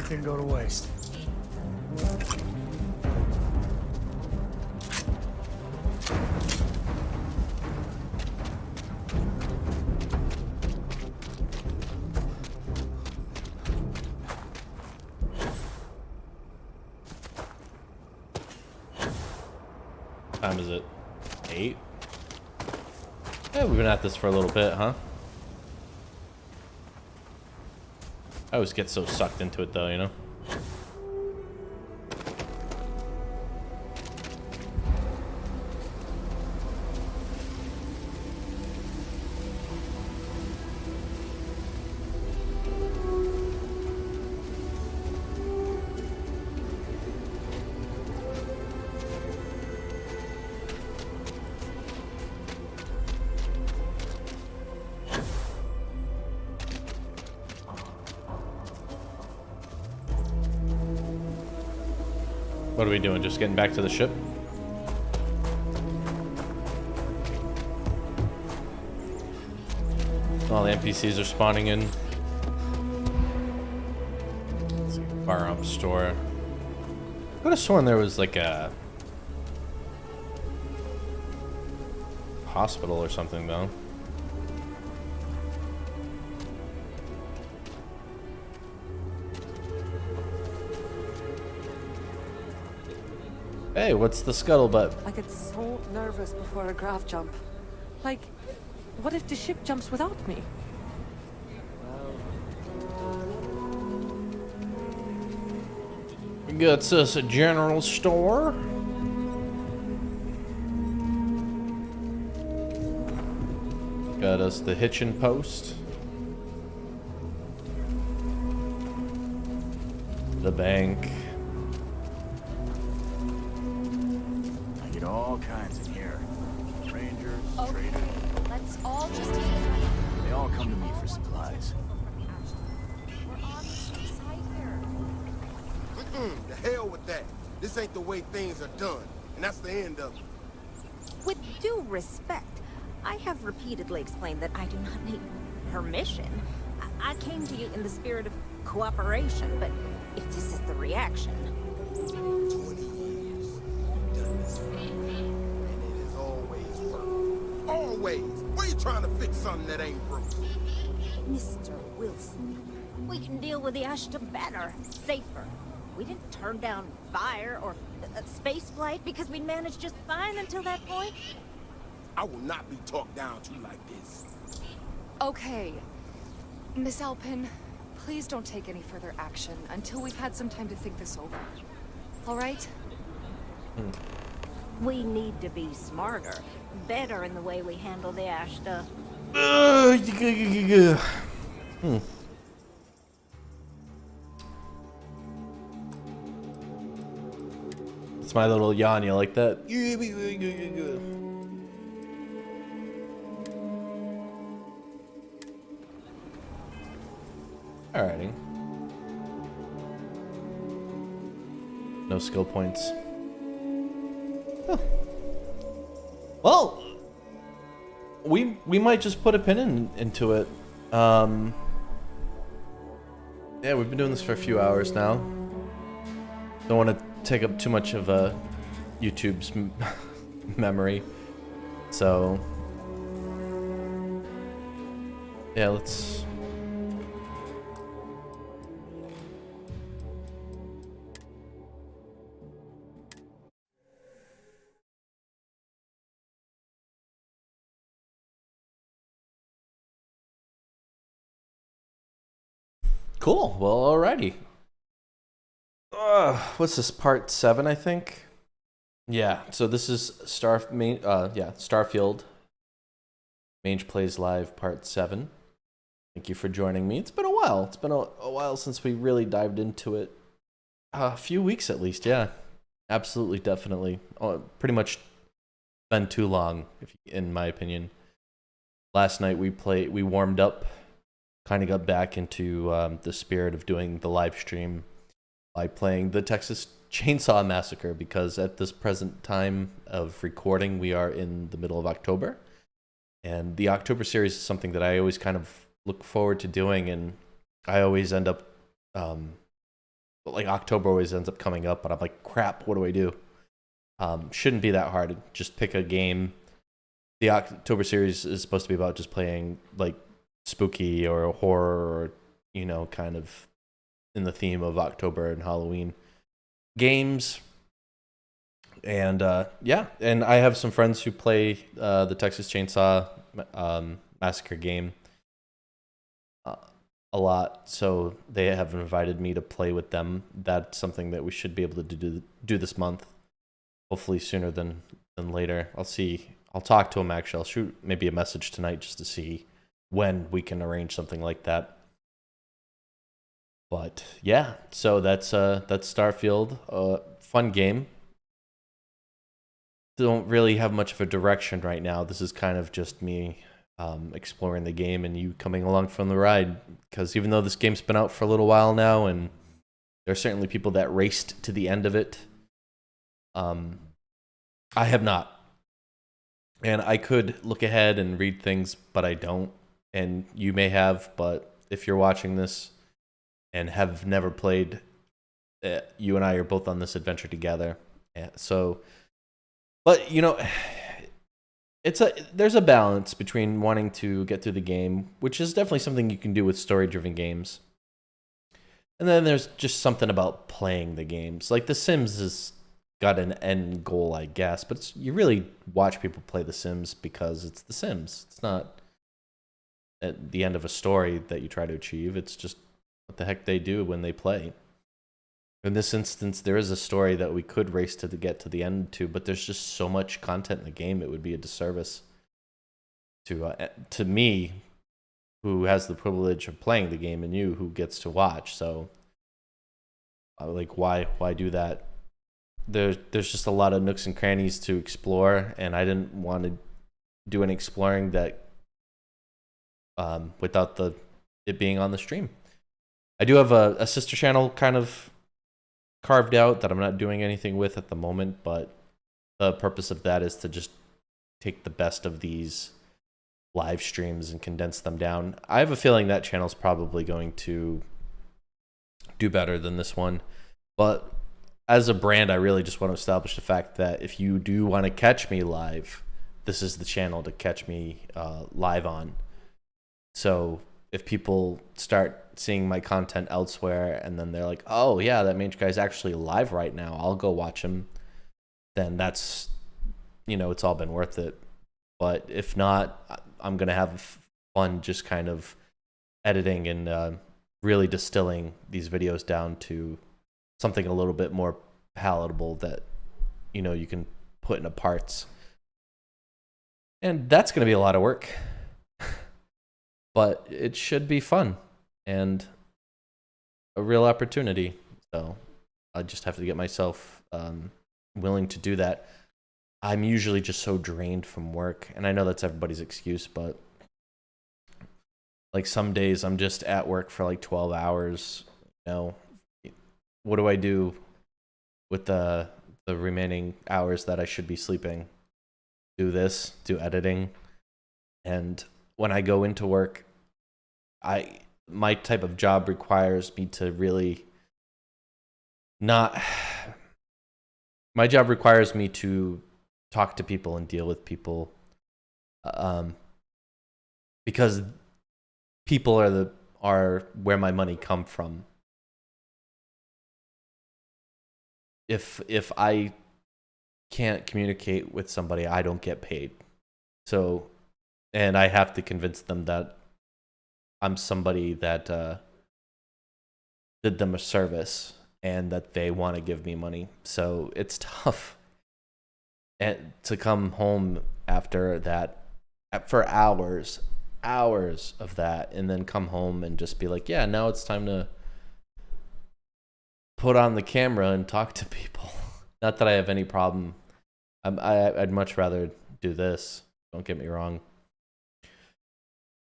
anything go to waste. Time is it? 8? Yeah, we've been at this for a little bit, huh? I always get so sucked into it though, you know? What are we doing? Just getting back to the ship? All the NPCs are spawning in. Let's see, firearm store. I could have sworn there was like a hospital or something though. Hey, what's the scuttlebutt? I get so nervous before a grav jump. Like, what if the ship jumps without me? Got us a general store. Got us the hitching post. The bank. I get all kinds in here. Rangers, Okay, traders. let's all just eat. They all come to me for supplies. We're on the side here. The hell with that. This ain't the way things are done. And that's the end of it. With due respect, I have repeatedly explained that I do not need permission. I came to you in the spirit of cooperation, but if this is the reaction... 20 years. You've done this for me. And it has always worked. Always. Why are you trying to fix something that ain't broke? Mr. Wilson, we can deal with the Ashta better, safer. We didn't turn down fire or space flight because we managed just fine until that point. I will not be talked down to like this. Okay. Miss Alpin, please don't take any further action until we've had some time to think this over. All right? We need to be smarter, better in the way we handle the Ashta. It's my little yawn, you like that? Alrighty. No skill points. Huh. Well, we might just put a pin into it. Yeah, we've been doing this for a few hours now. Don't want to take up too much of YouTube's memory, so yeah, let's. Cool. Well, alrighty. What's this? Part 7, I think. Yeah. So this is Starfield. Mange Plays Live Part 7. Thank you for joining me. It's been a while. It's been a while since we really dived into it. A few weeks at least. Yeah. Absolutely, definitely. Pretty much been too long, in my opinion. Last night we warmed up. Kind of got back into the spirit of doing the live stream by playing the Texas Chainsaw Massacre, because at this present time of recording, we are in the middle of October. And the October series is something that I always kind of look forward to doing, and I always end up like October always ends up coming up, but I'm like, crap, what do I do? Shouldn't be that hard. Just pick a game. The October series is supposed to be about just playing like spooky or horror or, you know, kind of in the theme of October and Halloween games. And yeah, and I have some friends who play the Texas Chainsaw Massacre game a lot, so they have invited me to play with them. That's something that we should be able to do this month, hopefully sooner than later. I'll see. I'll talk to him, actually. I'll shoot maybe a message tonight just to see when we can arrange something like that. But yeah, so that's Starfield. Fun game. Don't really have much of a direction right now. This is kind of just me exploring the game and you coming along from the ride. Because even though this game's been out for a little while now, and there are certainly people that raced to the end of it, I have not. And I could look ahead and read things, but I don't. And you may have, but if you're watching this and have never played, you and I are both on this adventure together. So, but you know, there's a balance between wanting to get through the game, which is definitely something you can do with story-driven games. And then there's just something about playing the games. Like The Sims has got an end goal, I guess, but you really watch people play The Sims because it's The Sims. It's not at the end of a story that you try to achieve. It's just what the heck they do when they play. In this instance, there is a story that we could race to get to the end to, but there's just so much content in the game, it would be a disservice to me, who has the privilege of playing the game, and you, who gets to watch. So, like, why do that? There's just a lot of nooks and crannies to explore, and I didn't want to do any exploring that without it being on the stream. I do have a sister channel kind of carved out that I'm not doing anything with at the moment, but the purpose of that is to just take the best of these live streams and condense them down. I have a feeling that channel's probably going to do better than this one, but as a brand, I really just want to establish the fact that if you do want to catch me live, this is the channel to catch me live on. So if people start seeing my content elsewhere and then they're like, oh yeah, that Mange guy's actually live right now, I'll go watch him, then that's, you know, it's all been worth it. But if not, I'm going to have fun just kind of editing and really distilling these videos down to something a little bit more palatable that, you know, you can put into parts. And that's going to be a lot of work. But it should be fun and a real opportunity. So I just have to get myself willing to do that. I'm usually just so drained from work, and I know that's everybody's excuse, but like some days I'm just at work for like 12 hours. You know, what do I do with the remaining hours that I should be sleeping? Do this, do editing, and when I go into work, my type of job requires me to really not. My job requires me to talk to people and deal with people, because people are where my money come from. If I can't communicate with somebody, I don't get paid. So. And I have to convince them that I'm somebody that did them a service and that they want to give me money. So it's tough to come home after that for hours of that, and then come home and just be like, yeah, now it's time to put on the camera and talk to people. Not that I have any problem. I'd much rather do this. Don't get me wrong.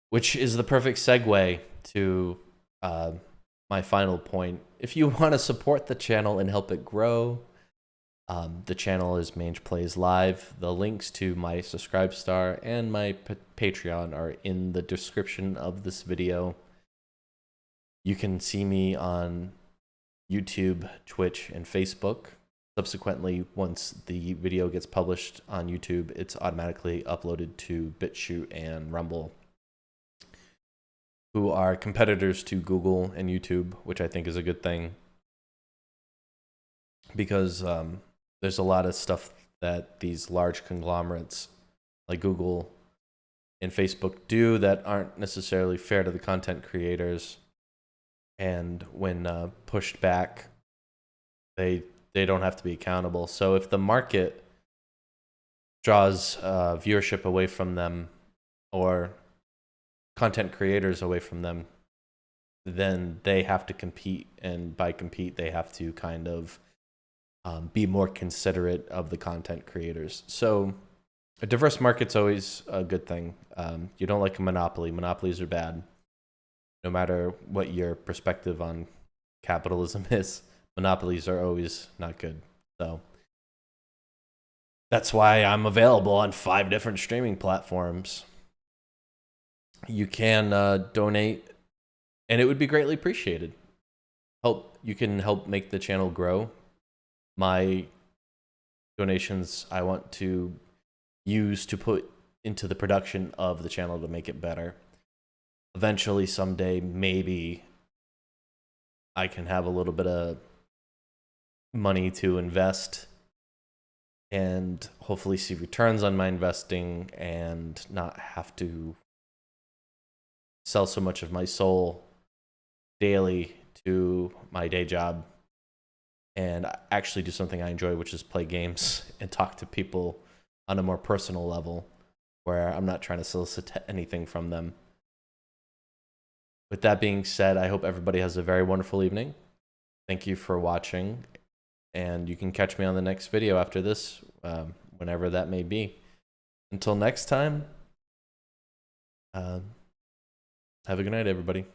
Which is the perfect segue to my final point. If you want to support the channel and help it grow, the channel is Mange Plays Live. The links to my Subscribe Star and my Patreon are in the description of this video. You can see me on YouTube, Twitch, and Facebook. Subsequently, once the video gets published on YouTube, it's automatically uploaded to BitChute and Rumble, who are competitors to Google and YouTube, which I think is a good thing, because there's a lot of stuff that these large conglomerates like Google and Facebook do that aren't necessarily fair to the content creators, and when pushed back, they don't have to be accountable. So if the market draws viewership away from them, or content creators away from them, then they have to compete, and by compete, they have to kind of be more considerate of the content creators. So a diverse market's always a good thing. You don't like a monopoly. Monopolies are bad. No matter what your perspective on capitalism is, monopolies are always not good. So that's why I'm available on 5 different streaming platforms. You can donate, and it would be greatly appreciated. You can help make the channel grow. My donations I want to use to put into the production of the channel to make it better. Eventually, someday, maybe I can have a little bit of money to invest and hopefully see returns on my investing and not have to sell so much of my soul daily to my day job and actually do something I enjoy, which is play games and talk to people on a more personal level where I'm not trying to solicit anything from them. With that being said, I hope everybody has a very wonderful evening. Thank you for watching, and you can catch me on the next video after this, whenever that may be. Until next time, have a good night, everybody.